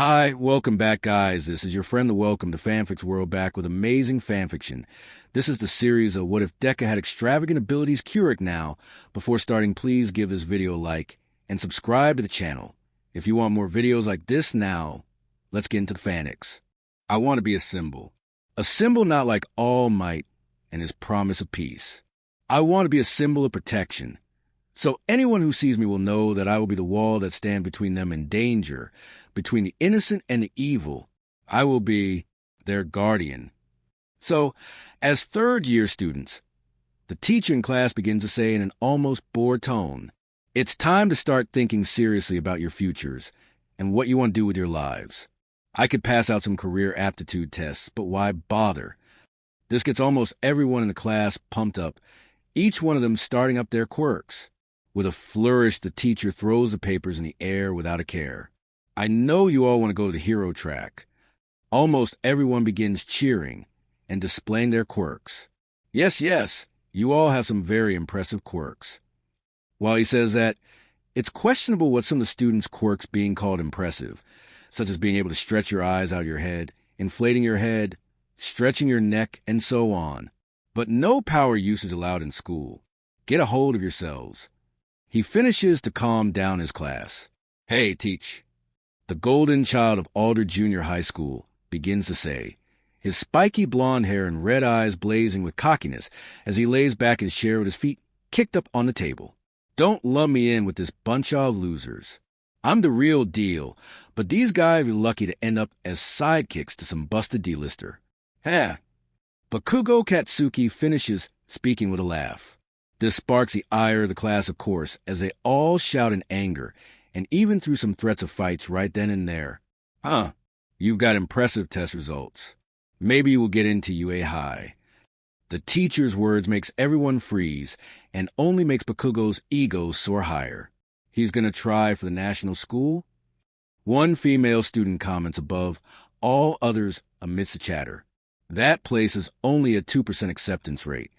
Hi, welcome back, guys. This is your friend the Welcome to Fanfic's World back with amazing fanfiction. This is the series of What If Deku Had Extravagant Abilities Quirk now. Before starting, please give this video a like and subscribe to the channel. If you want more videos like this now, let's get into the fanfics. I want to be a symbol. A symbol not like All Might and his promise of peace. I want to be a symbol of protection. So anyone who sees me will know that I will be the wall that stands between them and danger, between the innocent and the evil. I will be their guardian. So, as third-year students, the teacher in class begins to say in an almost bored tone, "It's time to start thinking seriously about your futures and what you want to do with your lives. I could pass out some career aptitude tests, but why bother?" This gets almost everyone in the class pumped up, each one of them starting up their quirks. With a flourish, the teacher throws the papers in the air without a care. I know you all want to go to the hero track. Almost everyone begins cheering and displaying their quirks. Yes, you all have some very impressive quirks. While he says that, it's questionable what some of the students' quirks being called impressive, such as being able to stretch your eyes out of your head, inflating your head, stretching your neck, and so on. But no power usage allowed in school. Get a hold of yourselves. He finishes to calm down his class. "Hey, Teach." The golden child of Alder Junior High School begins to say, his spiky blonde hair and red eyes blazing with cockiness as he lays back his chair with his feet kicked up on the table. "Don't lump me in with this bunch of losers. I'm the real deal, but these guys are lucky to end up as sidekicks to some busted D-lister." Bakugo Katsuki finishes speaking with a laugh. This sparks the ire of the class, of course, as they all shout in anger, and even threw some threats of fights right then and there. You've got impressive test results. Maybe you will get into UA High. The teacher's words makes everyone freeze, and only makes Bakugo's ego soar higher. He's gonna try for the national school? One female student comments above, all others amidst the chatter. That place is only a 2% acceptance rate.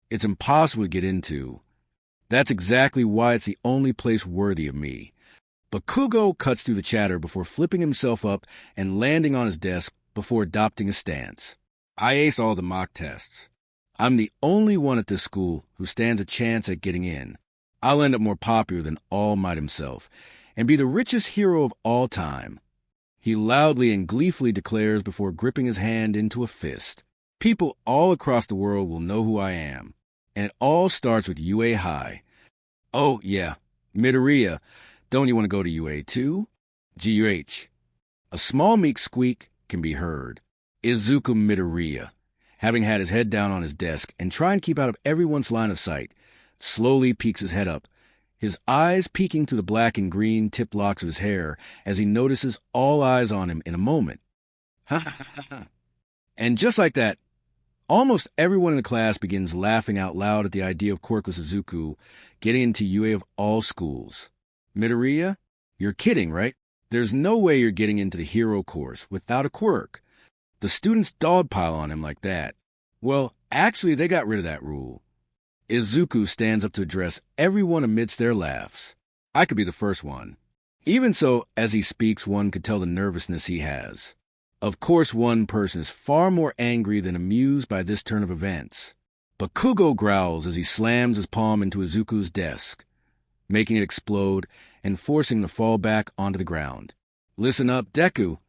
It's impossible to get into. That's exactly why it's the only place worthy of me. Bakugo cuts through the chatter before flipping himself up and landing on his desk before adopting a stance. "I ace all the mock tests. I'm the only one at this school who stands a chance at getting in. I'll end up more popular than All Might himself and be the richest hero of all time." He loudly and gleefully declares before gripping his hand into a fist. "People all across the world will know who I am. And it all starts with UA High. Oh, yeah, Midoriya, don't you want to go to UA too?" GUH. A small meek squeak can be heard. Izuku Midoriya, having had his head down on his desk and trying to keep out of everyone's line of sight, slowly peeks his head up, his eyes peeking through the black and green tipped locks of his hair as he notices all eyes on him in a moment. And just like that, almost everyone in the class begins laughing out loud at the idea of Quirkless Izuku getting into UA of all schools. "Midoriya, you're kidding, right? There's no way you're getting into the hero course without a quirk. The students dogpile on him like that." Well, actually, they got rid of that rule. Izuku stands up to address everyone amidst their laughs. I could be the first one. Even so, as he speaks, one could tell the nervousness he has. Of course, one person is far more angry than amused by this turn of events. Bakugo growls as he slams his palm into Izuku's desk, making it explode and forcing him to fall back onto the ground. "Listen up, Deku."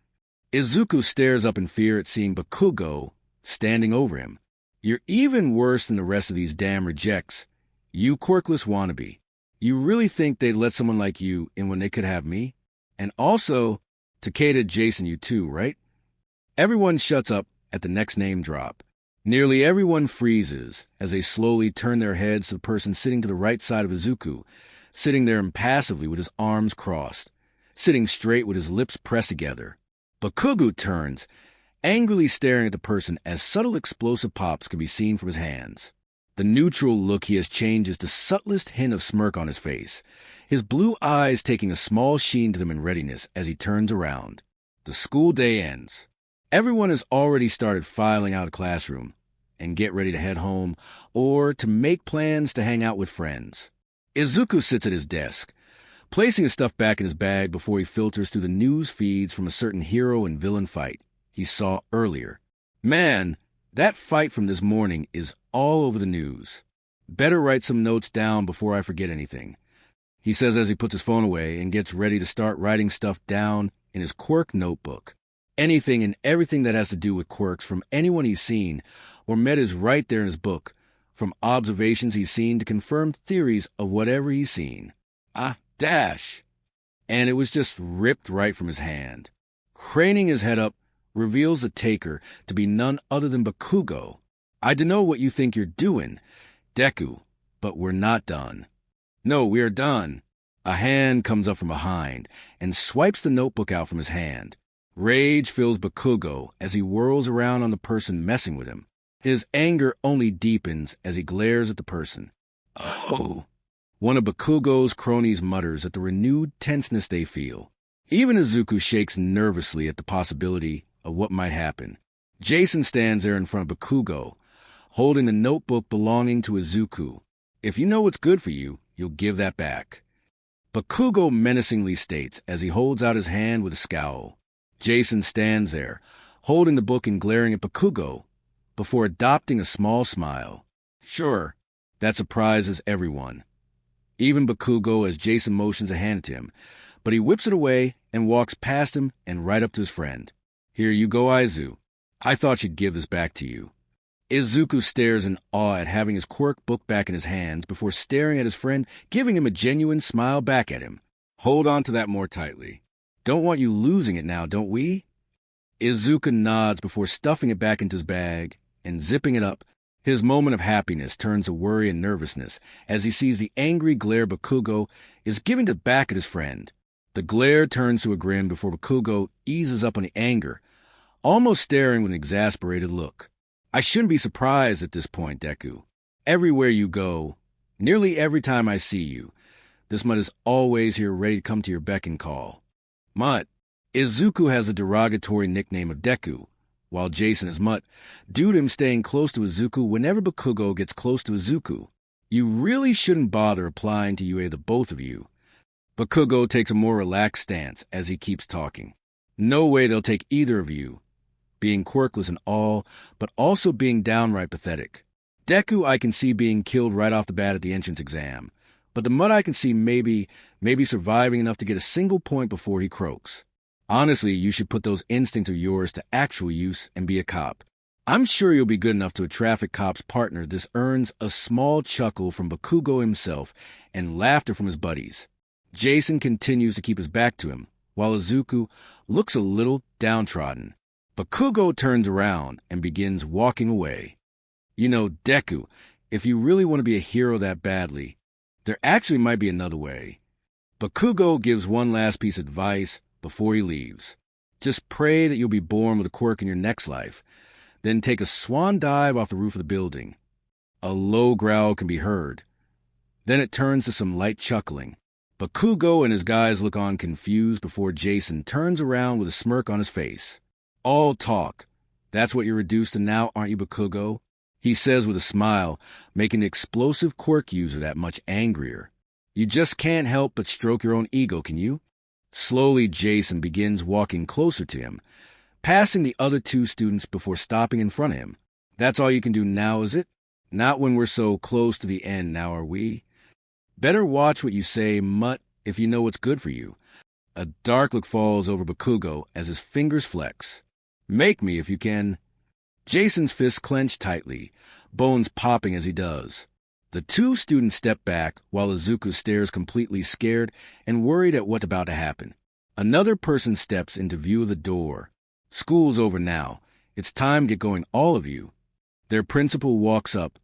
Izuku stares up in fear at seeing Bakugo standing over him. "You're even worse than the rest of these damn rejects. You quirkless wannabe. You really think they'd let someone like you in when they could have me? And also, Takeda Jason you too, right?" Everyone shuts up at the next name drop. Nearly everyone freezes as they slowly turn their heads to the person sitting to the right side of Izuku, sitting there impassively with his arms crossed, sitting straight with his lips pressed together. Bakugo turns, angrily staring at the person as subtle explosive pops can be seen from his hands. The neutral look he has changes to subtlest hint of smirk on his face, his blue eyes taking a small sheen to them in readiness as he turns around. The school day ends. Everyone has already started filing out of the classroom and get ready to head home or to make plans to hang out with friends. Izuku sits at his desk, placing his stuff back in his bag before he filters through the news feeds from a certain hero and villain fight he saw earlier. Man, that fight from this morning is all over the news. Better write some notes down before I forget anything, he says as he puts his phone away and gets ready to start writing stuff down in his Quirk notebook. Anything and everything that has to do with Quirks from anyone he's seen or met is right there in his book, from observations he's seen to confirmed theories of whatever he's seen. Dash! And it was just ripped right from his hand. Craning his head up, reveals the taker to be none other than Bakugo. I dunno what you think you're doing, Deku, but we're not done. No, we are done. A hand comes up from behind and swipes the notebook out from his hand. Rage fills Bakugo as he whirls around on the person messing with him. His anger only deepens as he glares at the person. Oh! One of Bakugo's cronies mutters at the renewed tenseness they feel. Even Izuku shakes nervously at the possibility of what might happen. Jason stands there in front of Bakugo, holding the notebook belonging to Izuku. If you know what's good for you, you'll give that back. Bakugo menacingly states as he holds out his hand with a scowl. Jason stands there, holding the book and glaring at Bakugo, before adopting a small smile. Sure, that surprises everyone. Even Bakugo as Jason motions a hand to him, but he whips it away and walks past him and right up to his friend. Here you go, Aizu. I thought she'd give this back to you. Izuku stares in awe at having his Quirk book back in his hands before staring at his friend, giving him a genuine smile back at him. Hold on to that more tightly. Don't want you losing it now, don't we? Izuku nods before stuffing it back into his bag and zipping it up. His moment of happiness turns to worry and nervousness as he sees the angry glare Bakugo is giving to back at his friend. The glare turns to a grin before Bakugo eases up on the anger, almost staring with an exasperated look. I shouldn't be surprised at this point, Deku. Everywhere you go, nearly every time I see you, this Mutt is always here ready to come to your beck and call. Mutt. Izuku has a derogatory nickname of Deku, while Jason is Mutt, due to him staying close to Izuku whenever Bakugo gets close to Izuku. You really shouldn't bother applying to either both of you. Bakugo takes a more relaxed stance as he keeps talking. No way they'll take either of you, being quirkless and all, but also being downright pathetic. Deku I can see being killed right off the bat at the entrance exam, but the Mutt I can see maybe surviving enough to get a single point before he croaks. Honestly, you should put those instincts of yours to actual use and be a cop. I'm sure you'll be good enough to a traffic cop's partner. This earns a small chuckle from Bakugo himself and laughter from his buddies. Jason continues to keep his back to him, while Izuku looks a little downtrodden. Bakugo turns around and begins walking away. You know, Deku, if you really want to be a hero that badly, there actually might be another way. Bakugo gives one last piece of advice before he leaves. Just pray that you'll be born with a quirk in your next life, then take a swan dive off the roof of the building. A low growl can be heard. Then it turns to some light chuckling. Bakugo and his guys look on confused before Jason turns around with a smirk on his face. All talk. That's what you're reduced to now, aren't you, Bakugo? He says with a smile, making the explosive quirk user that much angrier. You just can't help but stroke your own ego, can you? Slowly, Jason begins walking closer to him, passing the other two students before stopping in front of him. That's all you can do now, is it? Not when we're so close to the end now, are we? Better watch what you say, Mutt, if you know what's good for you. A dark look falls over Bakugo as his fingers flex. Make me if you can. Jason's fists clench tightly, bones popping as he does. The two students step back while Izuku stares completely scared and worried at what's about to happen. Another person steps into view of the door. School's over now. It's time to get going, all of you. Their principal walks up,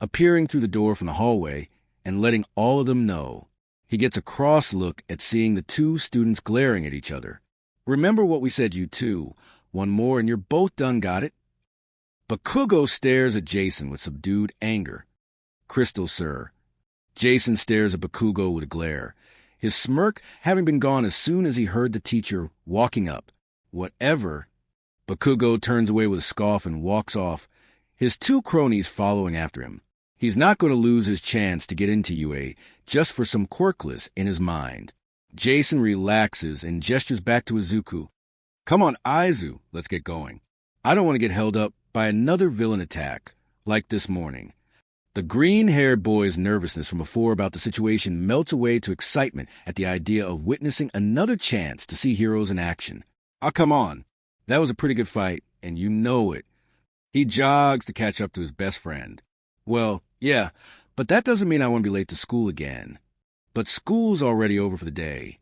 appearing through the door from the hallway and letting all of them know. He gets a cross look at seeing the two students glaring at each other. Remember what we said, you two. One more and you're both done, got it? Bakugo stares at Jason with subdued anger. Crystal, sir. Jason stares at Bakugo with a glare, his smirk having been gone as soon as he heard the teacher walking up. Whatever. Bakugo turns away with a scoff and walks off, his two cronies following after him. He's not going to lose his chance to get into UA just for some Quirkless in his mind. Jason relaxes and gestures back to Izuku. Come on, Aizu, let's get going. I don't want to get held up by another villain attack, like this morning. The green-haired boy's nervousness from before about the situation melts away to excitement at the idea of witnessing another chance to see heroes in action. Oh, come on. That was a pretty good fight, and you know it. He jogs to catch up to his best friend. Well, yeah, but that doesn't mean I want to be late to school again. But school's already over for the day.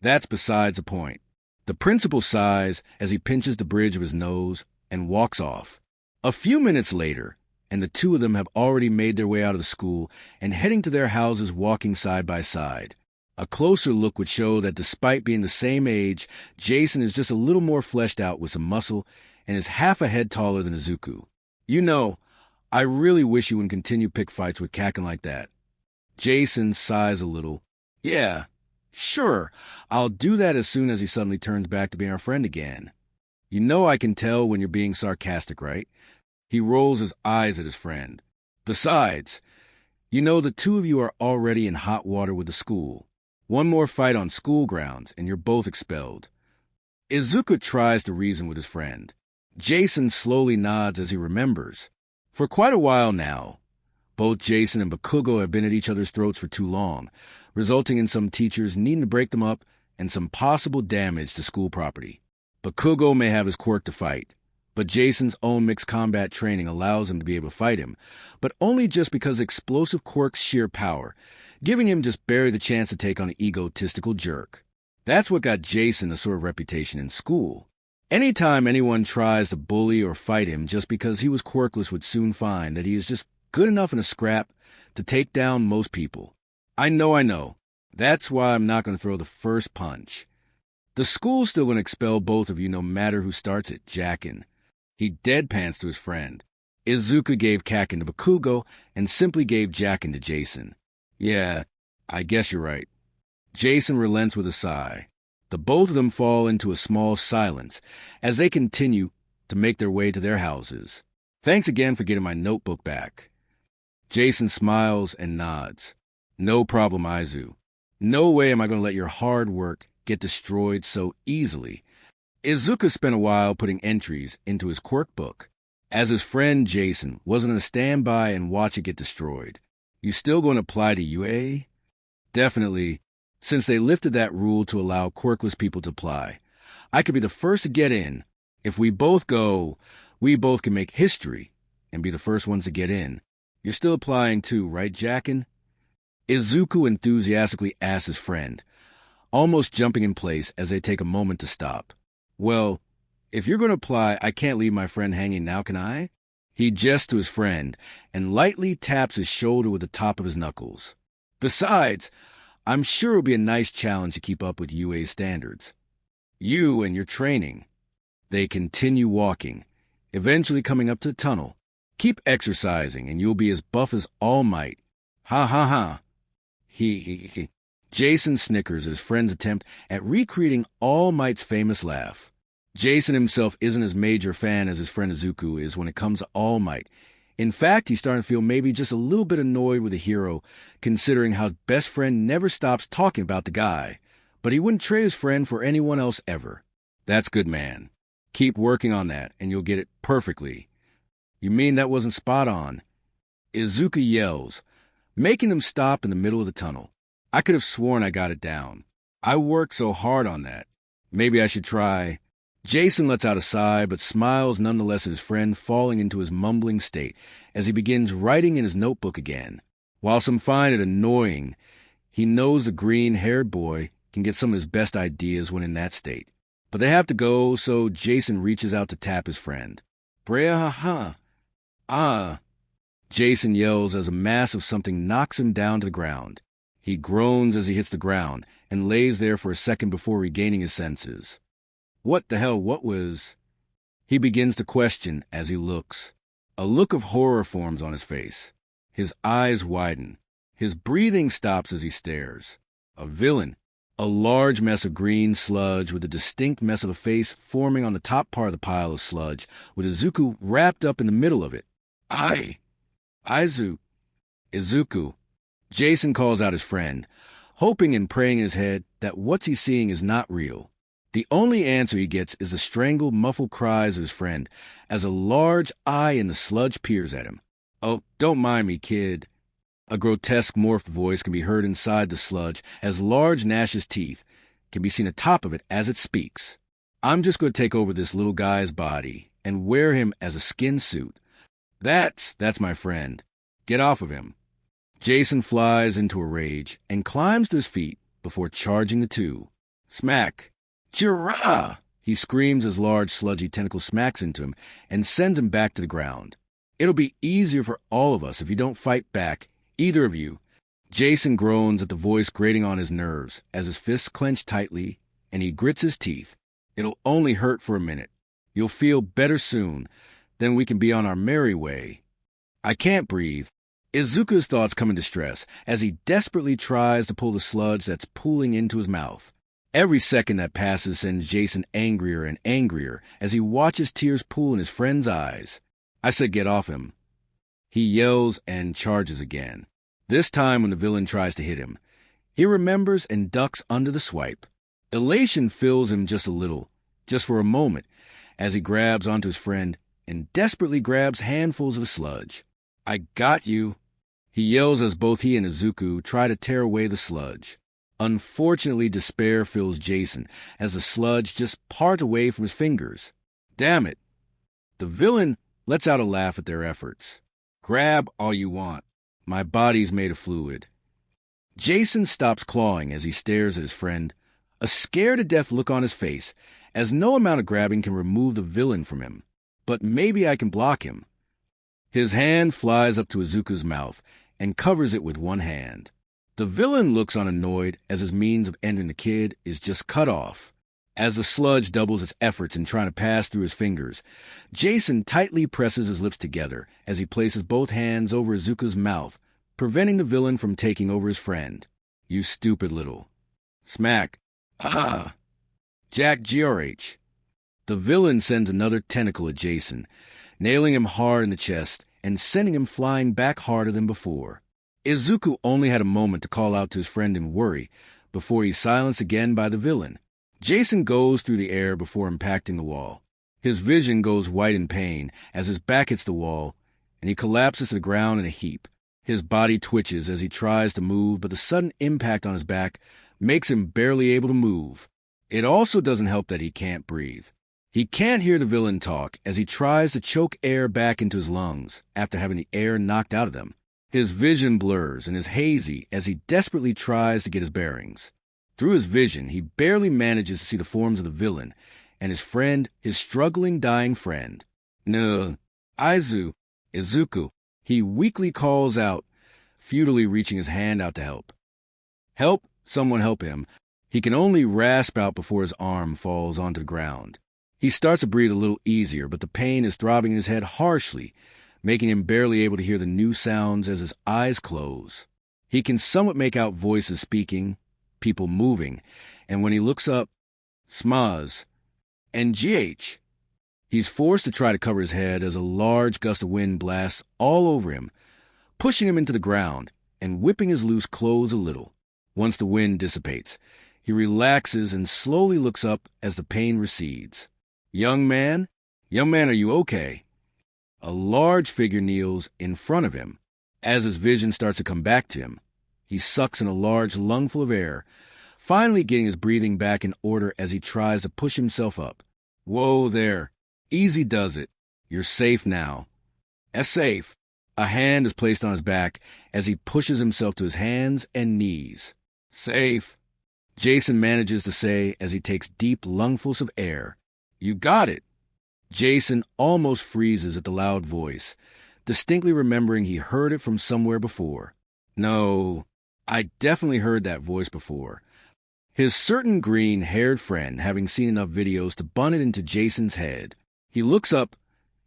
That's besides the point. The principal sighs as he pinches the bridge of his nose and walks off. A few minutes later, and the two of them have already made their way out of the school and heading to their houses walking side by side. A closer look would show that despite being the same age, Jason is just a little more fleshed out with some muscle and is half a head taller than Izuku. You know, I really wish you wouldn't continue pick fights with Kakin like that. Jason sighs a little. Yeah, sure, I'll do that as soon as he suddenly turns back to being our friend again. You know I can tell when you're being sarcastic, right? He rolls his eyes at his friend. Besides, you know the two of you are already in hot water with the school. One more fight on school grounds, and you're both expelled. Izuku tries to reason with his friend. Jason slowly nods as he remembers. For quite a while now, both Jason and Bakugo have been at each other's throats for too long, resulting in some teachers needing to break them up and some possible damage to school property. Bakugo may have his quirk to fight, but Jason's own mixed combat training allows him to be able to fight him, but only just because of explosive Quirk's sheer power, giving him just barely the chance to take on an egotistical jerk. That's what got Jason a sort of reputation in school. Anytime anyone tries to bully or fight him just because he was Quirkless would soon find that he is just good enough in a scrap to take down most people. I know. That's why I'm not going to throw the first punch. The school's still going to expel both of you no matter who starts it, Jackin. He deadpans to his friend. Izuku gave Kakin to Bakugo and simply gave Jackin to Jason. Yeah, I guess you're right. Jason relents with a sigh. The both of them fall into a small silence as they continue to make their way to their houses. Thanks again for getting my notebook back. Jason smiles and nods. No problem, Aizu. No way am I going to let your hard work get destroyed so easily. Izuku spent a while putting entries into his quirk book, as his friend Jason wasn't going to stand by and watch it get destroyed. You still going to apply to UA? Definitely, since they lifted that rule to allow quirkless people to apply. I could be the first to get in. If we both go, we both can make history and be the first ones to get in. You're still applying too, right, Jackin? Izuku enthusiastically asks his friend, almost jumping in place as they take a moment to stop. Well, if you're going to apply, I can't leave my friend hanging now, can I? He gests to his friend and lightly taps his shoulder with the top of his knuckles. Besides, I'm sure it'll be a nice challenge to keep up with UA's standards. You and your training. They continue walking, eventually coming up to the tunnel. Keep exercising and you'll be as buff as All Might. Ha ha ha. He. Jason snickers at his friend's attempt at recreating All Might's famous laugh. Jason himself isn't as major a fan as his friend Izuku is when it comes to All Might. In fact, he's starting to feel maybe just a little bit annoyed with the hero, considering how his best friend never stops talking about the guy. But he wouldn't trade his friend for anyone else ever. That's good, man. Keep working on that, and you'll get it perfectly. You mean that wasn't spot on? Izuku yells, making them stop in the middle of the tunnel. I could have sworn I got it down. I worked so hard on that. Maybe I should try. Jason lets out a sigh, but smiles nonetheless at his friend falling into his mumbling state as he begins writing in his notebook again. While some find it annoying, he knows the green-haired boy can get some of his best ideas when in that state. But they have to go, so Jason reaches out to tap his friend. Brea-ha-ha. Ah. Jason yells as a mass of something knocks him down to the ground. He groans as he hits the ground and lays there for a second before regaining his senses. What the hell, what was... He begins to question as he looks. A look of horror forms on his face. His eyes widen. His breathing stops as he stares. A villain. A large mess of green sludge with a distinct mess of a face forming on the top part of the pile of sludge, with Izuku wrapped up in the middle of it. Aizu. Izuku. Jason calls out his friend, hoping and praying in his head that what he's seeing is not real. The only answer he gets is the strangled, muffled cries of his friend as a large eye in the sludge peers at him. "Oh, don't mind me, kid." A grotesque morphed voice can be heard inside the sludge as large gnashes teeth can be seen atop of it as it speaks. "I'm just going to take over this little guy's body and wear him as a skin suit. That's my friend. Get off of him." Jason flies into a rage and climbs to his feet before charging the two. Smack! Jirah! He screams as large sludgy tentacle smacks into him and sends him back to the ground. "It'll be easier for all of us if you don't fight back, either of you." Jason groans at the voice grating on his nerves as his fists clench tightly and he grits his teeth. "It'll only hurt for a minute. You'll feel better soon. Then we can be on our merry way." "I can't breathe." Izuku's thoughts come in distress as he desperately tries to pull the sludge that's pooling into his mouth. Every second that passes sends Jason angrier and angrier as he watches tears pool in his friend's eyes. "I said get off him." He yells and charges again. This time when the villain tries to hit him, he remembers and ducks under the swipe. Elation fills him just a little, just for a moment, as he grabs onto his friend and desperately grabs handfuls of the sludge. "I got you," he yells as both he and Izuku try to tear away the sludge. Unfortunately, despair fills Jason as the sludge just parts away from his fingers. Damn it. The villain lets out a laugh at their efforts. "Grab all you want. My body's made of fluid." Jason stops clawing as he stares at his friend, a scared-to-death look on his face, as no amount of grabbing can remove the villain from him. "But maybe I can block him." His hand flies up to Izuku's mouth and covers it with one hand. The villain looks on annoyed as his means of ending the kid is just cut off. As the sludge doubles its efforts in trying to pass through his fingers, Jason tightly presses his lips together as he places both hands over Izuku's mouth, preventing the villain from taking over his friend. "You stupid little." Smack. "Ah!" Jack GRH. The villain sends another tentacle at Jason, nailing him hard in the chest and sending him flying back harder than before. Izuku only had a moment to call out to his friend in worry before he's silenced again by the villain. Jason goes through the air before impacting the wall. His vision goes white in pain as his back hits the wall, and he collapses to the ground in a heap. His body twitches as he tries to move, but the sudden impact on his back makes him barely able to move. It also doesn't help that he can't breathe. He can't hear the villain talk as he tries to choke air back into his lungs after having the air knocked out of them. His vision blurs and is hazy as he desperately tries to get his bearings. Through his vision, he barely manages to see the forms of the villain and his friend, his struggling, dying friend. "No, Izuku," he weakly calls out, futilely reaching his hand out to help. "Help, someone help him." He can only rasp out before his arm falls onto the ground. He starts to breathe a little easier, but the pain is throbbing in his head harshly, making him barely able to hear the new sounds as his eyes close. He can somewhat make out voices speaking, people moving, and when he looks up, Smaz and GH. He's forced to try to cover his head as a large gust of wind blasts all over him, pushing him into the ground and whipping his loose clothes a little. Once the wind dissipates, he relaxes and slowly looks up as the pain recedes. Young man, are you okay?" A large figure kneels in front of him. As his vision starts to come back to him, he sucks in a large lungful of air, finally getting his breathing back in order as he tries to push himself up. "Whoa there. Easy does it. You're safe now." Safe. A hand is placed on his back as he pushes himself to his hands and knees. "Safe," Jason manages to say as he takes deep lungfuls of air. "You got it." Jason almost freezes at the loud voice, distinctly remembering he heard it from somewhere before. No, I definitely heard that voice before. His certain green-haired friend having seen enough videos to bun it into Jason's head. He looks up,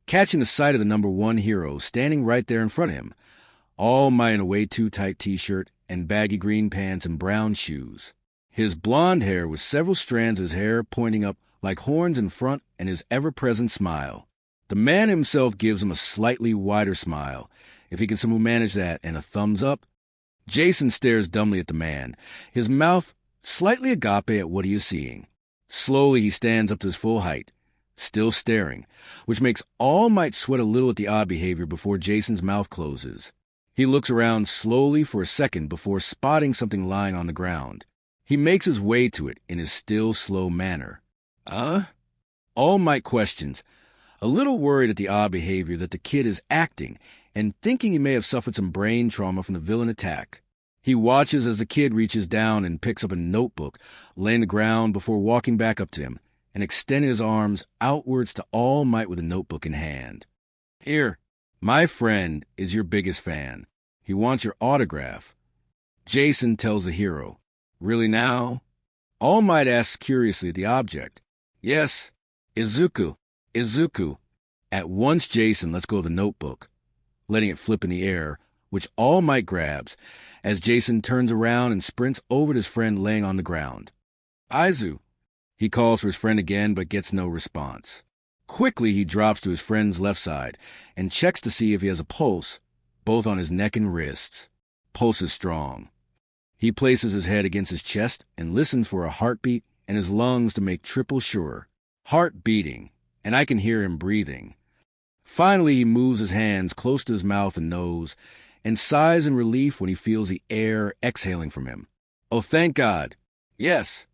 catching the sight of the number one hero standing right there in front of him, all might in a way too tight t-shirt and baggy green pants and brown shoes. His blonde hair with several strands of his hair pointing up like horns in front and his ever-present smile. The man himself gives him a slightly wider smile, if he can somehow manage that, and a thumbs up. Jason stares dumbly at the man, his mouth slightly agape at what he is seeing. Slowly he stands up to his full height, still staring, which makes All Might sweat a little at the odd behavior before Jason's mouth closes. He looks around slowly for a second before spotting something lying on the ground. He makes his way to it in his still, slow manner. All Might questions, a little worried at the odd behavior that the kid is acting and thinking he may have suffered some brain trauma from the villain attack. He watches as the kid reaches down and picks up a notebook, laying the ground before walking back up to him and extending his arms outwards to All Might with the notebook in hand. Here, my friend is your biggest fan. He wants your autograph. Jason tells the hero. Really now? All Might asks curiously at the object. Yes, Izuku. At once Jason lets go of the notebook, letting it flip in the air, which All Might grabs, as Jason turns around and sprints over to his friend laying on the ground. Aizu. He calls for his friend again, but gets no response. Quickly he drops to his friend's left side and checks to see if he has a pulse, both on his neck and wrists. Pulse is strong. He places his head against his chest and listens for a heartbeat and his lungs to make triple sure. Heart beating, and I can hear him breathing. Finally, he moves his hands close to his mouth and nose and sighs in relief when he feels the air exhaling from him. Oh, thank God. Yes.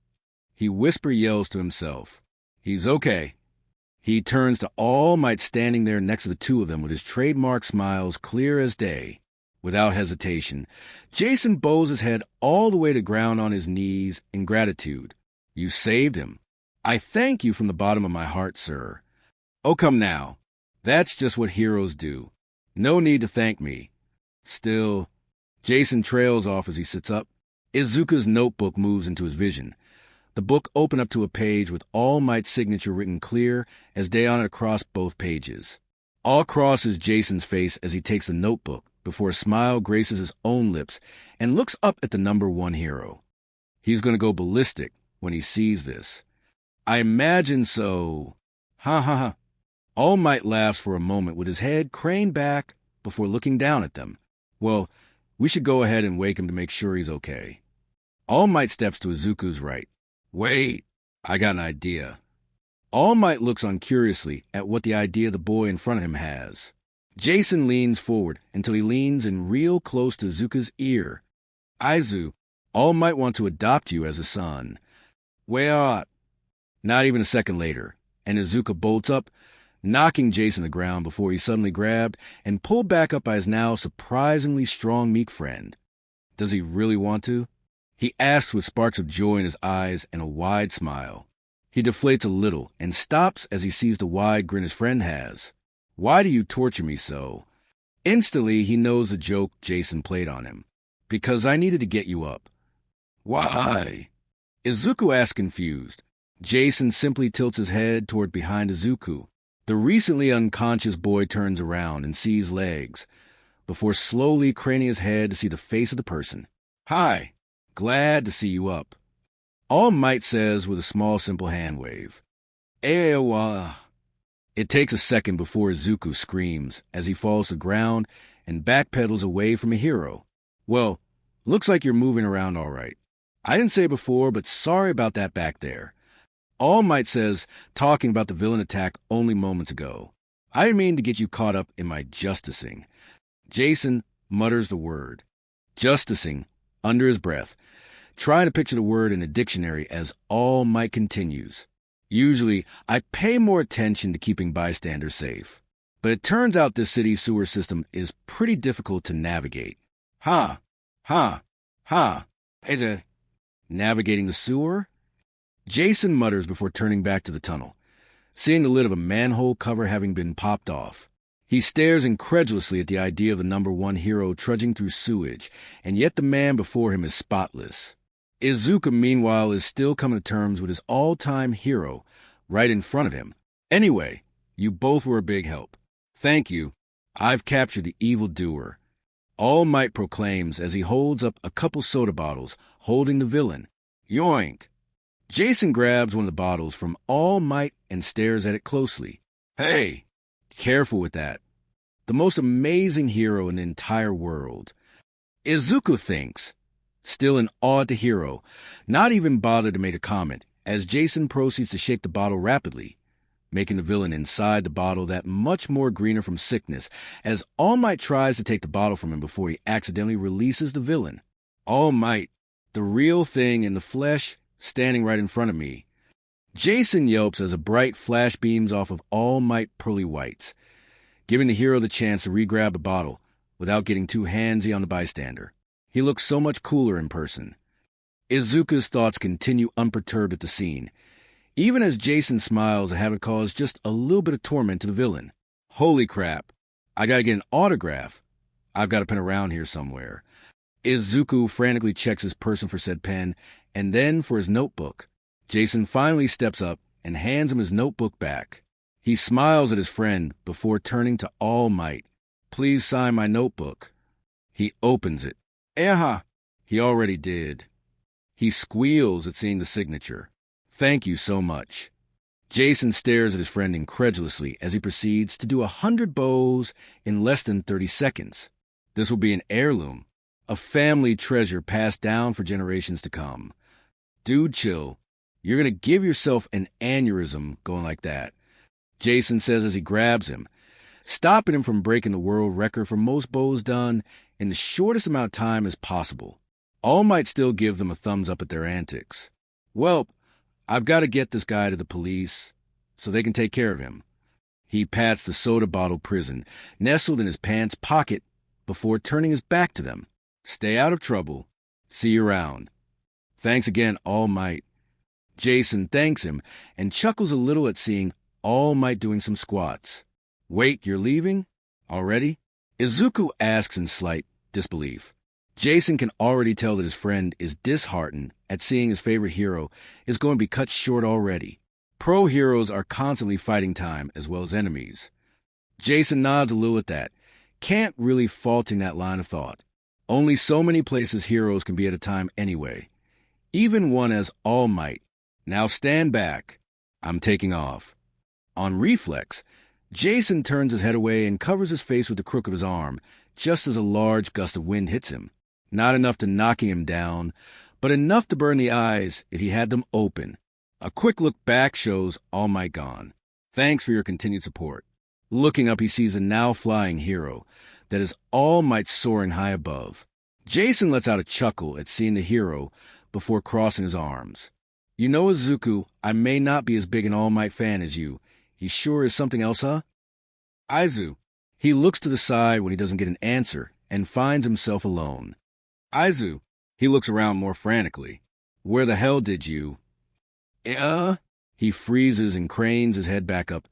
He whisper yells to himself. He's okay. He turns to All Might standing there next to the two of them with his trademark smiles clear as day. Without hesitation, Jason bows his head all the way to ground on his knees in gratitude. You saved him. I thank you from the bottom of my heart, sir. Oh, come now. That's just what heroes do. No need to thank me. Still, Jason trails off as he sits up. Izuku's notebook moves into his vision. The book opened up to a page with All Might's signature written clear as day on it across both pages. All crosses Jason's face as he takes the notebook before a smile graces his own lips and looks up at the number one hero. He's going to go ballistic when he sees this. I imagine so. Ha ha ha. All Might laughs for a moment with his head craned back before looking down at them. Well, we should go ahead and wake him to make sure he's okay. All Might steps to Izuku's right. Wait, I got an idea. All Might looks on curiously at what the idea the boy in front of him has. Jason leans forward until he leans in real close to Izuku's ear. Aizu, All Might want to adopt you as a son. Well, not even a second later, and Izuku bolts up, knocking Jason to the ground before he's suddenly grabbed and pulled back up by his now surprisingly strong, meek friend. Does he really want to? He asks with sparks of joy in his eyes and a wide smile. He deflates a little and stops as he sees the wide grin his friend has. Why do you torture me so? Instantly, he knows the joke Jason played on him. Because I needed to get you up. Why? Izuku asks confused. Jason simply tilts his head toward behind Izuku. The recently unconscious boy turns around and sees legs, before slowly craning his head to see the face of the person. Hi, glad to see you up. All Might says with a small, simple hand wave. Ewa. It takes a second before Izuku screams as he falls to the ground and backpedals away from a hero. Well, looks like you're moving around all right. I didn't say before, but sorry about that back there. All Might says, talking about the villain attack only moments ago. I didn't mean to get you caught up in my justicing. Jason mutters the word. Justicing, under his breath, trying to picture the word in a dictionary as All Might continues. Usually, I pay more attention to keeping bystanders safe. But it turns out this city's sewer system is pretty difficult to navigate. Navigating the sewer? Jason mutters before turning back to the tunnel, seeing the lid of a manhole cover having been popped off. He stares incredulously at the idea of the number one hero trudging through sewage, and yet the man before him is spotless. Izuku, meanwhile, is still coming to terms with his all-time hero right in front of him. Anyway, you both were a big help. Thank you. I've captured the evildoer. All Might proclaims as he holds up a couple soda bottles, holding the villain. Yoink! Jason grabs one of the bottles from All Might and stares at it closely. Hey, Careful with that. The most amazing hero in the entire world. Izuku thinks, still in awe at the hero, not even bothered to make a comment, as Jason proceeds to shake the bottle rapidly, making the villain inside the bottle that much more greener from sickness, as All Might tries to take the bottle from him before he accidentally releases the villain. All Might, the real thing in the flesh, standing right in front of me. Jason yelps as a bright flash beams off of All Might pearly whites, giving the hero the chance to re-grab the bottle without getting too handsy on the bystander. He looks so much cooler in person. Izuku's thoughts continue unperturbed at the scene, even as Jason smiles at having caused just a little bit of torment to the villain. Holy crap, I gotta get an autograph. I've got a pen around here somewhere. Izuku frantically checks his person for said pen, and then for his notebook. Jason finally steps up and hands him his notebook back. He smiles at his friend before turning to All Might. Please sign my notebook. He opens it. He already did. He squeals at seeing the signature. Thank you so much. Jason stares at his friend incredulously as he proceeds to do 100 bows in less than 30 seconds. This will be an heirloom, a family treasure passed down for generations to come. Dude, chill. You're gonna give yourself an aneurysm going like that, Jason says as he grabs him, stopping him from breaking the world record for most bows done in the shortest amount of time as possible. All Might still give them a thumbs up at their antics. Well, I've got to get this guy to the police so they can take care of him. He pats the soda bottle prison, nestled in his pants pocket, before turning his back to them. Stay out of trouble. See you around. Thanks again, All Might. Jason thanks him and chuckles a little at seeing All Might doing some squats. Wait, you're leaving? Already? Izuku asks in slight disbelief. Jason can already tell that his friend is disheartened at seeing his favorite hero is going to be cut short already. Pro heroes are constantly fighting time as well as enemies. Jason nods a little at that, can't really faulting that line of thought. Only so many places heroes can be at a time anyway. Even one as All Might. Now stand back. I'm taking off. On reflex, Jason turns his head away and covers his face with the crook of his arm, just as a large gust of wind hits him. Not enough to knocking him down, but enough to burn the eyes if he had them open. A quick look back shows All Might gone. Thanks for your continued support. Looking up, he sees a now flying hero that is All Might soaring high above. Jason lets out a chuckle at seeing the hero before crossing his arms. You know, Izuku, I may not be as big an All Might fan as you. He sure is something else, huh? Aizu. He looks to the side when he doesn't get an answer and finds himself alone. Aizu. He looks around more frantically. Where the hell did you... He freezes and cranes his head back up,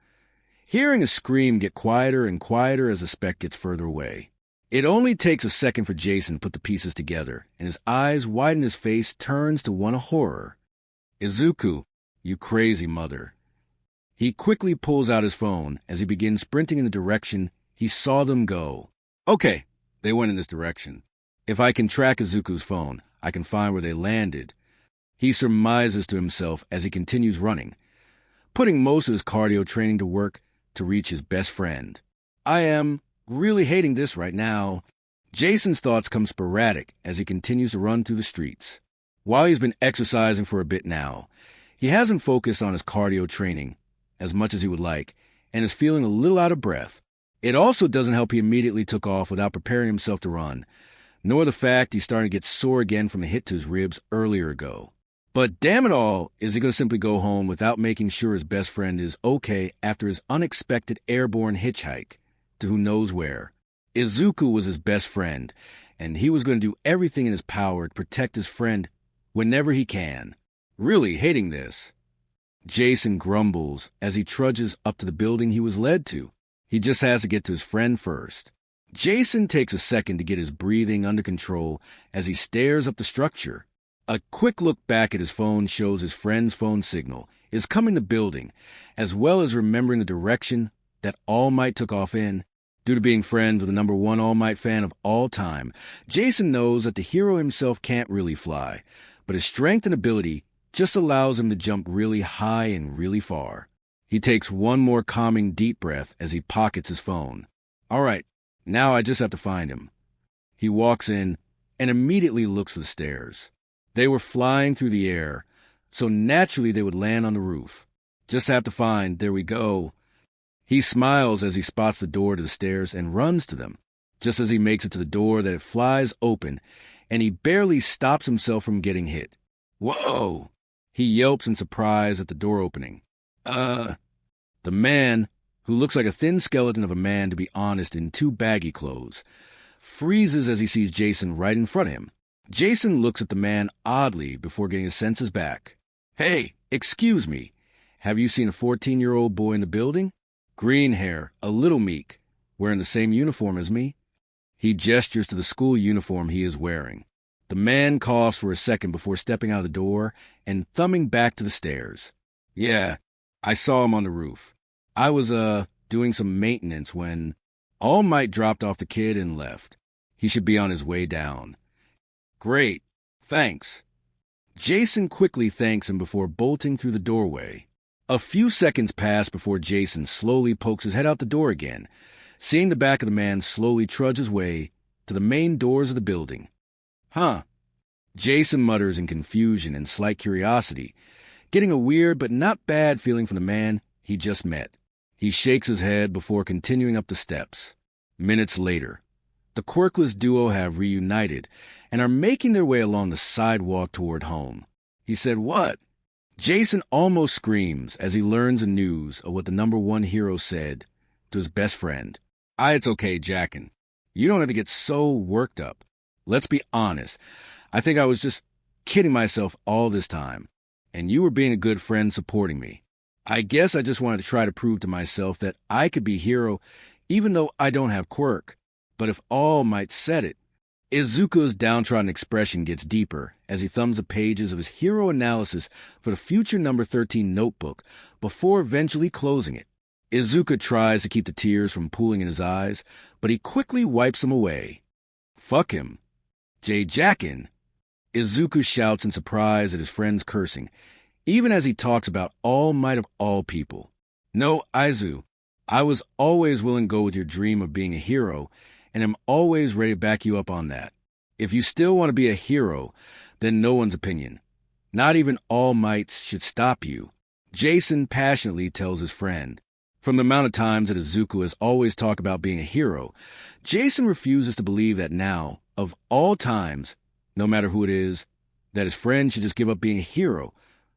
hearing a scream get quieter and quieter as the speck gets further away. It only takes a second for Jason to put the pieces together, and his eyes widen, his face turns to one of horror. Izuku, you crazy mother. He quickly pulls out his phone as he begins sprinting in the direction he saw them go. Okay, they went in this direction. If I can track Izuku's phone, I can find where they landed. He surmises to himself as he continues running, putting most of his cardio training to work to reach his best friend. I am really hating this right now. Jason's thoughts come sporadic as he continues to run through the streets. While he's been exercising for a bit now, he hasn't focused on his cardio training as much as he would like, and is feeling a little out of breath. It also doesn't help he immediately took off without preparing himself to run, nor the fact he's starting to get sore again from a hit to his ribs earlier ago. But damn it all, is he going to simply go home without making sure his best friend is okay after his unexpected airborne hitchhike to who knows where? Izuku was his best friend, and he was going to do everything in his power to protect his friend whenever he can. Really hating this. Jason grumbles as he trudges up to the building he was led to. He just has to get to his friend first. Jason takes a second to get his breathing under control as he stares up the structure. A quick look back at his phone shows his friend's phone signal is coming to the building, as well as remembering the direction that All Might took off in. Due to being friends with the #1 All Might fan of all time, Jason knows that the hero himself can't really fly, but his strength and ability just allows him to jump really high and really far. He takes one more calming deep breath as he pockets his phone. All right, now I just have to find him. He walks in and immediately looks for the stairs. They were flying through the air, so naturally they would land on the roof. Just have to find, there we go. He smiles as he spots the door to the stairs and runs to them. Just as he makes it to the door, that it flies open, and he barely stops himself from getting hit. Whoa! He yelps in surprise at the door opening. The man, who looks like a thin skeleton of a man to be honest in two baggy clothes, freezes as he sees Jason right in front of him. Jason looks at the man oddly before getting his senses back. Hey, excuse me. Have you seen a 14-year-old boy in the building? Green hair, a little meek, wearing the same uniform as me. He gestures to the school uniform he is wearing. The man coughs for a second before stepping out of the door and thumbing back to the stairs. Yeah, I saw him on the roof. I was, doing some maintenance when All Might dropped off the kid and left. He should be on his way down. Great, thanks. Jason quickly thanks him before bolting through the doorway. A few seconds pass before Jason slowly pokes his head out the door again, seeing the back of the man slowly trudge his way to the main doors of the building. Huh. Jason mutters in confusion and slight curiosity, getting a weird but not bad feeling from the man he just met. He shakes his head before continuing up the steps. Minutes later, the Quirkless duo have reunited and are making their way along the sidewalk toward home. He said, "What?" Jason almost screams as he learns the news of what the #1 hero said to his best friend. It's okay, Jackin. You don't have to get so worked up. Let's be honest. I think I was just kidding myself all this time, and you were being a good friend supporting me. I guess I just wanted to try to prove to myself that I could be hero even though I don't have Quirk. But if All Might said it. Izuku's downtrodden expression gets deeper as he thumbs the pages of his hero analysis for the future number 13 notebook before eventually closing it. Izuku tries to keep the tears from pooling in his eyes, but he quickly wipes them away. Fuck him. Jackin. Izuku shouts in surprise at his friend's cursing, even as he talks about All Might of all people. No, Izu, I was always willing to go with your dream of being a hero, and am always ready to back you up on that. If you still want to be a hero, then no one's opinion, not even All Might's, should stop you. Jason passionately tells his friend. From the amount of times that Izuku has always talked about being a hero, Jason refuses to believe that now, of all times, no matter who it is, that his friend should just give up being a hero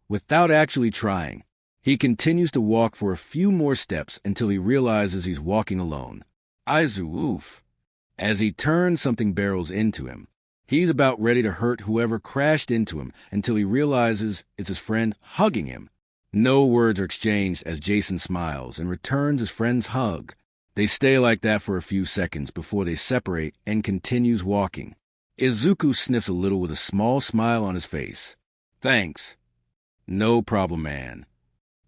without actually trying. He continues to walk for a few more steps until he realizes he's walking alone. Izu, oof. As he turns, something barrels into him. He's about ready to hurt whoever crashed into him until he realizes it's his friend hugging him. No words are exchanged as Jason smiles and returns his friend's hug. They stay like that for a few seconds before they separate and continues walking. Izuku sniffs a little with a small smile on his face. Thanks. No problem, man.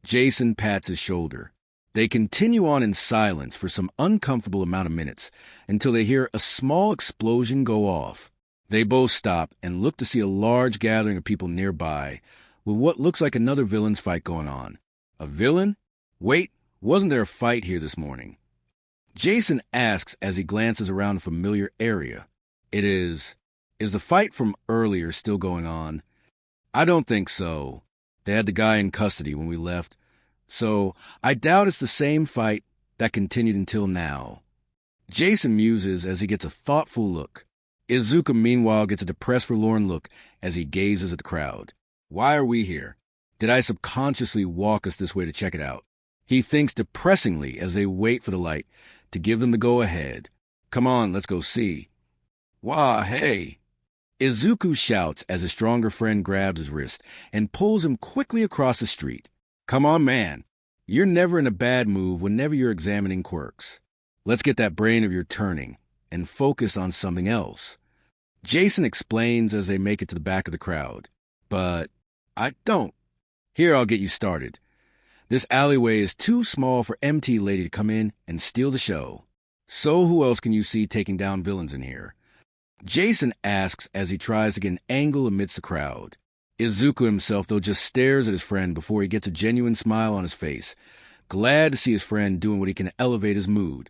Jason pats his shoulder. They continue on in silence for some uncomfortable amount of minutes until they hear a small explosion go off. They both stop and look to see a large gathering of people nearby with what looks like another villain's fight going on. A villain? Wait, wasn't there a fight here this morning? Jason asks as he glances around a familiar area. It is. Is the fight from earlier still going on? I don't think so. They had the guy in custody when we left. So, I doubt it's the same fight that continued until now. Jason muses as he gets a thoughtful look. Izuku, meanwhile, gets a depressed, forlorn look as he gazes at the crowd. Why are we here? Did I subconsciously walk us this way to check it out? He thinks depressingly as they wait for the light to give them the go-ahead. Come on, let's go see. Wah, hey! Izuku shouts as his stronger friend grabs his wrist and pulls him quickly across the street. Come on, man. You're never in a bad mood whenever you're examining quirks. Let's get that brain of yours turning and focus on something else. Jason explains as they make it to the back of the crowd. But I don't. Here, I'll get you started. This alleyway is too small for MT Lady to come in and steal the show. So who else can you see taking down villains in here? Jason asks as he tries to get an angle amidst the crowd. Izuku himself, though, just stares at his friend before he gets a genuine smile on his face, glad to see his friend doing what he can to elevate his mood.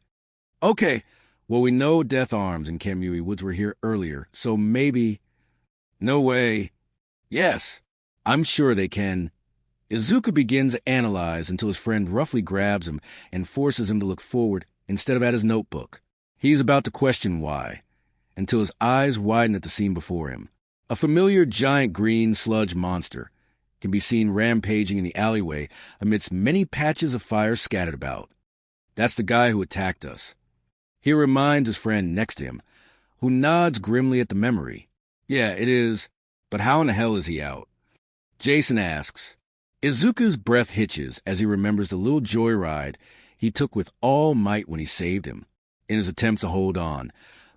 Okay, well, we know Death Arms and Kamui Woods were here earlier, so maybe... No way. Yes, I'm sure they can. Izuku begins to analyze until his friend roughly grabs him and forces him to look forward instead of at his notebook. He's about to question why, until his eyes widen at the scene before him. A familiar giant green sludge monster can be seen rampaging in the alleyway amidst many patches of fire scattered about. That's the guy who attacked us. He reminds his friend next to him, who nods grimly at the memory. Yeah, it is, but how in the hell is he out? Jason asks. Izuku's breath hitches as he remembers the little joyride he took with all might when he saved him. In his attempts to hold on,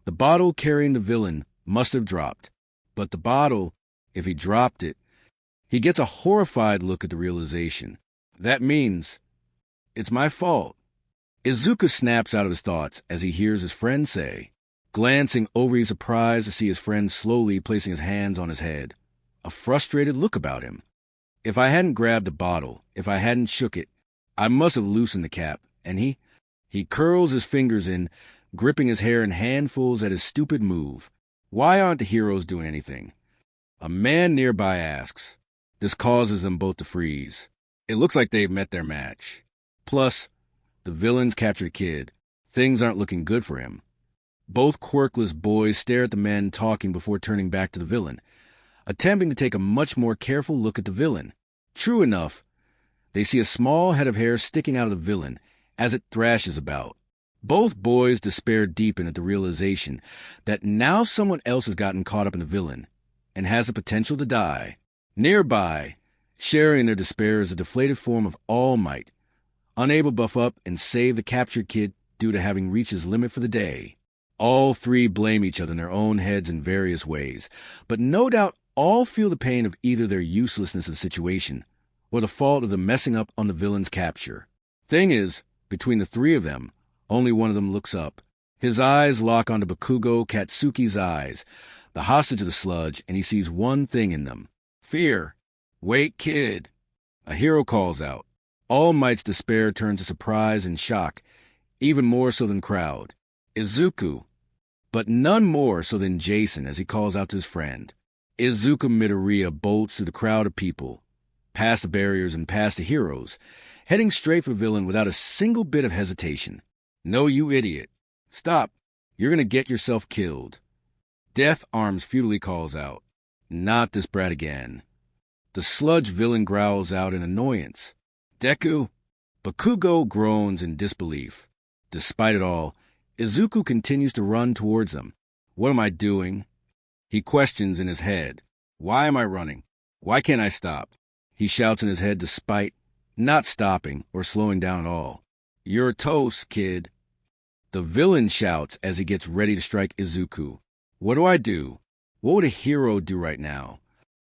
the bottle carrying the villain must have dropped. But the bottle, if he dropped it, he gets a horrified look at the realization. That means, it's my fault. Izuku snaps out of his thoughts as he hears his friend say. Glancing over, he's surprised to see his friend slowly placing his hands on his head. A frustrated look about him. If I hadn't grabbed the bottle, if I hadn't shook it, I must have loosened the cap, and he curls his fingers in, gripping his hair in handfuls at his stupid move. Why aren't the heroes doing anything? A man nearby asks. This causes them both to freeze. It looks like they've met their match. Plus, the villains captured a kid. Things aren't looking good for him. Both quirkless boys stare at the men talking before turning back to the villain, attempting to take a much more careful look at the villain. True enough, they see a small head of hair sticking out of the villain as it thrashes about. Both boys despair deepen at the realization that now someone else has gotten caught up in the villain and has the potential to die. Nearby, sharing their despair is a deflated form of All Might, unable to buff up and save the captured kid due to having reached his limit for the day. All three blame each other in their own heads in various ways, but no doubt all feel the pain of either their uselessness of the situation or the fault of the messing up on the villain's capture. Thing is, between the three of them, only one of them looks up. His eyes lock onto Bakugo Katsuki's eyes, the hostage of the sludge, and he sees one thing in them. Fear. Wait, kid. A hero calls out. All Might's despair turns to surprise and shock, even more so than crowd. Izuku, but none more so than Jason as he calls out to his friend. Izuku Midoriya bolts through the crowd of people, past the barriers and past the heroes, heading straight for the villain without a single bit of hesitation. No, you idiot. Stop. You're going to get yourself killed. Death Arms futilely calls out. Not this brat again. The sludge villain growls out in annoyance. Deku. Bakugo groans in disbelief. Despite it all, Izuku continues to run towards them. What am I doing? He questions in his head. Why am I running? Why can't I stop? He shouts in his head despite not stopping or slowing down at all. You're toast, kid. The villain shouts as he gets ready to strike Izuku. What do I do? What would a hero do right now?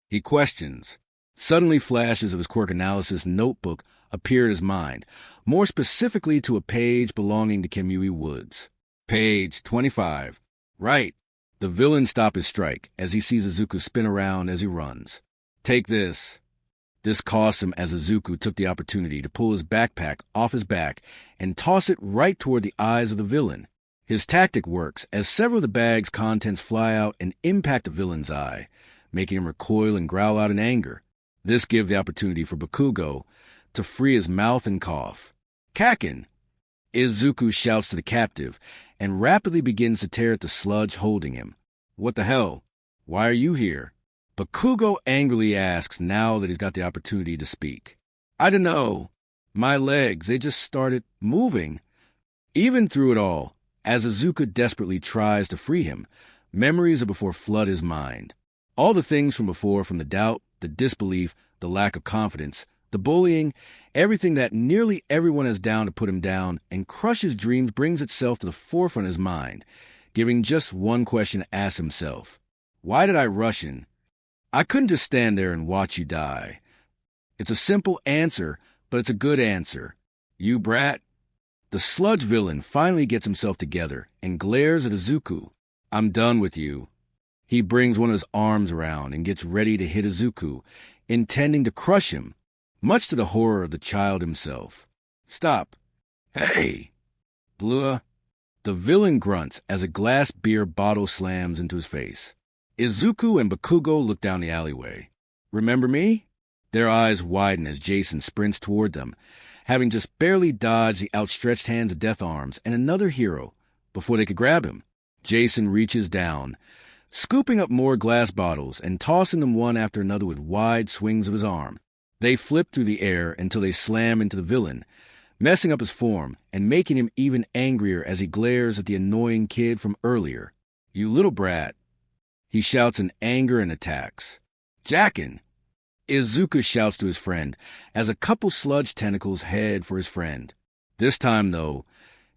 He questions. Suddenly flashes of his quirk analysis notebook appear in his mind, more specifically to a page belonging to Kamui Woods. Page 25. Right. The villain stops his strike as he sees Izuku spin around as he runs. Take this. This costs him as Izuku took the opportunity to pull his backpack off his back and toss it right toward the eyes of the villain. His tactic works as several of the bag's contents fly out and impact the villain's eye, making him recoil and growl out in anger. This gives the opportunity for Bakugo to free his mouth and cough. Kakin! Izuku shouts to the captive and rapidly begins to tear at the sludge holding him. What the hell? Why are you here? Bakugo angrily asks now that he's got the opportunity to speak. I don't know. My legs, they just started moving. Even through it all, as Izuku desperately tries to free him, memories of before flood his mind. All the things from before, from the doubt, the disbelief, the lack of confidence, the bullying, everything that nearly everyone has down to put him down and crush his dreams brings itself to the forefront of his mind, giving just one question to ask himself. Why did I rush in? I couldn't just stand there and watch you die. It's a simple answer, but it's a good answer. You brat. The sludge villain finally gets himself together and glares at Izuku. I'm done with you. He brings one of his arms around and gets ready to hit Izuku, intending to crush him, much to the horror of the child himself. Stop. Hey! Blua. The villain grunts as a glass beer bottle slams into his face. Izuku and Bakugo look down the alleyway. Remember me? Their eyes widen as Jason sprints toward them, having just barely dodged the outstretched hands of Death Arms and another hero before they could grab him. Jason reaches down, scooping up more glass bottles and tossing them one after another with wide swings of his arm. They flip through the air until they slam into the villain, messing up his form and making him even angrier as he glares at the annoying kid from earlier. You little brat. He shouts in anger and attacks. Jackin! Izuku shouts to his friend as a couple sludge tentacles head for his friend. This time, though,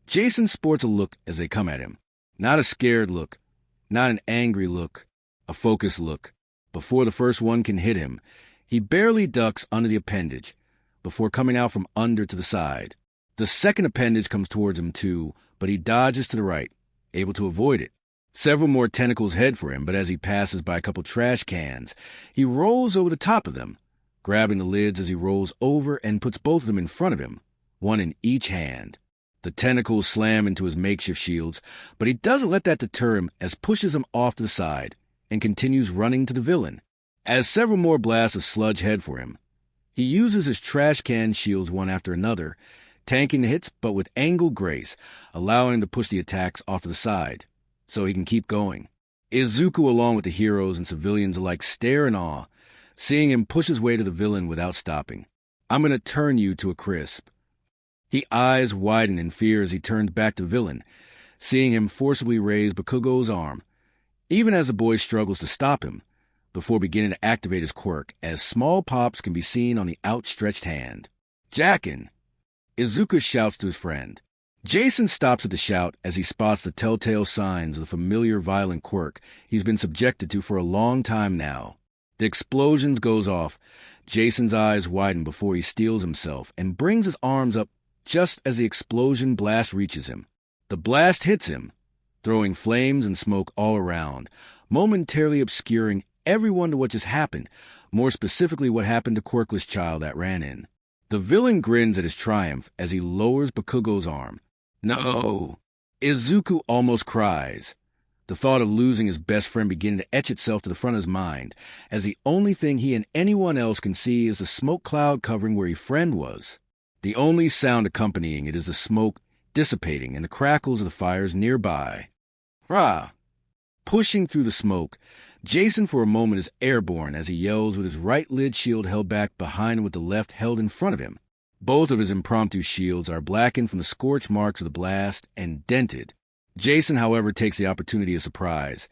Jason sports a look as they come at him. Not a scared look, not an angry look, a focused look. Before the first one can hit him, he barely ducks under the appendage, before coming out from under to the side. The second appendage comes towards him too, but he dodges to the right, able to avoid it. Several more tentacles head for him, but as he passes by a couple trash cans, he rolls over the top of them, grabbing the lids as he rolls over and puts both of them in front of him, one in each hand. The tentacles slam into his makeshift shields, but he doesn't let that deter him as pushes him off to the side and continues running to the villain. As several more blasts of sludge head for him, he uses his trash can shields one after another, tanking the hits but with angled grace, allowing him to push the attacks off to the side, so he can keep going. Izuku, along with the heroes and civilians alike, stare in awe, seeing him push his way to the villain without stopping. I'm going to turn you to a crisp. His eyes widen in fear as he turns back to the villain, seeing him forcibly raise Bakugo's arm, even as the boy struggles to stop him, before beginning to activate his quirk, as small pops can be seen on the outstretched hand. Jackin! Izuku shouts to his friend. Jason stops at the shout as he spots the telltale signs of the familiar violent quirk he's been subjected to for a long time now. The explosion goes off. Jason's eyes widen before he steels himself and brings his arms up just as the explosion blast reaches him. The blast hits him, throwing flames and smoke all around, momentarily obscuring everyone to what just happened, more specifically what happened to Quirkless Child that ran in. The villain grins at his triumph as he lowers Bakugo's arm. No! Izuku almost cries, the thought of losing his best friend beginning to etch itself to the front of his mind, as the only thing he and anyone else can see is the smoke cloud covering where his friend was. The only sound accompanying it is the smoke dissipating and the crackles of the fires nearby. Rah! Pushing through the smoke, Jason for a moment is airborne as he yells with his right lid shield held back behind him with the left held in front of him. Both of his impromptu shields are blackened from the scorch marks of the blast and dented. Jason, however, takes the opportunity of surprise,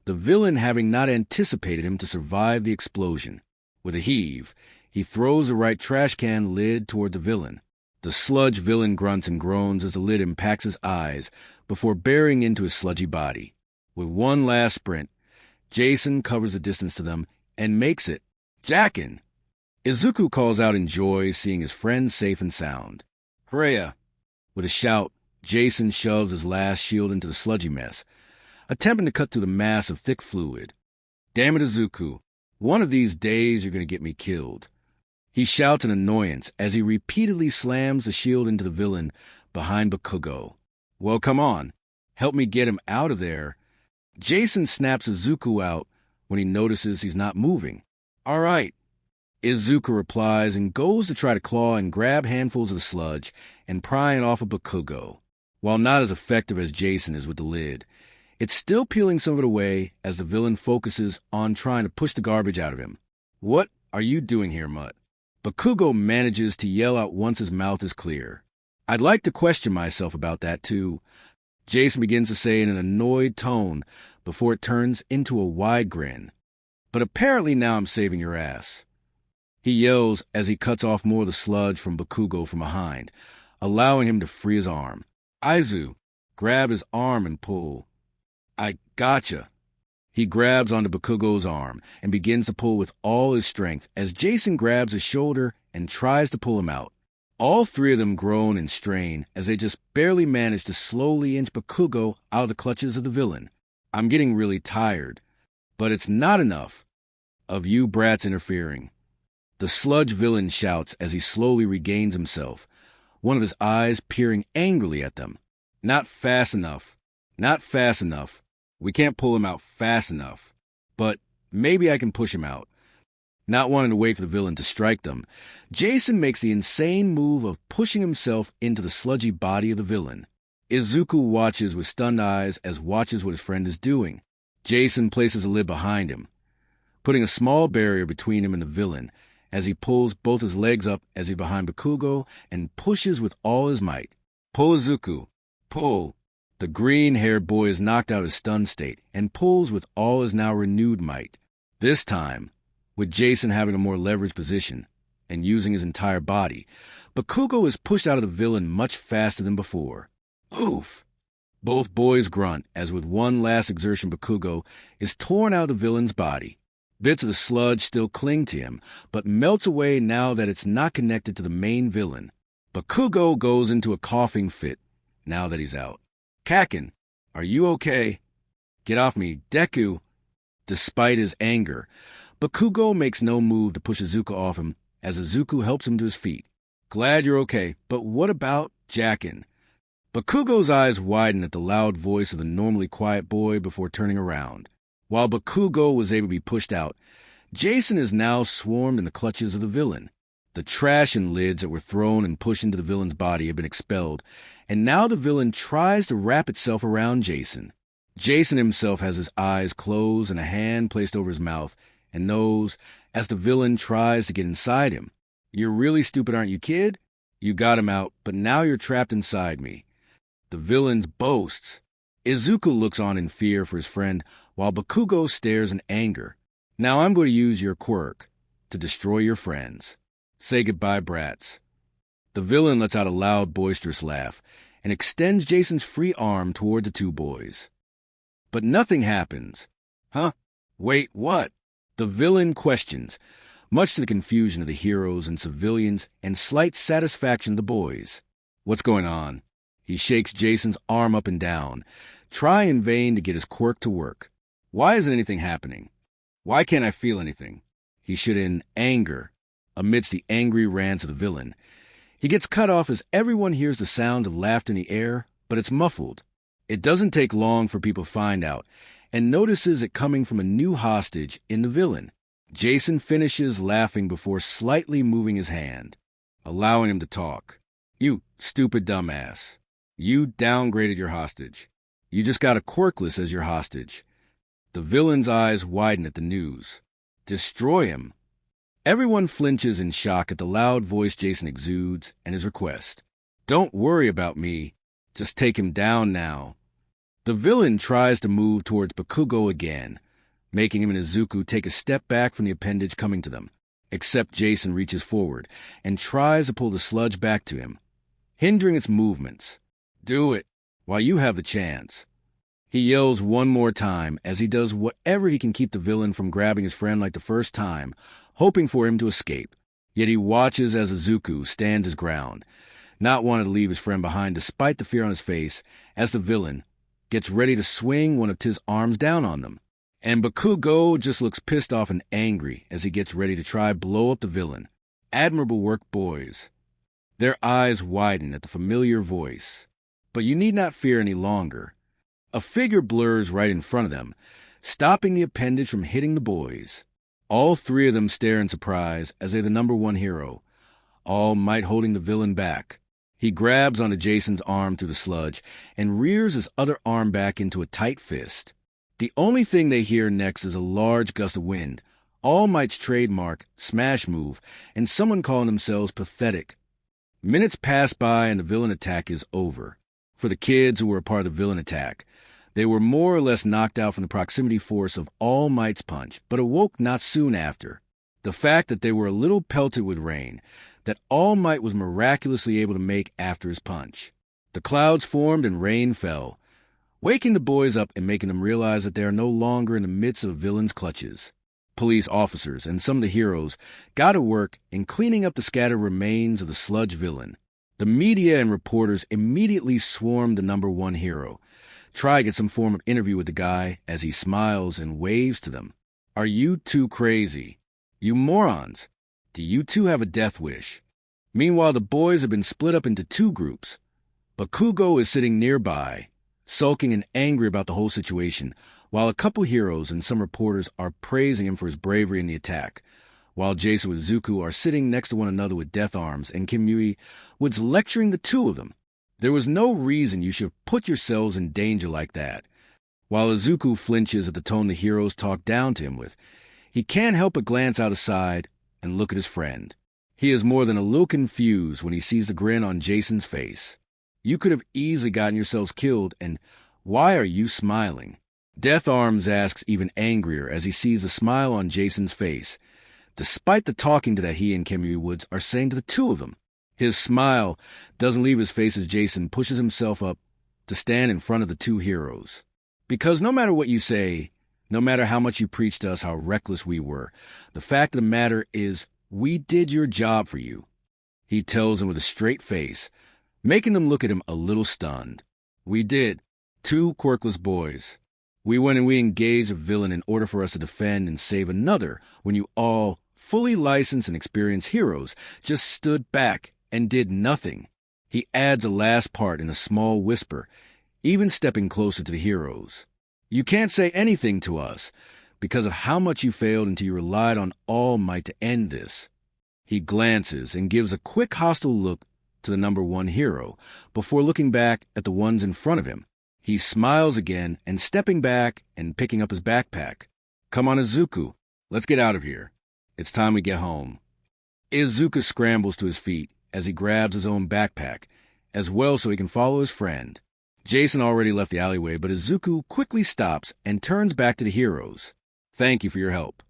the villain having not anticipated him to survive the explosion. With a heave, he throws the right trash can lid toward the villain. The sludge villain grunts and groans as the lid impacts his eyes before burying into his sludgy body. With one last sprint, Jason covers the distance to them and makes it. Jackin! Izuku calls out in joy, seeing his friend safe and sound. Hooray! With a shout, Jason shoves his last shield into the sludgy mess, attempting to cut through the mass of thick fluid. Damn it, Izuku. One of these days you're going to get me killed. He shouts in annoyance as he repeatedly slams the shield into the villain behind Bakugo. Well, come on. Help me get him out of there. Jason snaps Izuku out when he notices he's not moving. All right. Izuku replies and goes to try to claw and grab handfuls of the sludge and pry it off of Bakugo. While not as effective as Jason is with the lid, it's still peeling some of it away as the villain focuses on trying to push the garbage out of him. What are you doing here, Mutt? Bakugo manages to yell out once his mouth is clear. I'd like to question myself about that, too. Jason begins to say in an annoyed tone before it turns into a wide grin. But apparently now I'm saving your ass. He yells as he cuts off more of the sludge from Bakugo from behind, allowing him to free his arm. Aizu, grab his arm and pull. I gotcha. He grabs onto Bakugo's arm and begins to pull with all his strength as Jason grabs his shoulder and tries to pull him out. All three of them groan and strain as they just barely manage to slowly inch Bakugo out of the clutches of the villain. I'm getting really tired, but it's not enough of you brats interfering. The sludge villain shouts as he slowly regains himself, one of his eyes peering angrily at them. Not fast enough. Not fast enough. We can't pull him out fast enough. But maybe I can push him out. Not wanting to wait for the villain to strike them, Jason makes the insane move of pushing himself into the sludgy body of the villain. Izuku watches with stunned eyes as watches what his friend is doing. Jason places a lid behind him, putting a small barrier between him and the villain as he pulls both his legs up as he's behind Bakugo and pushes with all his might. Pull, Izuku. Pull. The green-haired boy is knocked out of his stunned state and pulls with all his now renewed might. This time, with Jason having a more leveraged position and using his entire body, Bakugo is pushed out of the villain much faster than before. Oof! Both boys grunt as with one last exertion Bakugo is torn out of the villain's body. Bits of the sludge still cling to him, but melts away now that it's not connected to the main villain. Bakugo goes into a coughing fit now that he's out. Kakin, are you okay? Get off me, Deku! Despite his anger, Bakugo makes no move to push Izuku off him as Izuku helps him to his feet. Glad you're okay, but what about Jackin? Bakugo's eyes widen at the loud voice of the normally quiet boy before turning around. While Bakugo was able to be pushed out, Jason is now swarmed in the clutches of the villain. The trash and lids that were thrown and pushed into the villain's body have been expelled, and now the villain tries to wrap itself around Jason. Jason himself has his eyes closed and a hand placed over his mouth and nose as the villain tries to get inside him. You're really stupid, aren't you, kid? You got him out, but now you're trapped inside me. The villain boasts. Izuku looks on in fear for his friend, while Bakugo stares in anger. Now I'm going to use your quirk to destroy your friends. Say goodbye, brats. The villain lets out a loud, boisterous laugh and extends Jason's free arm toward the two boys. But nothing happens. Huh? Wait, what? The villain questions, much to the confusion of the heroes and civilians and slight satisfaction of the boys. What's going on? He shakes Jason's arm up and down, trying in vain to get his quirk to work. Why isn't anything happening? Why can't I feel anything? He should in anger, amidst the angry rants of the villain. He gets cut off as everyone hears the sound of laughter in the air, but it's muffled. It doesn't take long for people to find out, and notices it coming from a new hostage in the villain. Jason finishes laughing before slightly moving his hand, allowing him to talk. You stupid dumbass. You downgraded your hostage. You just got a Quirkless as your hostage. The villain's eyes widen at the news. Destroy him. Everyone flinches in shock at the loud voice Jason exudes and his request. Don't worry about me. Just take him down now. The villain tries to move towards Bakugo again, making him and Izuku take a step back from the appendage coming to them, except Jason reaches forward and tries to pull the sludge back to him, hindering its movements. Do it, while you have the chance. He yells one more time as he does whatever he can keep the villain from grabbing his friend like the first time, hoping for him to escape. Yet he watches as Izuku stands his ground, not wanting to leave his friend behind despite the fear on his face, as the villain gets ready to swing one of his arms down on them. And Bakugo just looks pissed off and angry as he gets ready to try blow up the villain. Admirable work, boys. Their eyes widen at the familiar voice. But you need not fear any longer. A figure blurs right in front of them, stopping the appendage from hitting the boys. All three of them stare in surprise as they're the number one hero, All Might holding the villain back. He grabs onto Jason's arm through the sludge and rears his other arm back into a tight fist. The only thing they hear next is a large gust of wind, All Might's trademark smash move, and someone calling themselves pathetic. Minutes pass by and the villain attack is over. For the kids who were a part of the villain attack, they were more or less knocked out from the proximity force of All Might's punch, but awoke not soon after. The fact that they were a little pelted with rain, that All Might was miraculously able to make after his punch. The clouds formed and rain fell, waking the boys up and making them realize that they are no longer in the midst of a villain's clutches. Police officers and some of the heroes got to work in cleaning up the scattered remains of the sludge villain. The media and reporters immediately swarmed the number one hero, try to get some form of interview with the guy as he smiles and waves to them. Are you two crazy? You morons! Do you two have a death wish? Meanwhile, the boys have been split up into two groups. Bakugo is sitting nearby, sulking and angry about the whole situation, while a couple heroes and some reporters are praising him for his bravery in the attack, while Jason with Zuko are sitting next to one another with death arms, and Kimui was lecturing the two of them. There was no reason you should put yourselves in danger like that. While Izuku flinches at the tone the heroes talk down to him with, he can't help but glance out aside and look at his friend. He is more than a little confused when he sees the grin on Jason's face. You could have easily gotten yourselves killed, and why are you smiling? Death Arms asks even angrier as he sees a smile on Jason's face, despite the talking that he and Kimui Woods are saying to the two of them. His smile doesn't leave his face as Jason pushes himself up to stand in front of the two heroes. Because no matter what you say, no matter how much you preach to us how reckless we were, the fact of the matter is we did your job for you, he tells them with a straight face, making them look at him a little stunned. We did. Two Quirkless boys. We went and we engaged a villain in order for us to defend and save another when you all, fully licensed and experienced heroes, just stood back and did nothing. He adds a last part in a small whisper, even stepping closer to the heroes. You can't say anything to us because of how much you failed until you relied on All Might to end this. He glances and gives a quick hostile look to the number one hero before looking back at the ones in front of him. He smiles again and stepping back and picking up his backpack. Come on, Izuku. Let's get out of here. It's time we get home. Izuku scrambles to his feet as he grabs his own backpack, as well so he can follow his friend. Jason already left the alleyway, but Izuku quickly stops and turns back to the heroes. Thank you for your help.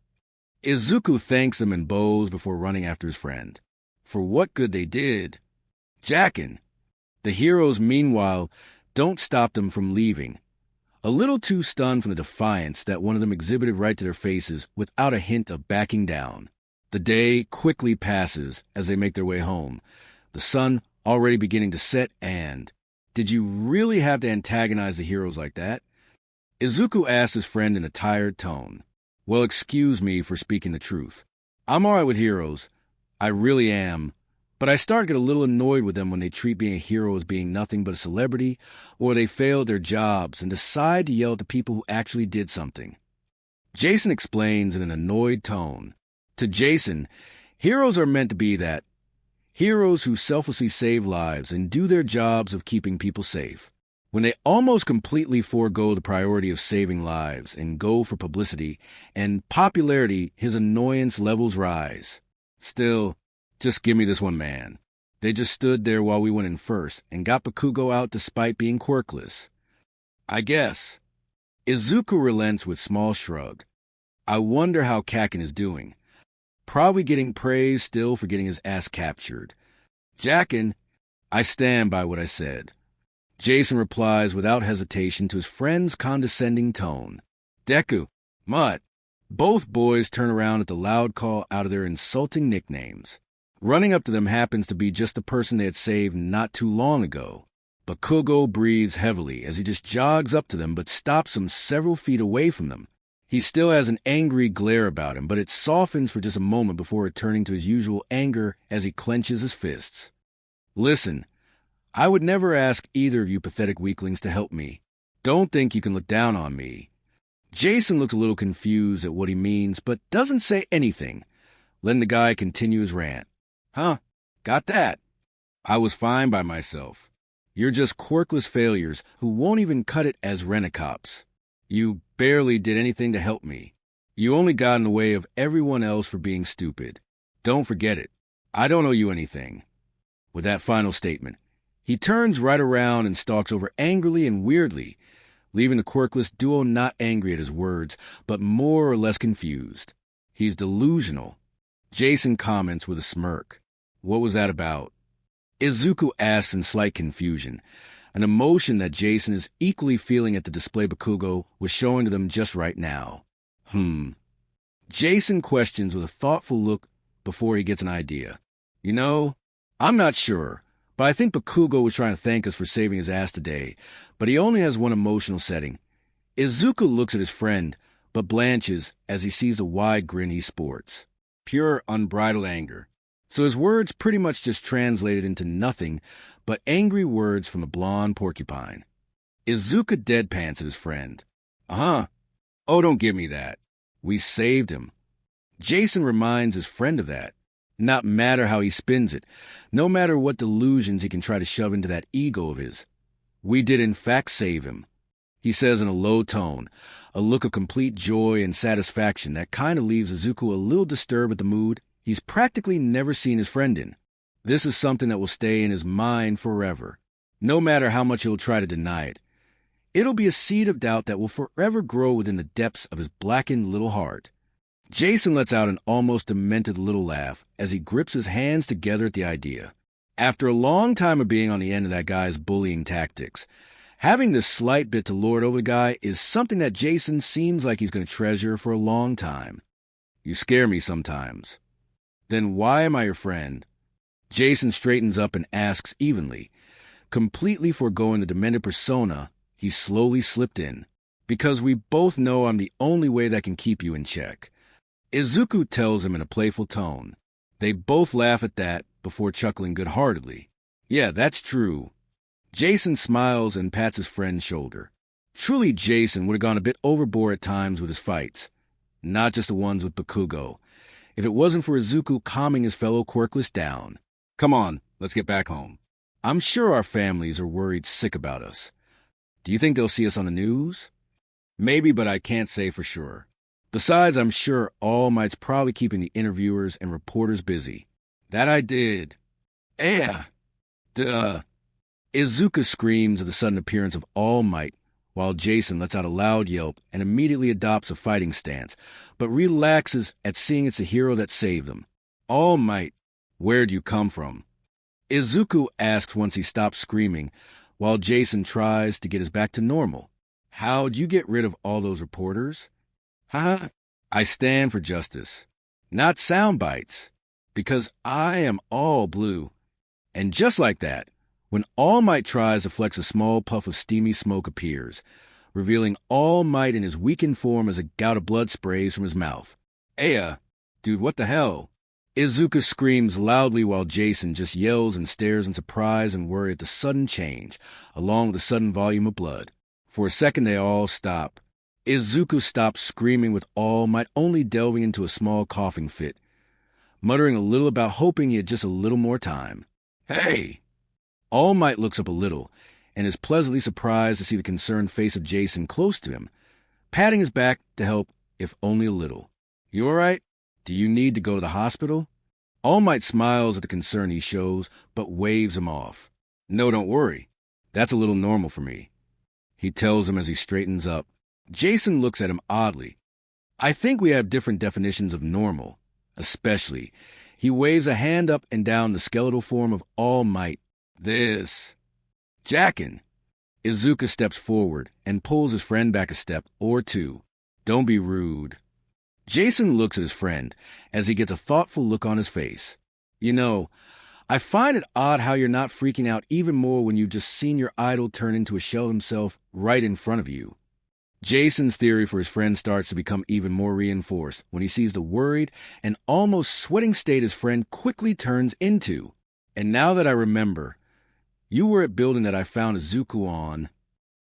Izuku thanks them and bows before running after his friend. For what good they did. Jackin. The heroes, meanwhile, don't stop them from leaving. A little too stunned from the defiance that one of them exhibited right to their faces without a hint of backing down. The day quickly passes as they make their way home, the sun already beginning to set, and... Did you really have to antagonize the heroes like that? Izuku asked his friend in a tired tone. Well, excuse me for speaking the truth. I'm all right with heroes. I really am. But I start to get a little annoyed with them when they treat being a hero as being nothing but a celebrity, or they fail their jobs and decide to yell at the people who actually did something. Jason explains in an annoyed tone. To Jason, heroes are meant to be that. Heroes who selflessly save lives and do their jobs of keeping people safe. When they almost completely forego the priority of saving lives and go for publicity and popularity, his annoyance levels rise. Still, just give me this one man. They just stood there while we went in first and got Bakugo out despite being quirkless. I guess. Izuku relents with small shrug. I wonder how Kakin is doing. Probably getting praise still for getting his ass captured. Jackin, I stand by what I said. Jason replies without hesitation to his friend's condescending tone. Deku, Mutt. Both boys turn around at the loud call out of their insulting nicknames. Running up to them happens to be just the person they had saved not too long ago. Bakugo breathes heavily as he just jogs up to them but stops them several feet away from them. He still has an angry glare about him, but it softens for just a moment before returning to his usual anger as he clenches his fists. Listen, I would never ask either of you pathetic weaklings to help me. Don't think you can look down on me. Jason looks a little confused at what he means, but doesn't say anything, letting the guy continue his rant. Huh, got that. I was fine by myself. You're just quirkless failures who won't even cut it as rent-a-cops. You barely did anything to help me. You only got in the way of everyone else for being stupid. Don't forget it. I don't owe you anything. With that final statement, he turns right around and stalks over angrily and weirdly, leaving the quirkless duo not angry at his words, but more or less confused. He's delusional. Jason comments with a smirk. What was that about? Izuku asks in slight confusion, an emotion that Jason is equally feeling at the display Bakugo was showing to them just right now. Jason questions with a thoughtful look before he gets an idea. You know, I'm not sure, but I think Bakugo was trying to thank us for saving his ass today, but he only has one emotional setting. Izuku looks at his friend, but blanches as he sees the wide grin he sports. Pure, unbridled anger. So his words pretty much just translated into nothing but angry words from the blonde porcupine. Izuku deadpans at his friend. Uh-huh. Oh, don't give me that. We saved him. Jason reminds his friend of that. Not matter how he spins it, no matter what delusions he can try to shove into that ego of his. We did in fact save him. He says in a low tone, a look of complete joy and satisfaction that kind of leaves Izuku a little disturbed at the mood he's practically never seen his friend in. This is something that will stay in his mind forever, no matter how much he'll try to deny it. It'll be a seed of doubt that will forever grow within the depths of his blackened little heart. Jason lets out an almost demented little laugh as he grips his hands together at the idea. After a long time of being on the end of that guy's bullying tactics, having this slight bit to lord over the guy is something that Jason seems like he's going to treasure for a long time. You scare me sometimes. Then why am I your friend? Jason straightens up and asks evenly, completely foregoing the demented persona he slowly slipped in. Because we both know I'm the only way that can keep you in check. Izuku tells him in a playful tone. They both laugh at that before chuckling good-heartedly. Yeah, that's true. Jason smiles and pats his friend's shoulder. Truly, Jason would have gone a bit overboard at times with his fights. Not just the ones with Bakugo. If it wasn't for Izuku calming his fellow Quirkless down. Come on, let's get back home. I'm sure our families are worried sick about us. Do you think they'll see us on the news? Maybe, but I can't say for sure. Besides, I'm sure All Might's probably keeping the interviewers and reporters busy. That I did. Yeah. Duh. Izuku screams at the sudden appearance of All Might, while Jason lets out a loud yelp and immediately adopts a fighting stance, but relaxes at seeing it's a hero that saved them. All Might, where'd you come from? Izuku asks once he stops screaming, while Jason tries to get us back to normal. How'd you get rid of all those reporters? Haha, I stand for justice, not sound bites, because I am all blue. And just like that, when All Might tries to flex, a small puff of steamy smoke appears, revealing All Might in his weakened form as a gout of blood sprays from his mouth. Dude, what the hell? Izuku screams loudly while Jason just yells and stares in surprise and worry at the sudden change, along with the sudden volume of blood. For a second they all stop. Izuku stops screaming with All Might only delving into a small coughing fit, muttering a little about hoping he had just a little more time. Hey! All Might looks up a little, and is pleasantly surprised to see the concerned face of Jason close to him, patting his back to help, if only a little. You all right? Do you need to go to the hospital? All Might smiles at the concern he shows, but waves him off. No, don't worry. That's a little normal for me. He tells him as he straightens up. Jason looks at him oddly. I think we have different definitions of normal, especially. He waves a hand up and down the skeletal form of All Might. This. Jackin. Izuku steps forward and pulls his friend back a step or two. Don't be rude. Jason looks at his friend as he gets a thoughtful look on his face. You know, I find it odd how you're not freaking out even more when you've just seen your idol turn into a shell of himself right in front of you. Jason's theory for his friend starts to become even more reinforced when he sees the worried and almost sweating state his friend quickly turns into. And now that I remember, you were at building that I found Izuku on.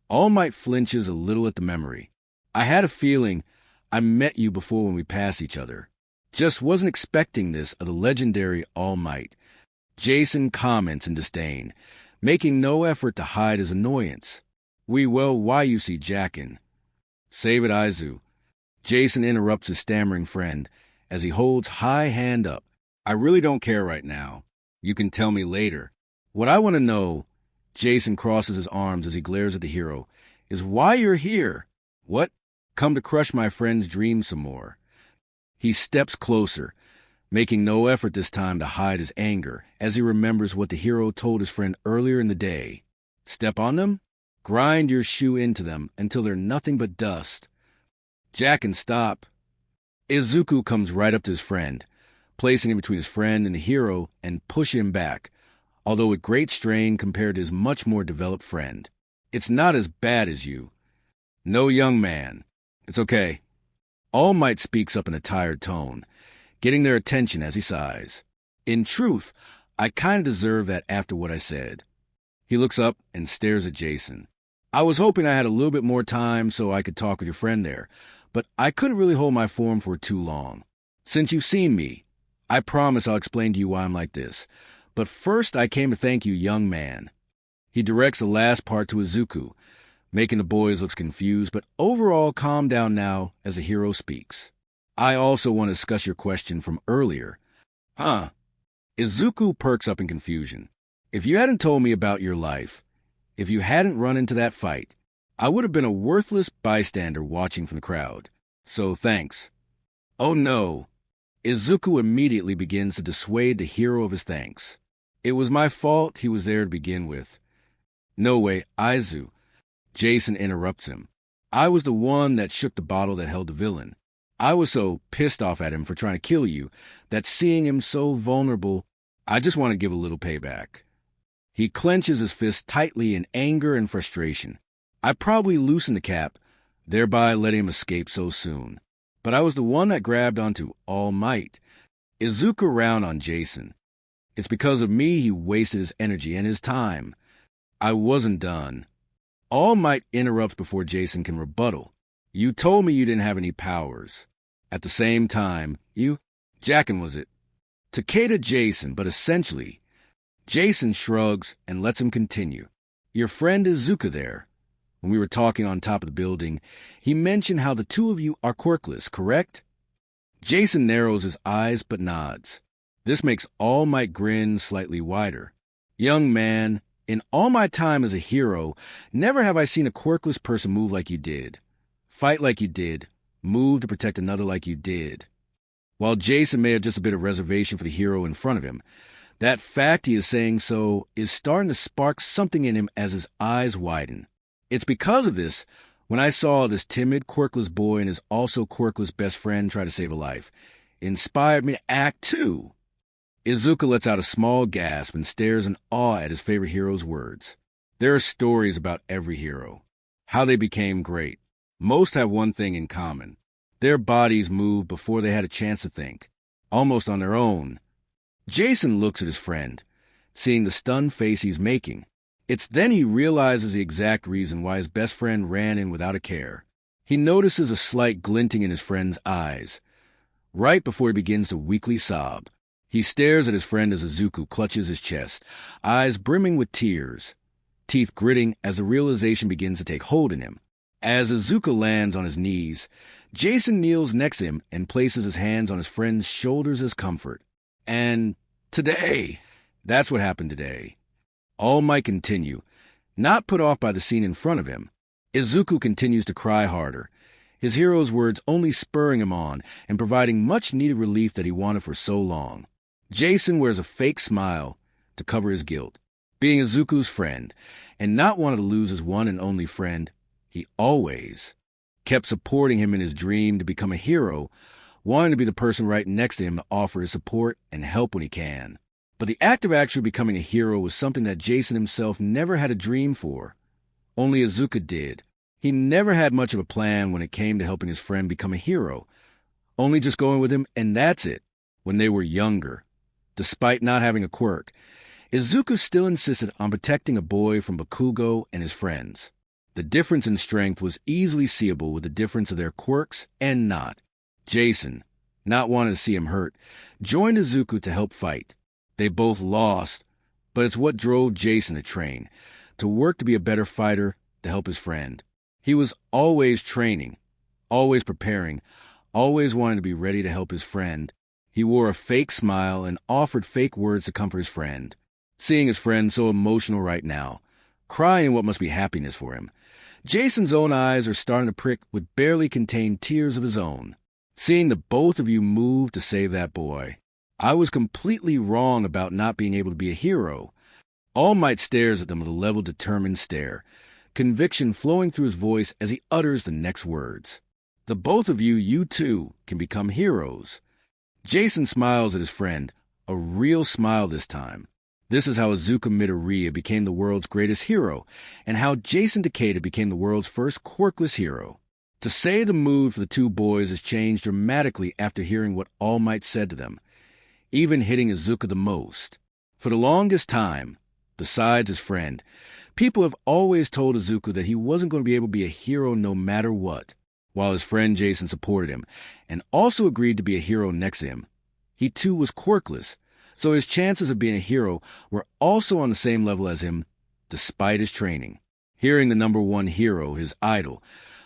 All Might flinches a little at the memory. I had a feeling I met you before when we passed each other. Just wasn't expecting this of the legendary All Might. Jason comments in disdain, making no effort to hide his annoyance. Why you see Jackin? Save it, Izu. Jason interrupts his stammering friend as he holds high hand up. I really don't care right now. You can tell me later. What I want to know, Jason crosses his arms as he glares at the hero, is why you're here. What? Come to crush my friend's dreams some more. He steps closer, making no effort this time to hide his anger as he remembers what the hero told his friend earlier in the day. Step on them? Grind your shoe into them until they're nothing but dust. Jackin, stop. Izuku comes right up to his friend, placing him between his friend and the hero and pushing him back, although with great strain compared to his much more developed friend. It's not as bad as you. No, young man. It's okay. All Might speaks up in a tired tone, getting their attention as he sighs. In truth, I kind of deserve that after what I said. He looks up and stares at Jason. I was hoping I had a little bit more time so I could talk with your friend there, but I couldn't really hold my form for too long. Since you've seen me, I promise I'll explain to you why I'm like this. But first I came to thank you, young man. He directs the last part to Izuku, making the boys look confused, but overall calm down now as the hero speaks. I also want to discuss your question from earlier. Huh? Izuku perks up in confusion. If you hadn't told me about your life, if you hadn't run into that fight, I would have been a worthless bystander watching from the crowd. So thanks. Oh no. Izuku immediately begins to dissuade the hero of his thanks. It was my fault he was there to begin with. No way, Aizu. Jason interrupts him. I was the one that shook the bottle that held the villain. I was so pissed off at him for trying to kill you that seeing him so vulnerable, I just want to give a little payback. He clenches his fist tightly in anger and frustration. I probably loosened the cap, thereby letting him escape so soon. But I was the one that grabbed onto All Might. Izuku round on Jason. It's because of me he wasted his energy and his time. I wasn't done. All Might interrupts before Jason can rebuttal. You told me you didn't have any powers. At the same time, Jackin was it? Takeda Jason, but essentially, Jason shrugs and lets him continue. Your friend Izuku there. When we were talking on top of the building, he mentioned how the two of you are quirkless, correct? Jason narrows his eyes but nods. This makes All Might grin slightly wider. Young man, in all my time as a hero, never have I seen a quirkless person move like you did. Fight like you did. Move to protect another like you did. While Jason may have just a bit of reservation for the hero in front of him, that fact he is saying so is starting to spark something in him as his eyes widen. It's because of this, when I saw this timid, quirkless boy and his also quirkless best friend try to save a life, inspired me to act too. Izuku lets out a small gasp and stares in awe at his favorite hero's words. There are stories about every hero, how they became great. Most have one thing in common. Their bodies moved before they had a chance to think, almost on their own. Jason looks at his friend, seeing the stunned face he's making. It's then he realizes the exact reason why his best friend ran in without a care. He notices a slight glinting in his friend's eyes, right before he begins to weakly sob. He stares at his friend as Izuku clutches his chest, eyes brimming with tears, teeth gritting as the realization begins to take hold in him. As Izuku lands on his knees, Jason kneels next to him and places his hands on his friend's shoulders as comfort. And today, that's what happened today. All Might continue, not put off by the scene in front of him. Izuku continues to cry harder, his hero's words only spurring him on and providing much-needed relief that he wanted for so long. Jason wears a fake smile to cover his guilt. Being Izuku's friend, and not wanting to lose his one and only friend, he always kept supporting him in his dream to become a hero, wanting to be the person right next to him to offer his support and help when he can. But the act of actually becoming a hero was something that Jason himself never had a dream for. Only Izuku did. He never had much of a plan when it came to helping his friend become a hero, only just going with him, and that's it, when they were younger. Despite not having a quirk, Izuku still insisted on protecting a boy from Bakugo and his friends. The difference in strength was easily seeable with the difference of their quirks and not. Jason, not wanting to see him hurt, joined Izuku to help fight. They both lost, but it's what drove Jason to train, to work to be a better fighter, to help his friend. He was always training, always preparing, always wanting to be ready to help his friend. He wore a fake smile and offered fake words to comfort his friend. Seeing his friend so emotional right now, crying what must be happiness for him, Jason's own eyes are starting to prick with barely contained tears of his own. Seeing the both of you move to save that boy, I was completely wrong about not being able to be a hero. All Might stares at them with a level determined stare, conviction flowing through his voice as he utters the next words. The both of you, you too, can become heroes. Jason smiles at his friend, a real smile this time. This is how Izuku Midoriya became the world's greatest hero, and how Jason Takeda became the world's first quirkless hero. To say the mood for the two boys has changed dramatically after hearing what All Might said to them. even hitting Izuku the most. For the longest time, besides his friend, people have always told Izuku that he wasn't going to be able to be a hero no matter what, while his friend Jason supported him, and also agreed to be a hero next to him. He too was quirkless, so his chances of being a hero were also on the same level as him, despite his training. Hearing the #1 hero, his idol,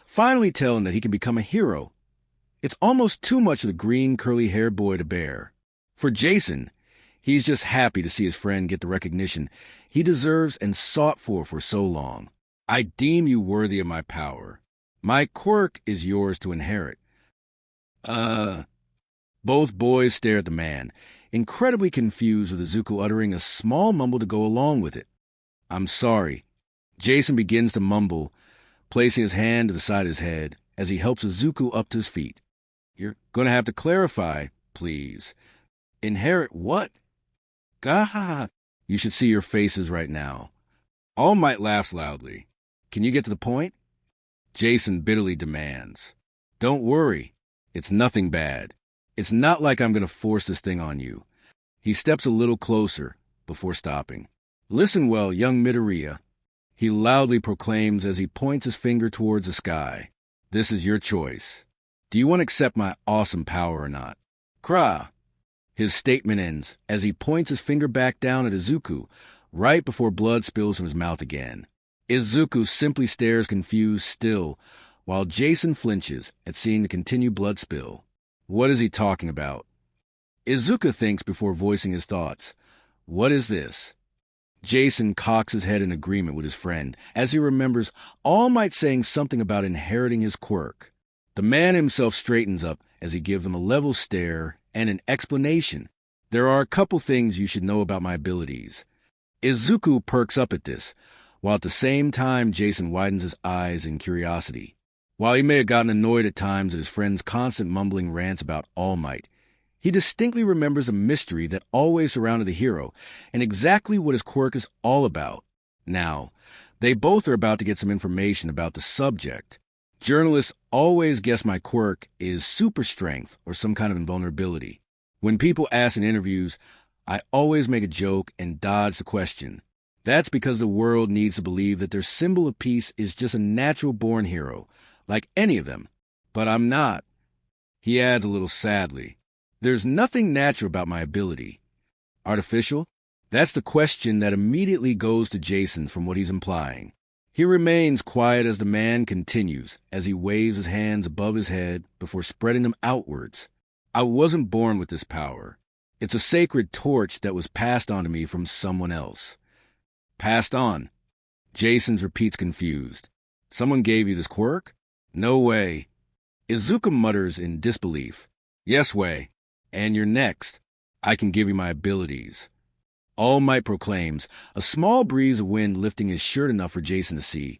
finally tell him that he can become a hero, it's almost too much of the green curly-haired boy to bear. For Jason, he's just happy to see his friend get the recognition he deserves and sought for so long. I deem you worthy of my power. My quirk is yours to inherit. Both boys stare at the man, incredibly confused with Izuku uttering a small mumble to go along with it. I'm sorry. Jason begins to mumble, placing his hand to the side of his head as he helps Izuku up to his feet. You're going to have to clarify, please. Inherit what? God, you should see your faces right now. All Might laughs loudly. Can you get to the point? Jason bitterly demands. Don't worry. It's nothing bad. It's not like I'm going to force this thing on you. He steps a little closer before stopping. Listen well, young Midoriya. He loudly proclaims as he points his finger towards the sky. This is your choice. Do you want to accept my awesome power or not? Kra! His statement ends as he points his finger back down at Izuku, right before blood spills from his mouth again. Izuku simply stares confused still, while Jason flinches at seeing the continued blood spill. What is he talking about? Izuku thinks before voicing his thoughts. What is this? Jason cocks his head in agreement with his friend as he remembers All Might saying something about inheriting his quirk. The man himself straightens up as he gives him a level stare and an explanation. There are a couple things you should know about my abilities. Izuku perks up at this, while at the same time Jason widens his eyes in curiosity. While he may have gotten annoyed at times at his friend's constant mumbling rants about All Might, he distinctly remembers a mystery that always surrounded the hero and exactly what his quirk is all about. Now, they both are about to get some information about the subject. Journalists always guess my quirk is super strength or some kind of invulnerability. When people ask in interviews, I always make a joke and dodge the question. That's because the world needs to believe that their symbol of peace is just a natural-born hero, like any of them. But I'm not. He adds a little sadly. There's nothing natural about my ability. Artificial? That's the question that immediately goes to Jason from what he's implying. He remains quiet as the man continues, as he waves his hands above his head before spreading them outwards. I wasn't born with this power. It's a sacred torch that was passed on to me from someone else. Passed on? Jason repeats confused. Someone gave you this quirk? No way. Izuku mutters in disbelief. Yes way. And you're next. I can give you my abilities. All Might proclaims, a small breeze of wind lifting his shirt enough for Jason to see,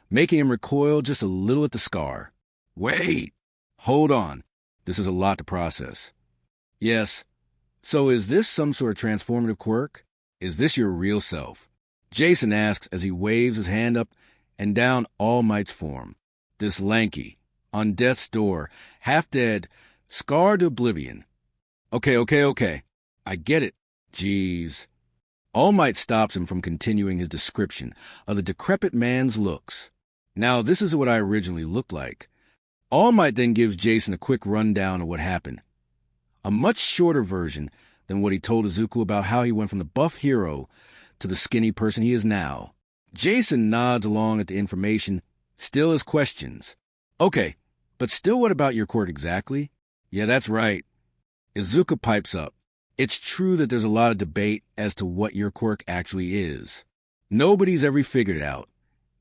making him recoil just a little at the scar. Wait! Hold on. This is a lot to process. Yes. So is this some sort of transformative quirk? Is this your real self? Jason asks as he waves his hand up and down All Might's form. This lanky, on death's door, half-dead, scarred to oblivion. Okay. I get it. Jeez. All Might stops him from continuing his description of the decrepit man's looks. Now, this is what I originally looked like. All Might then gives Jason a quick rundown of what happened. A much shorter version than what he told Izuku about how he went from the buff hero to the skinny person he is now. Jason nods along at the information, still has questions. Okay, but still what about your quirk exactly? Yeah, that's right. Izuku pipes up. It's true that there's a lot of debate as to what your quirk actually is. Nobody's ever figured it out.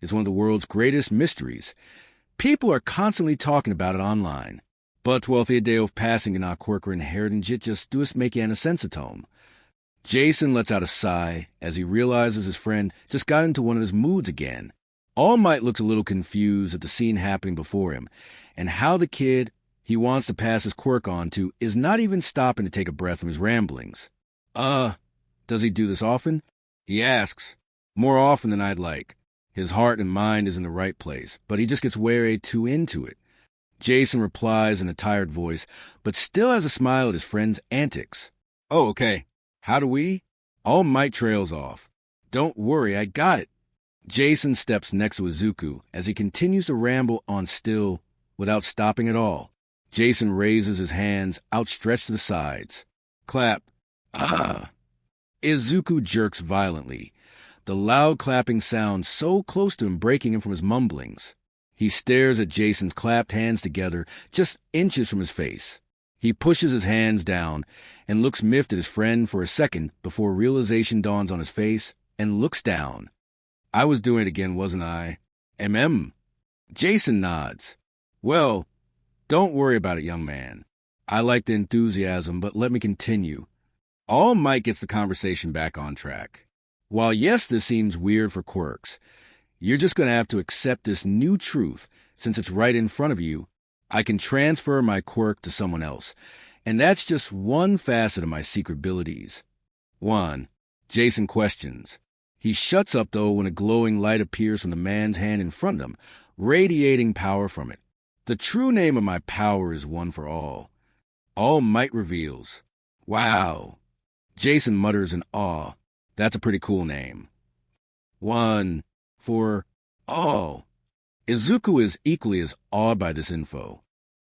It's one of the world's greatest mysteries. People are constantly talking about it online. But wealthy day of passing in our quirk or inheritance just does make an sensatome. Jason lets out a sigh as he realizes his friend just got into one of his moods again. All Might looks a little confused at the scene happening before him, and how the kid he wants to pass his quirk on to is not even stopping to take a breath from his ramblings. Does he do this often? He asks. More often than I'd like. His heart and mind is in the right place, but he just gets way too into it. Jason replies in a tired voice, but still has a smile at his friend's antics. Oh, okay. How do we? All Might trails off. Don't worry, I got it. Jason steps next to Izuku as he continues to ramble on still without stopping at all. Jason raises his hands outstretched to the sides. Clap. Ah. Izuku jerks violently, the loud clapping sound so close to him breaking him from his mumblings. He stares at Jason's clapped hands together just inches from his face. He pushes his hands down and looks miffed at his friend for a second before realization dawns on his face and looks down. I was doing it again, wasn't I? Jason nods. Well, don't worry about it, young man. I like the enthusiasm, but let me continue. All Might gets the conversation back on track. While yes, this seems weird for Quirks, you're just going to have to accept this new truth since it's right in front of you. I can transfer my quirk to someone else, and that's just one facet of my secret abilities. 1. Jason questions. He shuts up, though, when a glowing light appears from the man's hand in front of him, radiating power from it. The true name of my power is One for All. All Might reveals. Wow. Jason mutters in awe. That's a pretty cool name. One for All. Izuku is equally as awed by this info.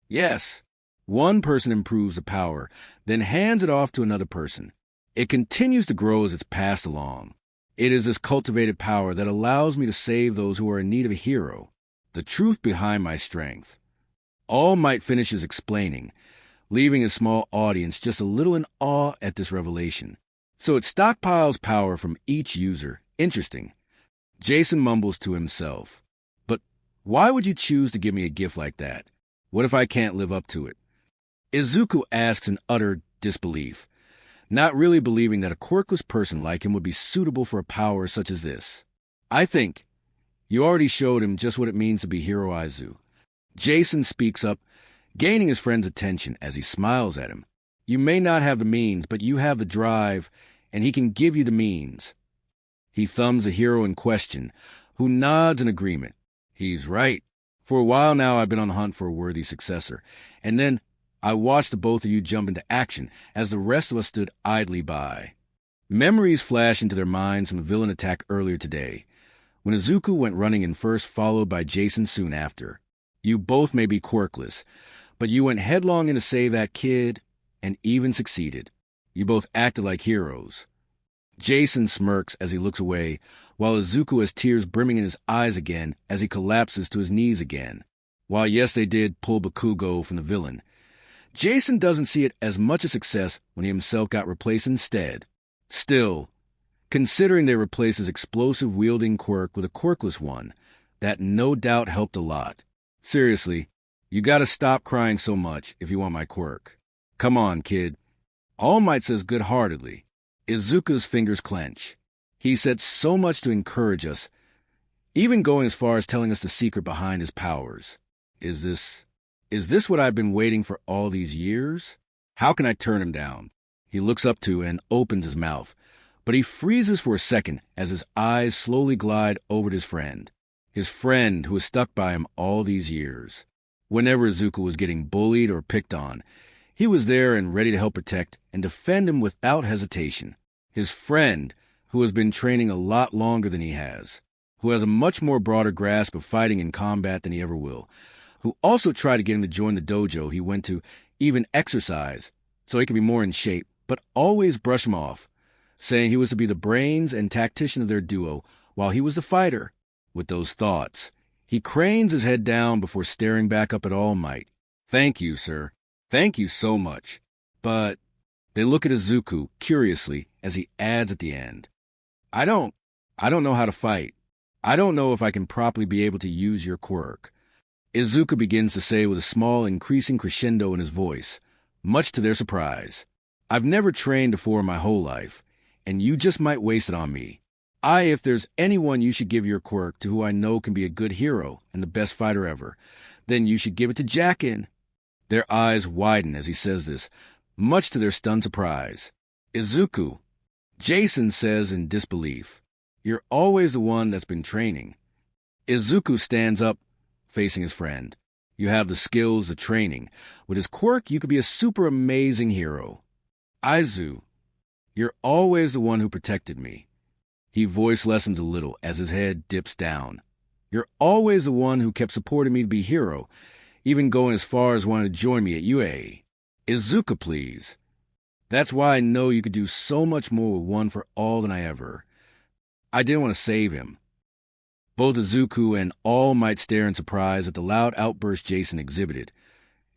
Yes. One person improves the power, then hands it off to another person. It continues to grow as it's passed along. It is this cultivated power that allows me to save those who are in need of a hero, the truth behind my strength. All Might finishes explaining, leaving his small audience just a little in awe at this revelation. So it stockpiles power from each user. Interesting. Jason mumbles to himself. But why would you choose to give me a gift like that? What if I can't live up to it? Izuku asks in utter disbelief, not really believing that a quirkless person like him would be suitable for a power such as this. I think you already showed him just what it means to be Hero Aizu. Jason speaks up, gaining his friend's attention as he smiles at him. You may not have the means, but you have the drive, and he can give you the means. He thumbs the hero in question, who nods in agreement. He's right. For a while now, I've been on the hunt for a worthy successor, and then I watched the both of you jump into action as the rest of us stood idly by. Memories flash into their minds from the villain attack earlier today, when Izuku went running in first, followed by Jason soon after. You both may be quirkless, but you went headlong in to save that kid, and even succeeded. You both acted like heroes. Jason smirks as he looks away, while Izuku has tears brimming in his eyes again as he collapses to his knees again. While yes, they did pull Bakugo from the villain, Jason doesn't see it as much a success when he himself got replaced instead. Still, considering they replaced his explosive-wielding quirk with a quirkless one, that no doubt helped a lot. Seriously, you gotta stop crying so much if you want my quirk. Come on, kid. All Might says good-heartedly. Izuku's fingers clench. He said so much to encourage us, even going as far as telling us the secret behind his powers. Is this what I've been waiting for all these years? How can I turn him down? He looks up to and opens his mouth, but he freezes for a second as his eyes slowly glide over to his friend who has stuck by him all these years. Whenever Izuku was getting bullied or picked on, he was there and ready to help protect and defend him without hesitation. His friend, who has been training a lot longer than he has, who has a much more broader grasp of fighting and combat than he ever will, who also tried to get him to join the dojo he went to, even exercise, so he could be more in shape, but always brush him off, saying he was to be the brains and tactician of their duo while he was the fighter. With those thoughts, he cranes his head down before staring back up at All Might. Thank you, sir. Thank you so much. But they look at Izuku curiously as he adds at the end, I don't know how to fight. I don't know if I can properly be able to use your quirk. Izuku begins to say with a small increasing crescendo in his voice, much to their surprise. I've never trained before my whole life, and you just might waste it on me. If there's anyone you should give your quirk to who I know can be a good hero and the best fighter ever, then you should give it to Jackin. Their eyes widen as he says this, much to their stunned surprise. Izuku, Jason says in disbelief, you're always the one that's been training. Izuku stands up, facing his friend. You have the skills, the training. With his quirk, you could be a super amazing hero. Aizu, You're always the one who protected me. He voice lessens a little as his head dips down. You're always the one who kept supporting me to be hero, even going as far as wanting to join me at UA. Izuku, please. That's why I know you could do so much more with One for All than I ever. I didn't want to save him. Both Izuku and All Might stare in surprise at the loud outburst Jason exhibited.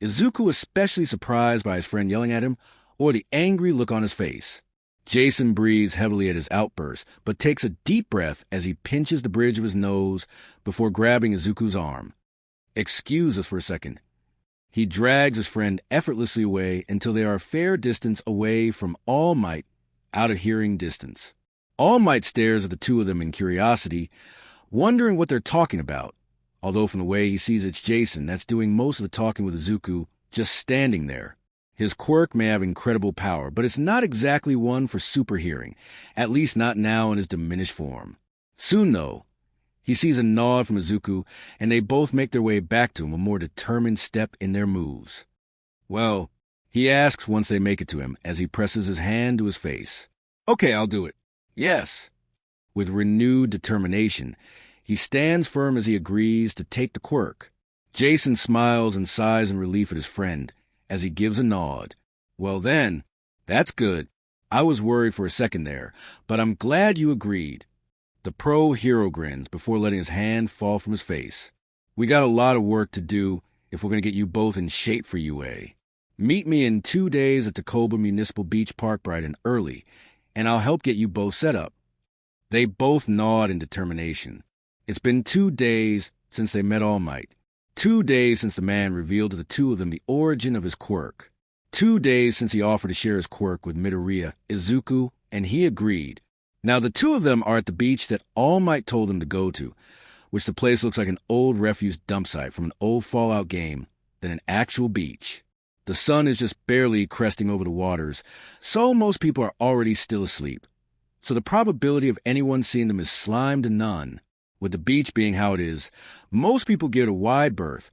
Izuku especially surprised by his friend yelling at him, or the angry look on his face. Jason breathes heavily at his outburst, but takes a deep breath as he pinches the bridge of his nose before grabbing Izuku's arm. Excuse us for a second. He drags his friend effortlessly away until they are a fair distance away from All Might, out of hearing distance. All Might stares at the two of them in curiosity, wondering what they're talking about, although from the way he sees it's Jason that's doing most of the talking with Izuku, just standing there. His quirk may have incredible power, but it's not exactly one for super hearing, at least not now in his diminished form. Soon, though, he sees a nod from Izuku, and they both make their way back to him, a more determined step in their moves. Well, he asks once they make it to him, as he presses his hand to his face. Okay, I'll do it. Yes. With renewed determination, he stands firm as he agrees to take the quirk. Jason smiles and sighs in relief at his friend, as he gives a nod. Well then, that's good. I was worried for a second there, but I'm glad you agreed. The pro-hero grins before letting his hand fall from his face. We got a lot of work to do if we're going to get you both in shape for UA. Meet me in 2 days at Tacoba Municipal Beach Park bright and early, and I'll help get you both set up. They both nod in determination. It's been 2 days since they met All Might. 2 days since the man revealed to the two of them the origin of his quirk. 2 days since he offered to share his quirk with Midoriya, Izuku, and he agreed. Now the two of them are at the beach that All Might told them to go to, which the place looks like an old refuse dump site from an old Fallout game than an actual beach. The sun is just barely cresting over the waters, so most people are already still asleep. So the probability of anyone seeing them is slim to none. With the beach being how it is, most people give it a wide berth,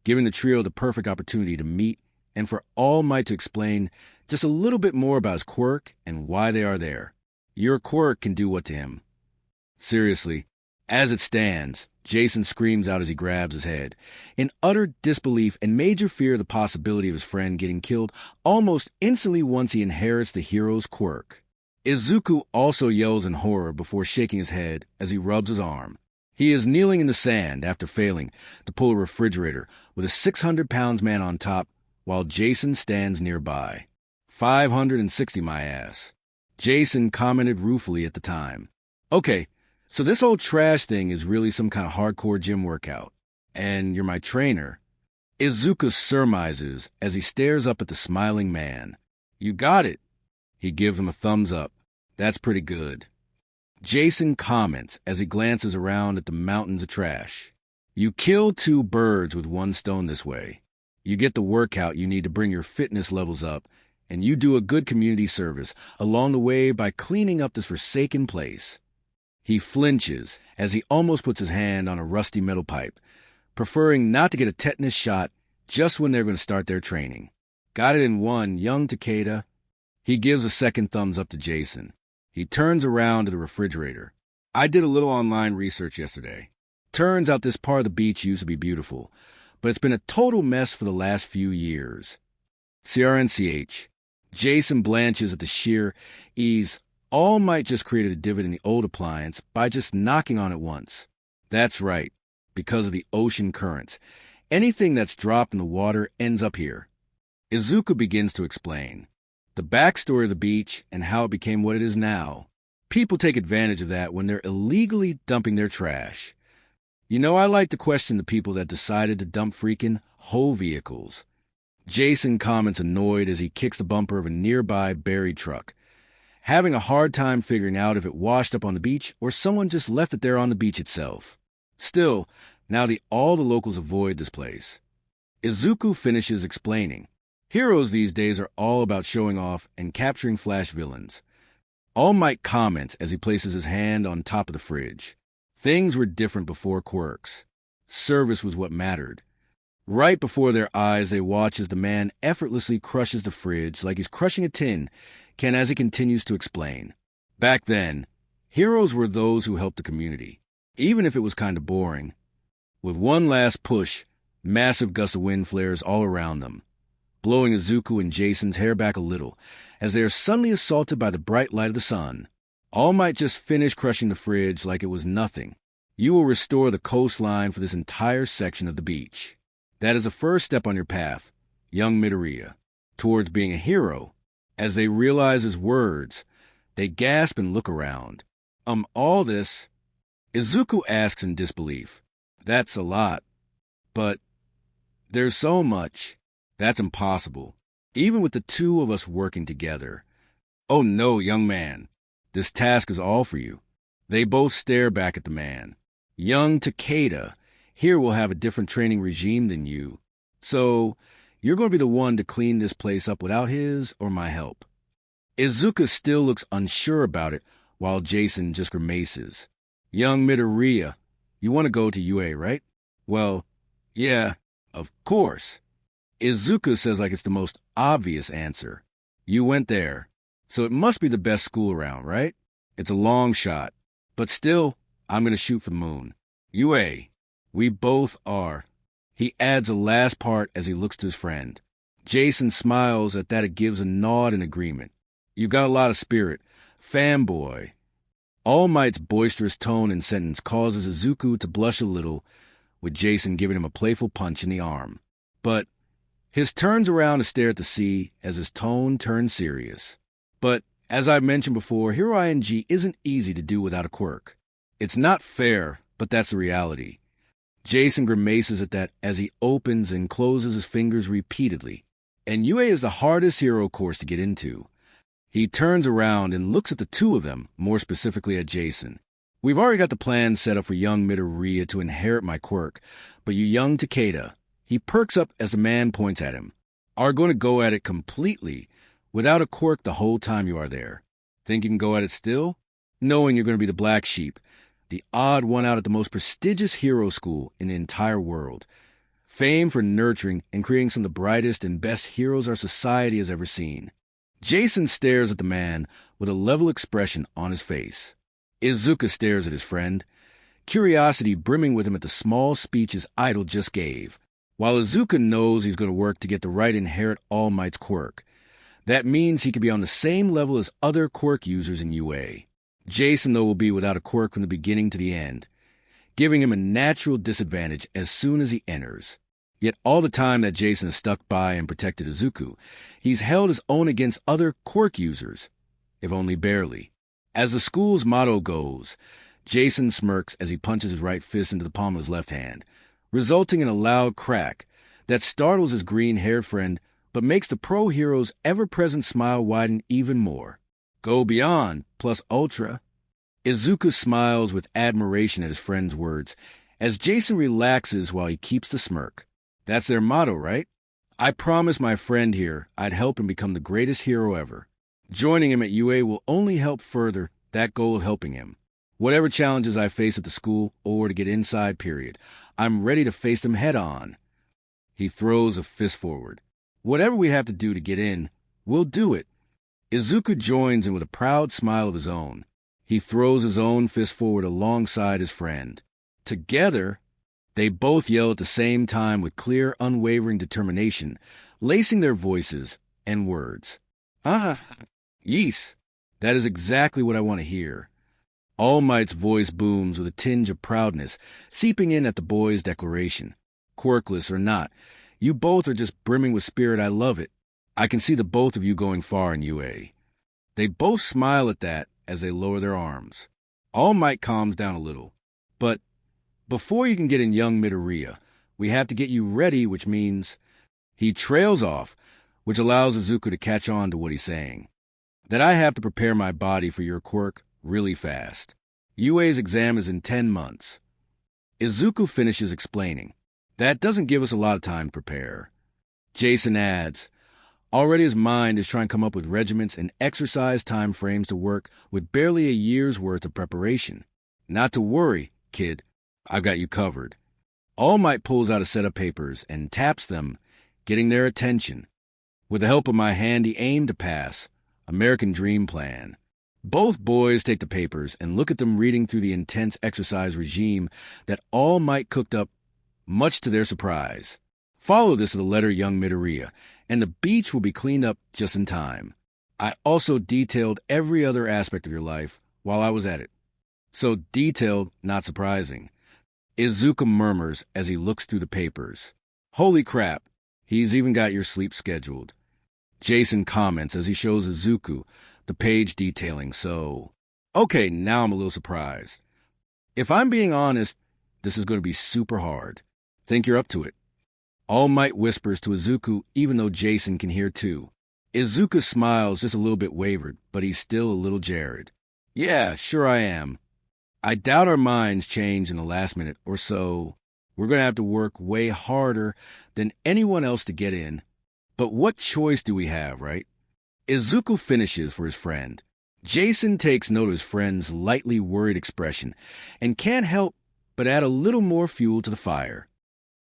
giving the trio the perfect opportunity to meet and for All Might to explain just a little bit more about his quirk and why they are there. Your quirk can do what to him? Seriously, as it stands, Jason screams out as he grabs his head, in utter disbelief and major fear of the possibility of his friend getting killed almost instantly once he inherits the hero's quirk. Izuku also yells in horror before shaking his head as he rubs his arm. He is kneeling in the sand after failing to pull a refrigerator with a 600-pound man on top while Jason stands nearby. 560 my ass. Jason commented ruefully at the time. Okay, so this whole trash thing is really some kind of hardcore gym workout. And you're my trainer. Izuku surmises as he stares up at the smiling man. You got it. He gives him a thumbs up. That's pretty good. Jason comments as he glances around at the mountains of trash. You kill 2 birds with 1 stone this way. You get the workout you need to bring your fitness levels up, and you do a good community service along the way by cleaning up this forsaken place. He flinches as he almost puts his hand on a rusty metal pipe, preferring not to get a tetanus shot just when they're going to start their training. Got it in 1, young Takeda. He gives a second thumbs up to Jason. He turns around to the refrigerator. I did a little online research yesterday. Turns out this part of the beach used to be beautiful, but it's been a total mess for the last few years. CRNCH. Jason blanches at the sheer ease All Might just created a divot in the old appliance by just knocking on it once. That's right, because of the ocean currents. Anything that's dropped in the water ends up here. Izuku begins to explain the backstory of the beach and how it became what it is now. People take advantage of that when they're illegally dumping their trash. You know, I like to question the people that decided to dump freaking whole vehicles. Jason comments annoyed as he kicks the bumper of a nearby buried truck, having a hard time figuring out if it washed up on the beach or someone just left it there on the beach itself. Still, now all the locals avoid this place. Izuku finishes explaining. Heroes these days are all about showing off and capturing flash villains. All Might comments as he places his hand on top of the fridge. Things were different before Quirks. Service was what mattered. Right before their eyes, they watch as the man effortlessly crushes the fridge like he's crushing a tin, Ken as he continues to explain. Back then, heroes were those who helped the community, even if it was kind of boring. With one last push, massive gusts of wind flares all around them, blowing Izuku and Jason's hair back a little, as they are suddenly assaulted by the bright light of the sun. All Might just finished crushing the fridge like it was nothing. You will restore the coastline for this entire section of the beach. That is the first step on your path, young Midoriya, towards being a hero. As they realize his words, they gasp and look around. All this? Izuku asks in disbelief. That's a lot. But there's so much. That's impossible, even with the two of us working together. Oh no, young man. This task is all for you. They both stare back at the man. Young Takeda, here will have a different training regime than you. So, you're going to be the one to clean this place up without his or my help. Izuku still looks unsure about it, while Jason just grimaces. Young Midoriya, you want to go to UA, right? Well, yeah, of course. Izuku says like it's the most obvious answer. You went there, so it must be the best school around, right? It's a long shot, but still, I'm going to shoot for the moon. UA, we both are. He adds a last part as he looks to his friend. Jason smiles at that. It gives a nod in agreement. You've got a lot of spirit. Fanboy. All Might's boisterous tone and sentence causes Izuku to blush a little, with Jason giving him a playful punch in the arm. But his turns around to stare at the sea as his tone turns serious. But, as I've mentioned before, Hero ING isn't easy to do without a quirk. It's not fair, but that's the reality. Jason grimaces at that as he opens and closes his fingers repeatedly. And UA is the hardest hero course to get into. He turns around and looks at the two of them, more specifically at Jason. We've already got the plan set up for young Midoriya to inherit my quirk, but you young Takeda, he perks up as the man points at him, are going to go at it completely, without a quirk the whole time you are there. Think you can go at it still? Knowing you're going to be the black sheep, the odd one out at the most prestigious hero school in the entire world. Famed for nurturing and creating some of the brightest and best heroes our society has ever seen. Jason stares at the man with a level expression on his face. Izuku stares at his friend, curiosity brimming with him at the small speech his idol just gave. While Izuku knows he's going to work to get the right inherit All Might's quirk, that means he could be on the same level as other quirk users in UA. Jason, though, will be without a quirk from the beginning to the end, giving him a natural disadvantage as soon as he enters. Yet all the time that Jason has stuck by and protected Izuku, he's held his own against other quirk users, if only barely. As the school's motto goes, Jason smirks as he punches his right fist into the palm of his left hand, resulting in a loud crack that startles his green-haired friend but makes the pro hero's ever-present smile widen even more. Go beyond, plus ultra. Izuku smiles with admiration at his friend's words, as Jason relaxes while he keeps the smirk. That's their motto, right? I promised my friend here I'd help him become the greatest hero ever. Joining him at UA will only help further that goal of helping him. Whatever challenges I face at the school or to get inside, period, I'm ready to face them head on. He throws a fist forward. Whatever we have to do to get in, we'll do it. Izuku joins in with a proud smile of his own. He throws his own fist forward alongside his friend. Together, they both yell at the same time with clear, unwavering determination, lacing their voices and words. Yes, that is exactly what I want to hear. All Might's voice booms with a tinge of proudness, seeping in at the boy's declaration. Quirkless or not, you both are just brimming with spirit. I love it. I can see the both of you going far in UA. They both smile at that as they lower their arms. All Might calms down a little. But before you can get in young Midoriya, we have to get you ready, which means he trails off, which allows Izuku to catch on to what he's saying. That I have to prepare my body for your quirk really fast. UA's exam is in 10 months. Izuku finishes explaining. That doesn't give us a lot of time to prepare. Jason adds, already his mind is trying to come up with regiments and exercise time frames to work with barely a year's worth of preparation. Not to worry, kid. I've got you covered. All Might pulls out a set of papers and taps them, getting their attention. With the help of my handy aim to pass, American Dream Plan. Both boys take the papers and look at them reading through the intense exercise regime that All Might cooked up, much to their surprise. Follow this to the letter, young Midoriya, and the beach will be cleaned up just in time. I also detailed every other aspect of your life while I was at it. So detailed, not surprising. Izuku murmurs as he looks through the papers. Holy crap, he's even got your sleep scheduled. Jason comments as he shows Izuku the page detailing, so... Okay, now I'm a little surprised. If I'm being honest, this is going to be super hard. Think you're up to it. All Might whispers to Izuku, even though Jason can hear too. Izuku smiles just a little bit wavered, but he's still a little jarred. Yeah, sure I am. I doubt our minds change in the last minute or so. We're going to have to work way harder than anyone else to get in. But what choice do we have, right? Izuku finishes for his friend. Jason takes note of his friend's lightly worried expression and can't help but add a little more fuel to the fire.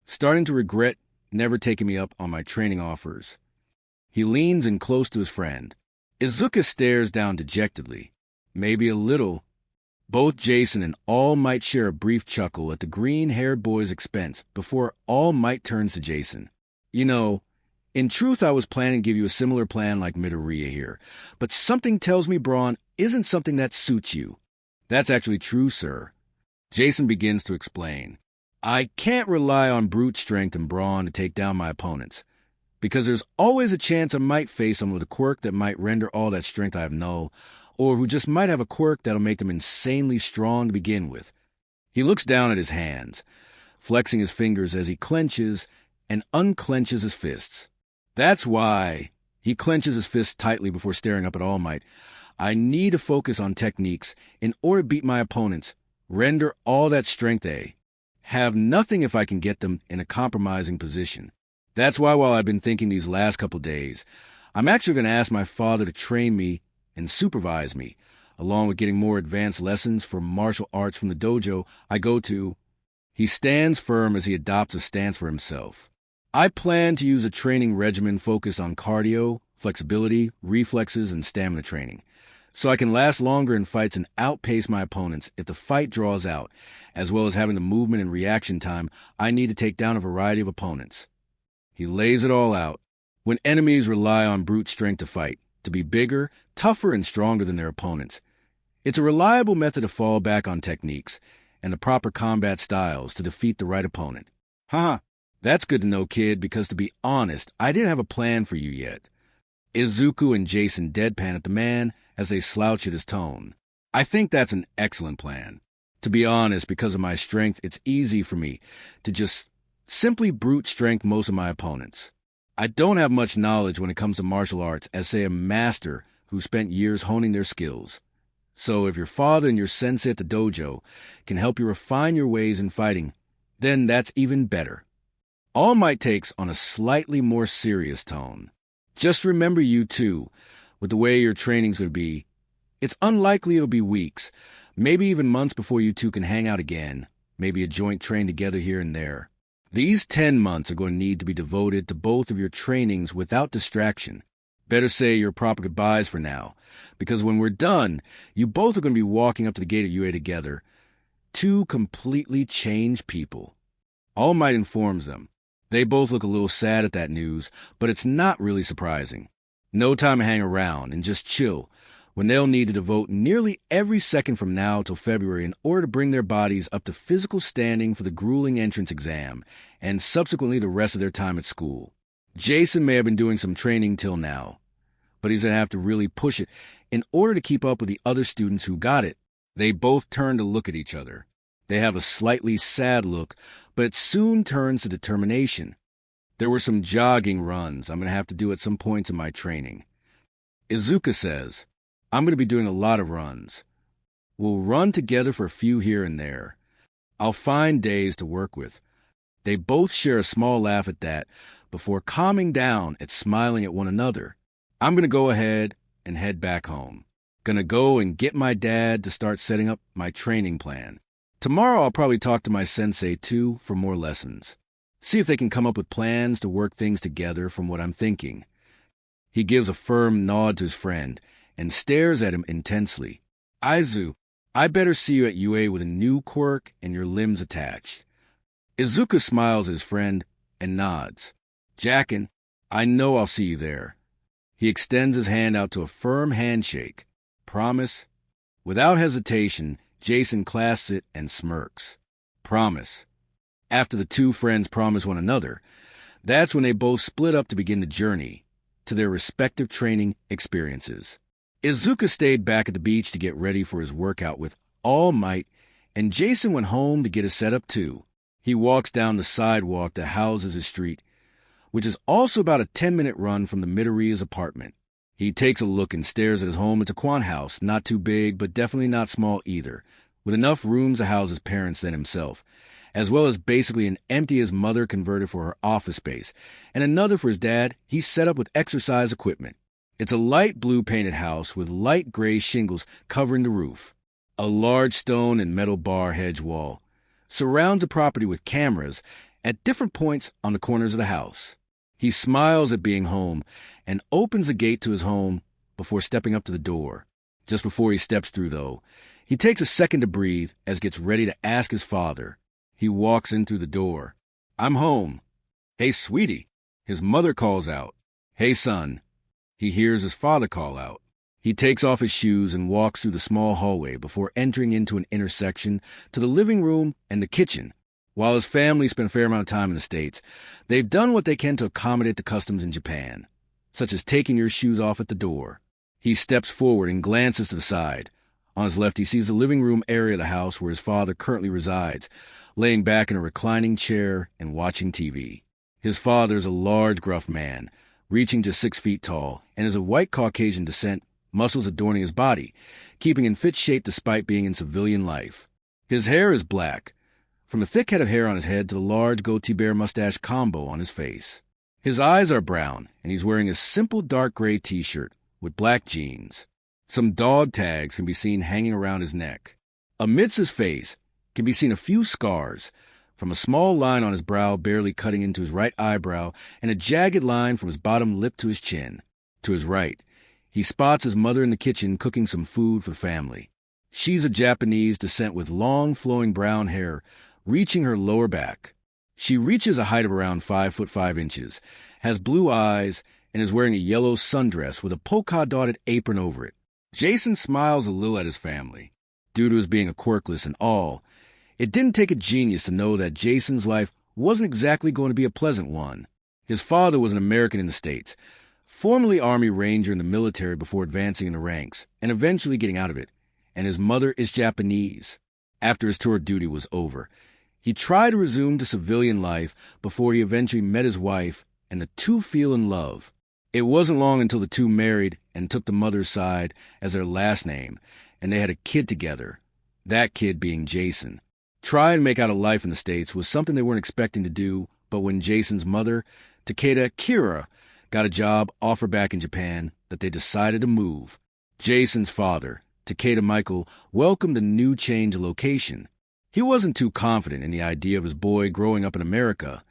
Starting to regret never taking me up on my training offers. He leans in close to his friend. Izuku stares down dejectedly. Maybe a little. Both Jason and All Might share a brief chuckle at the green-haired boy's expense before All Might turns to Jason. You know, in truth, I was planning to give you a similar plan like Midoriya here, but something tells me brawn isn't something that suits you. That's actually true, sir. Jason begins to explain. I can't rely on brute strength and brawn to take down my opponents, because there's always a chance I might face someone with a quirk that might render all that strength I have null, or who just might have a quirk that'll make them insanely strong to begin with. He looks down at his hands, flexing his fingers as he clenches and unclenches his fists. That's why he clenches his fists tightly before staring up at All Might. I need to focus on techniques in order to beat my opponents, render all that strength have nothing if I can get them in a compromising position. That's why while I've been thinking these last couple days, I'm actually going to ask my father to train me and supervise me, along with getting more advanced lessons for martial arts from the dojo I go to. He stands firm as he adopts a stance for himself. I plan to use a training regimen focused on cardio, flexibility, reflexes, and stamina training, so I can last longer in fights and outpace my opponents if the fight draws out, as well as having the movement and reaction time I need to take down a variety of opponents. He lays it all out. When enemies rely on brute strength to fight, to be bigger, tougher, and stronger than their opponents, it's a reliable method to fall back on techniques and the proper combat styles to defeat the right opponent. Haha. That's good to know, kid, because to be honest, I didn't have a plan for you yet. Izuku and Jason deadpan at the man as they slouch at his tone. I think that's an excellent plan. To be honest, because of my strength, it's easy for me to just simply brute strength most of my opponents. I don't have much knowledge when it comes to martial arts as, say, a master who spent years honing their skills. So if your father and your sensei at the dojo can help you refine your ways in fighting, then that's even better. All Might takes on a slightly more serious tone. Just remember, you two, with the way your training's going to be, it's unlikely it'll be weeks, maybe even months before you two can hang out again, maybe a joint train together here and there. These 10 months are going to need to be devoted to both of your trainings without distraction. Better say your proper goodbyes for now, because when we're done, you both are going to be walking up to the gate of UA together. Two completely changed people. All Might informs them. They both look a little sad at that news, but it's not really surprising. No time to hang around and just chill, when they'll need to devote nearly every second from now till February in order to bring their bodies up to physical standing for the grueling entrance exam, and subsequently the rest of their time at school. Jason may have been doing some training till now, but he's going to have to really push it in order to keep up with the other students who got it. They both turn to look at each other. They have a slightly sad look, but it soon turns to determination. There were some jogging runs I'm going to have to do at some points in my training. Izuku says, I'm going to be doing a lot of runs. We'll run together for a few here and there. I'll find days to work with. They both share a small laugh at that before calming down at smiling at one another. I'm going to go ahead and head back home. Going to go and get my dad to start setting up my training plan. Tomorrow I'll probably talk to my sensei too for more lessons. See if they can come up with plans to work things together from what I'm thinking. He gives a firm nod to his friend and stares at him intensely. Aizu, I better see you at UA with a new quirk and your limbs attached. Izuku smiles at his friend and nods. Jackin, I know I'll see you there. He extends his hand out to a firm handshake. Promise? Without hesitation, Jason clasps it and smirks. Promise. After the two friends promise one another, that's when they both split up to begin the journey to their respective training experiences. Izuku stayed back at the beach to get ready for his workout with all might, and Jason went home to get his setup too. He walks down the sidewalk that houses his street, which is also about a 10-minute run from the Midoriya's apartment. He takes a look and stares at his home. It's a Quan house, not too big, but definitely not small either, with enough rooms to house his parents and himself, as well as basically an empty his mother converted for her office space, and another for his dad he's set up with exercise equipment. It's a light blue painted house with light gray shingles covering the roof. A large stone and metal bar hedge wall surrounds the property with cameras at different points on the corners of the house. He smiles at being home and opens the gate to his home before stepping up to the door. Just before he steps through, though, he takes a second to breathe as gets ready to ask his father. He walks in through the door. I'm home. Hey, sweetie. His mother calls out. Hey, son. He hears his father call out. He takes off his shoes and walks through the small hallway before entering into an intersection to the living room and the kitchen. While his family spent a fair amount of time in the States, they've done what they can to accommodate the customs in Japan, such as taking your shoes off at the door. He steps forward and glances to the side. On his left, he sees the living room area of the house where his father currently resides, laying back in a reclining chair and watching TV. His father is a large, gruff man, reaching to 6 feet tall, and is of white Caucasian descent, muscles adorning his body, keeping in fit shape despite being in civilian life. His hair is black, from the thick head of hair on his head to the large goatee bear mustache combo on his face. His eyes are brown, and he's wearing a simple dark gray t-shirt with black jeans. Some dog tags can be seen hanging around his neck. Amidst his face can be seen a few scars, from a small line on his brow barely cutting into his right eyebrow and a jagged line from his bottom lip to his chin. To his right, he spots his mother in the kitchen cooking some food for the family. She's of Japanese descent with long flowing brown hair reaching her lower back. She reaches a height of around 5'5", has blue eyes, and is wearing a yellow sundress with a polka-dotted apron over it. Jason smiles a little at his family. Due to his being a quirkless and all, it didn't take a genius to know that Jason's life wasn't exactly going to be a pleasant one. His father was an American in the States, formerly Army Ranger in the military before advancing in the ranks and eventually getting out of it, and his mother is Japanese. After his tour of duty was over, he tried to resume to civilian life before he eventually met his wife, and the two fell in love. It wasn't long until the two married and took the mother's side as their last name, and they had a kid together, that kid being Jason. Try and make out a life in the States was something they weren't expecting to do, but when Jason's mother, Takeda Kira, got a job offer back in Japan, that they decided to move. Jason's father, Takeda Michael, welcomed the new change of location. He wasn't too confident in the idea of his boy growing up in America,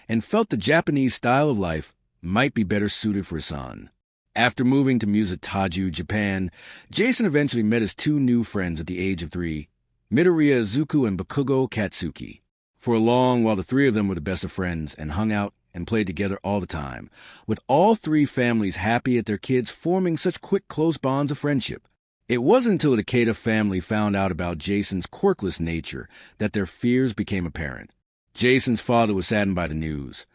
and felt the Japanese style of life might be better suited for his son. After moving to Musataju, Japan, Jason eventually met his two new friends at the age of 3, Midoriya Izuku and Bakugo Katsuki. For a long while, the three of them were the best of friends and hung out and played together all the time, with all three families happy at their kids forming such quick, close bonds of friendship. It wasn't until the Takeda family found out about Jason's quirkless nature that their fears became apparent. Jason's father was saddened by the news,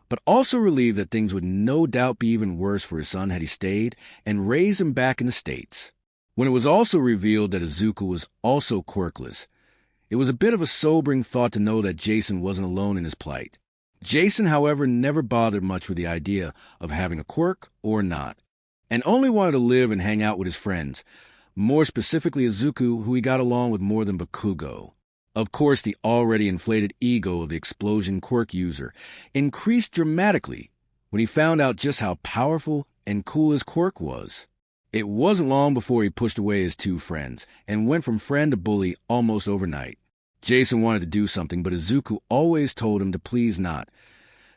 but also relieved that things would no doubt be even worse for his son had he stayed and raised him back in the States. When it was also revealed that Izuku was also quirkless, it was a bit of a sobering thought to know that Jason wasn't alone in his plight. Jason, however, never bothered much with the idea of having a quirk or not, and only wanted to live and hang out with his friends, more specifically Izuku, who he got along with more than Bakugo. Of course, the already inflated ego of the explosion quirk user increased dramatically when he found out just how powerful and cool his quirk was. It wasn't long before he pushed away his two friends and went from friend to bully almost overnight. Jason wanted to do something, but Izuku always told him to please not,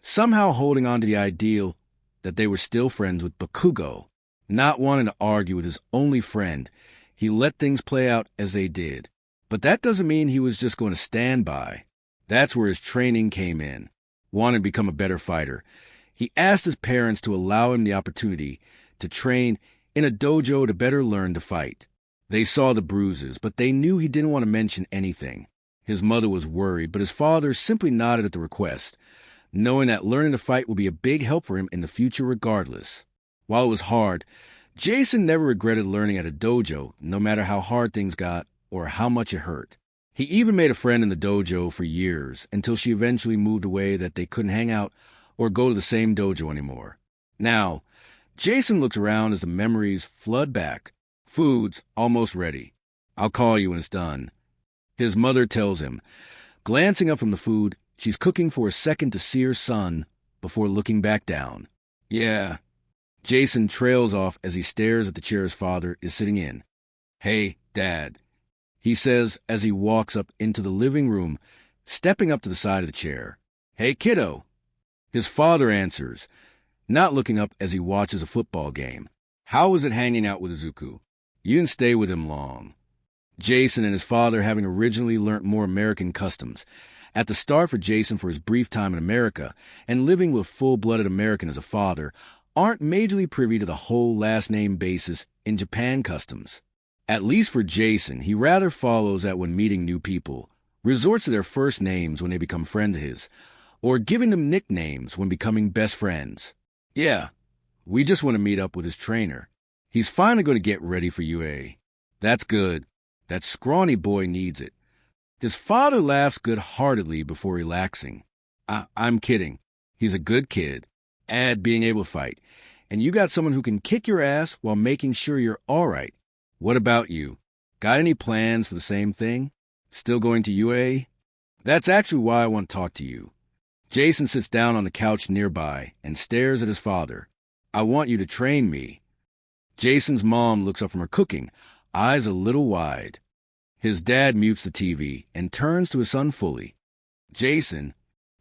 somehow holding on to the ideal that they were still friends with Bakugo. Not wanting to argue with his only friend, he let things play out as they did. But that doesn't mean he was just going to stand by. That's where his training came in. Wanting to become a better fighter, he asked his parents to allow him the opportunity to train in a dojo to better learn to fight. They saw the bruises, but they knew he didn't want to mention anything. His mother was worried, but his father simply nodded at the request, knowing that learning to fight would be a big help for him in the future regardless. While it was hard, Jason never regretted learning at a dojo, no matter how hard things got or how much it hurt. He even made a friend in the dojo for years, until she eventually moved away that they couldn't hang out or go to the same dojo anymore. Now, Jason looks around as the memories flood back. Food's almost ready. I'll call you when it's done. His mother tells him. Glancing up from the food, she's cooking for a second to see her son before looking back down. Yeah. Jason trails off as he stares at the chair his father is sitting in. Hey, Dad, he says as he walks up into the living room, stepping up to the side of the chair. Hey, kiddo. His father answers, not looking up as he watches a football game. How was it hanging out with Izuku? You didn't stay with him long. Jason and his father, having originally learnt more American customs, at the start for Jason for his brief time in America, and living with full-blooded American as a father, aren't majorly privy to the whole last-name basis in Japan customs. At least for Jason, he rather follows that when meeting new people, resorts to their first names when they become friends of his, or giving them nicknames when becoming best friends. Yeah, we just want to meet up with his trainer. He's finally going to get ready for UA. That's good. That scrawny boy needs it. His father laughs good-heartedly before relaxing. I'm kidding. He's a good kid. Add being able to fight. And you got someone who can kick your ass while making sure you're all right. What about you? Got any plans for the same thing? Still going to UA? That's actually why I want to talk to you. Jason sits down on the couch nearby and stares at his father. I want you to train me. Jason's mom looks up from her cooking, eyes a little wide. His dad mutes the TV and turns to his son fully. Jason,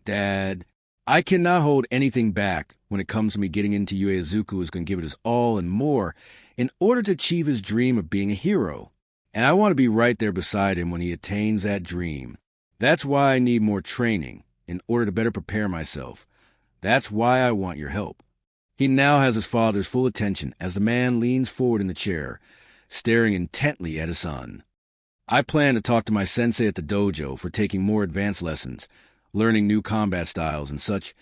Dad, I cannot hold anything back when it comes to me getting into UA. Izuku is going to give it his all and more in order to achieve his dream of being a hero. And I want to be right there beside him when he attains that dream. That's why I need more training in order to better prepare myself. That's why I want your help. He now has his father's full attention as the man leans forward in the chair, staring intently at his son. I plan to talk to my sensei at the dojo for taking more advanced lessons, learning new combat styles and such,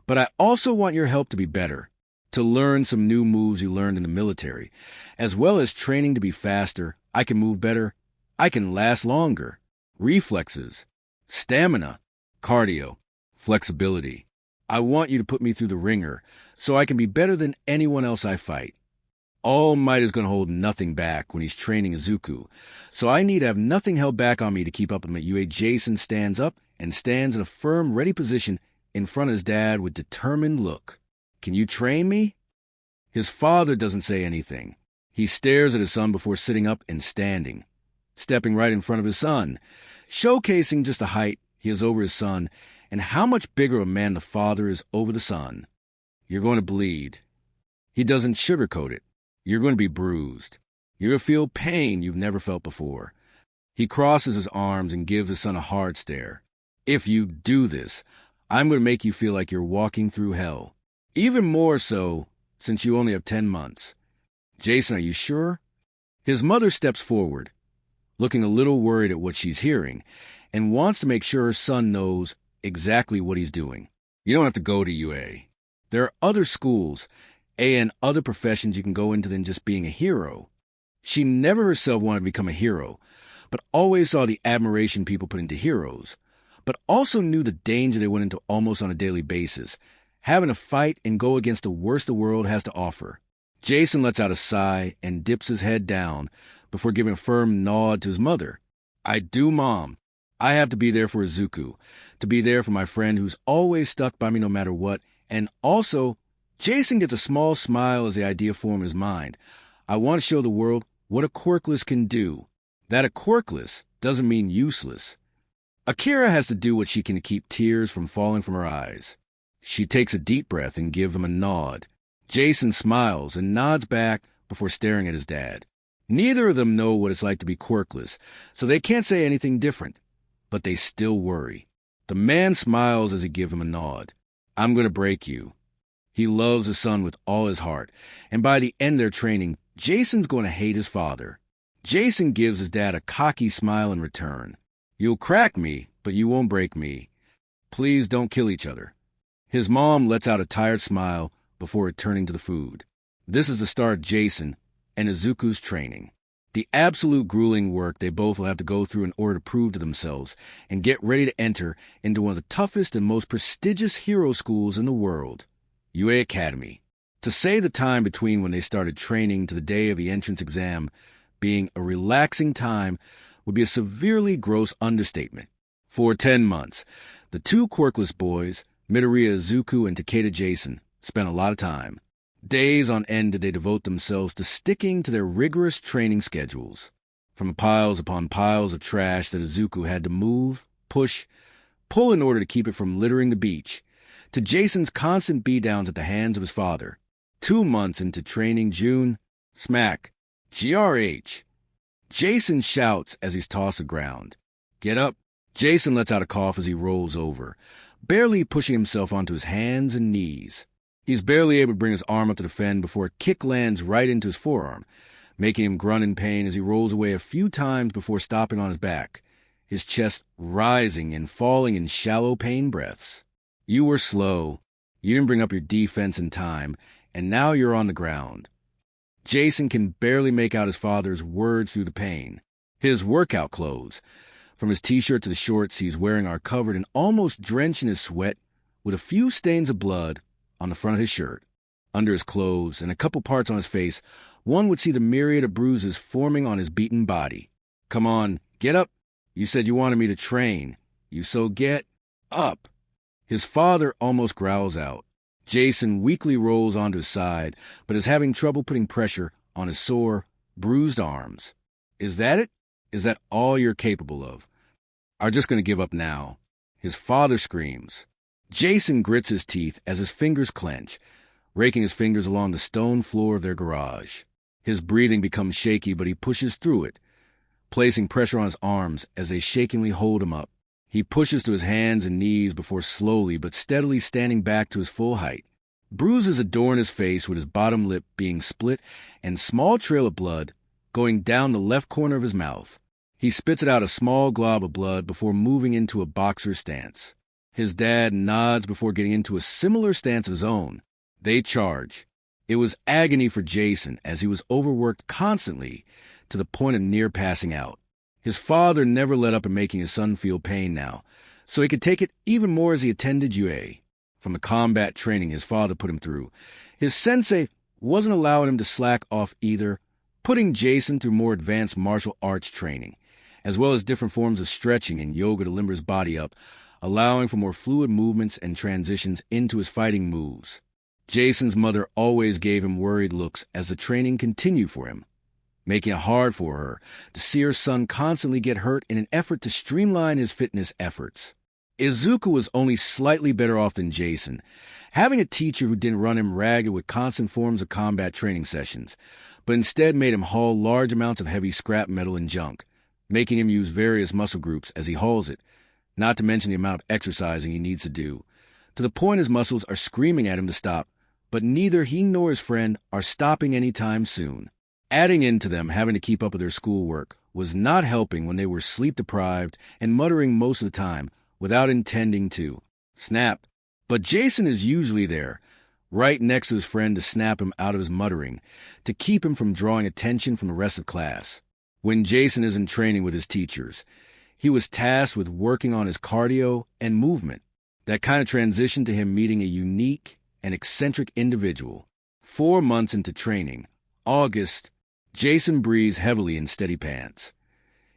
but I also want your help to be better, to learn some new moves you learned in the military, as well as training to be faster. I can move better, I can last longer, reflexes, stamina, cardio, flexibility. I want you to put me through the ringer so I can be better than anyone else I fight. All Might is going to hold nothing back when he's training Izuku, so I need to have nothing held back on me to keep up with him at UA. Jason stands up and stands in a firm, ready position in front of his dad with determined look. Can you train me? His father doesn't say anything. He stares at his son before sitting up and standing, stepping right in front of his son, showcasing just the height he has over his son and how much bigger a man the father is over the son. You're going to bleed. He doesn't sugarcoat it. You're going to be bruised. You're going to feel pain you've never felt before. He crosses his arms and gives his son a hard stare. If you do this, I'm going to make you feel like you're walking through hell. Even more so since you only have 10 months. Jason, are you sure? His mother steps forward, looking a little worried at what she's hearing, and wants to make sure her son knows exactly what he's doing. You don't have to go to UA. There are other schools and other professions you can go into than just being a hero. She never herself wanted to become a hero, but always saw the admiration people put into heroes, but also knew the danger they went into almost on a daily basis, having to fight and go against the worst the world has to offer. Jason lets out a sigh and dips his head down before giving a firm nod to his mother. I do, Mom. I have to be there for Izuku, to be there for my friend who's always stuck by me no matter what, and also, Jason gets a small smile as the idea forms in his mind. I want to show the world what a Quirkless can do. That a Quirkless doesn't mean useless. Akira has to do what she can to keep tears from falling from her eyes. She takes a deep breath and gives him a nod. Jason smiles and nods back before staring at his dad. Neither of them know what it's like to be quirkless, so they can't say anything different, but they still worry. The man smiles as he gives him a nod. I'm going to break you. He loves his son with all his heart, and by the end of their training, Jason's going to hate his father. Jason gives his dad a cocky smile in return. You'll crack me, but you won't break me. Please don't kill each other. His mom lets out a tired smile before returning to the food. This is the start of Jason and Izuku's training. The absolute grueling work they both will have to go through in order to prove to themselves and get ready to enter into one of the toughest and most prestigious hero schools in the world, UA Academy. To say the time between when they started training to the day of the entrance exam being a relaxing time would be a severely gross understatement. For 10 months, the two quirkless boys, Midoriya Izuku and Takeda Jason, spent a lot of time. Days on end did they devote themselves to sticking to their rigorous training schedules. From piles upon piles of trash that Izuku had to move, push, pull in order to keep it from littering the beach, to Jason's constant beatdowns at the hands of his father. 2 months into training, June, smack, GRH. Jason shouts as he's tossed to the ground. Get up. Jason lets out a cough as he rolls over, barely pushing himself onto his hands and knees. He's barely able to bring his arm up to defend before a kick lands right into his forearm, making him grunt in pain as he rolls away a few times before stopping on his back, his chest rising and falling in shallow pain breaths. You were slow. You didn't bring up your defense in time, and now you're on the ground. Jason can barely make out his father's words through the pain. His workout clothes, from his t-shirt to the shorts he's wearing, are covered and almost drenched in his sweat, with a few stains of blood on the front of his shirt. Under his clothes and a couple parts on his face, one would see the myriad of bruises forming on his beaten body. Come on, get up. You said you wanted me to train. So get up. His father almost growls out. Jason weakly rolls onto his side, but is having trouble putting pressure on his sore, bruised arms. Is that it? Is that all you're capable of? Are just going to give up now? His father screams. Jason grits his teeth as his fingers clench, raking his fingers along the stone floor of their garage. His breathing becomes shaky, but he pushes through it, placing pressure on his arms as they shakingly hold him up. He pushes to his hands and knees before slowly but steadily standing back to his full height. Bruises adorn his face, with his bottom lip being split and small trail of blood going down the left corner of his mouth. He spits out a small glob of blood before moving into a boxer stance. His dad nods before getting into a similar stance of his own. They charge. It was agony for Jason as he was overworked constantly to the point of near passing out. His father never let up in making his son feel pain now, so he could take it even more as he attended UA. From the combat training his father put him through, his sensei wasn't allowing him to slack off either, putting Jason through more advanced martial arts training, as well as different forms of stretching and yoga to limber his body up, allowing for more fluid movements and transitions into his fighting moves. Jason's mother always gave him worried looks as the training continued for him, making it hard for her to see her son constantly get hurt in an effort to streamline his fitness efforts. Izuku was only slightly better off than Jason, having a teacher who didn't run him ragged with constant forms of combat training sessions, but instead made him haul large amounts of heavy scrap metal and junk, making him use various muscle groups as he hauls it, not to mention the amount of exercising he needs to do, to the point his muscles are screaming at him to stop, but neither he nor his friend are stopping anytime soon. Adding into them having to keep up with their schoolwork was not helping when they were sleep-deprived and muttering most of the time without intending to. Snap. But Jason is usually there, right next to his friend to snap him out of his muttering, to keep him from drawing attention from the rest of class. When Jason isn't training with his teachers, he was tasked with working on his cardio and movement. That kind of transitioned to him meeting a unique and eccentric individual. 4 months into training, August, Jason breathes heavily in steady pants,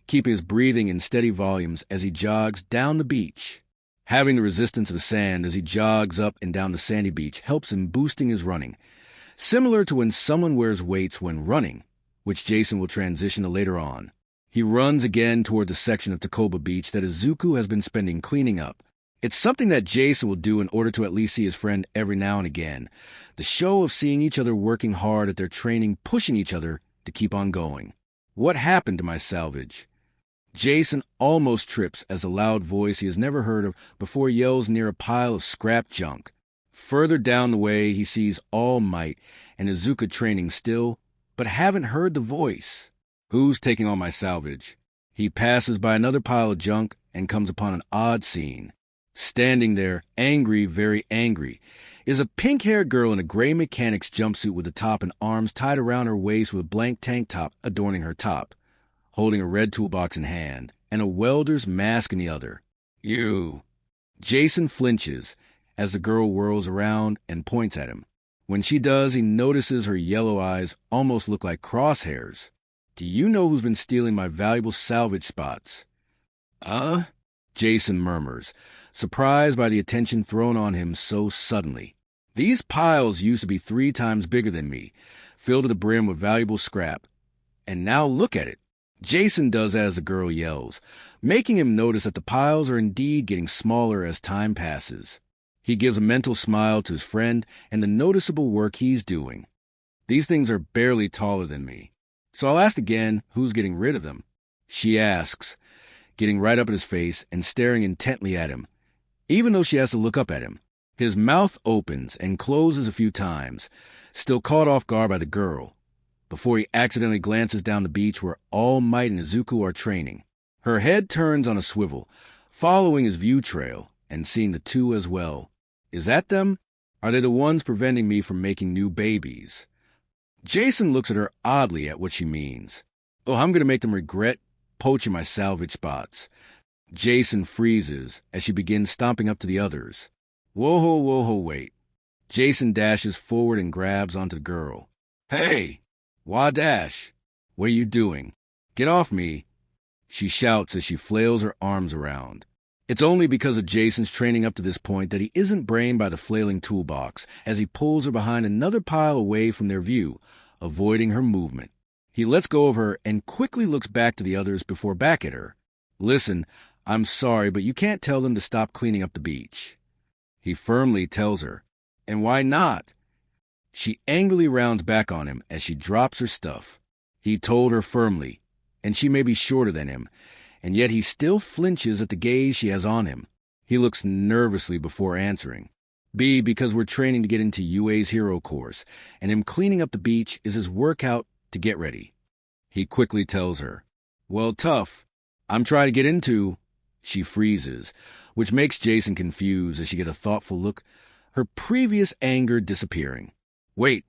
keeping his breathing in steady volumes as he jogs down the beach. Having the resistance of the sand as he jogs up and down the sandy beach helps in boosting his running, similar to when someone wears weights when running, which Jason will transition to later on. He runs again toward the section of Takoba Beach that Izuku has been spending cleaning up. It's something that Jason will do in order to at least see his friend every now and again. The show of seeing each other working hard at their training, pushing each other to keep on going. What happened to my salvage? Jason almost trips as a loud voice he has never heard of before yells near a pile of scrap junk. Further down the way, he sees All Might and Izuku training still, but haven't heard the voice. Who's taking on my salvage? He passes by another pile of junk and comes upon an odd scene. Standing there, angry, very angry, is a pink-haired girl in a gray mechanic's jumpsuit with the top and arms tied around her waist with a blank tank top adorning her top, holding a red toolbox in hand and a welder's mask in the other. You. Jason flinches as the girl whirls around and points at him. When she does, he notices her yellow eyes almost look like crosshairs. Do you know who's been stealing my valuable salvage spots? Jason murmurs, surprised by the attention thrown on him so suddenly. These piles used to be 3 times bigger than me, filled to the brim with valuable scrap. And now look at it. Jason does as the girl yells, making him notice that the piles are indeed getting smaller as time passes. He gives a mental smile to his friend and the noticeable work he's doing. These things are barely taller than me. So I'll ask again who's getting rid of them. She asks, getting right up in his face and staring intently at him, even though she has to look up at him. His mouth opens and closes a few times, still caught off guard by the girl, before he accidentally glances down the beach where All Might and Izuku are training. Her head turns on a swivel, following his view trail and seeing the two as well. Is that them? Are they the ones preventing me from making new babies? Jason looks at her oddly at what she means. Oh, I'm going to make them regret poaching my salvage spots. Jason freezes as she begins stomping up to the others. Whoa, wait. Jason dashes forward and grabs onto the girl. Hey, why dash? What are you doing? Get off me, she shouts as she flails her arms around. It's only because of Jason's training up to this point that he isn't brained by the flailing toolbox as he pulls her behind another pile away from their view, avoiding her movement. He lets go of her and quickly looks back to the others before back at her. Listen, I'm sorry, but you can't tell them to stop cleaning up the beach. He firmly tells her. And why not? She angrily rounds back on him as she drops her stuff. He told her firmly, and she may be shorter than him, and yet he still flinches at the gaze she has on him. He looks nervously before answering. B, because we're training to get into UA's hero course, and him cleaning up the beach is his workout to get ready. He quickly tells her. Well, tough. I'm trying to get into... She freezes, which makes Jason confused as she gets a thoughtful look, her previous anger disappearing. Wait,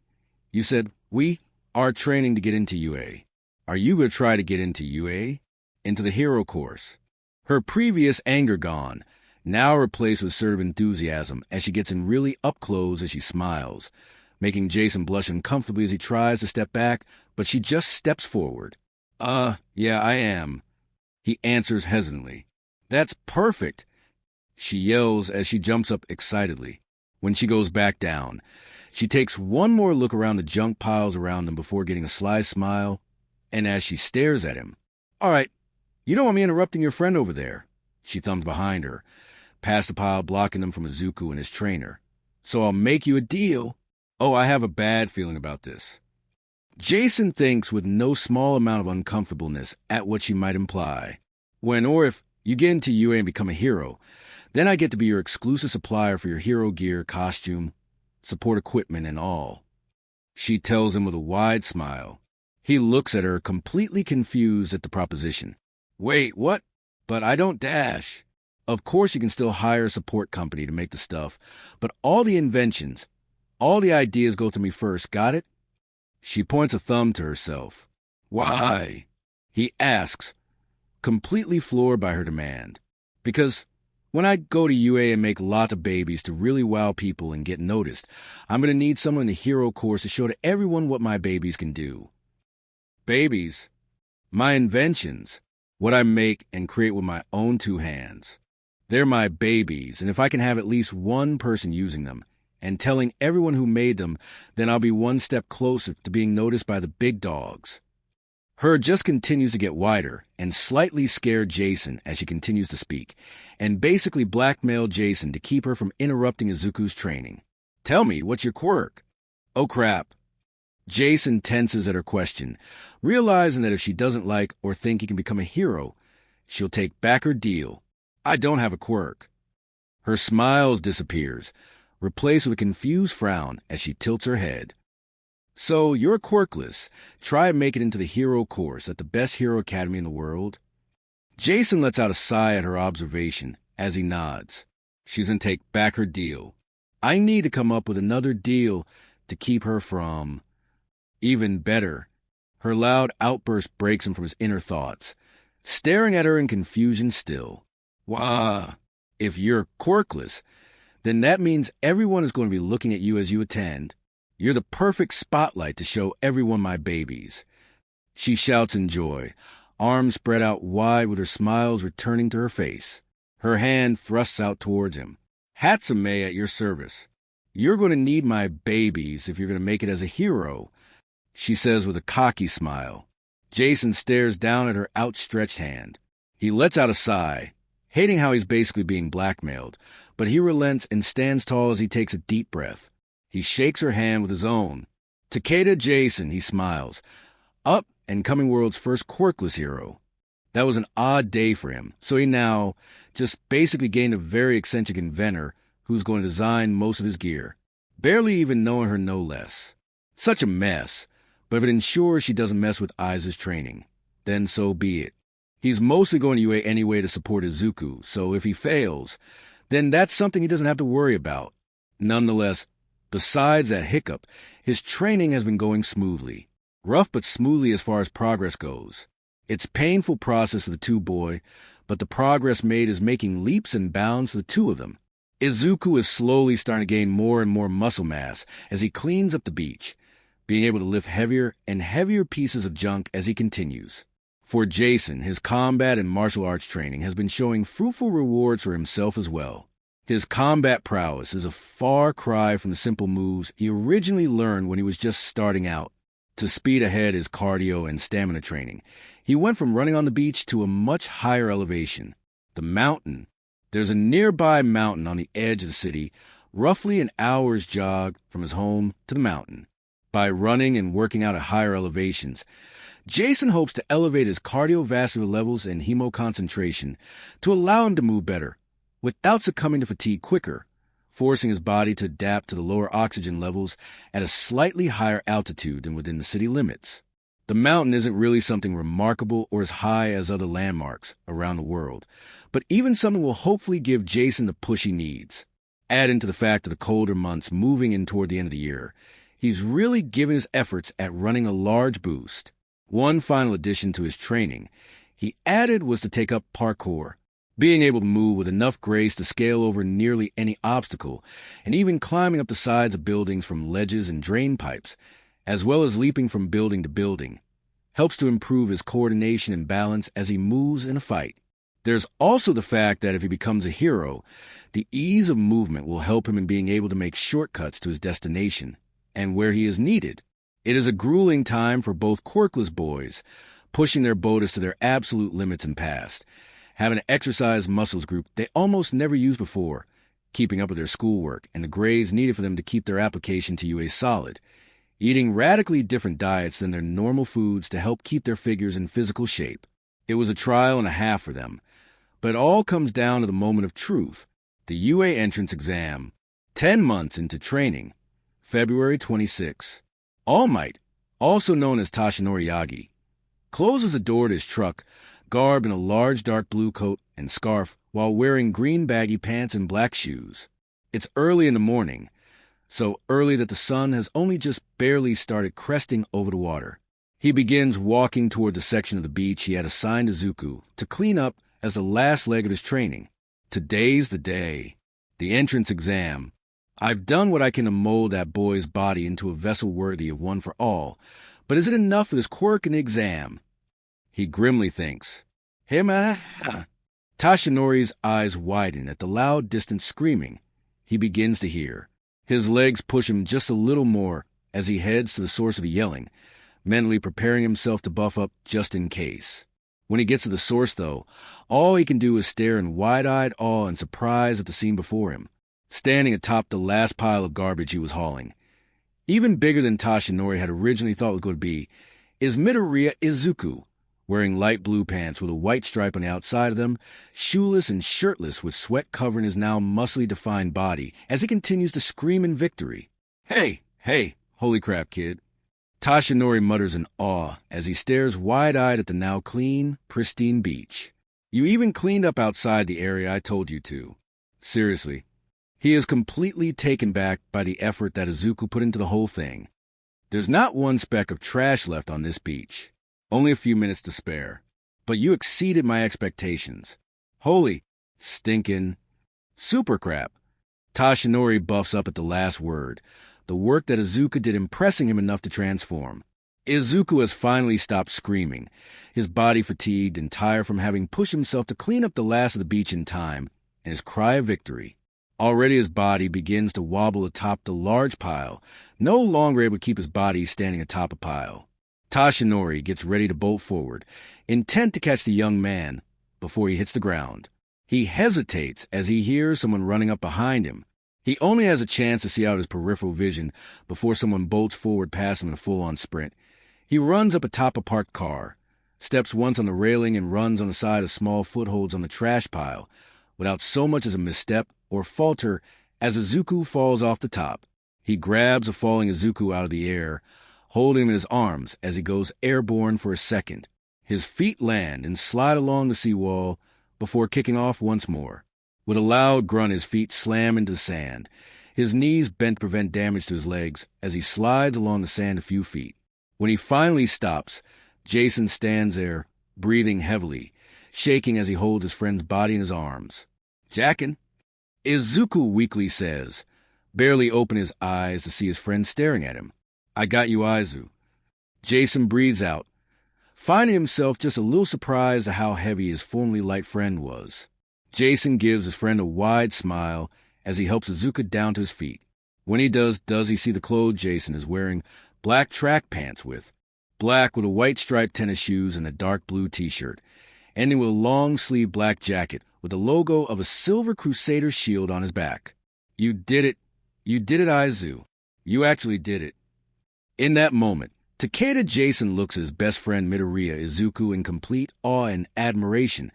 you said we are training to get into UA. Are you going to try to get into UA? Into the hero course? Her previous anger gone, now replaced with sort of enthusiasm as she gets in really up close as she smiles, making Jason blush uncomfortably as he tries to step back, but she just steps forward. Yeah, I am. He answers hesitantly. That's perfect, she yells as she jumps up excitedly. When she goes back down, she takes one more look around the junk piles around them before getting a sly smile, and as she stares at him, all right, you don't want me interrupting your friend over there. She thumbs behind her, past the pile blocking them from Izuku and his trainer. So I'll make you a deal. Oh, I have a bad feeling about this. Jason thinks with no small amount of uncomfortableness at what she might imply. When or if you get into UA and become a hero, then I get to be your exclusive supplier for your hero gear, costume, support equipment, and all. She tells him with a wide smile. He looks at her, completely confused at the proposition. Wait, what? But I don't dash. Of course you can still hire a support company to make the stuff, but all the inventions, all the ideas go to me first, got it? She points a thumb to herself. Why? He asks, completely floored by her demand. Because when I go to UA and make lots of babies to really wow people and get noticed, I'm going to need someone in the hero course to show to everyone what my babies can do. Babies? My inventions. What I make and create with my own 2 hands. They're my babies, and if I can have at least one person using them and telling everyone who made them, then I'll be one step closer to being noticed by the big dogs. Her just continues to get wider and slightly scare Jason as she continues to speak, and basically blackmail Jason to keep her from interrupting Izuku's training. Tell me, what's your quirk? Oh crap. Jason tenses at her question, realizing that if she doesn't like or think he can become a hero, she'll take back her deal. I don't have a quirk. Her smile disappears, replaced with a confused frown as she tilts her head. So, you're quirkless. Try and make it into the hero course at the best hero academy in the world. Jason lets out a sigh at her observation as he nods. She's gonna take back her deal. I need to come up with another deal to keep her from... Even better. Her loud outburst breaks him from his inner thoughts, staring at her in confusion still. Wah! If you're quirkless, then that means everyone is going to be looking at you as you attend. You're the perfect spotlight to show everyone my babies. She shouts in joy, arms spread out wide with her smiles returning to her face. Her hand thrusts out towards him. Hatsume at your service. You're going to need my babies if you're going to make it as a hero, she says with a cocky smile. Jason stares down at her outstretched hand. He lets out a sigh, hating how he's basically being blackmailed, but he relents and stands tall as he takes a deep breath. He shakes her hand with his own. Takeda Jason, he smiles. Up and coming world's first quirkless hero. That was an odd day for him, so he now just basically gained a very eccentric inventor who's going to design most of his gear, barely even knowing her no less. Such a mess, but if it ensures she doesn't mess with Aiza's training, then so be it. He's mostly going to UA anyway to support Izuku, so if he fails, then that's something he doesn't have to worry about. Nonetheless, besides that hiccup, his training has been going smoothly. Rough but smoothly as far as progress goes. It's a painful process for the two boy, but the progress made is making leaps and bounds for the two of them. Izuku is slowly starting to gain more and more muscle mass as he cleans up the beach, being able to lift heavier and heavier pieces of junk as he continues. For Jason, his combat and martial arts training has been showing fruitful rewards for himself as well. His combat prowess is a far cry from the simple moves he originally learned when he was just starting out. To speed ahead his cardio and stamina training, he went from running on the beach to a much higher elevation, the mountain. There's a nearby mountain on the edge of the city, roughly an hour's jog from his home to the mountain. By running and working out at higher elevations, Jason hopes to elevate his cardiovascular levels and hemoconcentration to allow him to move better, without succumbing to fatigue quicker, forcing his body to adapt to the lower oxygen levels at a slightly higher altitude than within the city limits. The mountain isn't really something remarkable or as high as other landmarks around the world, but even something will hopefully give Jason the push he needs. Add into the fact of the colder months moving in toward the end of the year, he's really given his efforts at running a large boost. One final addition to his training he added was to take up parkour, being able to move with enough grace to scale over nearly any obstacle, and even climbing up the sides of buildings from ledges and drain pipes, as well as leaping from building to building, helps to improve his coordination and balance as he moves in a fight. There's also the fact that if he becomes a hero, the ease of movement will help him in being able to make shortcuts to his destination, and where he is needed. It is a grueling time for both quirkless boys, pushing their bodas to their absolute limits and past, having an exercise muscles group they almost never used before, keeping up with their schoolwork and the grades needed for them to keep their application to UA solid, eating radically different diets than their normal foods to help keep their figures in physical shape. It was a trial and a half for them, but it all comes down to the moment of truth, the UA entrance exam. 10 months into training, February 26. All Might, also known as Toshinori Yagi, closes the door to his truck, garbed in a large dark blue coat and scarf while wearing green baggy pants and black shoes. It's early in the morning, so early that the sun has only just barely started cresting over the water. He begins walking toward the section of the beach he had assigned to Izuku to clean up as the last leg of his training. Today's the day. The entrance exam. I've done what I can to mold that boy's body into a vessel worthy of one for all, but is it enough for this quirk in the exam? He grimly thinks. Toshinori's eyes widen at the loud, distant screaming he begins to hear. His legs push him just a little more as he heads to the source of the yelling, mentally preparing himself to buff up just in case. When he gets to the source, though, all he can do is stare in wide-eyed awe and surprise at the scene before him, standing atop the last pile of garbage he was hauling. Even bigger than Toshinori had originally thought it was going to be is Midoriya Izuku, wearing light blue pants with a white stripe on the outside of them, shoeless and shirtless with sweat covering his now muscly defined body as he continues to scream in victory. Hey, holy crap, kid. Toshinori mutters in awe as he stares wide-eyed at the now clean, pristine beach. You even cleaned up outside the area I told you to. Seriously. He is completely taken back by the effort that Izuku put into the whole thing. There's not one speck of trash left on this beach. Only a few minutes to spare. But you exceeded my expectations. Holy, stinkin', super crap. Toshinori buffs up at the last word, the work that Izuku did impressing him enough to transform. Izuku has finally stopped screaming, his body fatigued and tired from having pushed himself to clean up the last of the beach in time, and his cry of victory. Already his body begins to wobble atop the large pile, no longer able to keep his body standing atop a pile. Toshinori gets ready to bolt forward, intent to catch the young man before he hits the ground. He hesitates as he hears someone running up behind him. He only has a chance to see out his peripheral vision before someone bolts forward past him in a full-on sprint. He runs up atop a parked car, steps once on the railing and runs on the side of small footholds on the trash pile, without so much as a misstep or falter as Izuku falls off the top. He grabs a falling Izuku out of the air, holding him in his arms as he goes airborne for a second. His feet land and slide along the seawall before kicking off once more. With a loud grunt, his feet slam into the sand, his knees bent to prevent damage to his legs as he slides along the sand a few feet. When he finally stops, Jason stands there, breathing heavily, shaking as he holds his friend's body in his arms. "Jackin'?" Izuku weakly says, barely opening his eyes to see his friend staring at him. "I got you, Aizu." Jason breathes out, finding himself just a little surprised at how heavy his formerly light friend was. Jason gives his friend a wide smile as he helps Izuku down to his feet. When he does he see the clothes Jason is wearing black track pants with, black with a white striped tennis shoes and a dark blue t-shirt, ending with a long-sleeved black jacket with the logo of a silver Crusader shield on his back. You did it, Aizu. You actually did it." In that moment, Takeda Jason looks at his best friend Midoriya Izuku in complete awe and admiration,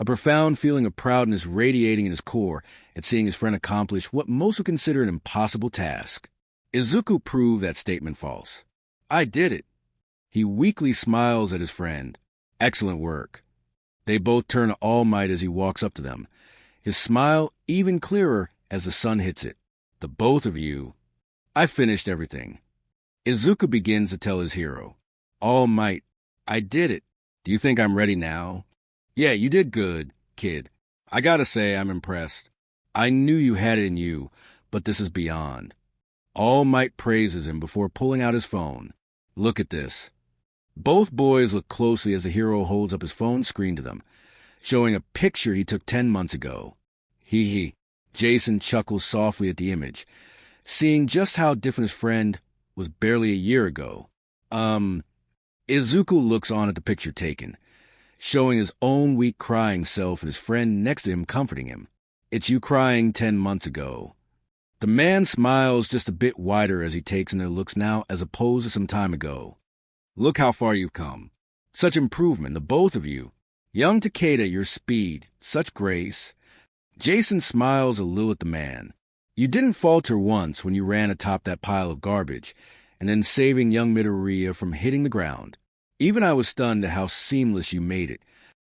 a profound feeling of proudness radiating in his core at seeing his friend accomplish what most would consider an impossible task. Izuku proved that statement false. "I did it." He weakly smiles at his friend. "Excellent work." They both turn to All Might as he walks up to them, his smile even clearer as the sun hits it. "The both of you, I finished everything." Izuku begins to tell his hero. "All Might, I did it. Do you think I'm ready now?" "Yeah, you did good, kid. I gotta say, I'm impressed. I knew you had it in you, but this is beyond." All Might praises him before pulling out his phone. "Look at this." Both boys look closely as the hero holds up his phone screen to them, showing a picture he took 10 months ago. Hee. Jason chuckles softly at the image, seeing just how different his friend was barely a year ago. Izuku looks on at the picture taken, showing his own weak crying self and his friend next to him comforting him. "It's you crying 10 months ago." The man smiles just a bit wider as he takes in their looks now as opposed to some time ago. "Look how far you've come. Such improvement, the both of you. Young Takeda, your speed, such grace." Jason smiles a little at the man. "You didn't falter once when you ran atop that pile of garbage, and then saving young Midoriya from hitting the ground. Even I was stunned at how seamless you made it."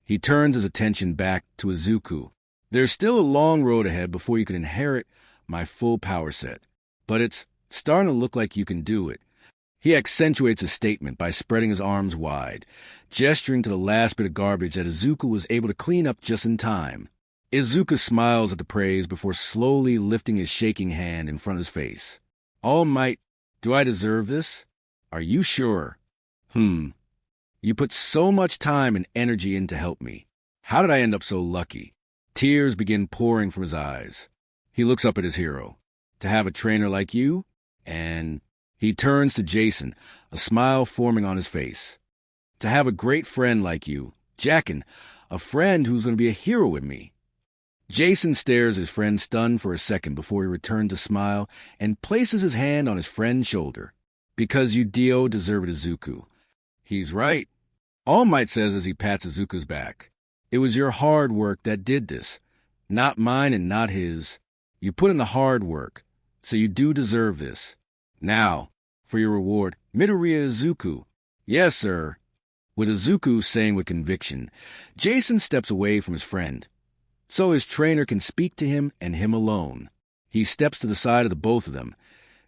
He turns his attention back to Izuku. "There's still a long road ahead before you can inherit my full power set, but it's starting to look like you can do it." He accentuates his statement by spreading his arms wide, gesturing to the last bit of garbage that Izuku was able to clean up just in time. Izuku smiles at the praise before slowly lifting his shaking hand in front of his face. "All Might, do I deserve this? Are you sure?" You put so much time and energy in to help me. How did I end up so lucky?" Tears begin pouring from his eyes. He looks up at his hero. "To have a trainer like you?" And He turns to Jason, a smile forming on his face. To have a great friend like you, Jackin, a friend who's going to be a hero with me. Jason stares at his friend stunned for a second before he returns a smile and places his hand on his friend's shoulder. Because you Dio deserve it, Izuku. He's right. All Might says as he pats Izuku's back. It was your hard work that did this. Not mine and not his. You put in the hard work, so you do deserve this. Now, for your reward, Midoriya Izuku. Yes, sir. With Izuku saying with conviction, Jason steps away from his friend, so his trainer can speak to him and him alone. He steps to the side of the both of them,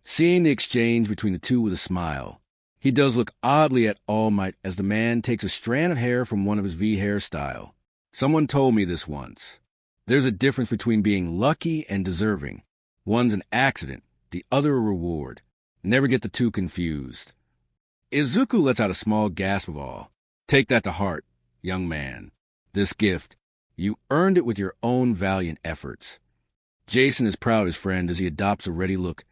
seeing the exchange between the two with a smile. He does look oddly at All Might as the man takes a strand of hair from one of his V hairstyle. Someone told me this once. There's a difference between being lucky and deserving. One's an accident, the other a reward. Never get the two confused. Izuku lets out a small gasp of awe. Take that to heart, young man. This gift, you earned it with your own valiant efforts. Jason is proud of his friend as he adopts a ready look,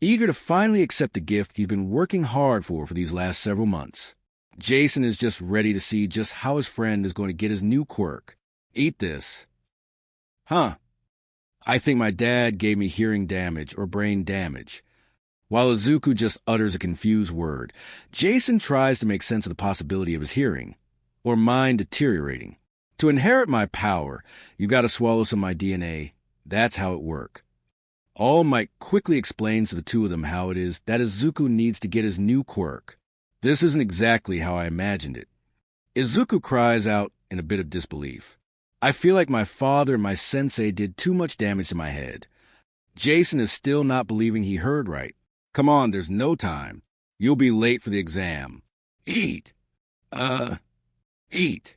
eager to finally accept the gift he's been working hard for these last several months. Jason is just ready to see just how his friend is going to get his new quirk. Eat this. Huh. I think my dad gave me hearing damage or brain damage. While Izuku just utters a confused word, Jason tries to make sense of the possibility of his hearing, or mind deteriorating. To inherit my power, you gotta swallow some of my DNA. That's how it works. All Might quickly explains to the two of them how it is that Izuku needs to get his new quirk. This isn't exactly how I imagined it. Izuku cries out in a bit of disbelief. I feel like my father and my sensei did too much damage to my head. Jason is still not believing he heard right. Come on, there's no time. You'll be late for the exam. Eat. Eat.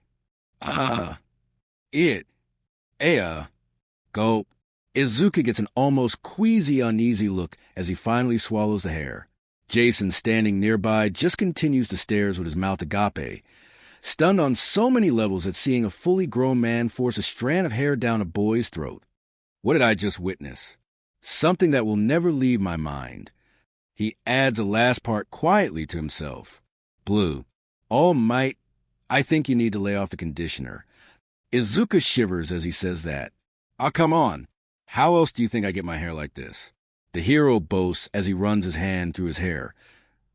It. Gulp. Izuku gets an almost queasy, uneasy look as he finally swallows the hair. Jason, standing nearby, just continues to stare with his mouth agape, stunned on so many levels at seeing a fully grown man force a strand of hair down a boy's throat. What did I just witness? Something that will never leave my mind. He adds a last part quietly to himself. Blue. All Might, I think you need to lay off the conditioner. Izuku shivers as he says that. Oh, come on. How else do you think I get my hair like this? The hero boasts as he runs his hand through his hair,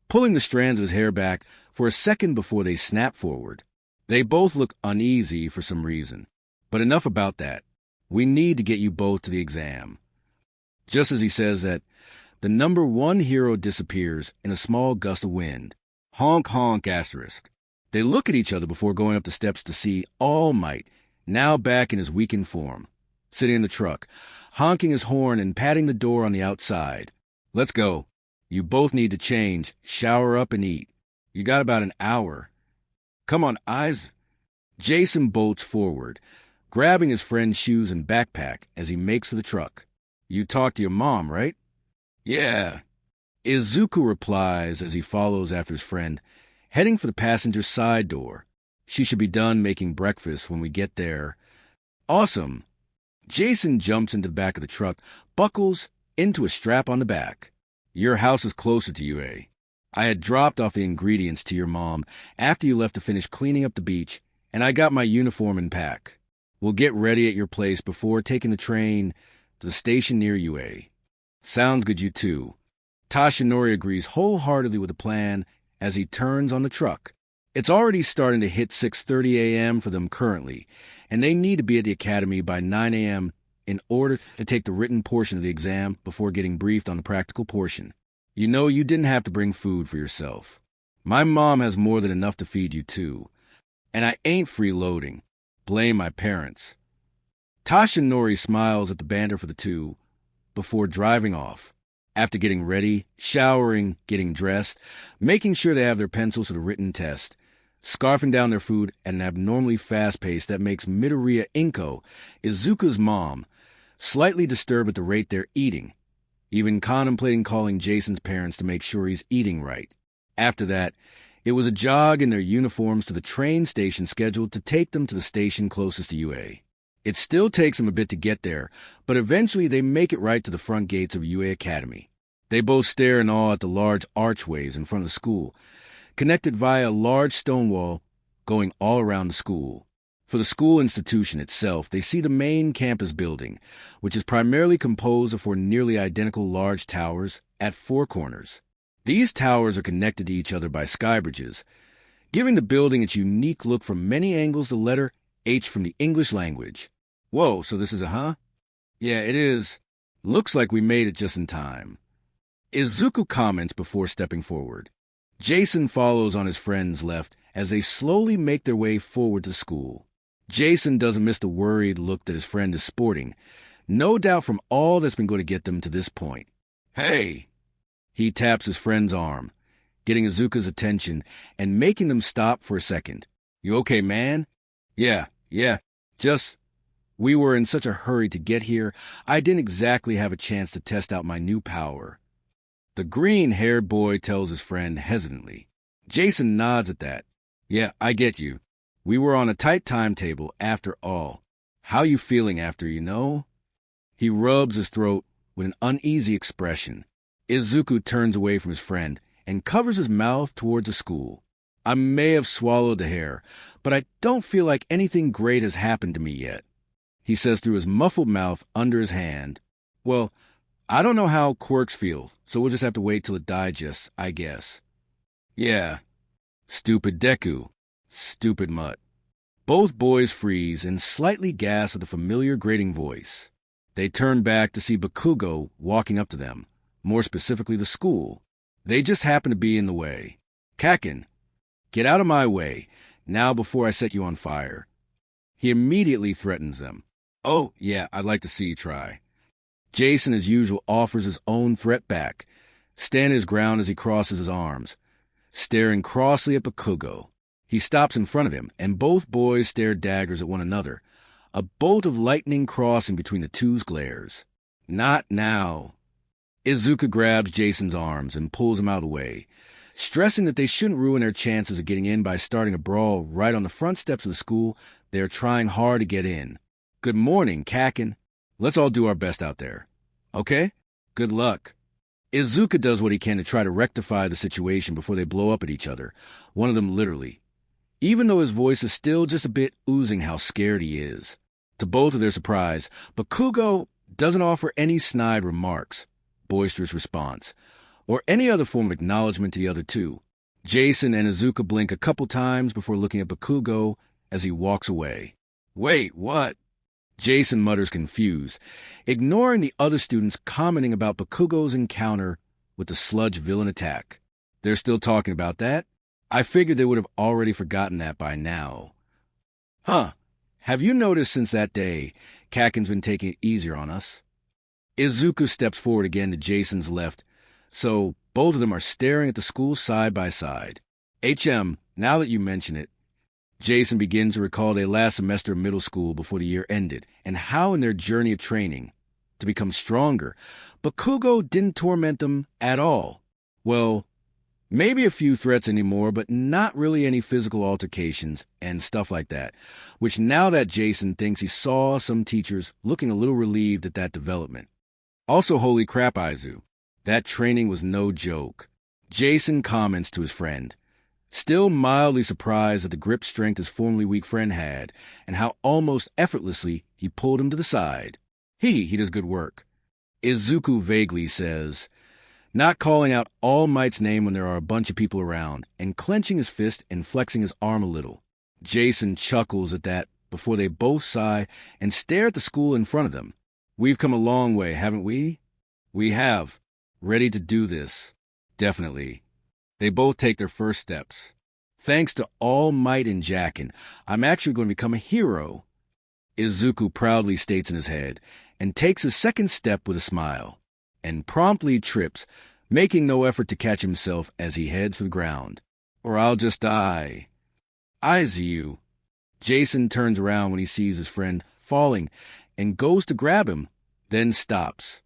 pulling the strands of his hair back for a second before they snap forward. They both look uneasy for some reason. But enough about that. We need to get you both to the exam. Just as he says that, the number one hero disappears in a small gust of wind. Honk honk asterisk. They look at each other before going up the steps to see All Might, now back in his weakened form, sitting in the truck, honking his horn and patting the door on the outside. Let's go. You both need to change, shower up, and eat. You got about an hour. Come on, eyes. Jason bolts forward, grabbing his friend's shoes and backpack as he makes for the truck. You talked to your mom, right? Yeah. Izuku replies as he follows after his friend, heading for the passenger side door. She should be done making breakfast when we get there. Awesome. Jason jumps into the back of the truck, buckles into a strap on the back. Your house is closer to you, eh? I had dropped off the ingredients to your mom after you left to finish cleaning up the beach, and I got my uniform and pack. We'll get ready at your place before taking the train to the station near you, eh? Sounds good, you two. Tashinori agrees wholeheartedly with the plan as he turns on the truck. It's already starting to hit 6:30 a.m. for them currently, and they need to be at the academy by 9 a.m. in order to take the written portion of the exam before getting briefed on the practical portion. You know you didn't have to bring food for yourself. My mom has more than enough to feed you too, and I ain't freeloading. Blame my parents. Tashinori smiles at the banter for the two before driving off. After getting ready, showering, getting dressed, making sure they have their pencils for the written test, scarfing down their food at an abnormally fast pace that makes Midoriya Inko, Izuku's mom, slightly disturbed at the rate they're eating, even contemplating calling Jason's parents to make sure he's eating right. After that, it was a jog in their uniforms to the train station scheduled to take them to the station closest to UA. It still takes them a bit to get there, but eventually they make it right to the front gates of UA Academy. They both stare in awe at the large archways in front of the school, connected via a large stone wall going all around the school. For the school institution itself, they see the main campus building, which is primarily composed of four nearly identical large towers at four corners. These towers are connected to each other by skybridges, giving the building its unique look from many angles, the letter H from the English language. Whoa, so this is a huh? Yeah, it is. Looks like we made it just in time. Izuku comments before stepping forward. Jason follows on his friend's left as they slowly make their way forward to school. Jason doesn't miss the worried look that his friend is sporting, no doubt from all that's been going to get them to this point. Hey! He taps his friend's arm, getting Izuku's attention and making them stop for a second. You okay, man? Yeah, just... We were in such a hurry to get here, I didn't exactly have a chance to test out my new power. The green-haired boy tells his friend hesitantly. Jason nods at that. Yeah, I get you. We were on a tight timetable after all. How you feeling after, you know? He rubs his throat with an uneasy expression. Izuku turns away from his friend and covers his mouth towards the school. I may have swallowed the hair, but I don't feel like anything great has happened to me yet. He says through his muffled mouth under his hand. Well, I don't know how Quirks feel, so we'll just have to wait till it digests, I guess. Yeah. Stupid Deku. Stupid mutt. Both boys freeze and slightly gasp at the familiar grating voice. They turn back to see Bakugo walking up to them, more specifically the school. They just happen to be in the way. Kakin, get out of my way, now before I set you on fire. He immediately threatens them. Oh, yeah, I'd like to see you try. Jason, as usual, offers his own threat back, standing his ground as he crosses his arms, staring crossly at Bakugo. He stops in front of him, and both boys stare daggers at one another, a bolt of lightning crossing between the two's glares. Not now. Izuku grabs Jason's arms and pulls him out of the way, stressing that they shouldn't ruin their chances of getting in by starting a brawl right on the front steps of the school they are trying hard to get in. Good morning, Kakin. Let's all do our best out there. Okay? Good luck. Izuku does what he can to try to rectify the situation before they blow up at each other, one of them literally, even though his voice is still just a bit oozing how scared he is. To both of their surprise, Bakugo doesn't offer any snide remarks, boisterous response, or any other form of acknowledgement to the other two. Jason and Izuku blink a couple times before looking at Bakugo as he walks away. Wait, what? Jason mutters confused, ignoring the other students commenting about Bakugo's encounter with the sludge villain attack. They're still talking about that? I figured they would have already forgotten that by now. Huh. Have you noticed since that day, Kakin's been taking it easier on us? Izuku steps forward again to Jason's left, so both of them are staring at the school side by side. Now that you mention it, Jason begins to recall their last semester of middle school before the year ended, and how in their journey of training to become stronger, Bakugo didn't torment them at all. Well, maybe a few threats anymore, but not really any physical altercations and stuff like that, which now that Jason thinks he saw some teachers looking a little relieved at that development. Also, holy crap, Aizu, that training was no joke. Jason comments to his friend, still mildly surprised at the grip strength his formerly weak friend had, and how almost effortlessly he pulled him to the side. He does good work. Izuku vaguely says, not calling out All Might's name when there are a bunch of people around, and clenching his fist and flexing his arm a little. Jason chuckles at that before they both sigh and stare at the school in front of them. We've come a long way, haven't we? We have. Ready to do this. Definitely. They both take their first steps. Thanks to All Might and Jackin, I'm actually going to become a hero, Izuku proudly states in his head, and takes his second step with a smile, and promptly trips, making no effort to catch himself as he heads for the ground. Or I'll just die. Aizu. Jason turns around when he sees his friend falling and goes to grab him, then stops.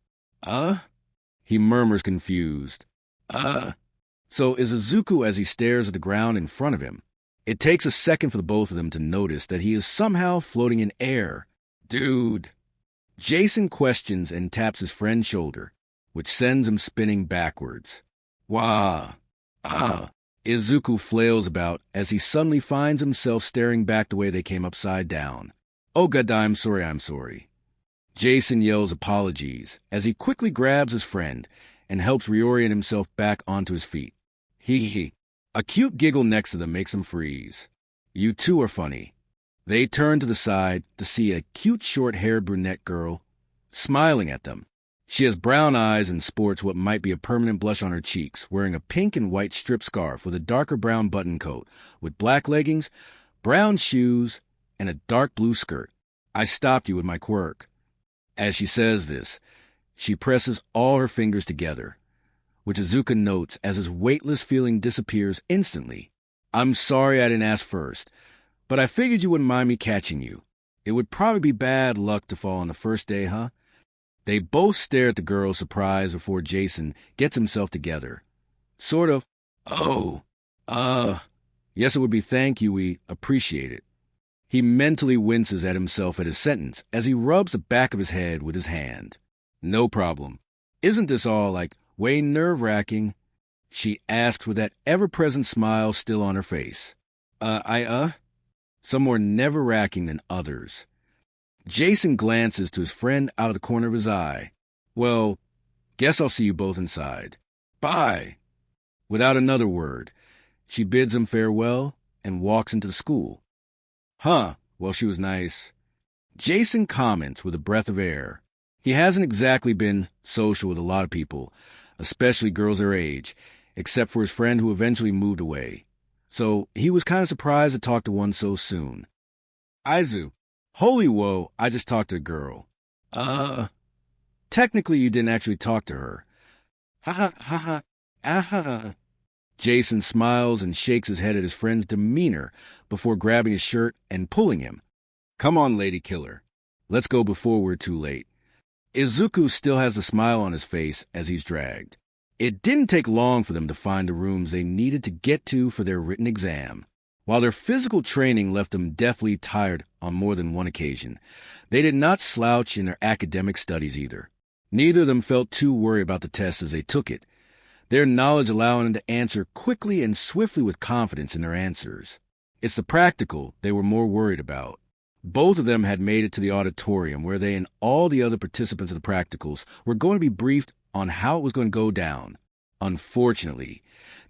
He murmurs confused. So is Izuku as he stares at the ground in front of him. It takes a second for the both of them to notice that he is somehow floating in air. Dude. Jason questions and taps his friend's shoulder. which sends him spinning backwards. Wah! Ah! Izuku flails about as he suddenly finds himself staring back the way they came upside down. Oh god, I'm sorry. Jason yells apologies as he quickly grabs his friend and helps reorient himself back onto his feet. Hee. A cute giggle next to them makes him freeze. You two are funny. They turn to the side to see a cute short-haired brunette girl smiling at them. She has brown eyes and sports what might be a permanent blush on her cheeks, wearing a pink and white strip scarf with a darker brown button coat, with black leggings, brown shoes, and a dark blue skirt. I stopped you with my quirk. As she says this, she presses all her fingers together, which Izuku notes as his weightless feeling disappears instantly. I'm sorry I didn't ask first, but I figured you wouldn't mind me catching you. It would probably be bad luck to fall on the first day, huh? They both stare at the girl, surprised before Jason gets himself together. Sort of, yes, it would be thank you, we appreciate it. He mentally winces at himself at his sentence as he rubs the back of his head with his hand. No problem. Isn't this all, way nerve-wracking? She asks with that ever-present smile still on her face. Some more never-wracking than others. Jason glances to his friend out of the corner of his eye. Well, guess I'll see you both inside. Bye. Without another word, she bids him farewell and walks into the school. Huh, well, she was nice. Jason comments with a breath of air. He hasn't exactly been social with a lot of people, especially girls their age, except for his friend who eventually moved away. So he was kind of surprised to talk to one so soon. Aizu. Holy whoa, I just talked to a girl. Technically you didn't actually talk to her. Jason smiles and shakes his head at his friend's demeanor before grabbing his shirt and pulling him. Come on, lady killer. Let's go before we're too late. Izuku still has a smile on his face as he's dragged. It didn't take long for them to find the rooms they needed to get to for their written exam. While their physical training left them deathly tired on more than one occasion, they did not slouch in their academic studies either. Neither of them felt too worried about the test as they took it, their knowledge allowing them to answer quickly and swiftly with confidence in their answers. It's the practical they were more worried about. Both of them had made it to the auditorium where they and all the other participants of the practicals were going to be briefed on how it was going to go down. Unfortunately,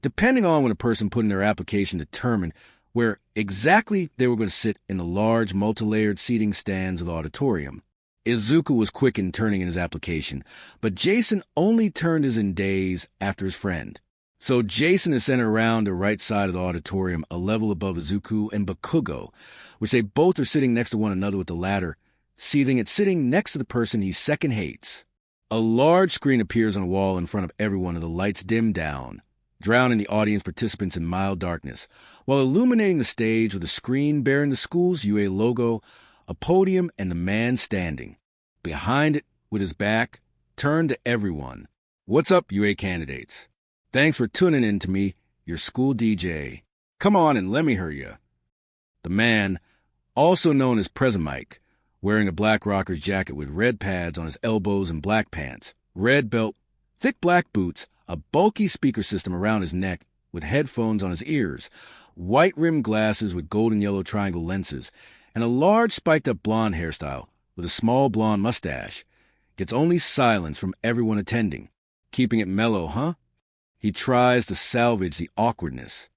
depending on when a person put in their application determined where exactly they were going to sit in the large, multi-layered seating stands of the auditorium. Izuku was quick in turning in his application, but Jason only turned his in days after his friend. So Jason is sent around the right side of the auditorium, a level above Izuku and Bakugo, which they both are sitting next to one another with the latter, sitting next to the person he second hates. A large screen appears on a wall in front of everyone and the lights dim down, drowning the audience participants in mild darkness, while illuminating the stage with a screen bearing the school's UA logo, a podium, and the man standing. Behind it, with his back, turned to everyone. What's up, UA candidates? Thanks for tuning in to me, your school DJ. Come on and let me hear ya. The man, also known as Mike, wearing a black rocker's jacket with red pads on his elbows and black pants, red belt, thick black boots, a bulky speaker system around his neck with headphones on his ears, white-rimmed glasses with golden yellow triangle lenses, and a large spiked-up blonde hairstyle with a small blonde mustache, gets only silence from everyone attending. Keeping it mellow, huh? He tries to salvage the awkwardness.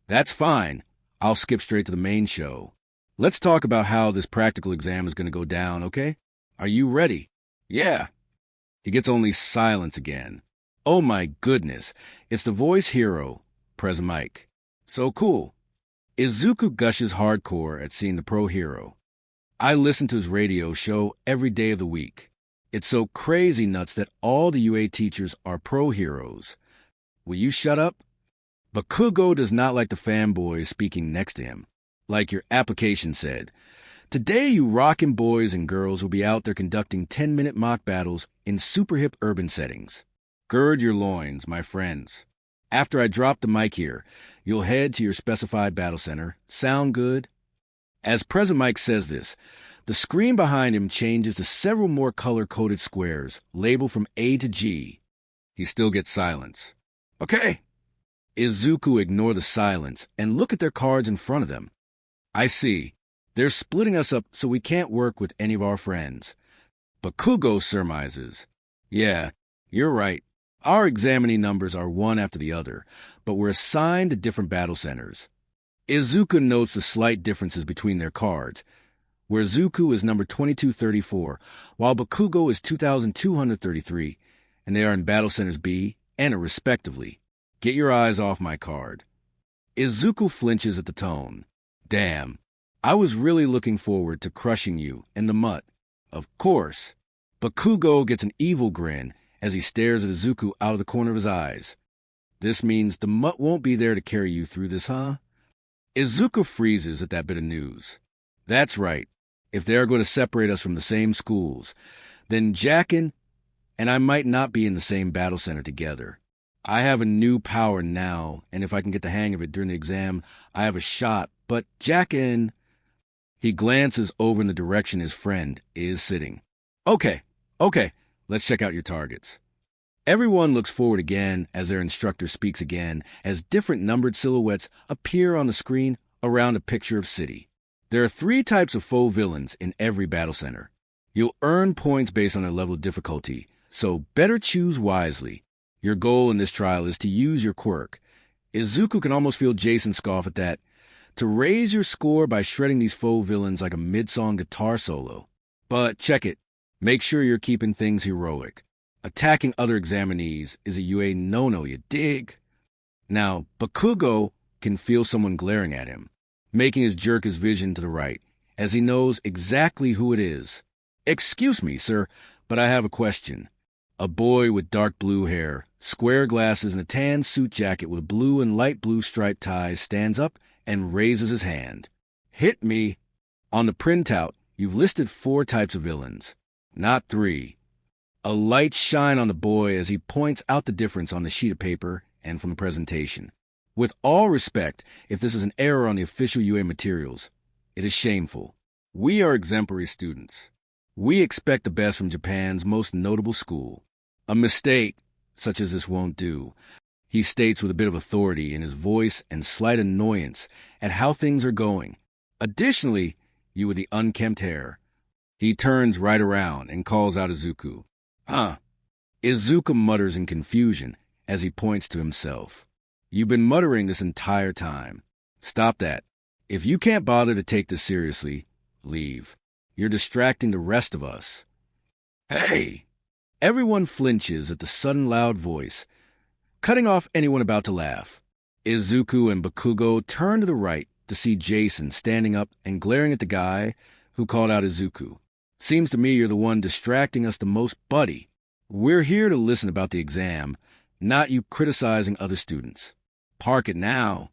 That's fine. I'll skip straight to the main show. Let's talk about how this practical exam is going to go down, okay? Are you ready? Yeah. He gets only silence again. Oh my goodness, it's the voice hero, Mike. So cool. Izuku gushes hardcore at seeing the pro hero. I listen to his radio show every day of the week. It's so crazy nuts that all the UA teachers are pro heroes. Will you shut up? Bakugo does not like the fanboys speaking next to him. Like your application said, today you rockin' boys and girls will be out there conducting 10-minute mock battles in super hip urban settings. Gird your loins, my friends. After I drop the mic here, you'll head to your specified battle center. Sound good? As Mike says this, the screen behind him changes to several more color-coded squares, labeled from A to G. He still gets silence. Okay. Izuku ignore the silence and look at their cards in front of them. I see. They're splitting us up so we can't work with any of our friends. Bakugo surmises. Yeah, you're right. Our examinee numbers are one after the other, but we're assigned to different battle centers. Izuku notes the slight differences between their cards, where Zuku is number 2234, while Bakugo is 2233, and they are in battle centers B and A respectively. Get your eyes off my card. Izuku flinches at the tone. Damn, I was really looking forward to crushing you and the mutt. Of course. Bakugo gets an evil grin as he stares at Izuku out of the corner of his eyes. This means the mutt won't be there to carry you through this, huh? Izuku freezes at that bit of news. That's right. If they are going to separate us from the same schools, then Jackin and I might not be in the same battle center together. I have a new power now, and if I can get the hang of it during the exam, I have a shot. But Jackin... He glances over in the direction his friend is sitting. Okay, let's check out your targets. Everyone looks forward again as their instructor speaks again, as different numbered silhouettes appear on the screen around a picture of city. There are 3 types of foe villains in every battle center. You'll earn points based on their level of difficulty, so better choose wisely. Your goal in this trial is to use your quirk. Izuku can almost feel Jason scoff at that. To raise your score by shredding these foe villains like a mid-song guitar solo. But check it. Make sure you're keeping things heroic. Attacking other examinees is a UA no-no, you dig? Now, Bakugo can feel someone glaring at him, making his jerk his vision to the right, as he knows exactly who it is. Excuse me, sir, but I have a question. A boy with dark blue hair, square glasses, and a tan suit jacket with blue and light blue striped ties stands up and raises his hand. Hit me. On the printout, you've listed 4 types of villains, not 3. A light shine on the boy as he points out the difference on the sheet of paper and from the presentation. With all respect, if this is an error on the official UA materials, it is shameful. We are exemplary students. We expect the best from Japan's most notable school. A mistake such as this won't do, he states with a bit of authority in his voice and slight annoyance at how things are going. Additionally, you with the unkempt hair. He turns right around and calls out Izuku. Huh. Izuku mutters in confusion as he points to himself. You've been muttering this entire time. Stop that. If you can't bother to take this seriously, leave. You're distracting the rest of us. Hey! Everyone flinches at the sudden loud voice, cutting off anyone about to laugh. Izuku and Bakugo turn to the right to see Jason standing up and glaring at the guy who called out Izuku. Seems to me you're the one distracting us the most, buddy. We're here to listen about the exam, not you criticizing other students. Park it now.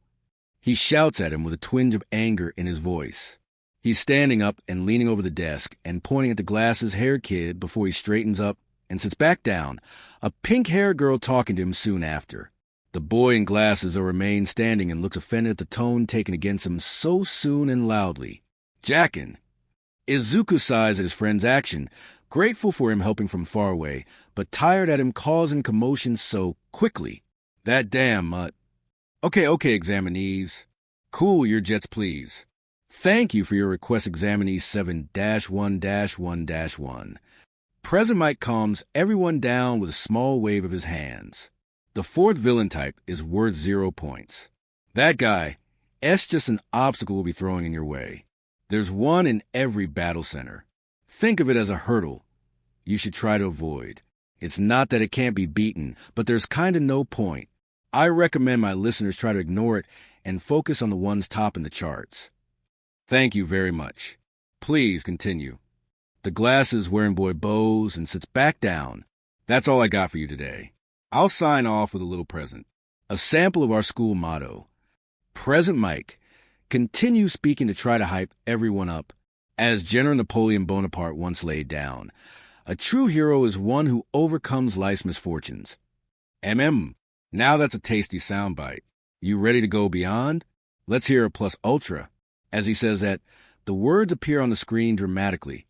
He shouts at him with a twinge of anger in his voice. He's standing up and leaning over the desk and pointing at the glasses-haired kid before he straightens up and sits back down, a pink-haired girl talking to him soon after. The boy in glasses remains standing and looks offended at the tone taken against him so soon and loudly. Jackin. Izuku sighs at his friend's action, grateful for him helping from far away, but tired at him causing commotion so quickly. That damn mutt. Okay, examinees. Cool your jets, please. Thank you for your request, examinee 7-1-1-1. President Mike calms everyone down with a small wave of his hands. The 4th villain type is worth 0 points. That guy, S just an obstacle we'll be throwing in your way. There's one in every battle center. Think of it as a hurdle you should try to avoid. It's not that it can't be beaten, but there's kinda no point. I recommend my listeners try to ignore it and focus on the ones topping the charts. Thank you very much. Please continue. The glasses-wearing boy bows and sits back down. That's all I got for you today. I'll sign off with a little present. A sample of our school motto. President Mike, continue speaking to try to hype everyone up. As General Napoleon Bonaparte once laid down, a true hero is one who overcomes life's misfortunes. Now that's a tasty soundbite. You ready to go beyond? Let's hear a plus ultra. As he says that, the words appear on the screen dramatically.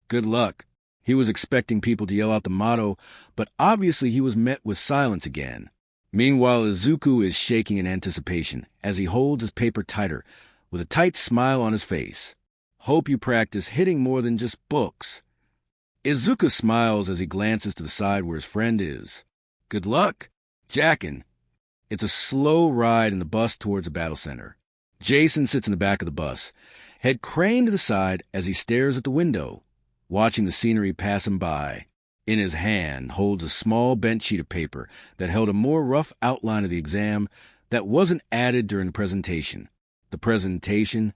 Good luck. He was expecting people to yell out the motto, but obviously he was met with silence again. Meanwhile, Izuku is shaking in anticipation as he holds his paper tighter, with a tight smile on his face. Hope you practice hitting more than just books. Izuku smiles as he glances to the side where his friend is. Good luck, Jackin. It's a slow ride in the bus towards the battle center. Jason sits in the back of the bus, head craned to the side as he stares at the window, watching the scenery pass him by. In his hand holds a small bent sheet of paper that held a more rough outline of the exam that wasn't added during the presentation. The presentation?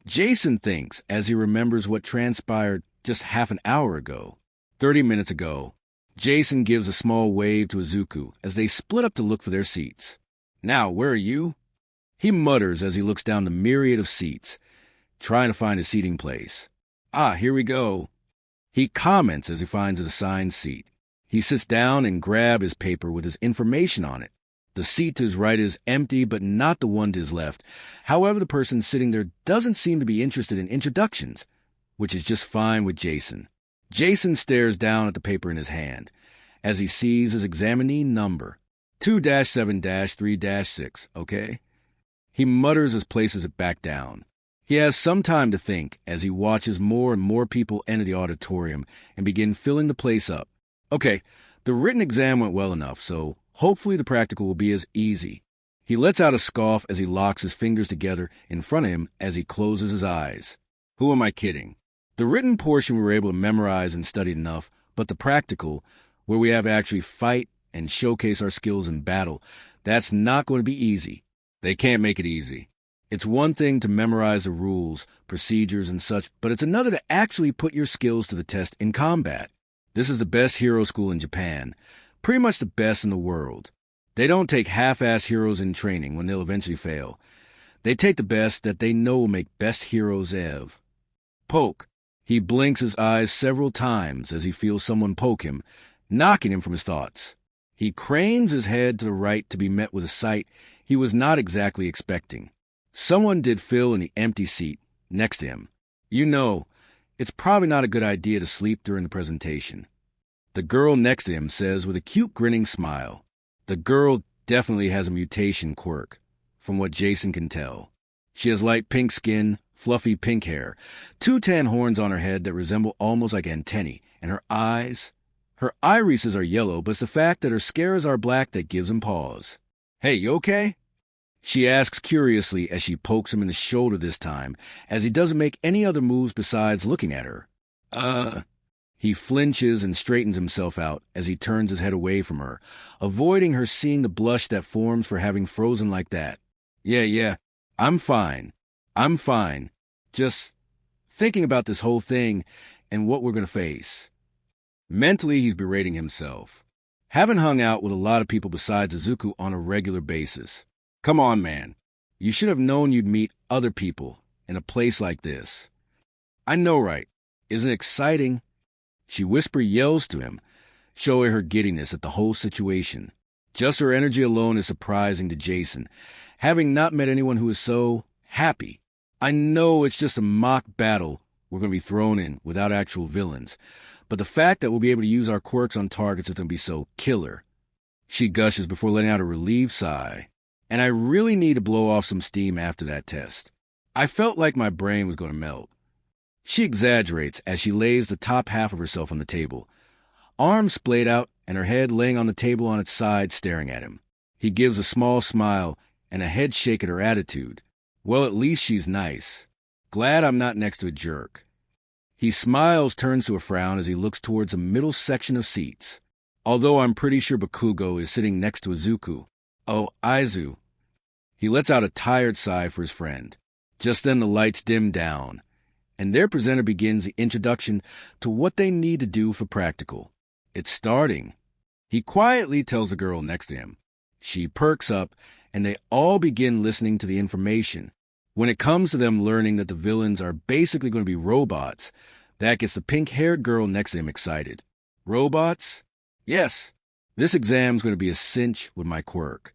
Jason thinks as he remembers what transpired just half an hour ago. 30 minutes ago, Jason gives a small wave to Izuku as they split up to look for their seats. Now, where are you? He mutters as he looks down the myriad of seats, trying to find a seating place. Ah, here we go. He comments as he finds his assigned seat. He sits down and grabs his paper with his information on it. The seat to his right is empty, but not the one to his left. However, the person sitting there doesn't seem to be interested in introductions, which is just fine with Jason. Jason stares down at the paper in his hand as he sees his examinee number, 2-7-3-6, okay? He mutters as places it back down. He has some time to think as he watches more and more people enter the auditorium and begin filling the place up. Okay, the written exam went well enough, so hopefully the practical will be as easy. He lets out a scoff as he locks his fingers together in front of him as he closes his eyes. Who am I kidding? The written portion we were able to memorize and study enough, but the practical, where we have to actually fight and showcase our skills in battle, that's not going to be easy. They can't make it easy. It's one thing to memorize the rules, procedures, and such, but it's another to actually put your skills to the test in combat. This is the best hero school in Japan, pretty much the best in the world. They don't take half-ass heroes in training when they'll eventually fail. They take the best that they know will make best heroes ever. Poke. He blinks his eyes several times as he feels someone poke him, knocking him from his thoughts. He cranes his head to the right to be met with a sight he was not exactly expecting. Someone did fill in the empty seat next to him. You know, it's probably not a good idea to sleep during the presentation. The girl next to him says with a cute grinning smile. The girl definitely has a mutation quirk, from what Jason can tell. She has light pink skin, fluffy pink hair, 2 tan horns on her head that resemble almost like antennae, and her irises are yellow, but it's the fact that her scars are black that gives him pause. Hey, you okay? She asks curiously as she pokes him in the shoulder this time, as he doesn't make any other moves besides looking at her. He flinches and straightens himself out as he turns his head away from her, avoiding her seeing the blush that forms for having frozen like that. Yeah, I'm fine. Just thinking about this whole thing and what we're going to face. Mentally, he's berating himself. Haven't hung out with a lot of people besides Izuku on a regular basis. Come on, man. You should have known you'd meet other people in a place like this. I know, right? Isn't it exciting? She yells to him, showing her giddiness at the whole situation. Just her energy alone is surprising to Jason, having not met anyone who is so happy. I know it's just a mock battle we're going to be thrown in without actual villains, but the fact that we'll be able to use our quirks on targets is going to be so killer. She gushes before letting out a relieved sigh. And I really need to blow off some steam after that test. I felt like my brain was going to melt. She exaggerates as she lays the top half of herself on the table, arms splayed out and her head laying on the table on its side staring at him. He gives a small smile and a head shake at her attitude. Well, at least she's nice. Glad I'm not next to a jerk. He smiles, turns to a frown as he looks towards the middle section of seats. Although I'm pretty sure Bakugo is sitting next to Izuku. Oh, Aizu. He lets out a tired sigh for his friend. Just then the lights dim down, and their presenter begins the introduction to what they need to do for practical. It's starting. He quietly tells the girl next to him. She perks up, and they all begin listening to the information. When it comes to them learning that the villains are basically going to be robots, that gets the pink-haired girl next to him excited. Robots? Yes. This exam's going to be a cinch with my quirk.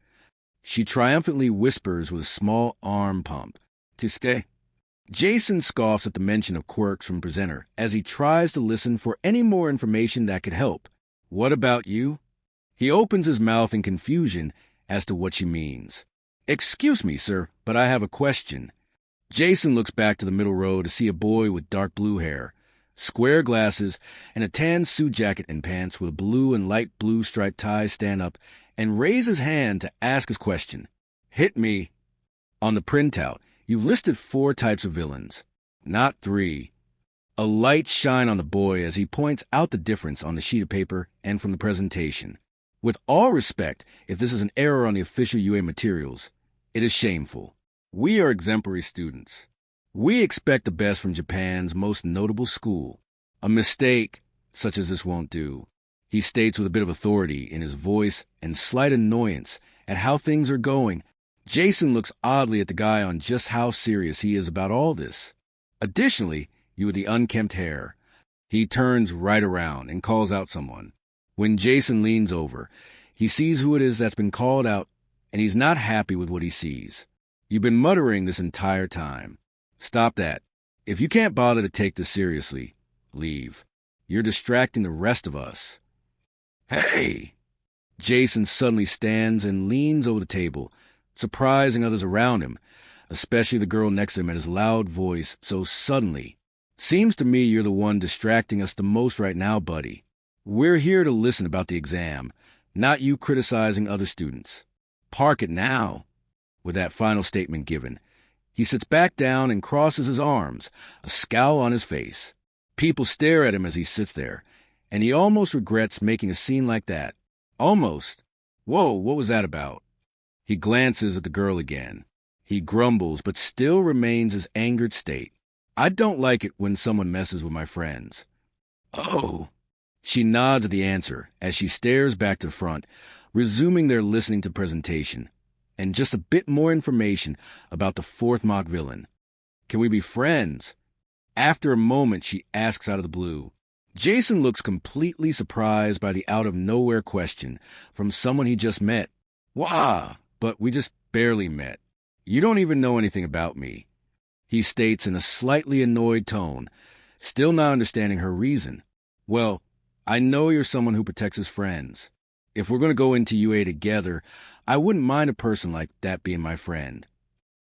She triumphantly whispers with a small arm pump. Tisque. Jason scoffs at the mention of quirks from presenter as he tries to listen for any more information that could help. What about you? He opens his mouth in confusion as to what she means. Excuse me, sir, but I have a question. Jason looks back to the middle row to see a boy with dark blue hair, square glasses, and a tan suit jacket and pants with a blue and light blue striped tie stand up and raise his hand to ask his question. Hit me. On the printout, you've listed 4 types of villains, not 3. A light shine on the boy as he points out the difference on the sheet of paper and from the presentation. With all respect, if this is an error on the official UA materials, it is shameful. We are exemplary students. We expect the best from Japan's most notable school. A mistake such as this won't do, he states with a bit of authority in his voice and slight annoyance at how things are going. Jason looks oddly at the guy on just how serious he is about all this. Additionally, you with the unkempt hair. He turns right around and calls out someone. When Jason leans over, he sees who it is that's been called out, and he's not happy with what he sees. You've been muttering this entire time. Stop that. If you can't bother to take this seriously, leave. You're distracting the rest of us. Hey! Jason suddenly stands and leans over the table, surprising others around him, especially the girl next to him at his loud voice so suddenly. Seems to me you're the one distracting us the most right now, buddy. We're here to listen about the exam, not you criticizing other students. Park it now. With that final statement given, he sits back down and crosses his arms, a scowl on his face. People stare at him as he sits there, and he almost regrets making a scene like that. Almost. Whoa, what was that about? He glances at the girl again. He grumbles, but still remains his angered state. I don't like it when someone messes with my friends. Oh. She nods at the answer as she stares back to the front, resuming their listening to presentation. And just a bit more information about the 4th mock villain. Can we be friends? After a moment, she asks out of the blue. Jason looks completely surprised by the out-of-nowhere question from someone he just met. Wah, but we just barely met. You don't even know anything about me, he states in a slightly annoyed tone, still not understanding her reason. Well, I know you're someone who protects his friends. If we're going to go into UA together, I wouldn't mind a person like that being my friend.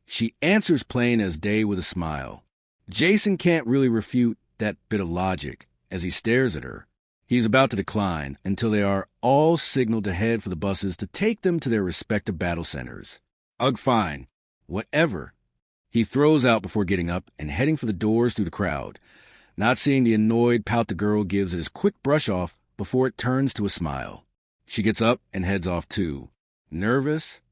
She answers plain as day with a smile. Jason can't really refute that bit of logic as he stares at her. He's about to decline until they are all signaled to head for the buses to take them to their respective battle centers. Ugh, fine. Whatever. He throws out before getting up and heading for the doors through the crowd, not seeing the annoyed pout the girl gives it his quick brush off before it turns to a smile. She gets up and heads off too. Nervous?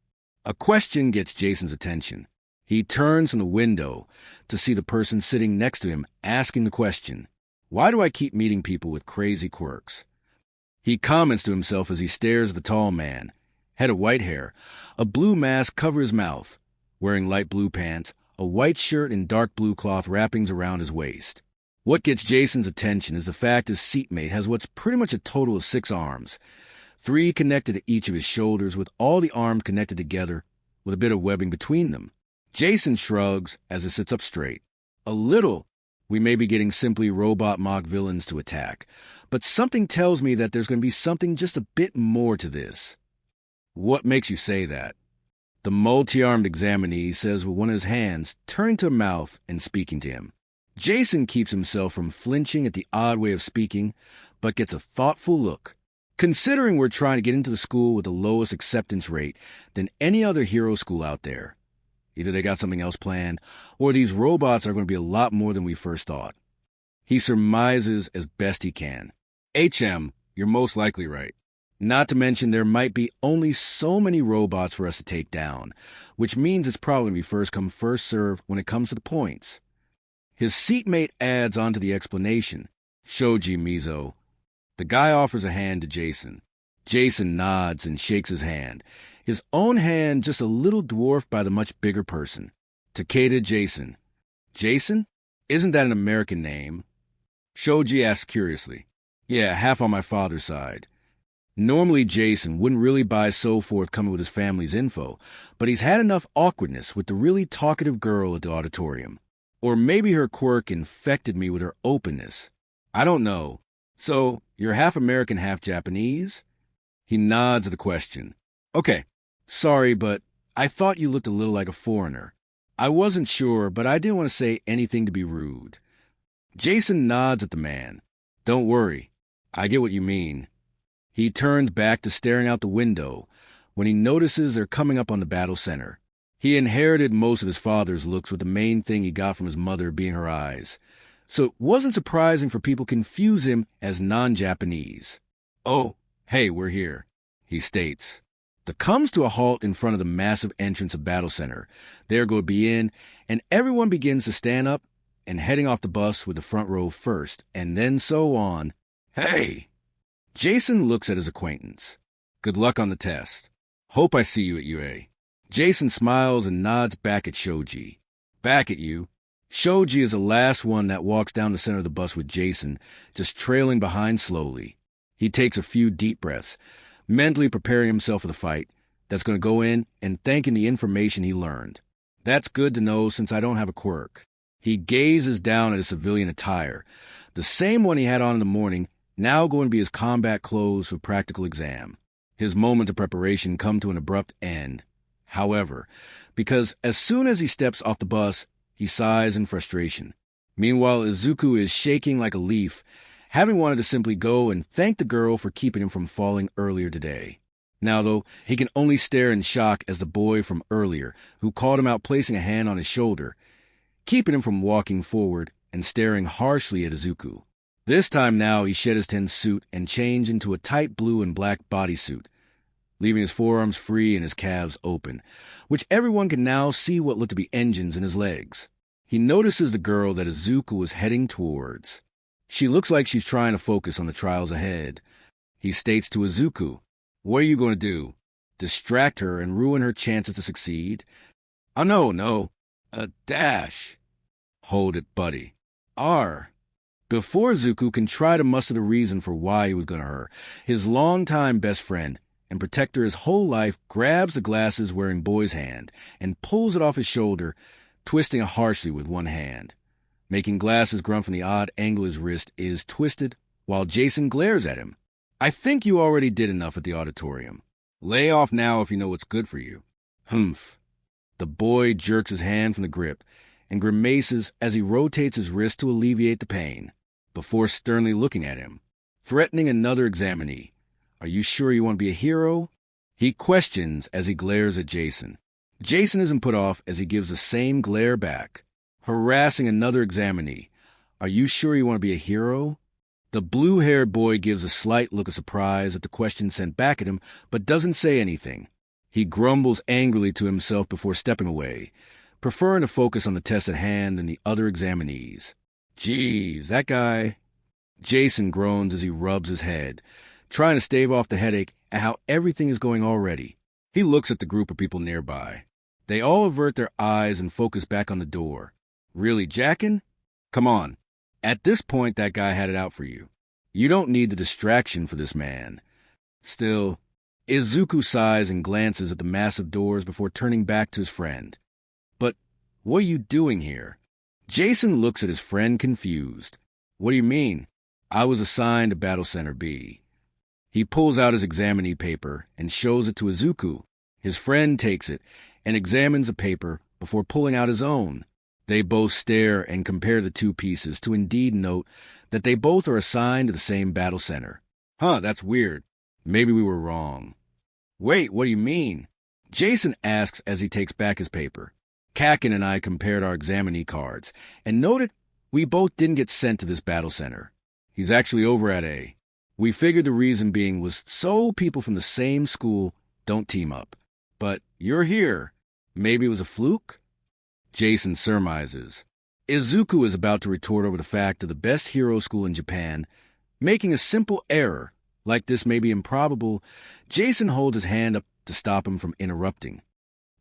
A question gets Jason's attention. He turns from the window to see the person sitting next to him asking the question. Why do I keep meeting people with crazy quirks? He comments to himself as he stares at the tall man. Head of white hair, a blue mask covers his mouth, wearing light blue pants, a white shirt and dark blue cloth wrappings around his waist. What gets Jason's attention is the fact his seatmate has what's pretty much a total of 6 arms, 3 connected to each of his shoulders with all the arms connected together with a bit of webbing between them. Jason shrugs as he sits up straight. A little. We may be getting simply robot mock villains to attack, but something tells me that there's going to be something just a bit more to this. What makes you say that? The multi-armed examinee says with one of his hands, turning to her mouth and speaking to him. Jason keeps himself from flinching at the odd way of speaking, but gets a thoughtful look. Considering we're trying to get into the school with the lowest acceptance rate than any other hero school out there, either they got something else planned, or these robots are going to be a lot more than we first thought. He surmises as best he can. HM, you're most likely right. Not to mention there might be only so many robots for us to take down, which means it's probably going to be first come first served when it comes to the points. His seatmate adds on to the explanation. Shoji Mizo. The guy offers a hand to Jason. Jason nods and shakes his hand, his own hand just a little dwarfed by the much bigger person. Takeda Jason. Jason? Isn't that an American name? Shoji asks curiously. Yeah, half on my father's side. Normally Jason wouldn't really buy so forthcoming with his family's info, but he's had enough awkwardness with the really talkative girl at the auditorium. Or maybe her quirk infected me with her openness. I don't know. So, you're half American, half Japanese? He nods at the question. Okay, sorry, but I thought you looked a little like a foreigner. I wasn't sure, but I didn't want to say anything to be rude. Jason nods at the man. Don't worry. I get what you mean. He turns back to staring out the window when he notices they're coming up on the battle center. He inherited most of his father's looks, with the main thing he got from his mother being her eyes. So it wasn't surprising for people to confuse him as non-Japanese. Oh, hey, we're here, he states. The comes to a halt in front of the massive entrance of Battle Center. They're going to be in, and everyone begins to stand up and heading off the bus with the front row first, and then so on. Hey! Jason looks at his acquaintance. Good luck on the test. Hope I see you at UA. Jason smiles and nods back at Shoji. Back at you. Shoji is the last one that walks down the center of the bus with Jason, just trailing behind slowly. He takes a few deep breaths, mentally preparing himself for the fight that's going to go in and thanking the information he learned. That's good to know since I don't have a quirk. He gazes down at his civilian attire, the same one he had on in the morning, now going to be his combat clothes for practical exam. His moments of preparation come to an abrupt end. However, because as soon as he steps off the bus, he sighs in frustration. Meanwhile, Izuku is shaking like a leaf, having wanted to simply go and thank the girl for keeping him from falling earlier today. Now, though, he can only stare in shock as the boy from earlier, who called him out placing a hand on his shoulder, keeping him from walking forward and staring harshly at Izuku. This time now he shed his tense suit and changed into a tight blue and black bodysuit, leaving his forearms free and his calves open, which everyone can now see what looked to be engines in his legs. He notices the girl that Izuku was heading towards. She looks like she's trying to focus on the trials ahead. He states to Izuku, "What are you going to do? Distract her and ruin her chances to succeed?" "Oh, no. A dash." "Hold it, buddy. R." Before Izuku can try to muster the reason for why he was going to her, his longtime best friend and protector his whole life grabs the glasses-wearing boy's hand and pulls it off his shoulder, twisting it harshly with one hand. Making glasses grunt from the odd angle his wrist is twisted while Jason glares at him. "I think you already did enough at the auditorium. Lay off now if you know what's good for you." Humph. The boy jerks his hand from the grip and grimaces as he rotates his wrist to alleviate the pain, before sternly looking at him, threatening another examinee. "Are you sure you want to be a hero?" He questions as he glares at Jason. Jason isn't put off as he gives the same glare back, harassing another examinee. "Are you sure you want to be a hero?" The blue-haired boy gives a slight look of surprise at the question sent back at him, but doesn't say anything. He grumbles angrily to himself before stepping away, preferring to focus on the test at hand than the other examinees. "Geez, that guy..." Jason groans as he rubs his head, trying to stave off the headache at how everything is going already. He looks at the group of people nearby. They all avert their eyes and focus back on the door. "Really jacking? Come on. At this point, that guy had it out for you. You don't need the distraction for this man." Still, Izuku sighs and glances at the massive doors before turning back to his friend. "But what are you doing here?" Jason looks at his friend confused. "What do you mean? I was assigned to Battle Center B." He pulls out his examinee paper and shows it to Izuku. His friend takes it and examines the paper before pulling out his own. They both stare and compare the two pieces to indeed note that they both are assigned to the same battle center. "Huh, that's weird. Maybe we were wrong." "Wait, what do you mean?" Jason asks as he takes back his paper. "Kakin and I compared our examinee cards and noted we both didn't get sent to this battle center. He's actually over at A. We figured the reason being was so people from the same school don't team up. But you're here. Maybe it was a fluke?" Jason surmises. Izuku is about to retort over the fact of the best hero school in Japan making a simple error like this may be improbable. Jason holds his hand up to stop him from interrupting.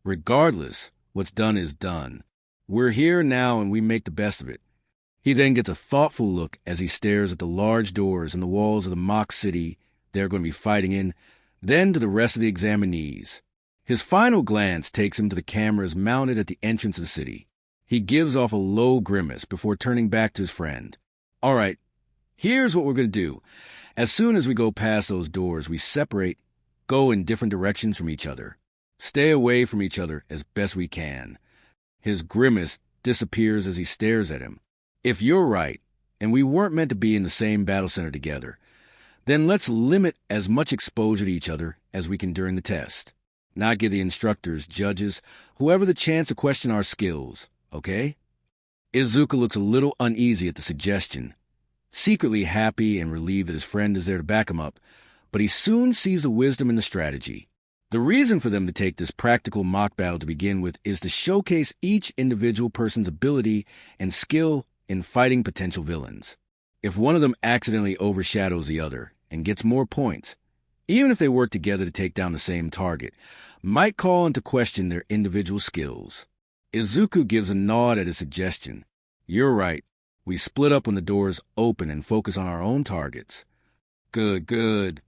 "Regardless, what's done is done. We're here now and we make the best of it." He then gets a thoughtful look as he stares at the large doors and the walls of the mock city they're going to be fighting in, then to the rest of the examinees. His final glance takes him to the cameras mounted at the entrance of the city. He gives off a low grimace before turning back to his friend. All right, here's what we're going to do. As soon as we go past those doors, we separate, go in different directions from each other. Stay away from each other as best we can. His grimace disappears as he stares at him. If you're right, and we weren't meant to be in the same battle center together, then let's limit as much exposure to each other as we can during the test. Not give the instructors, judges, whoever the chance to question our skills, okay? Izuku looks a little uneasy at the suggestion, secretly happy and relieved that his friend is there to back him up, but he soon sees the wisdom in the strategy. The reason for them to take this practical mock battle to begin with is to showcase each individual person's ability and skill in fighting potential villains. If one of them accidentally overshadows the other and gets more points, even if they work together to take down the same target, might call into question their individual skills. Izuku gives a nod at his suggestion. You're right. We split up when the doors open and focus on our own targets. Good.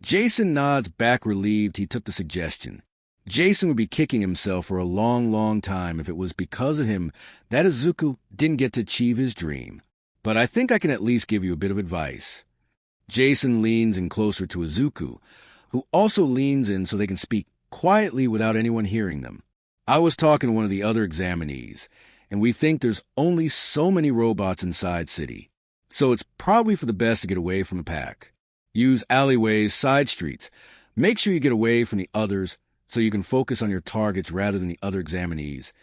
Jason nods back, relieved he took the suggestion. Jason would be kicking himself for a long time if it was because of him that Izuku didn't get to achieve his dream. But I think I can at least give you a bit of advice. Jason leans in closer to Izuku, who also leans in so they can speak quietly without anyone hearing them. I was talking to one of the other examinees, and we think there's only so many robots inside City, so it's probably for the best to get away from the pack. Use alleyways, side streets. Make sure you get away from the others so you can focus on your targets rather than the other examinees,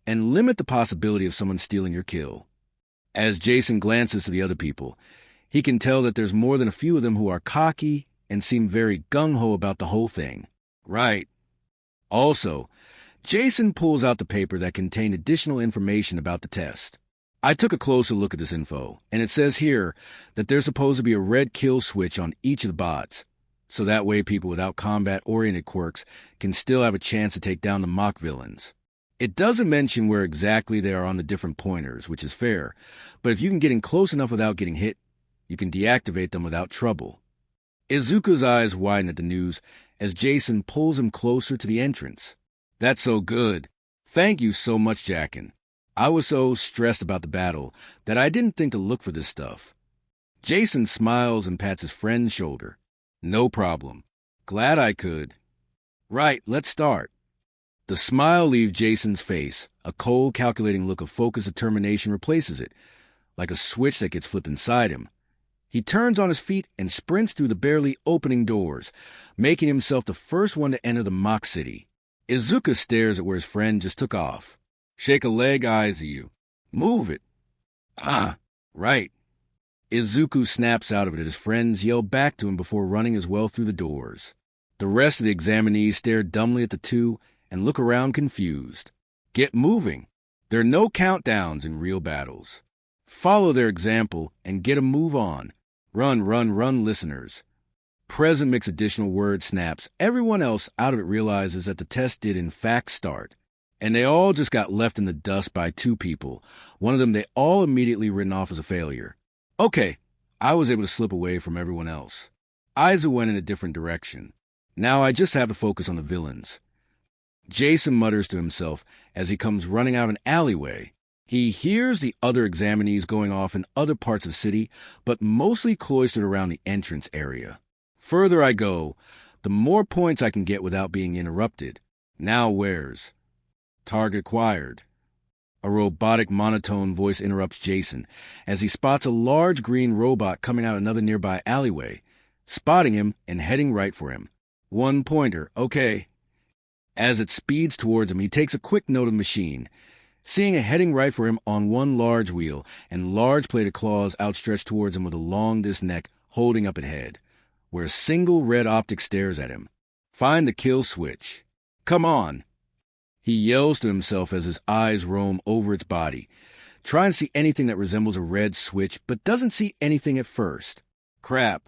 and limit the possibility of someone stealing your kill. As Jason glances to the other people, he can tell that there's more than a few of them who are cocky and seem very gung-ho about the whole thing. Right. Also, Jason pulls out the paper that contained additional information about the test. I took a closer look at this info, and it says here that there's supposed to be a red kill switch on each of the bots, so that way people without combat-oriented quirks can still have a chance to take down the mock villains. It doesn't mention where exactly they are on the different pointers, which is fair, but if you can get in close enough without getting hit, you can deactivate them without trouble. Izuku's eyes widen at the news as Jason pulls him closer to the entrance. That's so good. Thank you so much, Jackin. I was so stressed about the battle that I didn't think to look for this stuff. Jason smiles and pats his friend's shoulder. No problem. Glad I could. Right, let's start. The smile leaves Jason's face. A cold, calculating look of focused determination replaces it, like a switch that gets flipped inside him. He turns on his feet and sprints through the barely opening doors, making himself the first one to enter the mock city. Izuku stares at where his friend just took off. Shake a leg, eyes at you. Move it. Ah, right. Izuku snaps out of it as his friends yell back to him before running as well through the doors. The rest of the examinees stare dumbly at the two and look around confused. Get moving. There are no countdowns in real battles. Follow their example and get a move on. Run, listeners. Present makes additional word snaps. Everyone else out of it realizes that the test did in fact start, and they all just got left in the dust by two people. One of them they all immediately written off as a failure. Okay, I was able to slip away from everyone else. Aizu went in a different direction. Now I just have to focus on the villains. Jason mutters to himself as he comes running out of an alleyway. He hears the other examinees going off in other parts of the city, but mostly cloistered around the entrance area. Further I go, the more points I can get without being interrupted. Now where's? Target acquired. A robotic monotone voice interrupts Jason as he spots a large green robot coming out another nearby alleyway, spotting him and heading right for him. 1 pointer, okay. As it speeds towards him, he takes a quick note of the machine, seeing it heading right for him on one large wheel and large plated claws outstretched towards him with a long-disc neck holding up at head, where a single red optic stares at him. Find the kill switch. Come on. He yells to himself as his eyes roam over its body, trying to see anything that resembles a red switch, but doesn't see anything at first. Crap.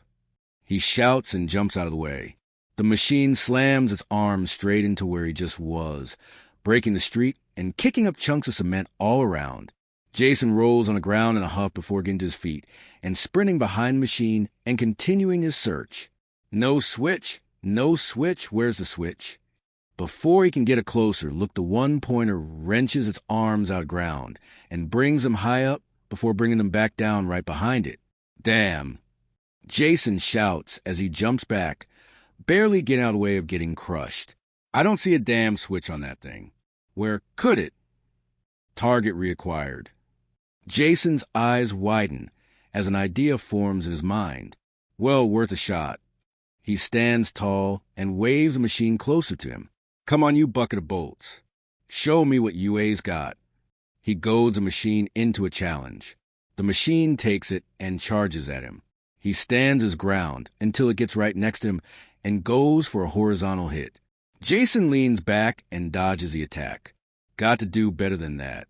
He shouts and jumps out of the way. The machine slams its arms straight into where he just was, breaking the street and kicking up chunks of cement all around. Jason rolls on the ground in a huff before getting to his feet and sprinting behind the machine and continuing his search. No switch. Where's the switch? Before he can get a closer look, the one-pointer wrenches its arms out of ground and brings them high up before bringing them back down right behind it. Damn! Jason shouts as he jumps back, barely getting out of the way of getting crushed. I don't see a damn switch on that thing. Where could it? Target reacquired. Jason's eyes widen as an idea forms in his mind. Well worth a shot. He stands tall and waves the machine closer to him. Come on, you bucket of bolts. Show me what UA's got. He goads the machine into a challenge. The machine takes it and charges at him. He stands his ground until it gets right next to him and goes for a horizontal hit. Jason leans back and dodges the attack. Got to do better than that.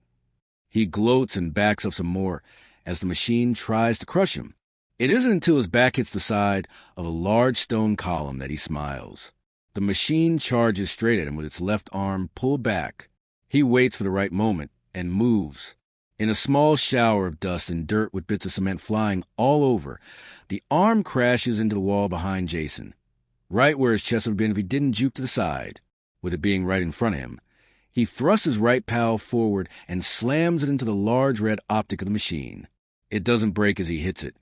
He gloats and backs up some more as the machine tries to crush him. It isn't until his back hits the side of a large stone column that he smiles. The machine charges straight at him with its left arm pulled back. He waits for the right moment and moves. In a small shower of dust and dirt with bits of cement flying all over, the arm crashes into the wall behind Jason, right where his chest would have been if he didn't juke to the side, with it being right in front of him. He thrusts his right pal forward and slams it into the large red optic of the machine. It doesn't break as he hits it,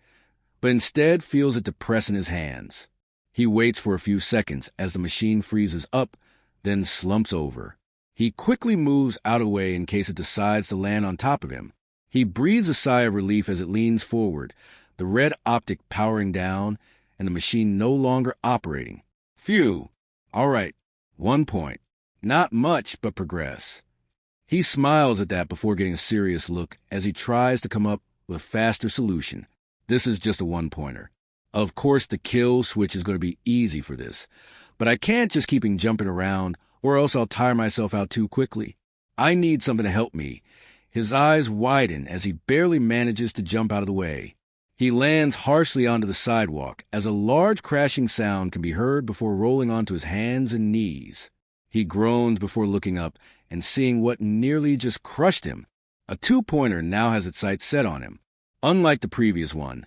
but instead feels it depress in his hands. He waits for a few seconds as the machine freezes up, then slumps over. He quickly moves out of the way in case it decides to land on top of him. He breathes a sigh of relief as it leans forward, the red optic powering down and the machine no longer operating. Phew! All right, 1 point. Not much, but progress. He smiles at that before getting a serious look as he tries to come up with a faster solution. This is just a one-pointer. Of course, the kill switch is going to be easy for this, but I can't just keep jumping around or else I'll tire myself out too quickly. I need something to help me. His eyes widen as he barely manages to jump out of the way. He lands harshly onto the sidewalk as a large crashing sound can be heard before rolling onto his hands and knees. He groans before looking up and seeing what nearly just crushed him. A two-pointer now has its sights set on him. Unlike the previous one,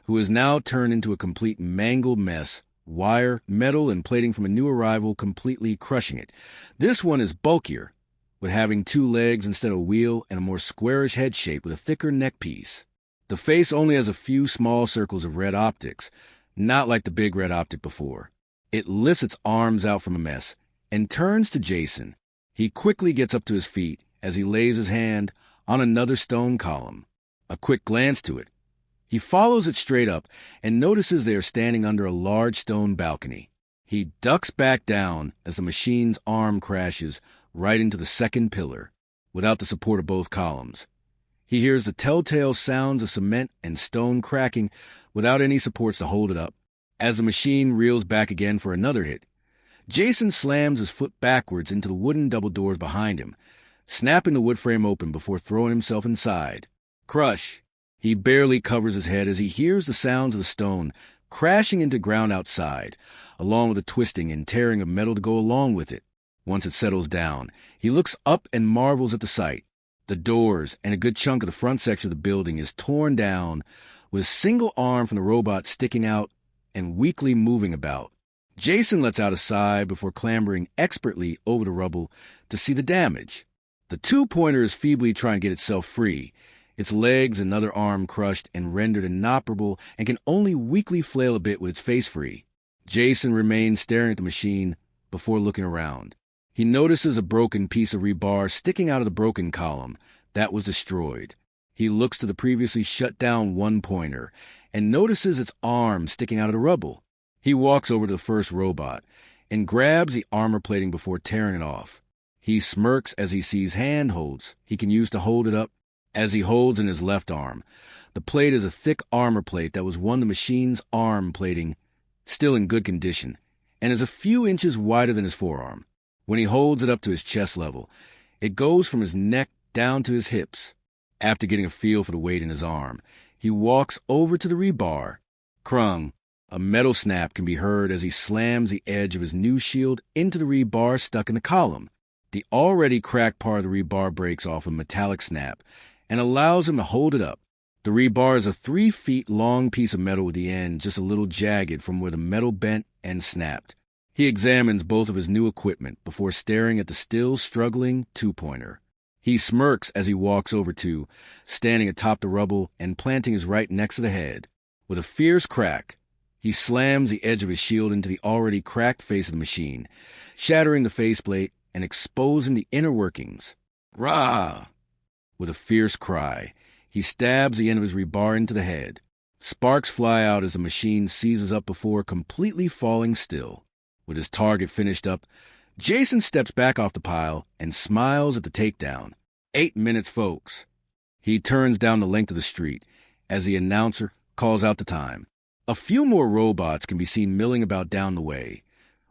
who is now turned into a complete mangled mess, wire, metal, and plating from a new arrival completely crushing it. This one is bulkier, with having 2 legs instead of a wheel and a more squarish head shape with a thicker neck piece. The face only has a few small circles of red optics, not like the big red optic before. It lifts its arms out from a mess and turns to Jason. He quickly gets up to his feet as he lays his hand on another stone column. A quick glance to it. He follows it straight up and notices they are standing under a large stone balcony. He ducks back down as the machine's arm crashes right into the second pillar, without the support of both columns. He hears the telltale sounds of cement and stone cracking without any supports to hold it up. As the machine reels back again for another hit, Jason slams his foot backwards into the wooden double doors behind him, snapping the wood frame open before throwing himself inside. Crush! He barely covers his head as he hears the sounds of the stone crashing into ground outside, along with the twisting and tearing of metal to go along with it. Once it settles down, he looks up and marvels at the sight. The doors and a good chunk of the front section of the building is torn down, with a single arm from the robot sticking out and weakly moving about. Jason lets out a sigh before clambering expertly over the rubble to see the damage. The two-pointer is feebly trying to get itself free, its legs and other arm crushed and rendered inoperable, and can only weakly flail a bit with its face free. Jason remains staring at the machine before looking around. He notices a broken piece of rebar sticking out of the broken column that was destroyed. He looks to the previously shut down one-pointer and notices its arm sticking out of the rubble. He walks over to the first robot and grabs the armor plating before tearing it off. He smirks as he sees handholds he can use to hold it up as he holds in his left arm. The plate is a thick armor plate that was one of the machine's arm plating, still in good condition, and is a few inches wider than his forearm. When he holds it up to his chest level, it goes from his neck down to his hips. After getting a feel for the weight in his arm, he walks over to the rebar. Crung! A metal snap can be heard as he slams the edge of his new shield into the rebar stuck in the column. The already cracked part of the rebar breaks off a metallic snap and allows him to hold it up. The rebar is a 3 feet long piece of metal with the end just a little jagged from where the metal bent and snapped. He examines both of his new equipment before staring at the still struggling two-pointer. He smirks as he walks over to, standing atop the rubble and planting his right next to the head. With a fierce crack, he slams the edge of his shield into the already cracked face of the machine, shattering the faceplate and exposing the inner workings. Rah! With a fierce cry, he stabs the end of his rebar into the head. Sparks fly out as the machine seizes up before completely falling still. With his target finished up, Jason steps back off the pile and smiles at the takedown. 8 minutes, folks. He turns down the length of the street as the announcer calls out the time. A few more robots can be seen milling about down the way,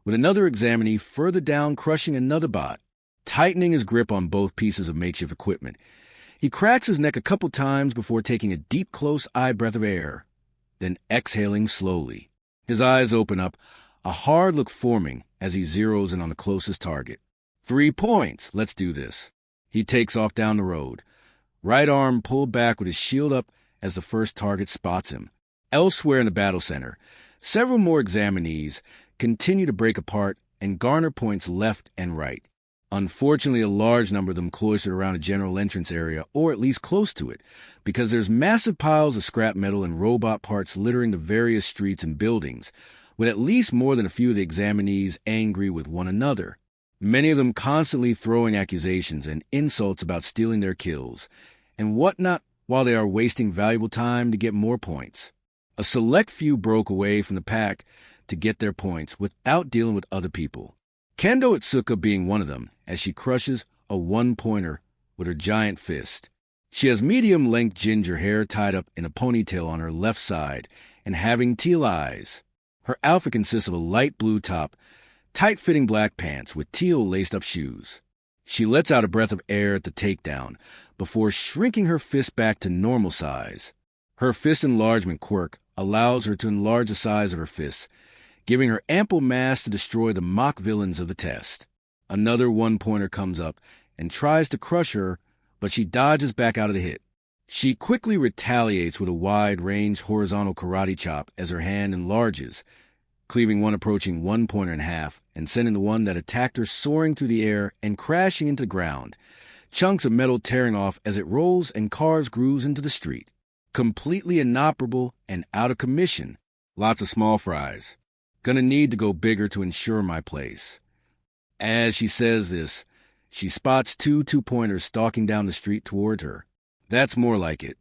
with another examinee further down crushing another bot. Tightening his grip on both pieces of makeshift equipment, he cracks his neck a couple times before taking a deep, close-eye breath of air, then exhaling slowly. His eyes open up, a hard look forming as he zeroes in on the closest target. 3 points, let's do this. He takes off down the road, right arm pulled back with his shield up as the first target spots him. Elsewhere in the battle center, several more examinees continue to break apart and garner points left and right. Unfortunately, a large number of them cloistered around a general entrance area, or at least close to it, because there's massive piles of scrap metal and robot parts littering the various streets and buildings, with at least more than a few of the examinees angry with one another. Many of them constantly throwing accusations and insults about stealing their kills, and whatnot, while they are wasting valuable time to get more points. A select few broke away from the pack to get their points without dealing with other people. Kendo Itsuka being one of them, as she crushes a one-pointer with her giant fist. She has medium-length ginger hair tied up in a ponytail on her left side and having teal eyes. Her outfit consists of a light blue top, tight-fitting black pants with teal laced-up shoes. She lets out a breath of air at the takedown before shrinking her fist back to normal size. Her fist enlargement quirk allows her to enlarge the size of her fists, giving her ample mass to destroy the mock villains of the test. Another one-pointer comes up and tries to crush her, but she dodges back out of the hit. She quickly retaliates with a wide-range horizontal karate chop as her hand enlarges, cleaving one approaching one-pointer in half and sending the one that attacked her soaring through the air and crashing into the ground, chunks of metal tearing off as it rolls and cars grooves into the street. Completely inoperable and out of commission. Lots of small fries. Gonna need to go bigger to ensure my place. As she says this, she spots two-pointers stalking down the street toward her. That's more like it.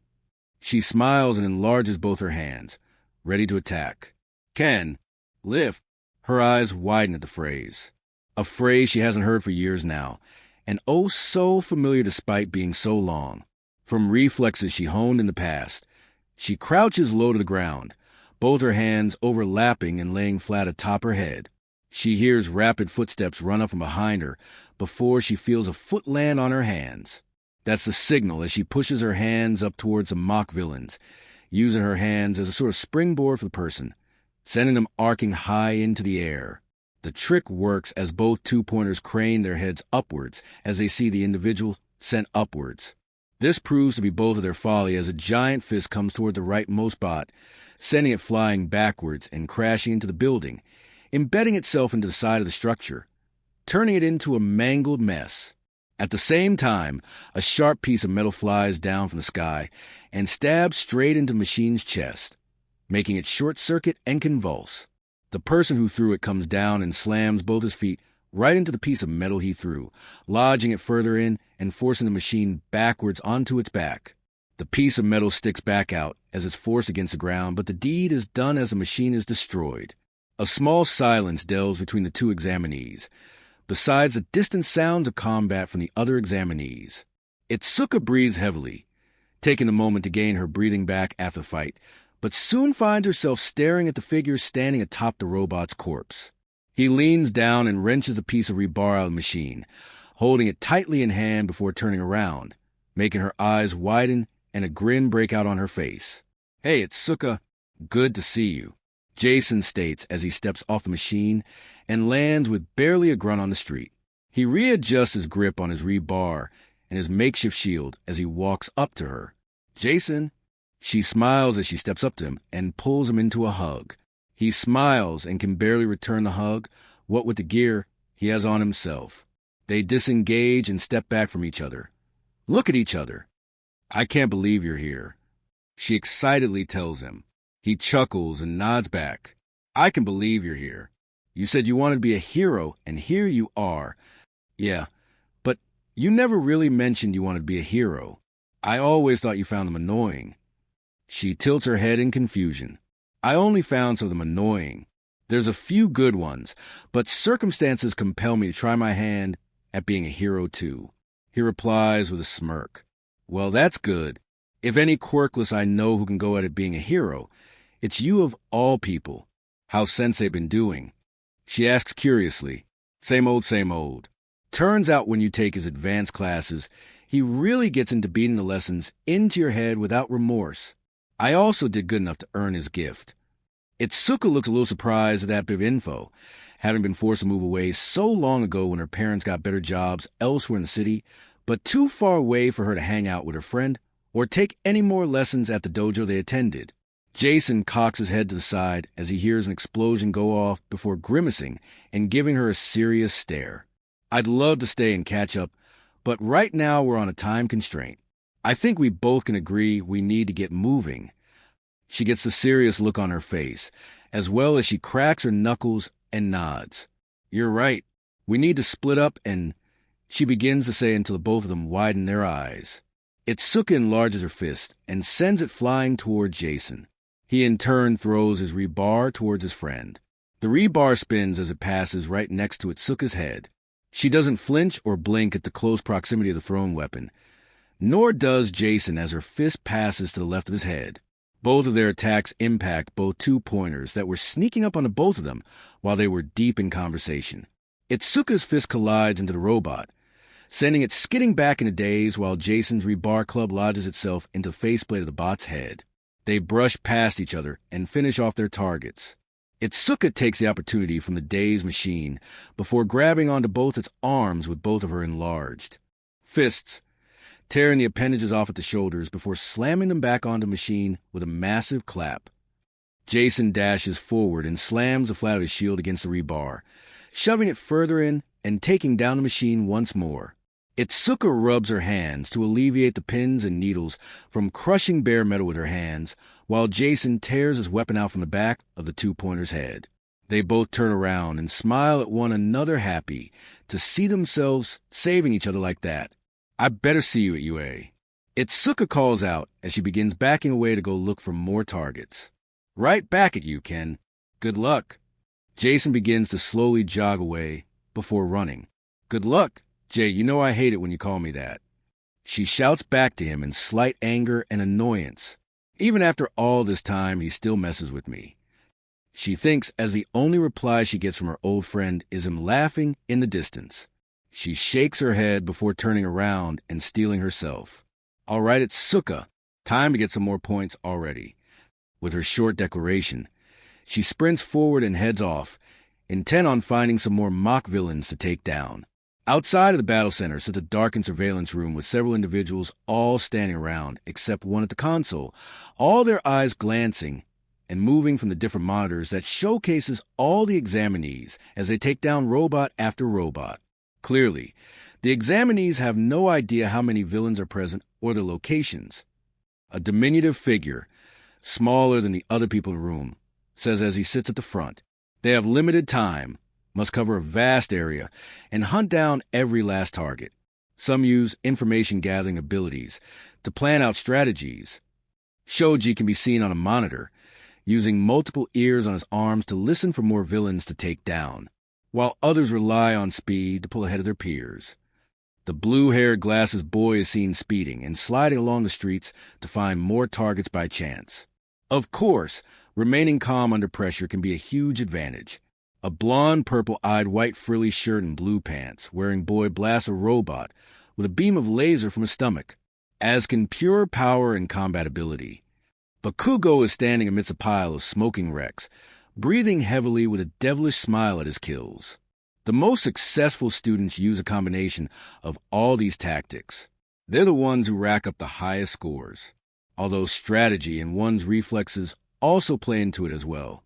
She smiles and enlarges both her hands, ready to attack. Ken, lift. Her eyes widen at the phrase. A phrase she hasn't heard for years now, and oh so familiar despite being so long. From reflexes she honed in the past, she crouches low to the ground, both her hands overlapping and laying flat atop her head. She hears rapid footsteps run up from behind her before she feels a foot land on her hands. That's the signal as she pushes her hands up towards the mock villains, using her hands as a sort of springboard for the person, sending them arcing high into the air. The trick works as both two-pointers crane their heads upwards as they see the individual sent upwards. This proves to be both of their folly as a giant fist comes toward the rightmost bot, sending it flying backwards and crashing into the building, embedding itself into the side of the structure, turning it into a mangled mess. At the same time, a sharp piece of metal flies down from the sky and stabs straight into the machine's chest, making it short-circuit and convulse. The person who threw it comes down and slams both his feet right into the piece of metal he threw, lodging it further in and forcing the machine backwards onto its back. The piece of metal sticks back out as it's forced against the ground, but the deed is done as the machine is destroyed. A small silence delves between the two examinees, besides the distant sounds of combat from the other examinees. Itsuka breathes heavily, taking a moment to gain her breathing back after the fight, but soon finds herself staring at the figure standing atop the robot's corpse. He leans down and wrenches a piece of rebar out of the machine, holding it tightly in hand before turning around, making her eyes widen and a grin break out on her face. "Hey, Itsuka, good to see you," Jason states as he steps off the machine and lands with barely a grunt on the street. He readjusts his grip on his rebar and his makeshift shield as he walks up to her. "Jason." She smiles as she steps up to him and pulls him into a hug. He smiles and can barely return the hug What with the gear he has on himself. They disengage and step back from each other. Look at each other. I can't believe you're here, she excitedly tells him. He chuckles and nods back. I can believe you're here. You said you wanted to be a hero, and here you are. Yeah, but you never really mentioned you wanted to be a hero. I always thought you found them annoying. She tilts her head in confusion. I only found some of them annoying. There's a few good ones, but circumstances compel me to try my hand at being a hero too. He replies with a smirk. Well, that's good. If any Quirkless I know who can go at it being a hero, it's you of all people. How's Sensei been doing? She asks curiously. Same old, same old. Turns out when you take his advanced classes, he really gets into beating the lessons into your head without remorse. I also did good enough to earn his gift. Itsuka looks a little surprised at that bit of info, having been forced to move away so long ago when her parents got better jobs elsewhere in the city, but too far away for her to hang out with her friend or take any more lessons at the dojo they attended. Jason cocks his head to the side as he hears an explosion go off before grimacing and giving her a serious stare. I'd love to stay and catch up, but right now we're on a time constraint. I think we both can agree we need to get moving. She gets the serious look on her face, as well as she cracks her knuckles and nods. You're right. We need to split up and... She begins to say until the both of them widen their eyes. Itsuka enlarges her fist and sends it flying toward Jason. He in turn throws his rebar towards his friend. The rebar spins as it passes right next to Itsuka's head. She doesn't flinch or blink at the close proximity of the thrown weapon, nor does Jason as her fist passes to the left of his head. Both of their attacks impact both two-pointers that were sneaking up on the both of them while they were deep in conversation. Itsuka's fist collides into the robot, sending it skidding back in a daze while Jason's rebar club lodges itself into the faceplate of the bot's head. They brush past each other and finish off their targets. Itsuka takes the opportunity from the dazed machine before grabbing onto both its arms with both of her enlarged fists, tearing the appendages off at the shoulders before slamming them back onto the machine with a massive clap. Jason dashes forward and slams the flat of his shield against the rebar, shoving it further in and taking down the machine once more. Itsuka rubs her hands to alleviate the pins and needles from crushing bare metal with her hands, while Jason tears his weapon out from the back of the two-pointer's head. They both turn around and smile at one another happy to see themselves saving each other like that. I better see you at UA. Itsuka calls out as she begins backing away to go look for more targets. Right back at you, Ken. Good luck. Jason begins to slowly jog away before running. Good luck. Jay, you know I hate it when you call me that. She shouts back to him in slight anger and annoyance. Even after all this time, he still messes with me. She thinks as the only reply she gets from her old friend is him laughing in the distance. She shakes her head before turning around and steeling herself. All right, Itsuka. Time to get some more points already. With her short declaration, she sprints forward and heads off, intent on finding some more mock villains to take down. Outside of the battle center sits a darkened surveillance room with several individuals all standing around, except one at the console, all their eyes glancing and moving from the different monitors that showcases all the examinees as they take down robot after robot. Clearly, the examinees have no idea how many villains are present or their locations. A diminutive figure, smaller than the other people in the room, says as he sits at the front, they have limited time, must cover a vast area, and hunt down every last target. Some use information-gathering abilities to plan out strategies. Shoji can be seen on a monitor, using multiple ears on his arms to listen for more villains to take down, while others rely on speed to pull ahead of their peers. The blue-haired glasses boy is seen speeding and sliding along the streets to find more targets by chance. Of course, remaining calm under pressure can be a huge advantage. A blonde, purple-eyed, white frilly shirt and blue pants, wearing boy blasts a robot with a beam of laser from his stomach, as can pure power and combat ability. Bakugo is standing amidst a pile of smoking wrecks, breathing heavily with a devilish smile at his kills. The most successful students use a combination of all these tactics. They're the ones who rack up the highest scores, although strategy and one's reflexes also play into it as well.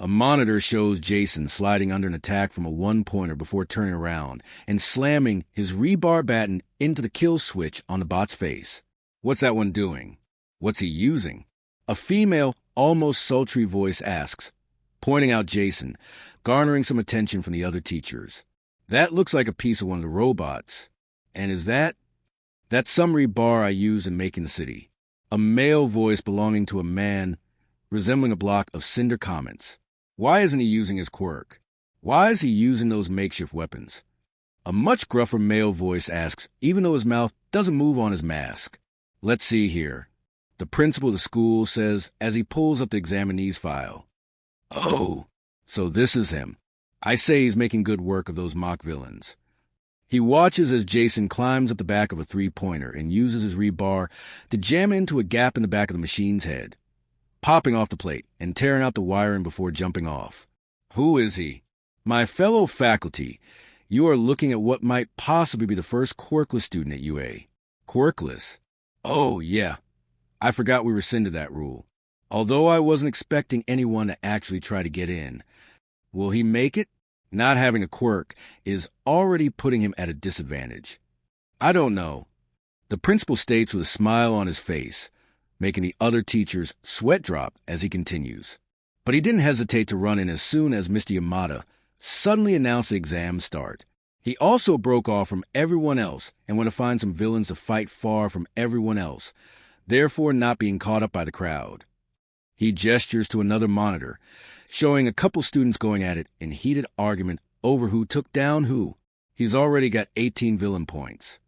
A monitor shows Jason sliding under an attack from a one-pointer before turning around and slamming his rebar baton into the kill switch on the bot's face. What's that one doing? What's he using? A female, almost sultry voice asks, pointing out Jason, garnering some attention from the other teachers. That looks like a piece of one of the robots. And is that? That's some rebar I use in making the city. A male voice belonging to a man, resembling a block of cinder comments. Why isn't he using his quirk? Why is he using those makeshift weapons? A much gruffer male voice asks, even though his mouth doesn't move on his mask. Let's see here. The principal of the school says as he pulls up the examinee's file. Oh, so this is him. I say he's making good work of those mock villains. He watches as Jason climbs up the back of a three-pointer and uses his rebar to jam into a gap in the back of the machine's head, popping off the plate and tearing out the wiring before jumping off. Who is he? My fellow faculty, you are looking at what might possibly be the first Quirkless student at UA. Quirkless? Oh, yeah. I forgot we rescinded that rule. Although I wasn't expecting anyone to actually try to get in. Will he make it? Not having a quirk is already putting him at a disadvantage. I don't know. The principal states with a smile on his face, making the other teachers sweat drop as he continues. But he didn't hesitate to run in as soon as Mr. Yamada suddenly announced the exam start. He also broke off from everyone else and went to find some villains to fight far from everyone else, therefore not being caught up by the crowd. He gestures to another monitor, showing a couple students going at it in heated argument over who took down who. He's already got 18 villain points.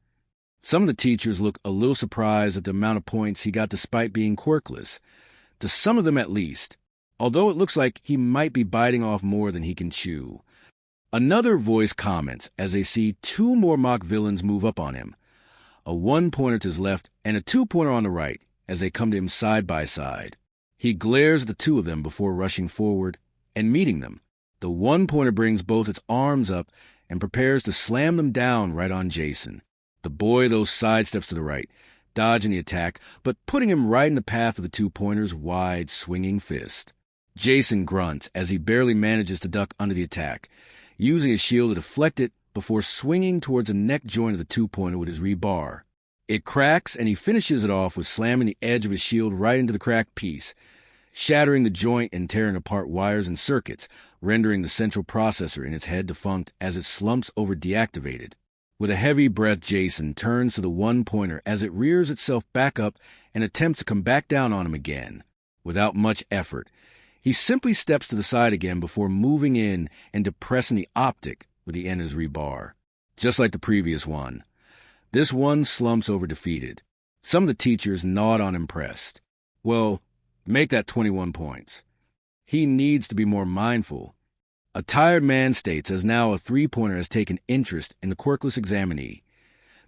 Some of the teachers look a little surprised at the amount of points he got despite being quirkless, to some of them at least, although it looks like he might be biting off more than he can chew. Another voice comments as they see two more mock villains move up on him, a one-pointer to his left and a two-pointer on the right as they come to him side by side. He glares at the two of them before rushing forward and meeting them. The one-pointer brings both its arms up and prepares to slam them down right on Jason. The boy, though, sidesteps to the right, dodging the attack, but putting him right in the path of the two-pointer's wide, swinging fist. Jason grunts as he barely manages to duck under the attack, using his shield to deflect it before swinging towards the neck joint of the two-pointer with his rebar. It cracks, and he finishes it off with slamming the edge of his shield right into the cracked piece, shattering the joint and tearing apart wires and circuits, rendering the central processor in its head defunct as it slumps over deactivated. With a heavy breath, Jason turns to the one-pointer as it rears itself back up and attempts to come back down on him again. Without much effort, he simply steps to the side again before moving in and depressing the optic with the end of his rebar. Just like the previous one, this one slumps over defeated. Some of the teachers nod on impressed. Well, make that 21 points. He needs to be more mindful. A tired man states as now a three-pointer has taken interest in the quirkless examinee,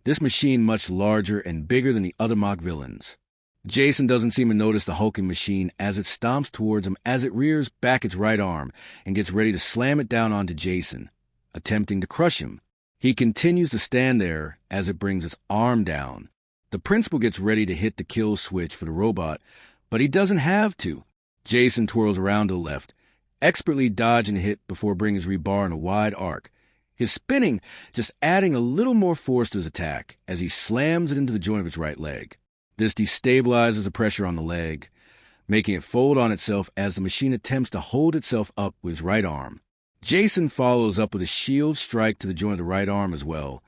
this machine much larger and bigger than the other mock villains. Jason doesn't seem to notice the hulking machine as it stomps towards him as it rears back its right arm and gets ready to slam it down onto Jason, attempting to crush him. He continues to stand there as it brings its arm down. The principal gets ready to hit the kill switch for the robot, but he doesn't have to. Jason twirls around to the left, expertly dodging a hit before bringing his rebar in a wide arc, his spinning just adding a little more force to his attack as he slams it into the joint of its right leg. This destabilizes the pressure on the leg, making it fold on itself as the machine attempts to hold itself up with his right arm. Jason follows up with a shield strike to the joint of the right arm as well,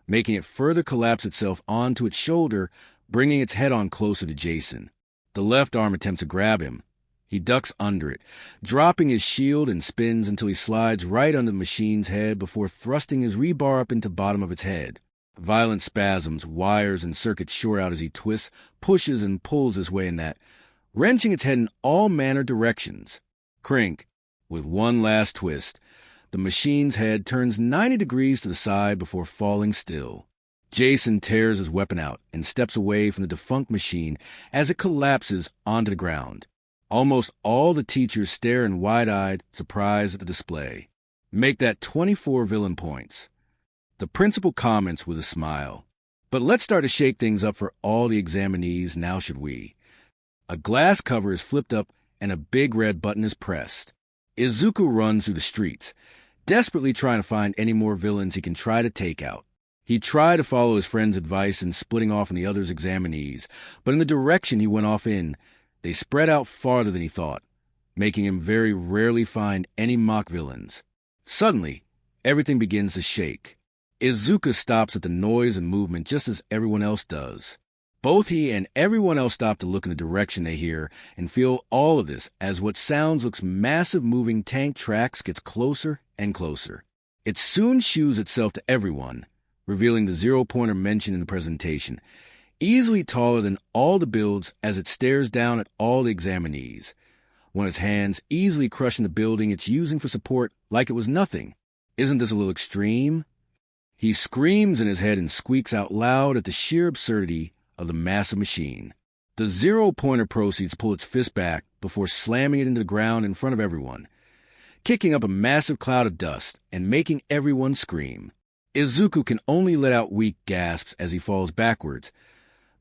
making it further collapse itself onto its shoulder, bringing its head on closer to Jason. The left arm attempts to grab him. He ducks under it, dropping his shield and spins until he slides right under the machine's head before thrusting his rebar up into the bottom of its head. Violent spasms, wires, and circuits short out as he twists, pushes, and pulls his way in that, wrenching its head in all manner directions. Crink, with one last twist, the machine's head turns 90 degrees to the side before falling still. Jason tears his weapon out and steps away from the defunct machine as it collapses onto the ground. Almost all the teachers stare in wide-eyed surprise at the display. Make that 24 villain points. The principal comments with a smile. But let's start to shake things up for all the examinees now, should we? A glass cover is flipped up and a big red button is pressed. Izuku runs through the streets, desperately trying to find any more villains he can try to take out. He tried to follow his friend's advice in splitting off on the other's examinees, but in the direction he went off in, they spread out farther than he thought, making him very rarely find any mock villains. Suddenly, everything begins to shake. Izuku stops at the noise and movement just as everyone else does. Both he and everyone else stop to look in the direction they hear and feel all of this as what sounds looks massive moving tank tracks gets closer and closer. It soon shews itself to everyone, revealing the zero-pointer mentioned in the presentation, easily taller than all the builds as it stares down at all the examinees, one of its hands easily crushing the building it's using for support like it was nothing. Isn't this a little extreme? He screams in his head and squeaks out loud at the sheer absurdity of the massive machine. The zero-pointer proceeds pull its fist back before slamming it into the ground in front of everyone, kicking up a massive cloud of dust and making everyone scream. Izuku can only let out weak gasps as he falls backwards,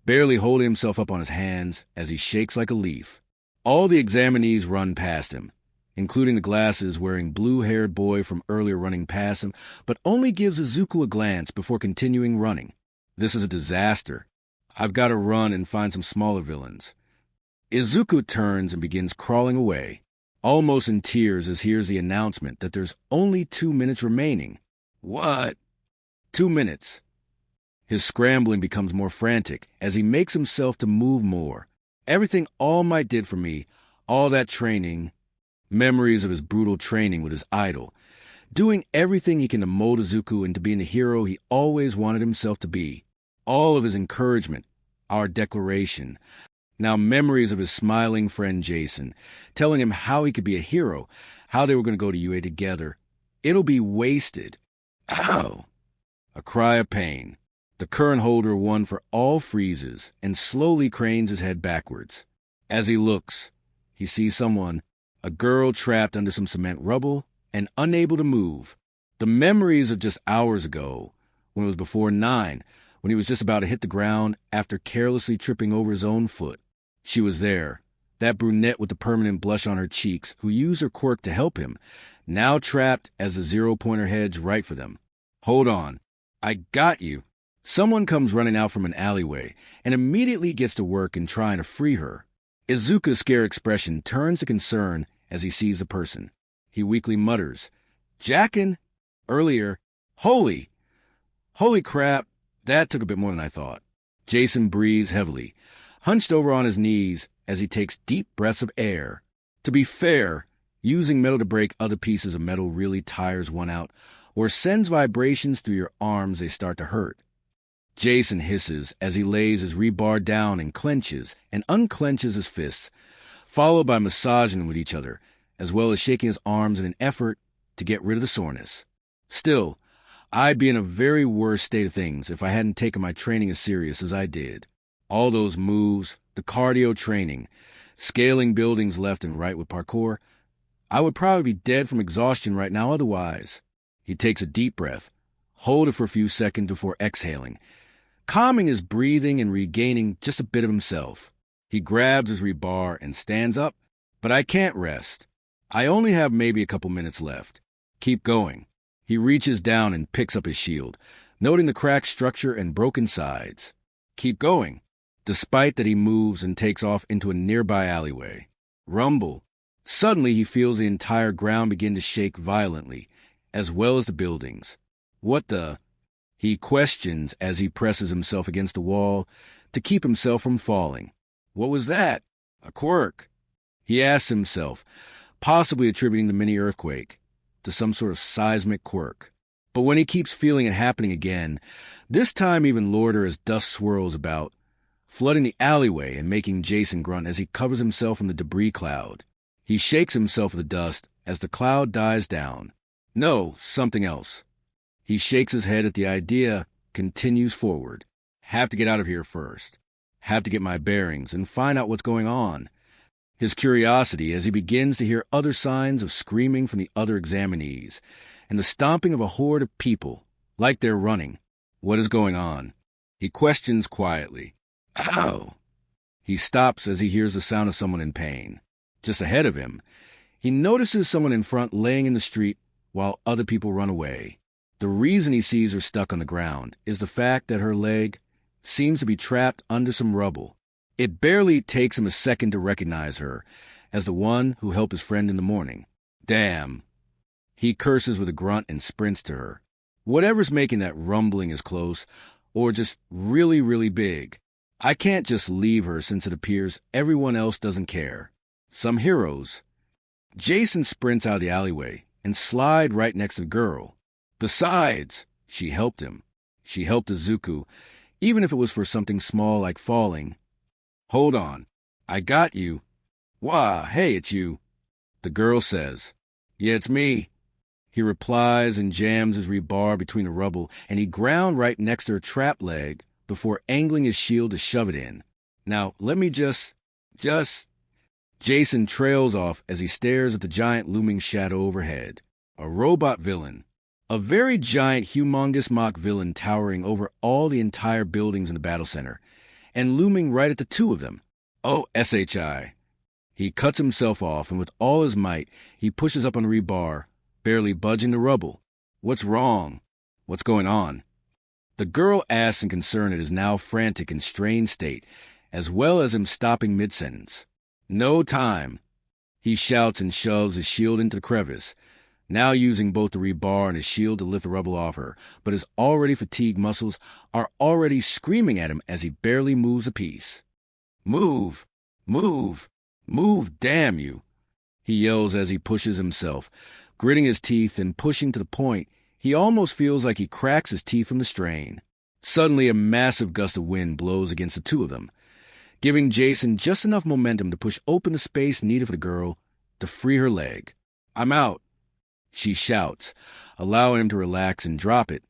barely holding himself up on his hands as he shakes like a leaf. All the examinees run past him, including the glasses-wearing blue-haired boy from earlier running past him, but only gives Izuku a glance before continuing running. This is a disaster. I've got to run and find some smaller villains. Izuku turns and begins crawling away, almost in tears as he hears the announcement that there's only 2 minutes remaining. What? 2 minutes. His scrambling becomes more frantic as he makes himself to move more. Everything All Might did for me, all that training, memories of his brutal training with his idol, doing everything he can to mold Izuku into being the hero he always wanted himself to be. All of his encouragement, our declaration. Now memories of his smiling friend Jason, telling him how he could be a hero, how they were going to go to UA together. It'll be wasted. Ow! A cry of pain. The current holder one for all freezes and slowly cranes his head backwards. As he looks, he sees someone, a girl trapped under some cement rubble and unable to move. The memories of just hours ago, when it was before 9, when he was just about to hit the ground after carelessly tripping over his own foot. She was there, that brunette with the permanent blush on her cheeks who used her quirk to help him, now trapped as the zero-pointer heads right for them. Hold on. I got you. Someone comes running out from an alleyway and immediately gets to work in trying to free her. Izuku's scared expression turns to concern as he sees the person. He weakly mutters, "Jackin'? Earlier. Holy crap, that took a bit more than I thought." Jason breathes heavily, hunched over on his knees as he takes deep breaths of air. To be fair, using metal to break other pieces of metal really tires one out or sends vibrations through your arms they start to hurt. Jason hisses as he lays his rebar down and clenches and unclenches his fists, followed by massaging them with each other, as well as shaking his arms in an effort to get rid of the soreness. Still, I'd be in a very worse state of things if I hadn't taken my training as serious as I did. All those moves, the cardio training, scaling buildings left and right with parkour, I would probably be dead from exhaustion right now otherwise. He takes a deep breath, hold it for a few seconds before exhaling, calming his breathing and regaining just a bit of himself. He grabs his rebar and stands up, but I can't rest. I only have maybe a couple minutes left. Keep going. He reaches down and picks up his shield, noting the cracked structure and broken sides. Keep going, despite that he moves and takes off into a nearby alleyway. Rumble. Suddenly he feels the entire ground begin to shake violently, as well as the buildings. What the? He questions as he presses himself against the wall to keep himself from falling. What was that? A quirk? He asks himself, possibly attributing the mini-earthquake to some sort of seismic quirk. But when he keeps feeling it happening again, this time even lorder as dust swirls about, flooding the alleyway and making Jason grunt as he covers himself in the debris cloud. He shakes himself with the dust as the cloud dies down. No, something else. He shakes his head at the idea, continues forward. Have to get out of here first. Have to get my bearings and find out what's going on. His curiosity as he begins to hear other signs of screaming from the other examinees and the stomping of a horde of people, like they're running. What is going on? He questions quietly. Ow! He stops as he hears the sound of someone in pain. Just ahead of him, He notices someone in front laying in the street while other people run away. The reason he sees her stuck on the ground is the fact that her leg seems to be trapped under some rubble. It barely takes him a second to recognize her as the one who helped his friend in the morning. Damn. He curses with a grunt and sprints to her. Whatever's making that rumbling is close, or just really, really big. I can't just leave her since it appears everyone else doesn't care. Some heroes. Jason sprints out of the alleyway and slides right next to the girl. Besides, she helped him. She helped Izuku, even if it was for something small like falling. Hold on. I got you. Wah, hey, it's you. The girl says. Yeah, it's me. He replies and jams his rebar between the rubble, and he ground right next to her trap leg before angling his shield to shove it in. Now, let me just... Jason trails off as he stares at the giant looming shadow overhead. A robot villain. A very giant, humongous mock villain towering over all the entire buildings in the battle center, and looming right at the two of them. Oh, SHI. He cuts himself off, and with all his might, he pushes up on the rebar, barely budging the rubble. What's wrong? What's going on? The girl asks in concern at his now frantic and strained state, as well as him stopping mid-sentence. No time. He shouts and shoves his shield into the crevice, now using both the rebar and his shield to lift the rubble off her, but his already fatigued muscles are already screaming at him as he barely moves a piece. Move! Move! Move, damn you! He yells as he pushes himself, gritting his teeth and pushing to the point he almost feels like he cracks his teeth from the strain. Suddenly, a massive gust of wind blows against the two of them, giving Jason just enough momentum to push open the space needed for the girl to free her leg. I'm out, she shouts, allowing him to relax and drop it,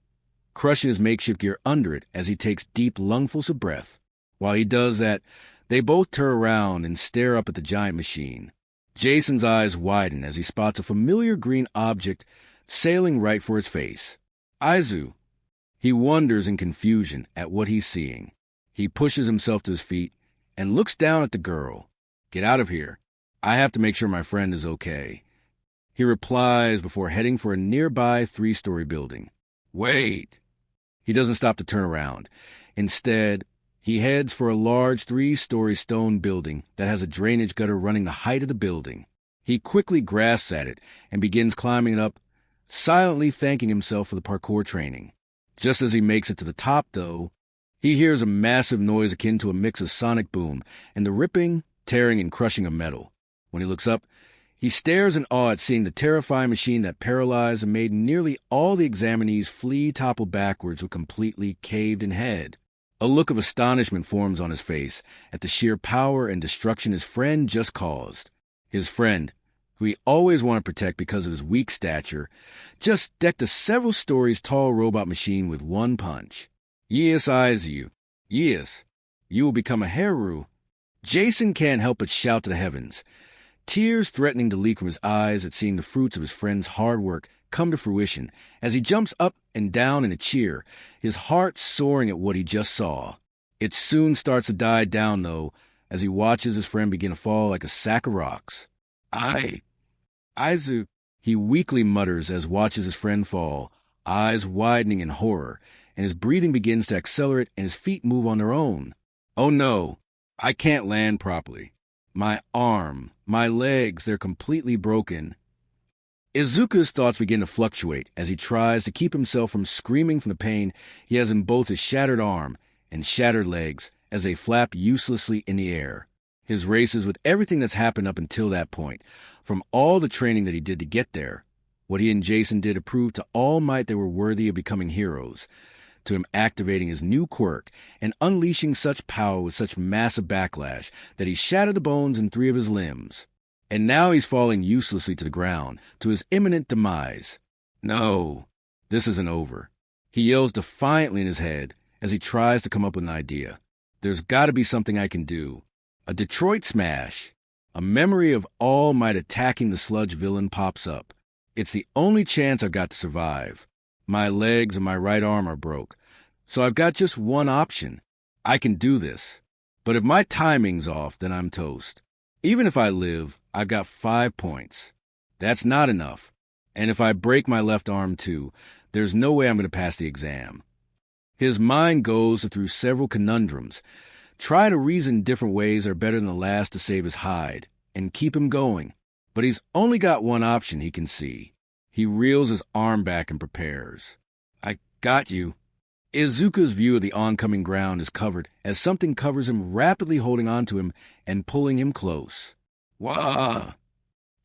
crushing his makeshift gear under it as he takes deep lungfuls of breath. While he does that, they both turn around and stare up at the giant machine. Jason's eyes widen as he spots a familiar green object sailing right for his face. Aizu. He wonders in confusion at what he's seeing. He pushes himself to his feet and looks down at the girl. Get out of here. I have to make sure my friend is okay. He replies before heading for a nearby 3-story building. Wait. He doesn't stop to turn around. Instead, he heads for a large 3-story stone building that has a drainage gutter running the height of the building. He quickly grasps at it and begins climbing it up, silently thanking himself for the parkour training. Just as he makes it to the top, though, he hears a massive noise akin to a mix of sonic boom and the ripping, tearing, and crushing of metal. When he looks up, he stares in awe at seeing the terrifying machine that paralyzed and made nearly all the examinees topple backwards with completely caved-in head. A look of astonishment forms on his face at the sheer power and destruction his friend just caused. His friend, who he always wanted to protect because of his weak stature, just decked a several stories tall robot machine with one punch. Yes, Aizu. Yes, you will become a Heru. Jason can't help but shout to the heavens, tears threatening to leak from his eyes at seeing the fruits of his friend's hard work come to fruition as he jumps up and down in a cheer, his heart soaring at what he just saw. It soon starts to die down, though, as he watches his friend begin to fall like a sack of rocks. Aizu, he weakly mutters as watches his friend fall, eyes widening in horror, and his breathing begins to accelerate and his feet move on their own. Oh no, I can't land properly. My arm, my legs, they're completely broken. Izuku's thoughts begin to fluctuate as he tries to keep himself from screaming from the pain he has in both his shattered arm and shattered legs as they flap uselessly in the air. His races with everything that's happened up until that point, from all the training that he did to get there, what he and Jason did to prove to All Might they were worthy of becoming heroes, to him activating his new quirk and unleashing such power with such massive backlash that he shattered the bones in 3 of his limbs. And now he's falling uselessly to the ground, to his imminent demise. No, this isn't over. He yells defiantly in his head as he tries to come up with an idea. There's got to be something I can do. A Detroit smash. A memory of All Might attacking the sludge villain pops up. It's the only chance I've got to survive. My legs and my right arm are broke, so I've got just one option. I can do this. But if my timing's off, then I'm toast. Even if I live, I've got 5 points. That's not enough. And if I break my left arm too, there's no way I'm going to pass the exam. His mind goes through several conundrums. Try to reason different ways are better than the last to save his hide, and keep him going. But he's only got one option he can see. He reels his arm back and prepares. I got you. Izuku's view of the oncoming ground is covered as something covers him, rapidly holding onto him and pulling him close. Wah!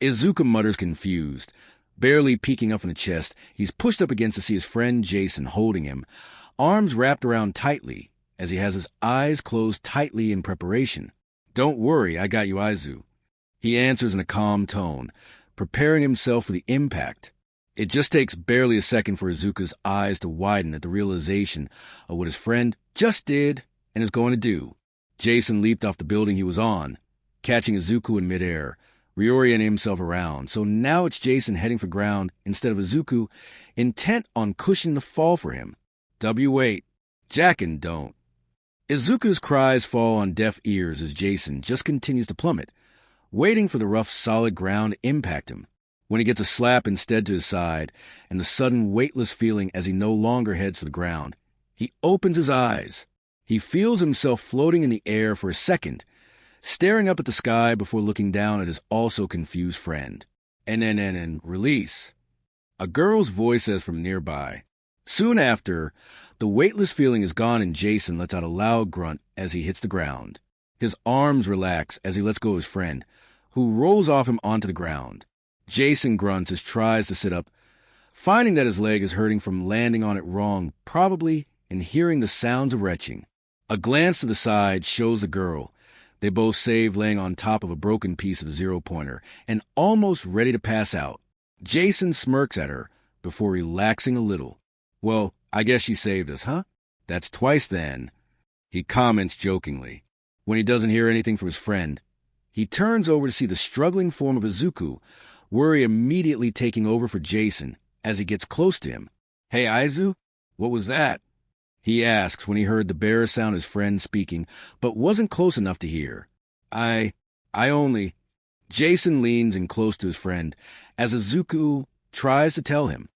Izuku mutters confused. Barely peeking up from the chest, he's pushed up against to see his friend Jason holding him, arms wrapped around tightly, as he has his eyes closed tightly in preparation. Don't worry, I got you, Aizu. He answers in a calm tone, preparing himself for the impact. It just takes barely a second for Izuku's eyes to widen at the realization of what his friend just did and is going to do. Jason leaped off the building he was on, catching Izuku in midair, reorienting himself around. So now it's Jason heading for ground instead of Izuku, intent on cushioning the fall for him. W8. Jackin' don't. Izuku's cries fall on deaf ears as Jason just continues to plummet, waiting for the rough, solid ground to impact him. When he gets a slap instead to his side, and the sudden weightless feeling as he no longer heads for the ground, he opens his eyes. He feels himself floating in the air for a second, staring up at the sky before looking down at his also confused friend. And release. A girl's voice says from nearby. Soon after, the weightless feeling is gone and Jason lets out a loud grunt as he hits the ground. His arms relax as he lets go of his friend, who rolls off him onto the ground. Jason grunts as tries to sit up, finding that his leg is hurting from landing on it wrong, probably, and hearing the sounds of retching. A glance to the side shows the girl. They both save laying on top of a broken piece of the zero-pointer and almost ready to pass out. Jason smirks at her before relaxing a little. Well, I guess she saved us, huh? That's twice then, he comments jokingly. When he doesn't hear anything from his friend, he turns over to see the struggling form of Izuku, worry immediately taking over for Jason as he gets close to him. Hey, Aizu, what was that? He asks when he heard the bare sound of his friend speaking, but wasn't close enough to hear. I only... Jason leans in close to his friend as Izuku tries to tell him.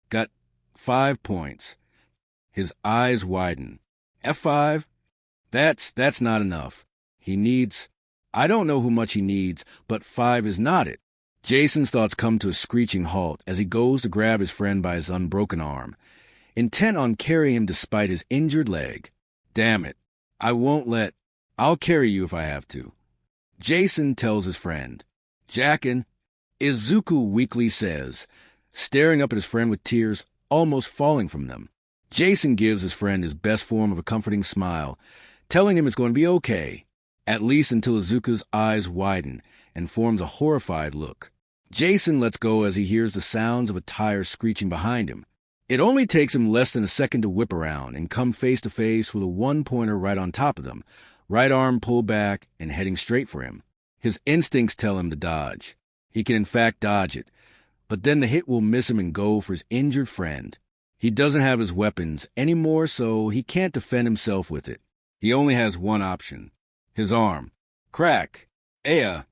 Got 5 points. His eyes widen. F5? That's not enough. He needs... I don't know how much he needs, but 5 is not it. Jason's thoughts come to a screeching halt as he goes to grab his friend by his unbroken arm, intent on carrying him despite his injured leg. Damn it. I won't let... I'll carry you if I have to. Jason tells his friend. Jackin', Izuku weakly says, staring up at his friend with tears almost falling from them. Jason gives his friend his best form of a comforting smile, telling him it's going to be okay, at least until Izuku's eyes widen and forms a horrified look. Jason lets go as he hears the sounds of a tire screeching behind him. It only takes him less than a second to whip around and come face to face with a one-pointer right on top of them, right arm pulled back and heading straight for him. His instincts tell him to dodge. He can in fact dodge it, but then the hit will miss him and go for his injured friend. He doesn't have his weapons anymore, so he can't defend himself with it. He only has one option. His arm. Crack! Aya!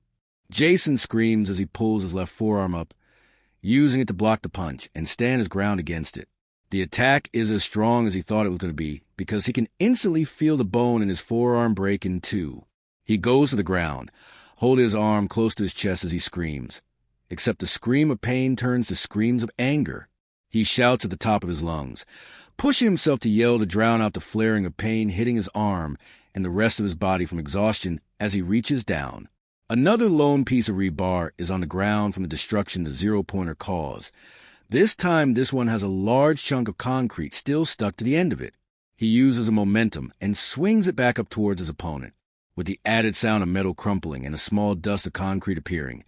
Jason screams as he pulls his left forearm up, using it to block the punch and stand his ground against it. The attack is as strong as he thought it was going to be because he can instantly feel the bone in his forearm break in two. He goes to the ground, holding his arm close to his chest as he screams. Except the scream of pain turns to screams of anger. He shouts at the top of his lungs, pushing himself to yell to drown out the flaring of pain hitting his arm and the rest of his body from exhaustion as he reaches down. Another lone piece of rebar is on the ground from the destruction the zero-pointer caused. This time, this one has a large chunk of concrete still stuck to the end of it. He uses a momentum and swings it back up towards his opponent, with the added sound of metal crumpling and a small dust of concrete appearing.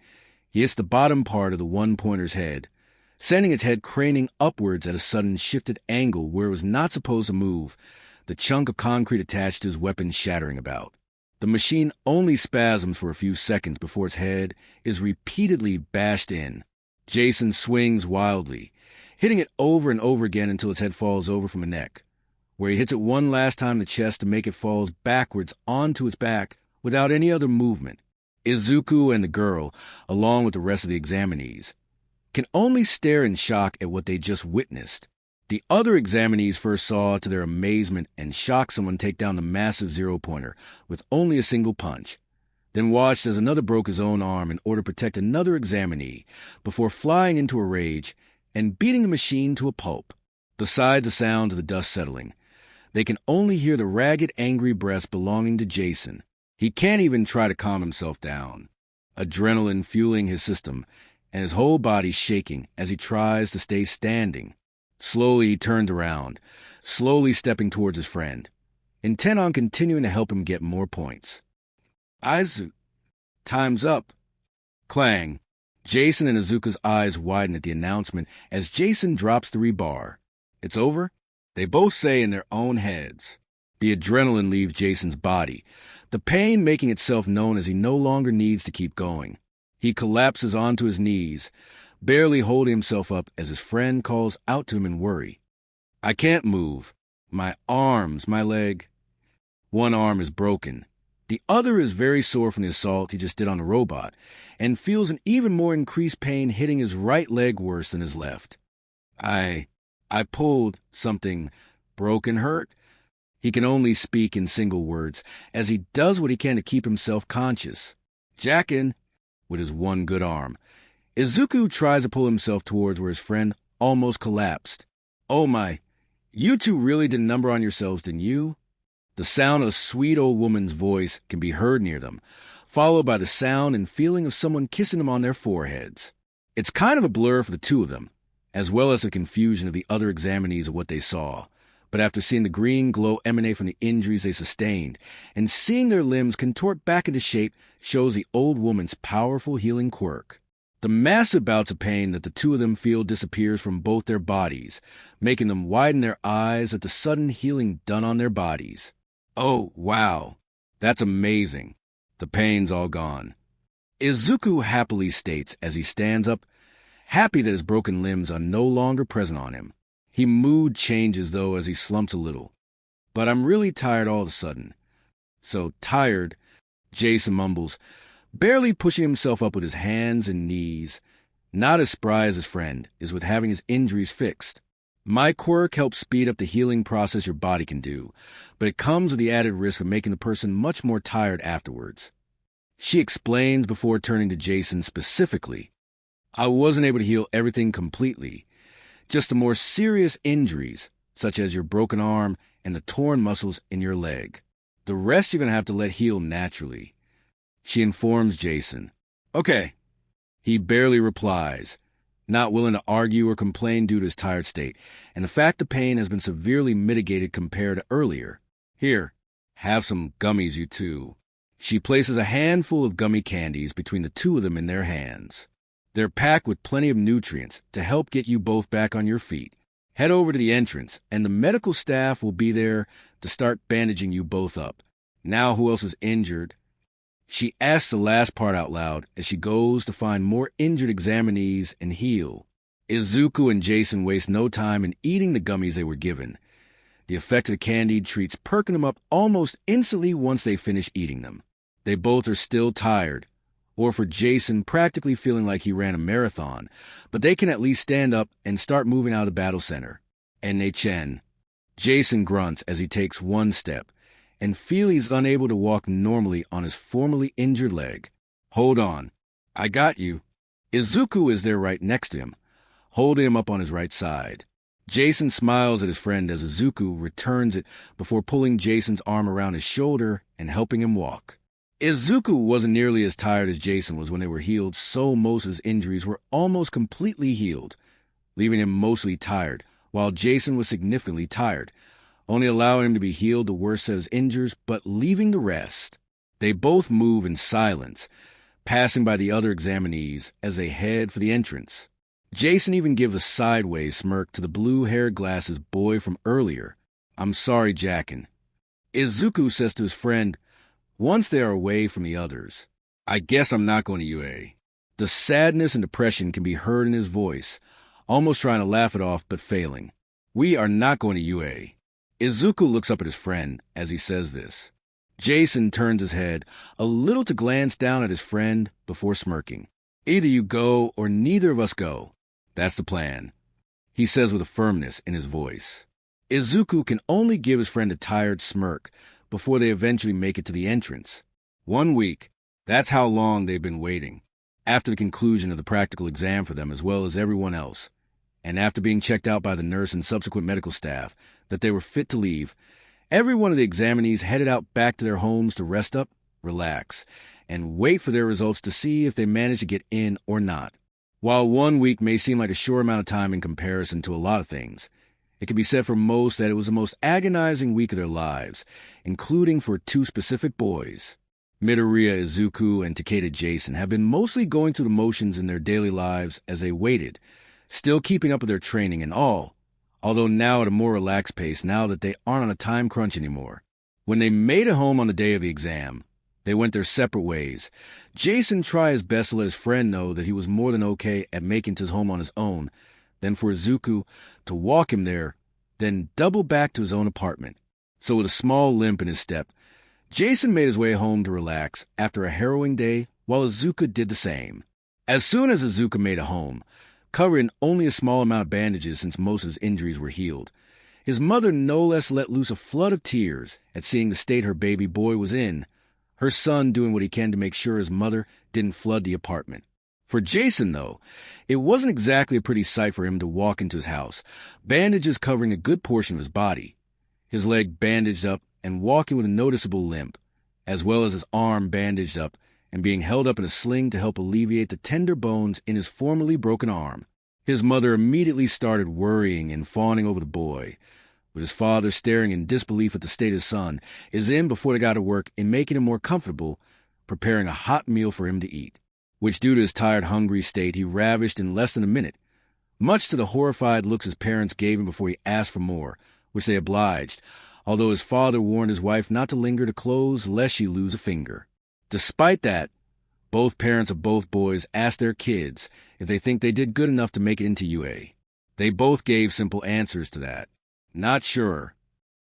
He hits the bottom part of the one-pointer's head, sending its head craning upwards at a sudden shifted angle where it was not supposed to move, the chunk of concrete attached to his weapon shattering about. The machine only spasms for a few seconds before its head is repeatedly bashed in. Jason swings wildly, hitting it over and over again until its head falls over from the neck, where he hits it one last time in the chest to make it fall backwards onto its back without any other movement. Izuku and the girl, along with the rest of the examinees, can only stare in shock at what they just witnessed. The other examinees first saw, to their amazement and shock, someone take down the massive zero-pointer with only a single punch, then watched as another broke his own arm in order to protect another examinee before flying into a rage and beating the machine to a pulp. Besides the sound of the dust settling, they can only hear the ragged, angry breaths belonging to Jason. He can't even try to calm himself down. Adrenaline fueling his system, and his whole body shaking as he tries to stay standing. Slowly he turns around, slowly stepping towards his friend, intent on continuing to help him get more points. Izu, time's up. Clang. Jason and Izuku's eyes widen at the announcement as Jason drops the rebar. It's over? They both say in their own heads. The adrenaline leaves Jason's body, the pain making itself known as he no longer needs to keep going. He collapses onto his knees, barely holding himself up as his friend calls out to him in worry. I can't move. My arms, my leg. One arm is broken. The other is very sore from the assault he just did on the robot, and feels an even more increased pain hitting his right leg worse than his left. I pulled something. Broken, hurt? He can only speak in single words, as he does what he can to keep himself conscious. Jackin, with his one good arm. Izuku tries to pull himself towards where his friend almost collapsed. Oh my, you two really did a number on yourselves, didn't you? The sound of a sweet old woman's voice can be heard near them, followed by the sound and feeling of someone kissing them on their foreheads. It's kind of a blur for the two of them, as well as the confusion of the other examinees of what they saw. But after seeing the green glow emanate from the injuries they sustained, and seeing their limbs contort back into shape, shows the old woman's powerful healing quirk. The massive bouts of pain that the two of them feel disappears from both their bodies, making them widen their eyes at the sudden healing done on their bodies. Oh, wow. That's amazing. The pain's all gone. Izuku happily states as he stands up, happy that his broken limbs are no longer present on him. He mood changes, though, as he slumps a little. But I'm really tired all of a sudden. So tired, Jason mumbles, barely pushing himself up with his hands and knees. Not as spry as his friend is with having his injuries fixed. My quirk helps speed up the healing process your body can do, but it comes with the added risk of making the person much more tired afterwards. She explains before turning to Jason specifically. I wasn't able to heal everything completely, just the more serious injuries, such as your broken arm and the torn muscles in your leg. The rest you're going to have to let heal naturally. She informs Jason. Okay. He barely replies, not willing to argue or complain due to his tired state, and the fact the pain has been severely mitigated compared to earlier. Here, have some gummies, you two. She places a handful of gummy candies between the two of them in their hands. They're packed with plenty of nutrients to help get you both back on your feet. Head over to the entrance, and the medical staff will be there to start bandaging you both up. Now who else is injured? She asks the last part out loud as she goes to find more injured examinees and heal. Izuku and Jason waste no time in eating the gummies they were given. The effect of the candied treats perking them up almost instantly once they finish eating them. They both are still tired, or for Jason practically feeling like he ran a marathon, but they can at least stand up and start moving out of the battle center. Chen. Jason grunts as he takes one step, and feels he's unable to walk normally on his formerly injured leg. Hold on. I got you. Izuku is there right next to him, holding him up on his right side. Jason smiles at his friend as Izuku returns it before pulling Jason's arm around his shoulder and helping him walk. Izuku wasn't nearly as tired as Jason was when they were healed, so most of his injuries were almost completely healed, leaving him mostly tired, while Jason was significantly tired, only allowing him to be healed the worst of his injuries, but leaving the rest. They both move in silence, passing by the other examinees as they head for the entrance. Jason even gives a sideways smirk to the blue-haired glasses boy from earlier. I'm sorry, Jackin. Izuku says to his friend, once they are away from the others, I guess I'm not going to UA. The sadness and depression can be heard in his voice, almost trying to laugh it off but failing. We are not going to UA. Izuku looks up at his friend as he says this. Jason turns his head a little to glance down at his friend before smirking. Either you go or neither of us go. That's the plan, he says with a firmness in his voice. Izuku can only give his friend a tired smirk before they eventually make it to the entrance. 1 week, that's how long they've been waiting, after the conclusion of the practical exam for them as well as everyone else, and after being checked out by the nurse and subsequent medical staff that they were fit to leave, every one of the examinees headed out back to their homes to rest up, relax, and wait for their results to see if they managed to get in or not. While 1 week may seem like a short amount of time in comparison to a lot of things, it can be said for most that it was the most agonizing week of their lives, including for 2 specific boys. Midoriya Izuku and Takeda Jason have been mostly going through the motions in their daily lives as they waited, still keeping up with their training and all, although now at a more relaxed pace now that they aren't on a time crunch anymore. When they made it home on the day of the exam, they went their separate ways. Jason tried his best to let his friend know that he was more than okay at making it to his home on his own, then for Izuku to walk him there, then double back to his own apartment. So with a small limp in his step, Jason made his way home to relax after a harrowing day, while Izuku did the same. As soon as Izuku made it home, covered in only a small amount of bandages since most of his injuries were healed, his mother no less let loose a flood of tears at seeing the state her baby boy was in, her son doing what he can to make sure his mother didn't flood the apartment. For Jason, though, it wasn't exactly a pretty sight for him to walk into his house, bandages covering a good portion of his body, his leg bandaged up and walking with a noticeable limp, as well as his arm bandaged up and being held up in a sling to help alleviate the tender bones in his formerly broken arm. His mother immediately started worrying and fawning over the boy, with his father staring in disbelief at the state his son is in before they got to work in making him more comfortable, preparing a hot meal for him to eat, which due to his tired, hungry state he ravished in less than a minute, much to the horrified looks his parents gave him before he asked for more, which they obliged, although his father warned his wife not to linger to close lest she lose a finger. Despite that, both parents of both boys asked their kids if they think they did good enough to make it into UA. They both gave simple answers to that. Not sure.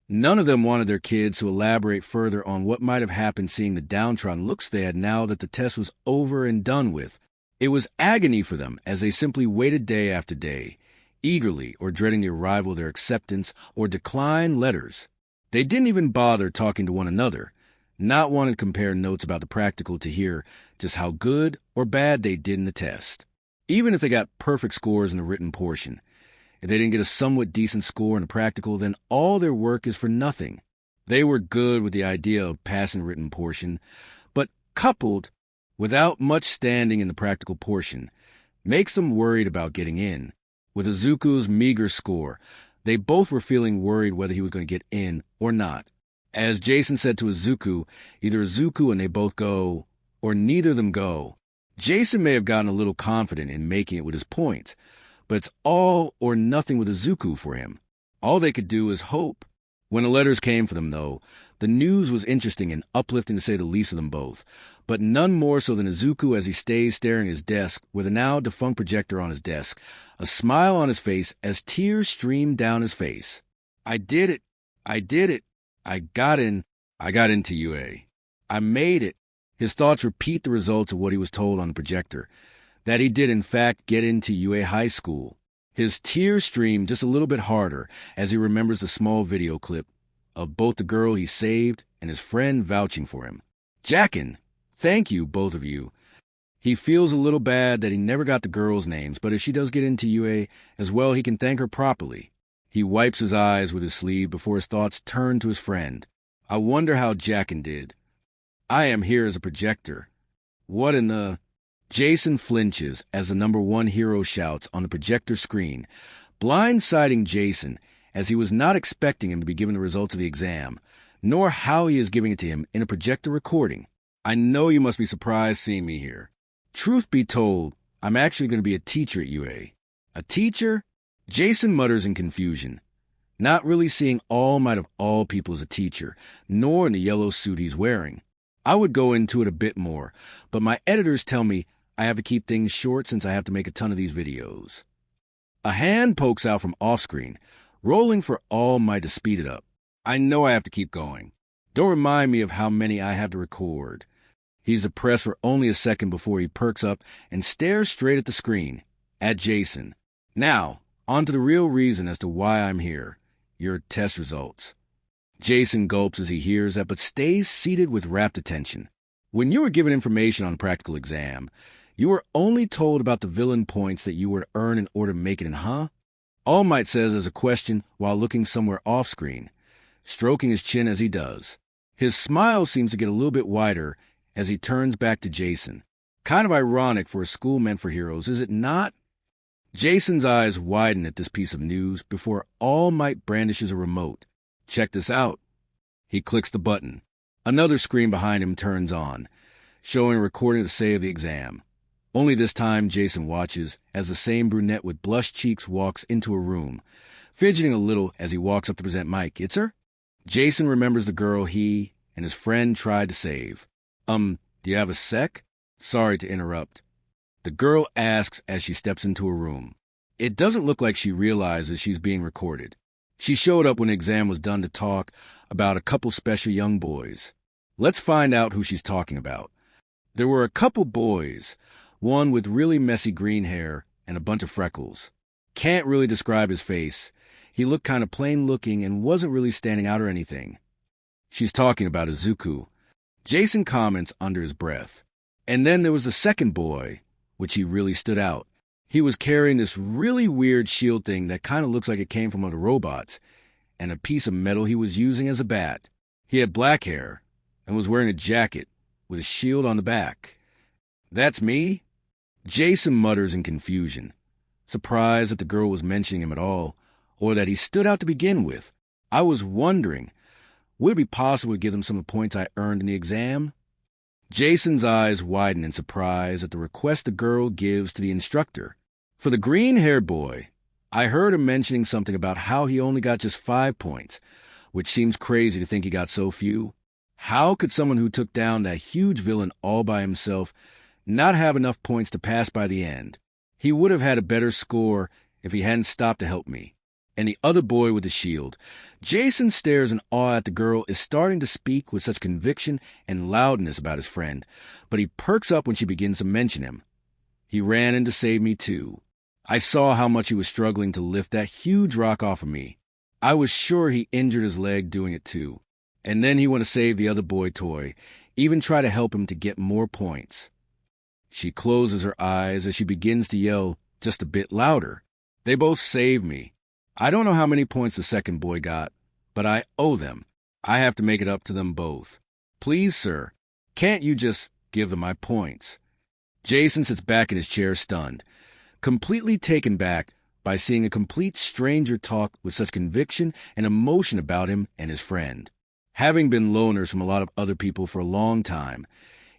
None of them wanted their kids to elaborate further on what might have happened seeing the downtrodden looks they had now that the test was over and done with. It was agony for them as they simply waited day after day, eagerly or dreading the arrival of their acceptance or decline letters. They didn't even bother talking to one another, not wanting to compare notes about the practical to hear just how good or bad they did in the test. Even if they got perfect scores in the written portion, if they didn't get a somewhat decent score in the practical, then all their work is for nothing. They were good with the idea of passing the written portion, but coupled without much standing in the practical portion, makes them worried about getting in. With Izuku's meager score, they both were feeling worried whether he was going to get in or not. As Jason said to Izuku, either Izuku and they both go, or neither of them go. Jason may have gotten a little confident in making it with his points, but it's all or nothing with Izuku for him. All they could do is hope. When the letters came for them, though, the news was interesting and uplifting to say the least of them both, but none more so than Izuku as he stays staring at his desk with a now defunct projector on his desk, a smile on his face as tears streamed down his face. I did it. I did it. I got in. I got into UA. I made it. His thoughts repeat the results of what he was told on the projector, that he did in fact get into UA High School. His tears stream just a little bit harder as he remembers the small video clip of both the girl he saved and his friend vouching for him. Jackin, thank you, both of you. He feels a little bad that he never got the girls' names, but if she does get into UA as well, he can thank her properly. He wipes his eyes with his sleeve before his thoughts turn to his friend. I wonder how Jackin did. I am here as a projector. What in the... Jason flinches as the number 1 hero shouts on the projector screen, blindsiding Jason as he was not expecting him to be given the results of the exam, nor how he is giving it to him in a projector recording. I know you must be surprised seeing me here. Truth be told, I'm actually going to be a teacher at UA. A teacher? Jason mutters in confusion, not really seeing All Might of all people as a teacher, nor in the yellow suit he's wearing. I would go into it a bit more, but my editors tell me I have to keep things short since I have to make a ton of these videos. A hand pokes out from off-screen, rolling for All Might to speed it up. I know I have to keep going. Don't remind me of how many I have to record. He's oppressed for only a second before he perks up and stares straight at the screen, at Jason. Now, on to the real reason as to why I'm here. Your test results. Jason gulps as he hears that, but stays seated with rapt attention. When you were given information on the practical exam, you were only told about the villain points that you were to earn in order to make it in, huh? All Might says as a question while looking somewhere off-screen, stroking his chin as he does. His smile seems to get a little bit wider as he turns back to Jason. Kind of ironic for a school meant for heroes, is it not? Jason's eyes widen at this piece of news before All Might brandishes a remote. Check this out. He clicks the button. Another screen behind him turns on, showing a recording of the say of the exam. Only this time Jason watches as the same brunette with blushed cheeks walks into a room, fidgeting a little as he walks up to present Mike. It's her? Jason remembers the girl he and his friend tried to save. Do you have a sec? Sorry to interrupt. The girl asks as she steps into a room. It doesn't look like she realizes she's being recorded. She showed up when the exam was done to talk about a couple special young boys. Let's find out who she's talking about. There were a couple boys, one with really messy green hair and a bunch of freckles. Can't really describe his face. He looked kind of plain looking and wasn't really standing out or anything. She's talking about Izuku. Jason comments under his breath. And then there was the second boy, which he really stood out. He was carrying this really weird shield thing that kind of looks like it came from one of the robots, and a piece of metal he was using as a bat. He had black hair and was wearing a jacket with a shield on the back. That's me? Jason mutters in confusion, surprised that the girl was mentioning him at all, or that he stood out to begin with. I was wondering, would it be possible to give them some of the points I earned in the exam? Jason's eyes widen in surprise at the request the girl gives to the instructor. For the green-haired boy, I heard him mentioning something about how he only got just 5 points, which seems crazy to think he got so few. How could someone who took down that huge villain all by himself not have enough points to pass by the end? He would have had a better score if he hadn't stopped to help me. And the other boy with the shield. Jason stares in awe at the girl is starting to speak with such conviction and loudness about his friend, but he perks up when she begins to mention him. He ran in to save me too. I saw how much he was struggling to lift that huge rock off of me. I was sure he injured his leg doing it too. And then he went to save the other boy toy, even try to help him to get more points. She closes her eyes as she begins to yell just a bit louder. They both saved me. I don't know how many points the second boy got, but I owe them. I have to make it up to them both. Please, sir, can't you just give them my points? Jason sits back in his chair stunned, completely taken back by seeing a complete stranger talk with such conviction and emotion about him and his friend. Having been loners from a lot of other people for a long time,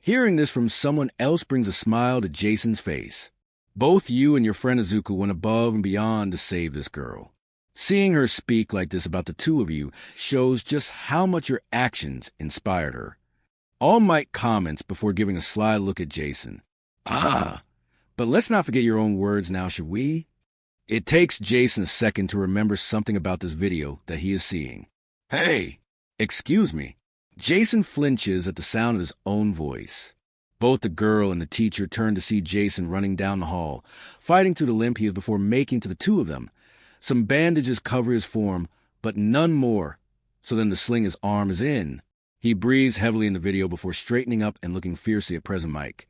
hearing this from someone else brings a smile to Jason's face. Both you and your friend Izuku went above and beyond to save this girl. Seeing her speak like this about the two of you shows just how much your actions inspired her. All Might comments before giving a sly look at Jason. But let's not forget your own words now, should we? It takes Jason a second to remember something about this video that he is seeing. Hey, excuse me. Jason flinches at the sound of his own voice. Both the girl and the teacher turn to see Jason running down the hall, fighting through the limp he is before making to the two of them. Some bandages cover his form, but none more, so then the sling his arm is in. He breathes heavily in the video before straightening up and looking fiercely at Present Mike.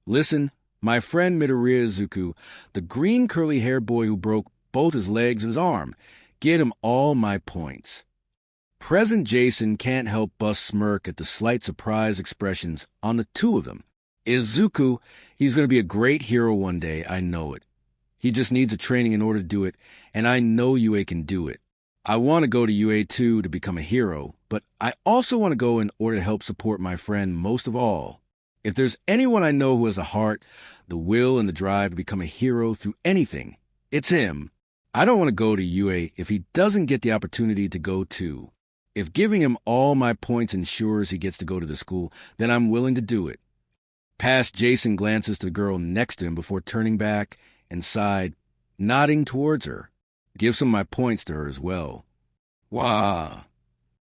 Listen, my friend Midoriya Izuku, the green curly-haired boy who broke both his legs and his arm, get him all my points. Present Jason can't help but smirk at the slight surprised expressions on the two of them. Izuku, he's going to be a great hero one day, I know it. He just needs a training in order to do it, and I know UA can do it. I want to go to UA too to become a hero, but I also want to go in order to help support my friend most of all. If there's anyone I know who has a heart, the will, and the drive to become a hero through anything, it's him. I don't want to go to UA if he doesn't get the opportunity to go too. If giving him all my points ensures he gets to go to the school, then I'm willing to do it. Past Jason glances to the girl next to him before turning back and sighed, nodding towards her. Give some of my points to her as well. Wah!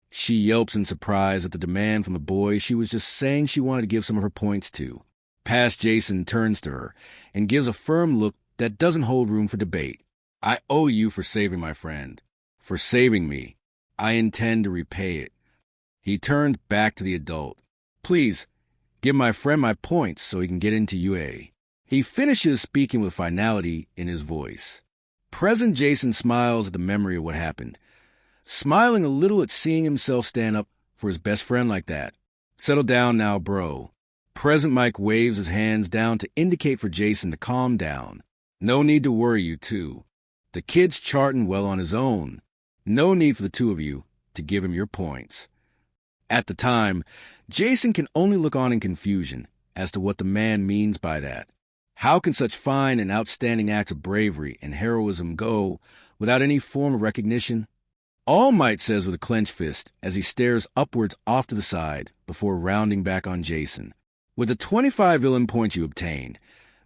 She yelps in surprise at the demand from the boy she was just saying she wanted to give some of her points to. Past Jason turns to her and gives a firm look that doesn't hold room for debate. I owe you for saving my friend. For saving me. I intend to repay it. He turned back to the adult. Please, give my friend my points so he can get into UA. He finishes speaking with finality in his voice. Present Jason smiles at the memory of what happened, smiling a little at seeing himself stand up for his best friend like that. Settle down now, bro. Present Mike waves his hands down to indicate for Jason to calm down. No need to worry, you two. The kid's charting well on his own. No need for the two of you to give him your points. At the time, Jason can only look on in confusion as to what the man means by that. How can such fine and outstanding acts of bravery and heroism go without any form of recognition? All Might says with a clenched fist as he stares upwards off to the side before rounding back on Jason. With the 25 villain points you obtained,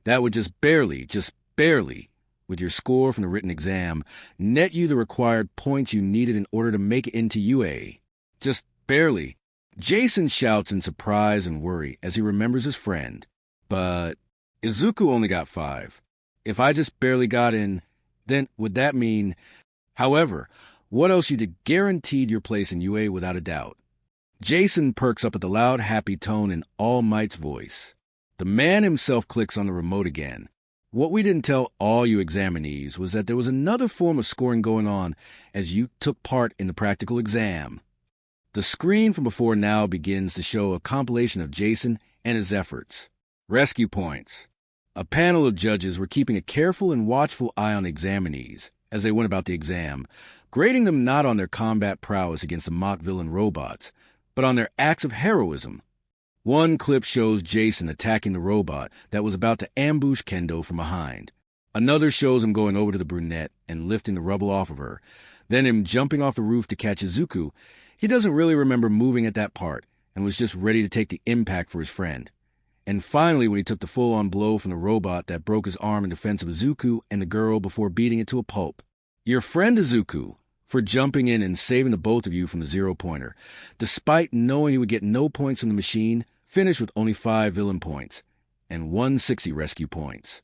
that would just barely, with your score from the written exam, net you the required points you needed in order to make it into UA. Just barely. Jason shouts in surprise and worry as he remembers his friend. But Izuku only got 5. If I just barely got in, then would that mean... However, what else you did guaranteed your place in UA without a doubt. Jason perks up at the loud, happy tone in All Might's voice. The man himself clicks on the remote again. What we didn't tell all you examinees was that there was another form of scoring going on as you took part in the practical exam. The screen from before now begins to show a compilation of Jason and his efforts. Rescue points. A panel of judges were keeping a careful and watchful eye on the examinees as they went about the exam, grading them not on their combat prowess against the mock villain robots, but on their acts of heroism. One clip shows Jason attacking the robot that was about to ambush Kendo from behind. Another shows him going over to the brunette and lifting the rubble off of her, then him jumping off the roof to catch Izuku. He doesn't really remember moving at that part and was just ready to take the impact for his friend. And finally, when he took the full-on blow from the robot that broke his arm in defense of Izuku and the girl before beating it to a pulp. Your friend Izuku, for jumping in and saving the both of you from the zero-pointer, despite knowing he would get no points from the machine, finished with only 5 villain points and 160 rescue points.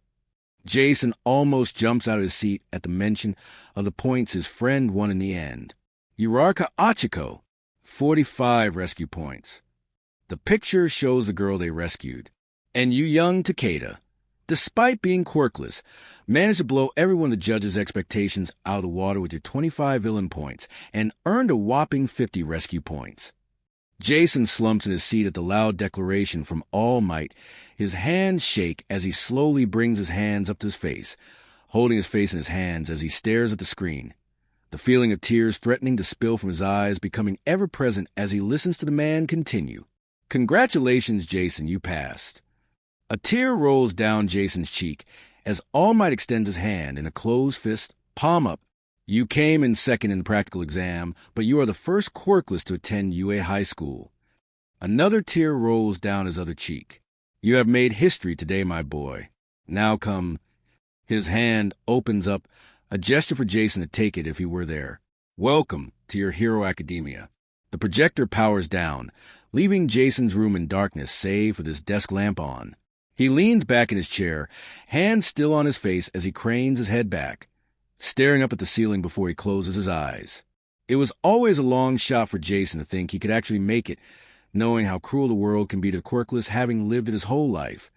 Jason almost jumps out of his seat at the mention of the points his friend won in the end. Uraraka Achiko, 45 rescue points. The picture shows the girl they rescued. And you young Takeda, despite being quirkless, managed to blow every one of the judges' expectations out of the water with your 25 villain points and earned a whopping 50 rescue points. Jason slumps in his seat at the loud declaration from All Might. His hands shake as he slowly brings his hands up to his face, holding his face in his hands as he stares at the screen. The feeling of tears threatening to spill from his eyes becoming ever present as he listens to the man continue. Congratulations, Jason, you passed. A tear rolls down Jason's cheek as All Might extends his hand in a closed fist, palm up. You came in second in the practical exam, but you are the first Quirkless to attend UA High School. Another tear rolls down his other cheek. You have made history today, my boy. Now come. His hand opens up, a gesture for Jason to take it if he were there. Welcome to your Hero Academia. The projector powers down, leaving Jason's room in darkness save for this desk lamp on. He leans back in his chair, hands still on his face as he cranes his head back, staring up at the ceiling before he closes his eyes. It was always a long shot for Jason to think he could actually make it, knowing how cruel the world can be to Quirkless having lived it his whole life.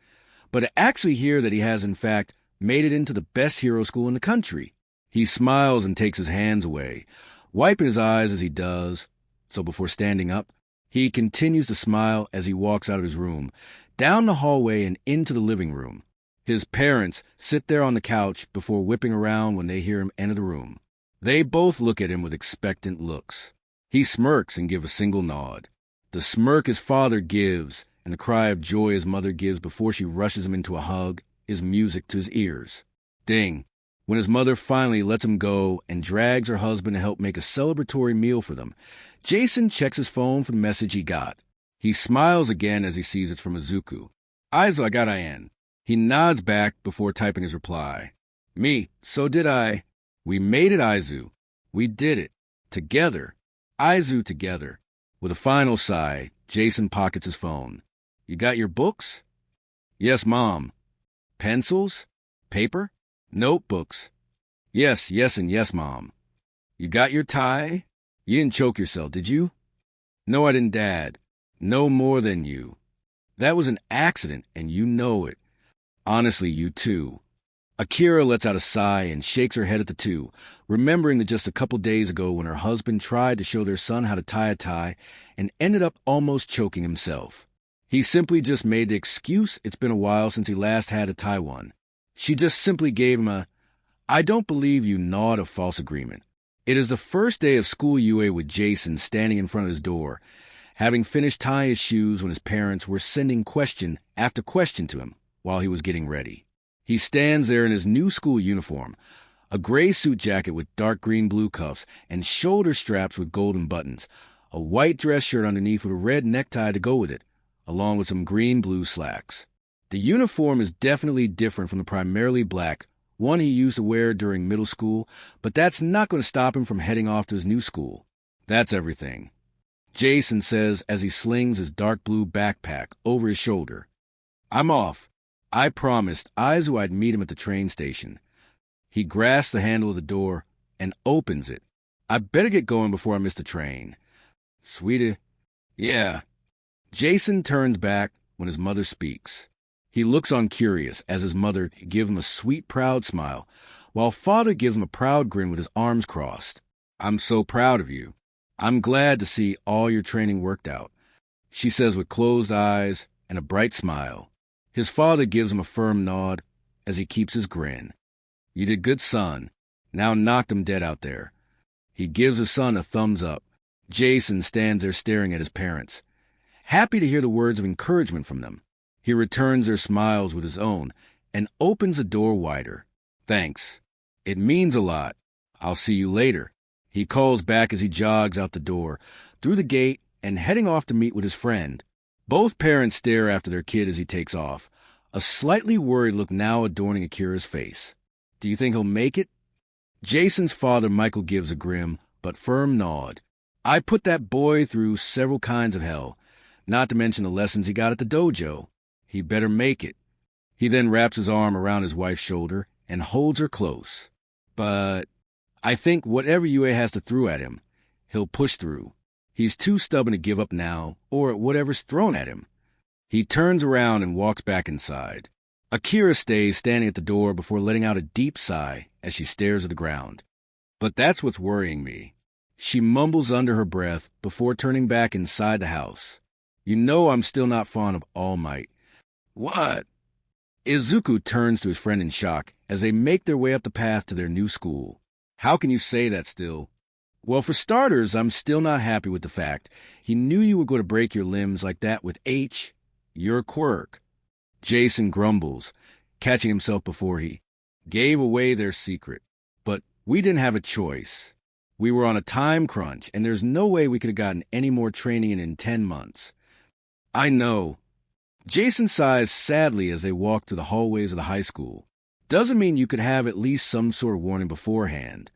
But to actually hear that he has, in fact, made it into the best hero school in the country. He smiles and takes his hands away, wiping his eyes as he does. So before standing up, he continues to smile as he walks out of his room, down the hallway and into the living room. His parents sit there on the couch before whipping around when they hear him enter the room. They both look at him with expectant looks. He smirks and gives a single nod. The smirk his father gives and the cry of joy his mother gives before she rushes him into a hug is music to his ears. Ding! When his mother finally lets him go and drags her husband to help make a celebratory meal for them, Jason checks his phone for the message he got. He smiles again as he sees it's from Izuku. Aizu, I got IN. He nods back before typing his reply. Me, so did I. We made it, Aizu. We did it. Together. Aizu together. With a final sigh, Jason pockets his phone. You got your books? Yes, Mom. Pencils? Paper? Notebooks. Yes, yes, and yes, Mom. You got your tie? You didn't choke yourself, did you? No, I didn't, Dad. No more than you. That was an accident, and you know it. Honestly, you too. Akira lets out a sigh and shakes her head at the two, remembering that just a couple days ago when her husband tried to show their son how to tie a tie and ended up almost choking himself. He simply just made the excuse it's been a while since he last had to tie one. She just simply gave him a, "I don't believe you" nod of false agreement. It is the first day of school UA with Jason standing in front of his door, having finished tying his shoes when his parents were sending question after question to him while he was getting ready. He stands there in his new school uniform, a gray suit jacket with dark green-blue cuffs and shoulder straps with golden buttons, a white dress shirt underneath with a red necktie to go with it, along with some green-blue slacks. The uniform is definitely different from the primarily black one he used to wear during middle school, but that's not going to stop him from heading off to his new school. That's everything, Jason says as he slings his dark blue backpack over his shoulder. I'm off. I promised Aizu I'd meet him at the train station. He grasps the handle of the door and opens it. I better get going before I miss the train. Sweetie. Yeah. Jason turns back when his mother speaks. He looks on curious as his mother gives him a sweet, proud smile, while father gives him a proud grin with his arms crossed. I'm so proud of you. I'm glad to see all your training worked out, she says with closed eyes and a bright smile. His father gives him a firm nod as he keeps his grin. You did good, son. Now knocked him dead out there. He gives his son a thumbs up. Jason stands there staring at his parents, happy to hear the words of encouragement from them. He returns their smiles with his own and opens the door wider. Thanks. It means a lot. I'll see you later. He calls back as he jogs out the door, through the gate, and heading off to meet with his friend. Both parents stare after their kid as he takes off, a slightly worried look now adorning Akira's face. Do you think he'll make it? Jason's father, Michael, gives a grim but firm nod. I put that boy through several kinds of hell, not to mention the lessons he got at the dojo. He better make it. He then wraps his arm around his wife's shoulder and holds her close. But I think whatever UA has to throw at him, he'll push through. He's too stubborn to give up now, or at whatever's thrown at him. He turns around and walks back inside. Akira stays standing at the door before letting out a deep sigh as she stares at the ground. But that's what's worrying me. She mumbles under her breath before turning back inside the house. You know I'm still not fond of All Might. What? Izuku turns to his friend in shock as they make their way up the path to their new school. How can you say that still? Well, for starters, I'm still not happy with the fact he knew you were going to break your limbs like that with H. You're Quirk. Jason grumbles, catching himself before he gave away their secret. But we didn't have a choice. We were on a time crunch, and there's no way we could have gotten any more training in 10 months. I know. Jason sighs sadly as they walk through the hallways of the high school. Doesn't mean you could have at least some sort of warning beforehand.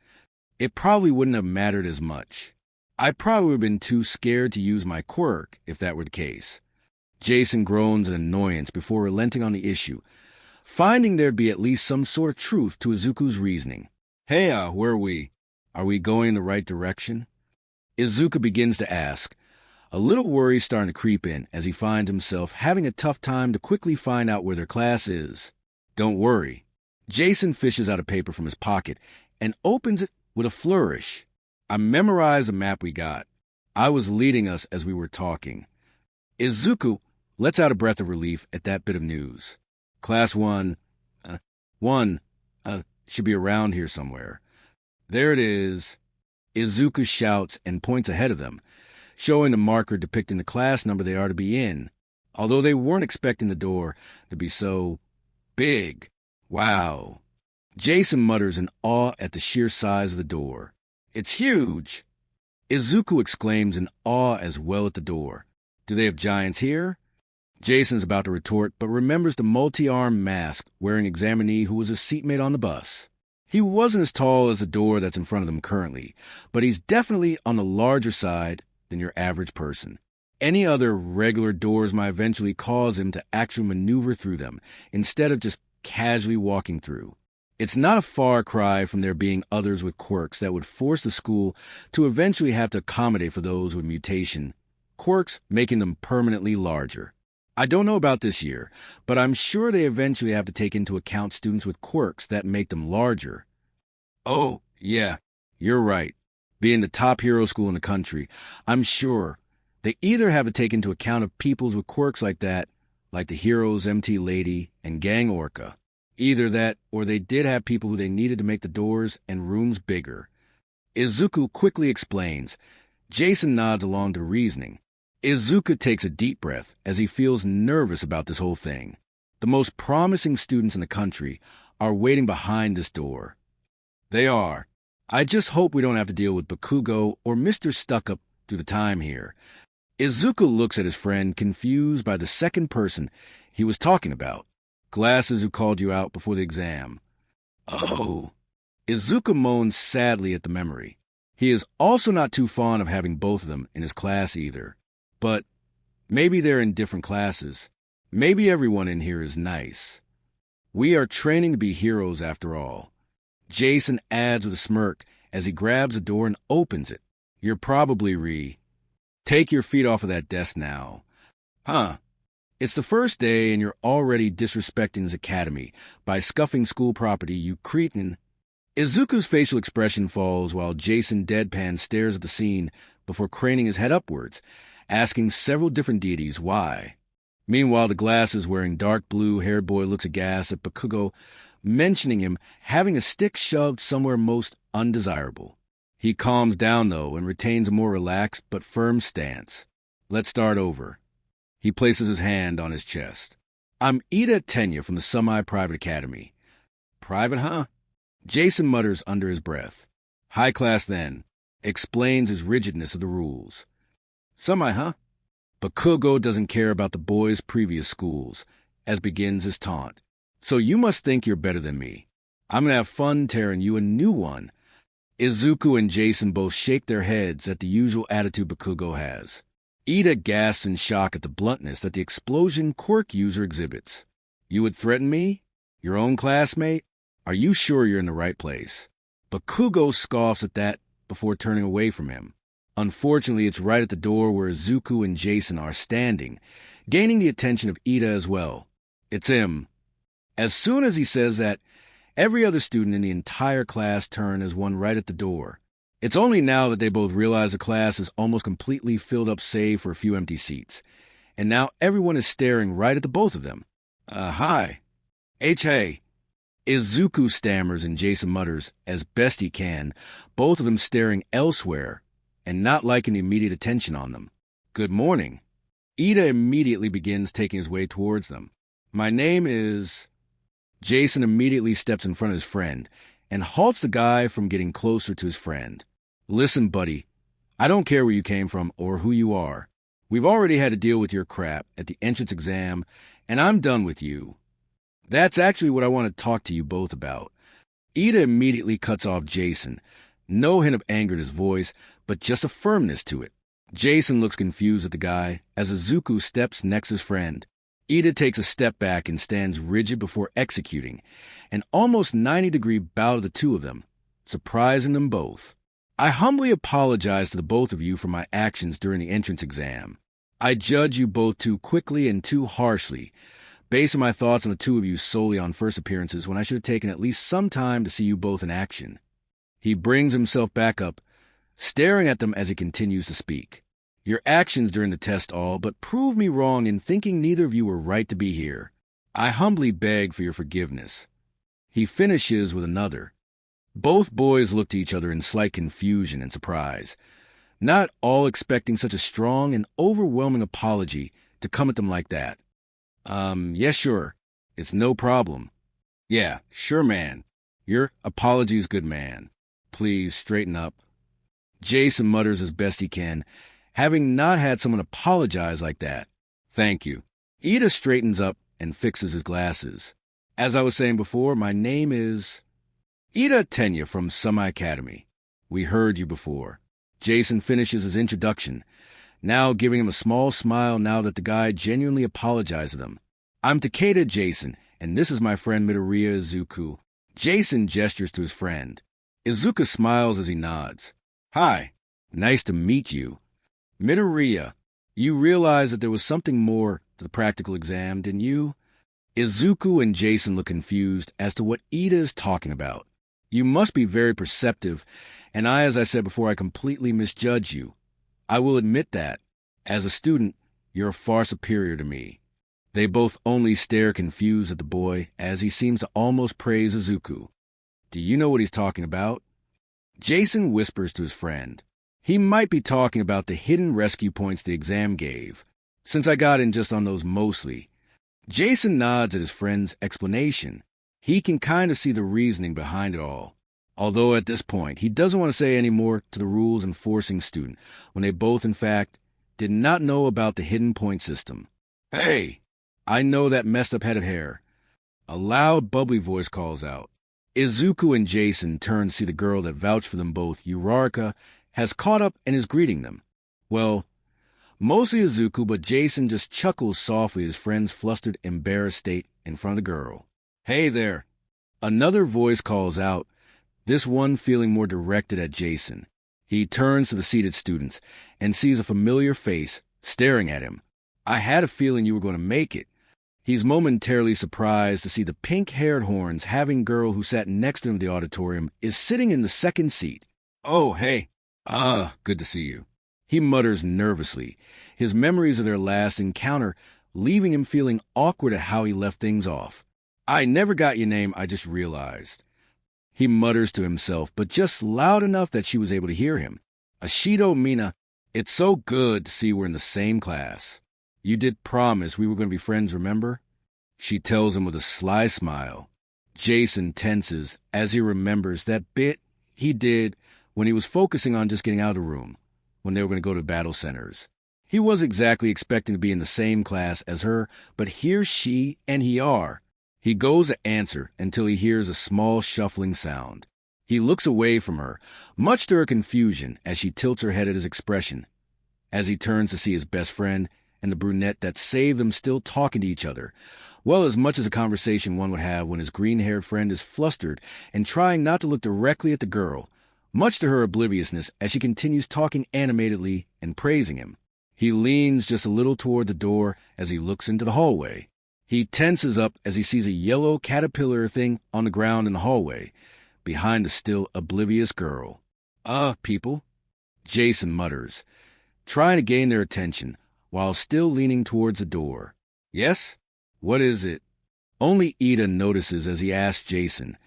It probably wouldn't have mattered as much. I probably would have been too scared to use my quirk if that were the case. Jason groans in annoyance before relenting on the issue, finding there'd be at least some sort of truth to Izuku's reasoning. Hey, where are we? Are we going in the right direction? Izuku begins to ask, a little worry starting to creep in as he finds himself having a tough time to quickly find out where their class is. Don't worry. Jason fishes out a paper from his pocket and opens it with a flourish. I memorized the map we got. I was leading us as we were talking. Izuku lets out a breath of relief at that bit of news. Class 1, should be around here somewhere. There it is. Izuku shouts and points ahead of them, showing the marker depicting the class number they are to be in, although they weren't expecting the door to be so big. Wow. Jason mutters in awe at the sheer size of the door. It's huge. Izuku exclaims in awe as well at the door. Do they have giants here? Jason's about to retort, but remembers the multi-armed masked wearing examinee who was a seatmate on the bus. He wasn't as tall as the door that's in front of them currently, but he's definitely on the larger side than your average person. Any other regular doors might eventually cause him to actually maneuver through them, instead of just casually walking through. It's not a far cry from there being others with quirks that would force the school to eventually have to accommodate for those with mutation, quirks making them permanently larger. I don't know about this year, but I'm sure they eventually have to take into account students with quirks that make them larger. Oh, yeah, you're right. Being the top hero school in the country, I'm sure they either have to take into account of peoples with quirks like that, like the Heroes MT Lady and Gang Orca. Either that, or they did have people who they needed to make the doors and rooms bigger. Izuku quickly explains. Jason nods along to reasoning. Izuku takes a deep breath as he feels nervous about this whole thing. The most promising students in the country are waiting behind this door. They are. I just hope we don't have to deal with Bakugo or Mr. Stuckup through the time here. Izuku looks at his friend, confused by the second person he was talking about. Glasses who called you out before the exam. Oh. Izuku moans sadly at the memory. He is also not too fond of having both of them in his class either. But maybe they're in different classes. Maybe everyone in here is nice. We are training to be heroes after all. Jason adds with a smirk as he grabs the door and opens it. You're probably Take your feet off of that desk now. Huh. It's the first day and you're already disrespecting his academy by scuffing school property, you cretin. Izuku's facial expression falls while Jason deadpan stares at the scene before craning his head upwards, asking several different deities why. Meanwhile, the glasses-wearing dark blue-haired boy looks aghast at Bakugo, mentioning him having a stick shoved somewhere most undesirable. He calms down, though, and retains a more relaxed but firm stance. Let's start over. He places his hand on his chest. I'm Ida Tenya from the semi-private academy. Private, huh? Jason mutters under his breath. High class, then. Explains his rigidness of the rules. Semi, huh? Bakugo doesn't care about the boys' previous schools, as begins his taunt. So you must think you're better than me. I'm gonna have fun tearing you a new one. Izuku and Jason both shake their heads at the usual attitude Bakugo has. Ida gasps in shock at the bluntness that the explosion quirk user exhibits. You would threaten me? Your own classmate? Are you sure you're in the right place? Bakugo scoffs at that before turning away from him. Unfortunately, it's right at the door where Izuku and Jason are standing, gaining the attention of Ida as well. It's him. As soon as he says that, every other student in the entire class turn as one right at the door. It's only now that they both realize the class is almost completely filled up save for a few empty seats. And now everyone is staring right at the both of them. Hi. Hey. Izuku stammers and Jason mutters, as best he can, both of them staring elsewhere and not liking the immediate attention on them. Good morning. Ida immediately begins taking his way towards them. My name is... Jason immediately steps in front of his friend and halts the guy from getting closer to his friend. Listen, buddy, I don't care where you came from or who you are. We've already had to deal with your crap at the entrance exam, and I'm done with you. That's actually what I want to talk to you both about. Ida immediately cuts off Jason. No hint of anger in his voice, but just a firmness to it. Jason looks confused at the guy as Izuku steps next to his friend. Ida takes a step back and stands rigid before executing, an almost 90-degree bow to the two of them, surprising them both. I humbly apologize to the both of you for my actions during the entrance exam. I judge you both too quickly and too harshly, basing my thoughts on the two of you solely on first appearances when I should have taken at least some time to see you both in action. He brings himself back up, staring at them as he continues to speak. Your actions during the test all but prove me wrong in thinking neither of you were right to be here. I humbly beg for your forgiveness. He finishes with another. Both boys look to each other in slight confusion and surprise, not all expecting such a strong and overwhelming apology to come at them like that. Yeah, sure. It's no problem. Yeah, sure, man. Your apology's good, man. Please straighten up. Jason mutters as best he can, having not had someone apologize like that. Thank you. Ida straightens up and fixes his glasses. As I was saying before, my name is... Ida Tenya from Semi Academy. We heard you before. Jason finishes his introduction, now giving him a small smile now that the guy genuinely apologized to them. I'm Takeda Jason, and this is my friend Midoriya Izuku. Jason gestures to his friend. Izuku smiles as he nods. Hi, nice to meet you. Midoriya, you realize that there was something more to the practical exam, didn't you? Izuku and Jason look confused as to what Ida is talking about. You must be very perceptive, and as I said before, I completely misjudge you. I will admit that. As a student, you're far superior to me. They both only stare confused at the boy as he seems to almost praise Izuku. Do you know what he's talking about? Jason whispers to his friend. He might be talking about the hidden rescue points the exam gave, since I got in just on those mostly. Jason nods at his friend's explanation. He can kind of see the reasoning behind it all. Although at this point, he doesn't want to say any more to the rules enforcing student, when they both, in fact, did not know about the hidden point system. Hey, I know that messed up head of hair. A loud, bubbly voice calls out. Izuku and Jason turn to see the girl that vouched for them both, Uraraka, has caught up and is greeting them. Well, mostly Izuku, but Jason just chuckles softly at his friend's flustered, embarrassed state in front of the girl. Hey there. Another voice calls out, this one feeling more directed at Jason. He turns to the seated students and sees a familiar face staring at him. I had a feeling you were going to make it. He's momentarily surprised to see the pink-haired horns having girl who sat next to him in the auditorium is sitting in the second seat. Oh, hey. Good to see you. He mutters nervously, his memories of their last encounter leaving him feeling awkward at how he left things off. I never got your name, I just realized. He mutters to himself, but just loud enough that she was able to hear him. Ashido Mina, it's so good to see we're in the same class. You did promise we were going to be friends, remember? She tells him with a sly smile. Jason tenses as he remembers that bit he did when he was focusing on just getting out of the room, when they were going to go to battle centers. He wasn't exactly expecting to be in the same class as her, but here she and he are. He goes to answer until he hears a small shuffling sound. He looks away from her, much to her confusion as she tilts her head at his expression. As he turns to see his best friend and the brunette that saved them still talking to each other, well, as much as a conversation one would have when his green-haired friend is flustered and trying not to look directly at the girl, much to her obliviousness as she continues talking animatedly and praising him. He leans just a little toward the door as he looks into the hallway. He tenses up as he sees a yellow caterpillar thing on the ground in the hallway, behind the still oblivious girl. People, Jason mutters, trying to gain their attention, while still leaning towards the door. Yes? What is it? Only Ida notices as he asks Jason,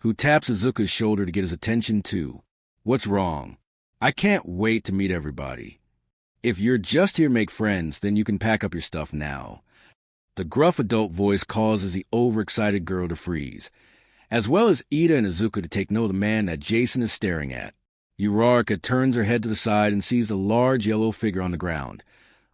who taps Izuku's shoulder to get his attention too. What's wrong? I can't wait to meet everybody. If you're just here to make friends, then you can pack up your stuff now. The gruff adult voice causes the overexcited girl to freeze, as well as Ida and Izuku to take note of the man that Jason is staring at. Uraraka turns her head to the side and sees a large yellow figure on the ground,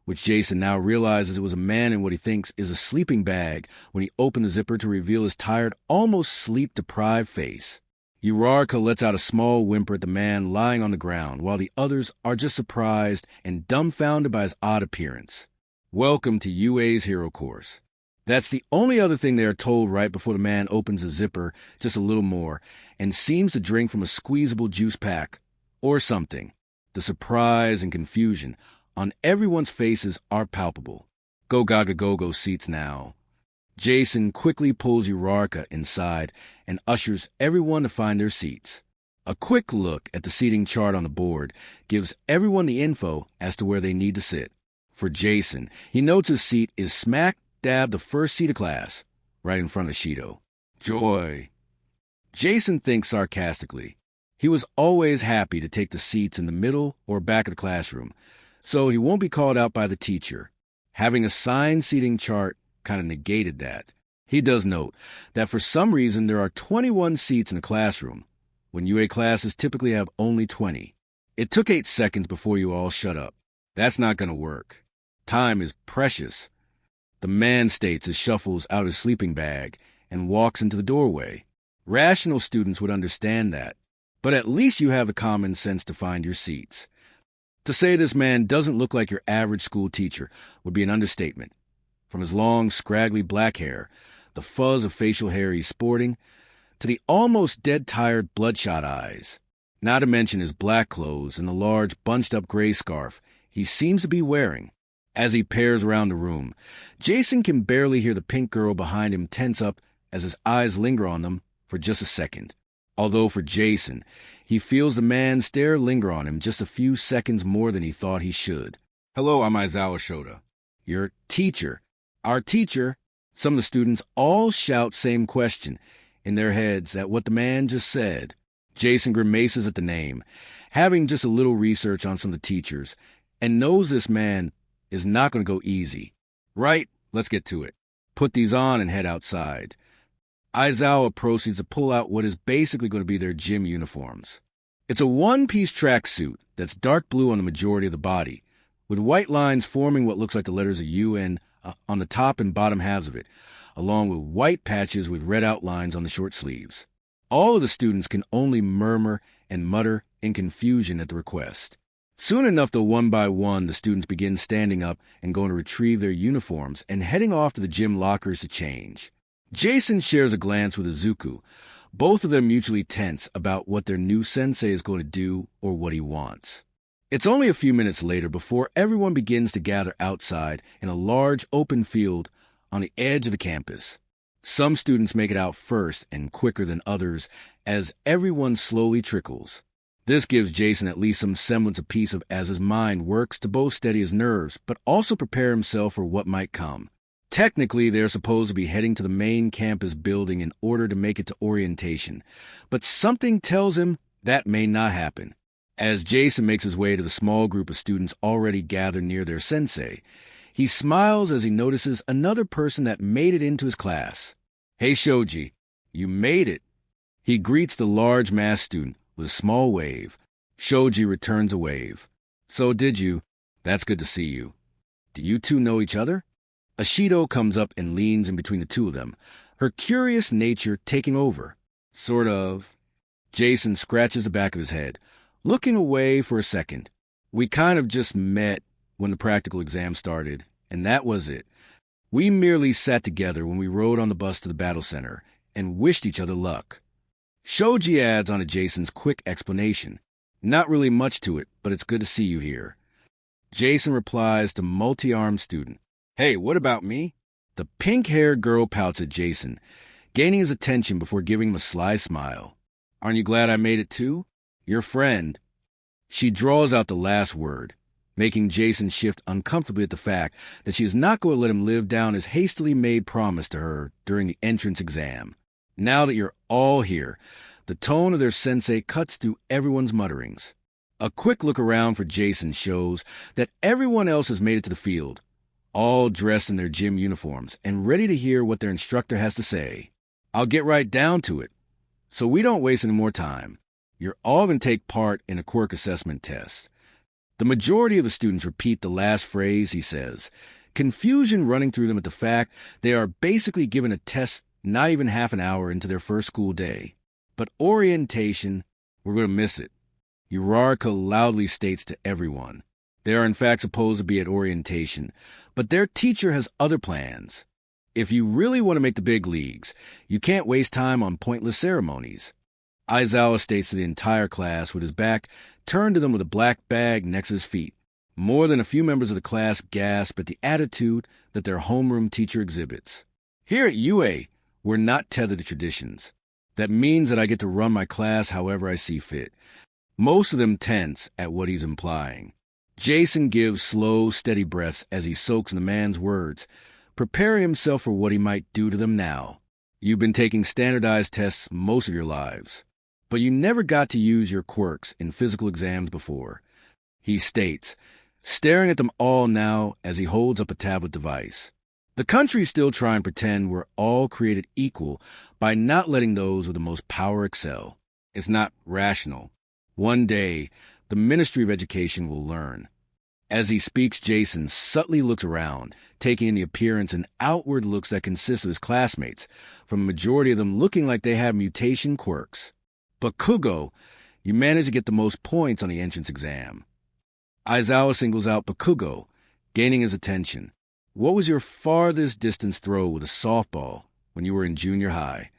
which Jason now realizes it was a man in what he thinks is a sleeping bag when he opened the zipper to reveal his tired, almost sleep-deprived face. Uraraka lets out a small whimper at the man lying on the ground, while the others are just surprised and dumbfounded by his odd appearance. Welcome to UA's Hero Course. That's the only other thing they are told right before the man opens the zipper just a little more and seems to drink from a squeezable juice pack or something. The surprise and confusion on everyone's faces are palpable. Go Gaga Go-Go seats now. Jason quickly pulls Uraraka inside and ushers everyone to find their seats. A quick look at the seating chart on the board gives everyone the info as to where they need to sit. For Jason, he notes his seat is smack dab the first seat of class, right in front of Shido. Joy. Jason thinks sarcastically. He was always happy to take the seats in the middle or back of the classroom, so he won't be called out by the teacher. Having a signed seating chart kind of negated that. He does note that for some reason there are 21 seats in the classroom, when UA classes typically have only 20. It took 8 seconds before you all shut up. That's not going to work. Time is precious. The man states as shuffles out his sleeping bag and walks into the doorway. Rational students would understand that, but at least you have the common sense to find your seats. To say this man doesn't look like your average school teacher would be an understatement. From his long, scraggly black hair, the fuzz of facial hair he's sporting, to the almost dead-tired bloodshot eyes. Not to mention his black clothes and the large bunched-up gray scarf he seems to be wearing. As he peers around the room, Jason can barely hear the pink girl behind him tense up as his eyes linger on them for just a second. Although for Jason, he feels the man's stare linger on him just a few seconds more than he thought he should. "Hello, I'm Aizawa Shota." "Your teacher." "Our teacher." Some of the students all shout same question in their heads at what the man just said. Jason grimaces at the name, having just a little research on some of the teachers, and knows this man is not going to go easy. "Right, let's get to it. Put these on and head outside." Aizawa proceeds to pull out what is basically going to be their gym uniforms. It's a one-piece tracksuit that's dark blue on the majority of the body, with white lines forming what looks like the letters of UN on the top and bottom halves of it, along with white patches with red outlines on the short sleeves. All of the students can only murmur and mutter in confusion at the request. Soon enough, though, one by one, the students begin standing up and going to retrieve their uniforms and heading off to the gym lockers to change. Jason shares a glance with Izuku, both of them mutually tense about what their new sensei is going to do or what he wants. It's only a few minutes later before everyone begins to gather outside in a large open field on the edge of the campus. Some students make it out first and quicker than others as everyone slowly trickles. This gives Jason at least some semblance of peace as his mind works to both steady his nerves, but also prepare himself for what might come. Technically, they're supposed to be heading to the main campus building in order to make it to orientation, but something tells him that may not happen. As Jason makes his way to the small group of students already gathered near their sensei, he smiles as he notices another person that made it into his class. "Hey, Shoji, you made it." He greets the large masked student with a small wave. Shoji returns a wave. "So did you. That's good to see you. Do you two know each other?" Ashido comes up and leans in between the two of them, her curious nature taking over. "Sort of." Jason scratches the back of his head, looking away for a second. "We kind of just met when the practical exam started, and that was it. We merely sat together when we rode on the bus to the battle center and wished each other luck." Shoji adds on to Jason's quick explanation. "Not really much to it, but it's good to see you here." Jason replies to multi-armed student. "Hey, what about me?" The pink-haired girl pouts at Jason, gaining his attention before giving him a sly smile. "Aren't you glad I made it too? Your friend." She draws out the last word, making Jason shift uncomfortably at the fact that she is not going to let him live down his hastily made promise to her during the entrance exam. Now that you're all here, the tone of their sensei cuts through everyone's mutterings. A quick look around for Jason shows that everyone else has made it to the field, all dressed in their gym uniforms and ready to hear what their instructor has to say. "I'll get right down to it, so we don't waste any more time. You're all going to take part in a Quirk assessment test." The majority of the students repeat the last phrase he says, confusion running through them at the fact they are basically given a test not even half an hour into their first school day. But orientation, we're going to miss it. Uraraka loudly states to everyone. They are in fact supposed to be at orientation, but their teacher has other plans. If you really want to make the big leagues, you can't waste time on pointless ceremonies. Aizawa states to the entire class with his back turned to them with a black bag next to his feet. More than a few members of the class gasp at the attitude that their homeroom teacher exhibits. "Here at UA, we're not tethered to traditions. That means that I get to run my class however I see fit." Most of them tense at what he's implying. Jason gives slow, steady breaths as he soaks in the man's words, preparing himself for what he might do to them now. "You've been taking standardized tests most of your lives, but you never got to use your quirks in physical exams before," he states, staring at them all now as he holds up a tablet device. The country's still trying to pretend we're all created equal by not letting those with the most power excel. It's not rational. One day, the Ministry of Education will learn. As he speaks, Jason subtly looks around, taking in the appearance and outward looks that consist of his classmates, from a majority of them looking like they have mutation quirks. But Kugo, you managed to get the most points on the entrance exam. Aizawa singles out Bakugo, gaining his attention. "What was your farthest distance throw with a softball when you were in junior high?"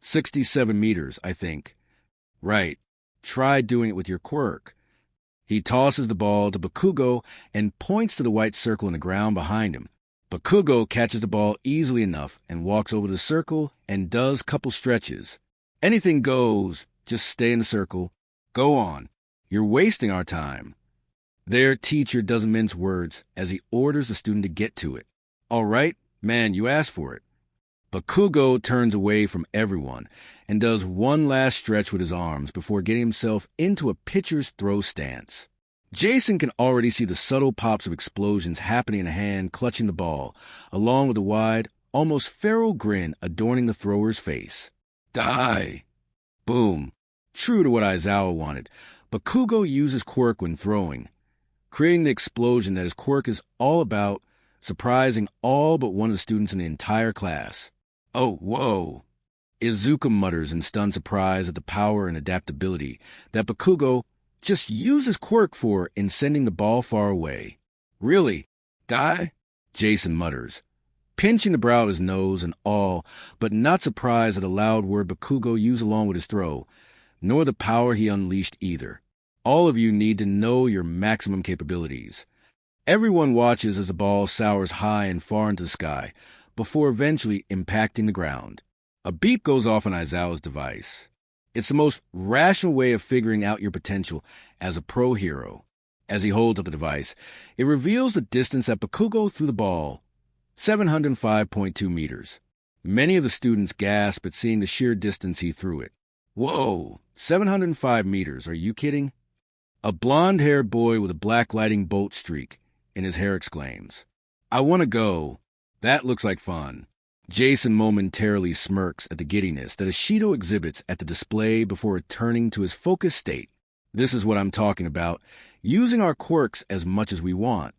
67 meters, I think. Right. Try doing it with your Quirk. He tosses the ball to Bakugo and points to the white circle in the ground behind him. Bakugo catches the ball easily enough and walks over to the circle and does couple stretches. Anything goes, just stay in the circle. Go on. You're wasting our time. Their teacher doesn't mince words as he orders the student to get to it. All right, man, you asked for it. Bakugo turns away from everyone and does one last stretch with his arms before getting himself into a pitcher's throw stance. Jason can already see the subtle pops of explosions happening in a hand clutching the ball, along with a wide, almost feral grin adorning the thrower's face. Die! Boom. True to what Aizawa wanted, Bakugo uses Quirk when throwing, creating the explosion that his Quirk is all about, surprising all but one of the students in the entire class. Oh, whoa! Izuka mutters in stunned surprise at the power and adaptability that Bakugo just uses Quirk for in sending the ball far away. Really? Die? Jason mutters, pinching the brow of his nose and all, but not surprised at the loud word Bakugo used along with his throw, nor the power he unleashed either. All of you need to know your maximum capabilities. Everyone watches as the ball soars high and far into the sky, before eventually impacting the ground. A beep goes off on Aizawa's device. It's the most rational way of figuring out your potential as a pro hero. As he holds up the device, it reveals the distance that Bakugo threw the ball, 705.2 meters. Many of the students gasp at seeing the sheer distance he threw it. Whoa, 705 meters, are you kidding? A blonde-haired boy with a black lightning bolt streak in his hair exclaims, I want to go. That looks like fun. Jason momentarily smirks at the giddiness that Ishido exhibits at the display before returning to his focused state. This is what I'm talking about, using our quirks as much as we want.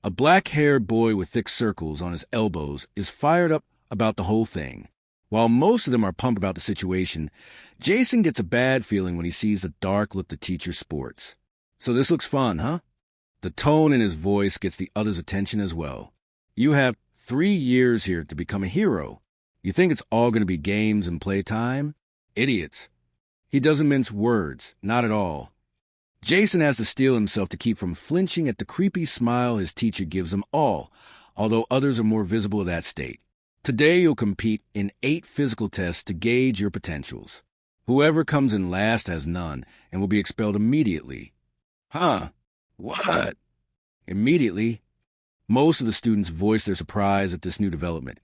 A black-haired boy with thick circles on his elbows is fired up about the whole thing. While most of them are pumped about the situation, Jason gets a bad feeling when he sees the dark look the teacher sports. So this looks fun, huh? The tone in his voice gets the others' attention as well. You have 3 years here to become a hero. You think it's all going to be games and playtime? Idiots. He doesn't mince words, not at all. Jason has to steel himself to keep from flinching at the creepy smile his teacher gives them all, although others are more visible in that state. Today you'll compete in 8 physical tests to gauge your potentials. Whoever comes in last has none and will be expelled immediately. Huh? What? Immediately? Most of the students voice their surprise at this new development,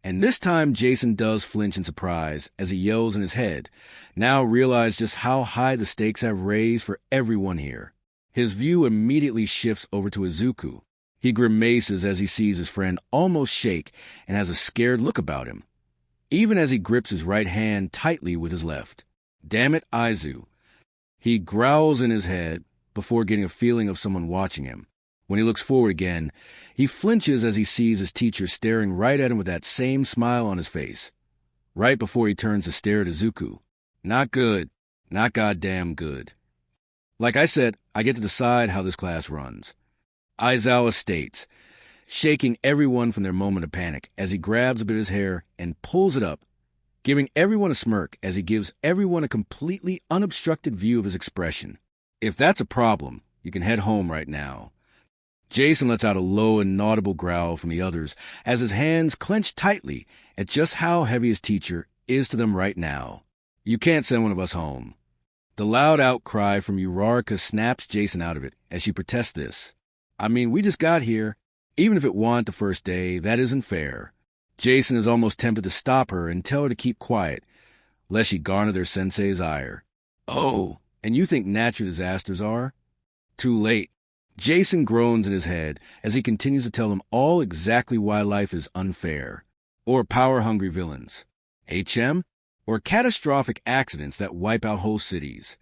and this time Jason does flinch in surprise as he yells in his head, now realize just how high the stakes have raised for everyone here. His view immediately shifts over to Izuku. He grimaces as he sees his friend almost shake and has a scared look about him, even as he grips his right hand tightly with his left. Damn it, Aizu. He growls in his head before getting a feeling of someone watching him. When he looks forward again, he flinches as he sees his teacher staring right at him with that same smile on his face, right before he turns to stare at Izuku. Not good. Not goddamn good. Like I said, I get to decide how this class runs. Aizawa states, shaking everyone from their moment of panic as he grabs a bit of his hair and pulls it up, giving everyone a smirk as he gives everyone a completely unobstructed view of his expression. If that's a problem, you can head home right now. Jason lets out a low and inaudible growl from the others as his hands clench tightly at just how heavy his teacher is to them right now. You can't send one of us home. The loud outcry from Uraraka snaps Jason out of it as she protests this. I mean, we just got here. Even if it wasn't the first day, that isn't fair. Jason is almost tempted to stop her and tell her to keep quiet, lest she garner their sensei's ire. Oh, and you think natural disasters are? Too late. Jason groans in his head as he continues to tell them all exactly why life is unfair, or power-hungry villains, HM, or catastrophic accidents that wipe out whole cities.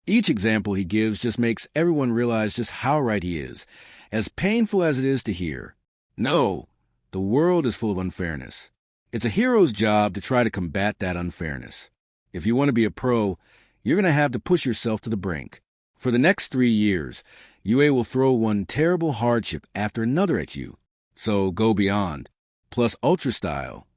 Each example he gives just makes everyone realize just how right he is, as painful as it is to hear. No, the world is full of unfairness. It's a hero's job to try to combat that unfairness. If you want to be a pro, you're going to have to push yourself to the brink. For the next 3 years, UA will throw one terrible hardship after another at you. So go beyond. Plus Ultra Style.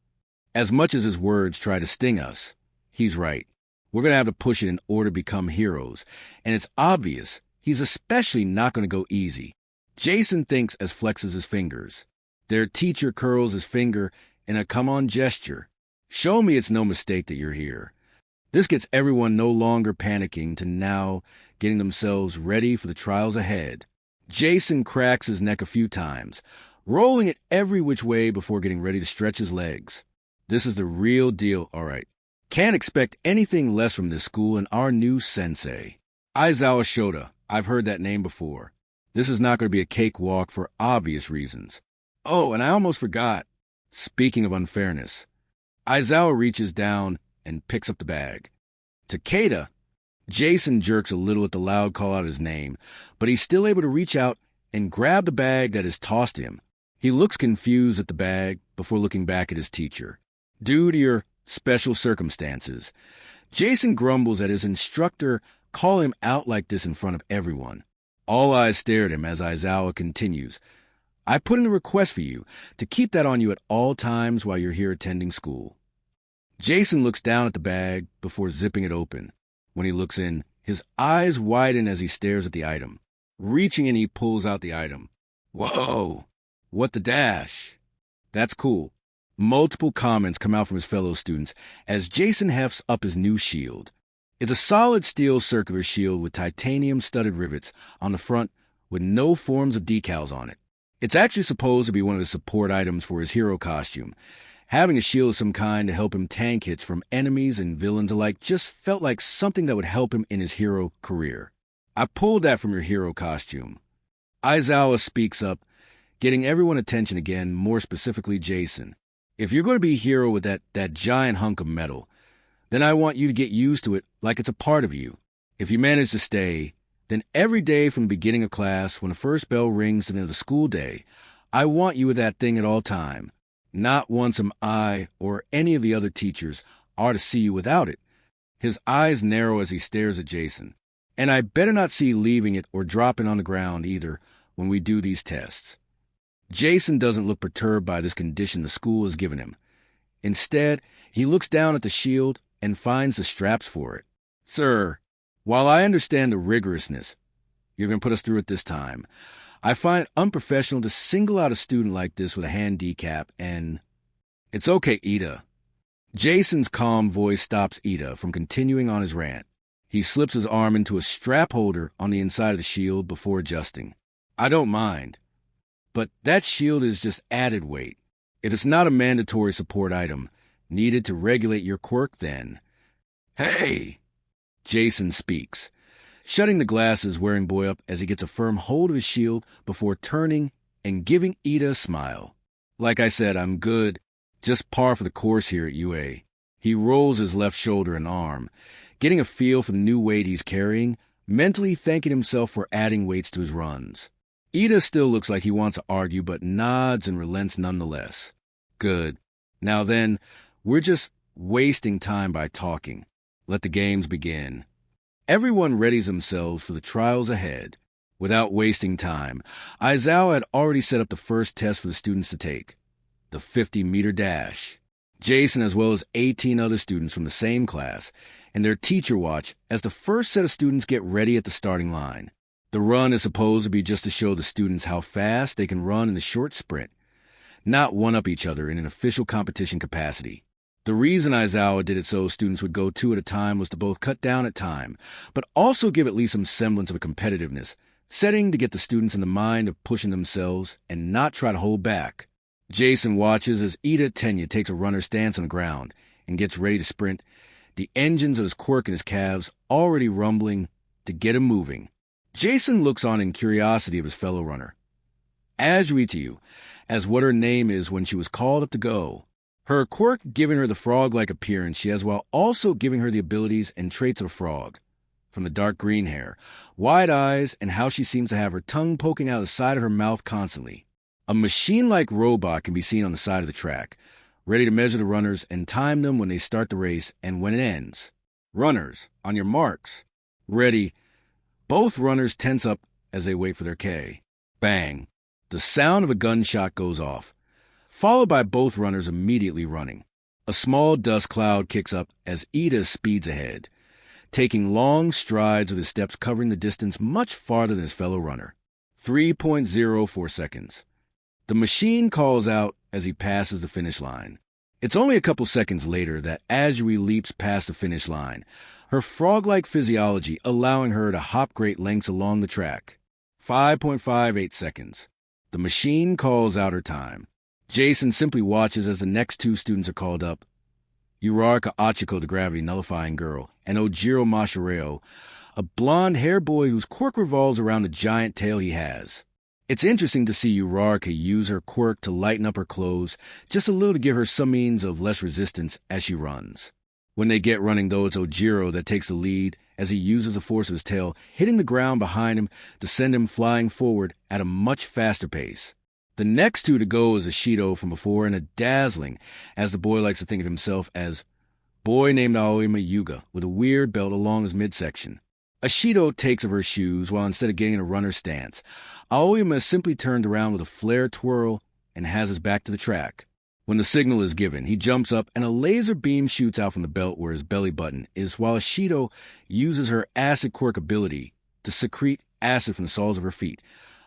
As much as his words try to sting us, He's right. We're going to have to push it in order to become heroes. And it's obvious he's especially not going to go easy. Jason thinks as flexes his fingers. Their teacher curls his finger in a come-on gesture. Show me it's no mistake that you're here. This gets everyone no longer panicking to now getting themselves ready for the trials ahead. Jason cracks his neck a few times, rolling it every which way before getting ready to stretch his legs. This is the real deal, all right. Can't expect anything less from this school and our new sensei. Aizawa Shota, I've heard that name before. This is not going to be a cakewalk for obvious reasons. Oh, and I almost forgot. Speaking of unfairness, Aizawa reaches down and picks up the bag. Takeda. Jason jerks a little at the loud call out his name, but he's still able to reach out and grab the bag that is tossed to him. He looks confused at the bag before looking back at his teacher. Due to your special circumstances, Jason grumbles at his instructor calling him out like this in front of everyone. All eyes stare at him as Aizawa continues. I put in a request for you to keep that on you at all times while you're here attending school. Jason looks down at the bag before zipping it open. When he looks in, his eyes widen as he stares at the item. Reaching in, he pulls out the item. Whoa! What the dash? That's cool. Multiple comments come out from his fellow students as Jason hefts up his new shield. It's a solid steel circular shield with titanium-studded rivets on the front with no forms of decals on it. It's actually supposed to be one of the support items for his hero costume. Having a shield of some kind to help him tank hits from enemies and villains alike just felt like something that would help him in his hero career. I pulled that from your hero costume. Aizawa speaks up, getting everyone's attention again, more specifically Jason. If you're going to be a hero with that giant hunk of metal, then I want you to get used to it like it's a part of you. If you manage to stay, then every day from the beginning of class, when the first bell rings to the end of the school day, I want you with that thing at all time. Not once am I or any of the other teachers are to see you without it. His eyes narrow as he stares at Jason. And I better not see you leaving it or dropping on the ground either when we do these tests. Jason doesn't look perturbed by this condition the school has given him. Instead, he looks down at the shield and finds the straps for it. Sir, while I understand the rigorousness you're going to put us through at this time, I find it unprofessional to single out a student like this with a hand decap, and it's okay, Ida. Jason's calm voice stops Ida from continuing on his rant. He slips his arm into a strap holder on the inside of the shield before adjusting. I don't mind, but that shield is just added weight. If it's not a mandatory support item needed to regulate your quirk, then... Hey! Jason speaks, shutting the glasses wearing boy up as he gets a firm hold of his shield before turning and giving Ida a smile. Like I said, I'm good. Just par for the course here at UA. He rolls his left shoulder and arm, getting a feel for the new weight he's carrying, mentally thanking himself for adding weights to his runs. Ida still looks like he wants to argue, but nods and relents nonetheless. Good. Now then, we're just wasting time by talking. Let the games begin. Everyone readies themselves for the trials ahead. Without wasting time, Aizawa had already set up the first test for the students to take, the 50-meter dash. Jason, as well as 18 other students from the same class, and their teacher watch as the first set of students get ready at the starting line. The run is supposed to be just to show the students how fast they can run in a short sprint, not one-up each other in an official competition capacity. The reason Aizawa did it so students would go two at a time was to both cut down at time, but also give at least some semblance of a competitiveness, setting to get the students in the mind of pushing themselves and not try to hold back. Jason watches as Ida Tenya takes a runner stance on the ground and gets ready to sprint, the engines of his quirk and his calves already rumbling to get him moving. Jason looks on in curiosity of his fellow runner. Azuitiu, as what her name is when she was called up to go. Her quirk giving her the frog-like appearance she has while also giving her the abilities and traits of a frog. From the dark green hair, wide eyes, and how she seems to have her tongue poking out of the side of her mouth constantly. A machine-like robot can be seen on the side of the track, ready to measure the runners and time them when they start the race and when it ends. Runners, on your marks. Ready. Both runners tense up as they wait for their K. Bang. The sound of a gunshot goes off, followed by both runners immediately running. A small dust cloud kicks up as Ida speeds ahead, taking long strides with his steps covering the distance much farther than his fellow runner. 3.04 seconds. The machine calls out as he passes the finish line. It's only a couple seconds later that Azuri leaps past the finish line, her frog-like physiology allowing her to hop great lengths along the track. 5.58 seconds. The machine calls out her time. Jason simply watches as the next two students are called up. Uraraka Achiko, the gravity-nullifying girl, and Ojiro Mashireo, a blonde hair boy whose quirk revolves around the giant tail he has. It's interesting to see Uraraka use her quirk to lighten up her clothes, just a little to give her some means of less resistance as she runs. When they get running, though, it's Ojiro that takes the lead as he uses the force of his tail, hitting the ground behind him to send him flying forward at a much faster pace. The next two to go is Ashido from before and a dazzling, as the boy likes to think of himself as, boy named Aoyama Yuga with a weird belt along his midsection. Ashido takes of her shoes while instead of getting in a runner's stance, Aoyama is simply turned around with a flare twirl and has his back to the track. When the signal is given, he jumps up and a laser beam shoots out from the belt where his belly button is while Ashido uses her acid quirk ability to secrete acid from the soles of her feet,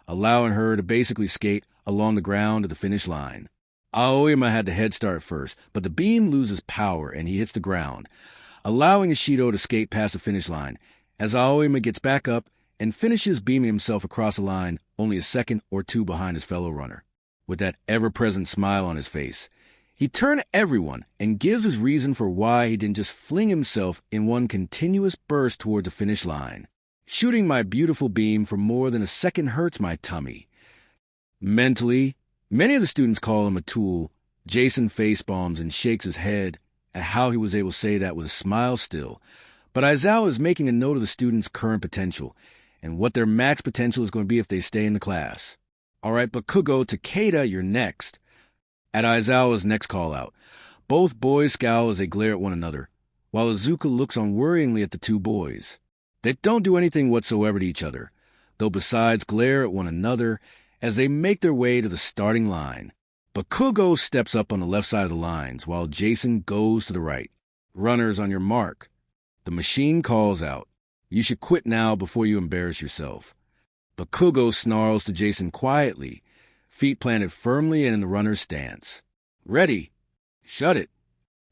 allowing her to basically skate along the ground to the finish line. Aoyama had the head start first, but the beam loses power and he hits the ground, allowing Ashido to skate past the finish line, as Aoyama gets back up and finishes beaming himself across the line only a second or two behind his fellow runner. With that ever-present smile on his face, he turns to everyone and gives his reason for why he didn't just fling himself in one continuous burst toward the finish line. Shooting my beautiful beam for more than a second hurts my tummy. Mentally, many of the students call him a tool. Jason facepalms and shakes his head at how he was able to say that with a smile still. But Aizawa is making a note of the students' current potential and what their max potential is going to be if they stay in the class. All right, but Kugo, Takeda, you're next. At Aizawa's next call-out, both boys scowl as they glare at one another, while Izuka looks unworryingly at the two boys. They don't do anything whatsoever to each other, though besides glare at one another as they make their way to the starting line. But Kugo steps up on the left side of the lines, while Jason goes to the right. Runners, on your mark. The machine calls out, you should quit now before you embarrass yourself. But Kugo snarls to Jason quietly, feet planted firmly in the runner's stance. Ready. Shut it.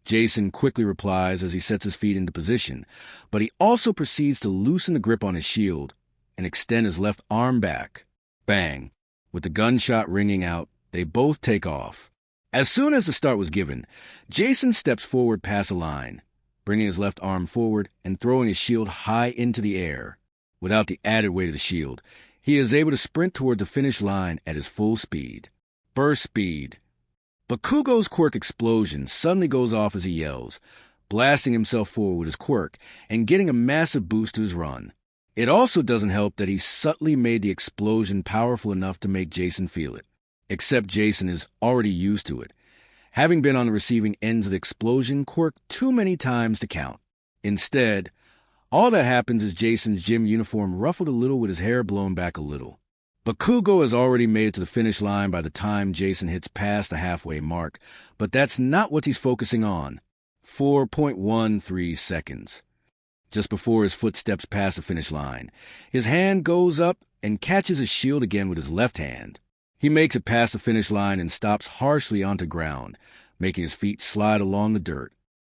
Jason quickly replies as he sets his feet into position, but he also proceeds to loosen the grip on his shield and extend his left arm back. Bang. With the gunshot ringing out, they both take off. As soon as the start was given, Jason steps forward past the line, bringing his left arm forward and throwing his shield high into the air. Without the added weight of the shield, he is able to sprint toward the finish line at his full speed. Burst speed. But Kugo's quirk explosion suddenly goes off as he yells, blasting himself forward with his quirk and getting a massive boost to his run. It also doesn't help that he subtly made the explosion powerful enough to make Jason feel it, except Jason is already used to it, having been on the receiving ends of the explosion quirk too many times to count. Instead, all that happens is Jason's gym uniform ruffled a little with his hair blown back a little. But Kugo has already made it to the finish line by the time Jason hits past the halfway mark, but that's not what he's focusing on. 4.13 seconds. Just before his foot steps past the finish line, his hand goes up and catches his shield again with his left hand. He makes it past the finish line and stops harshly onto ground, making his feet slide along the dirt.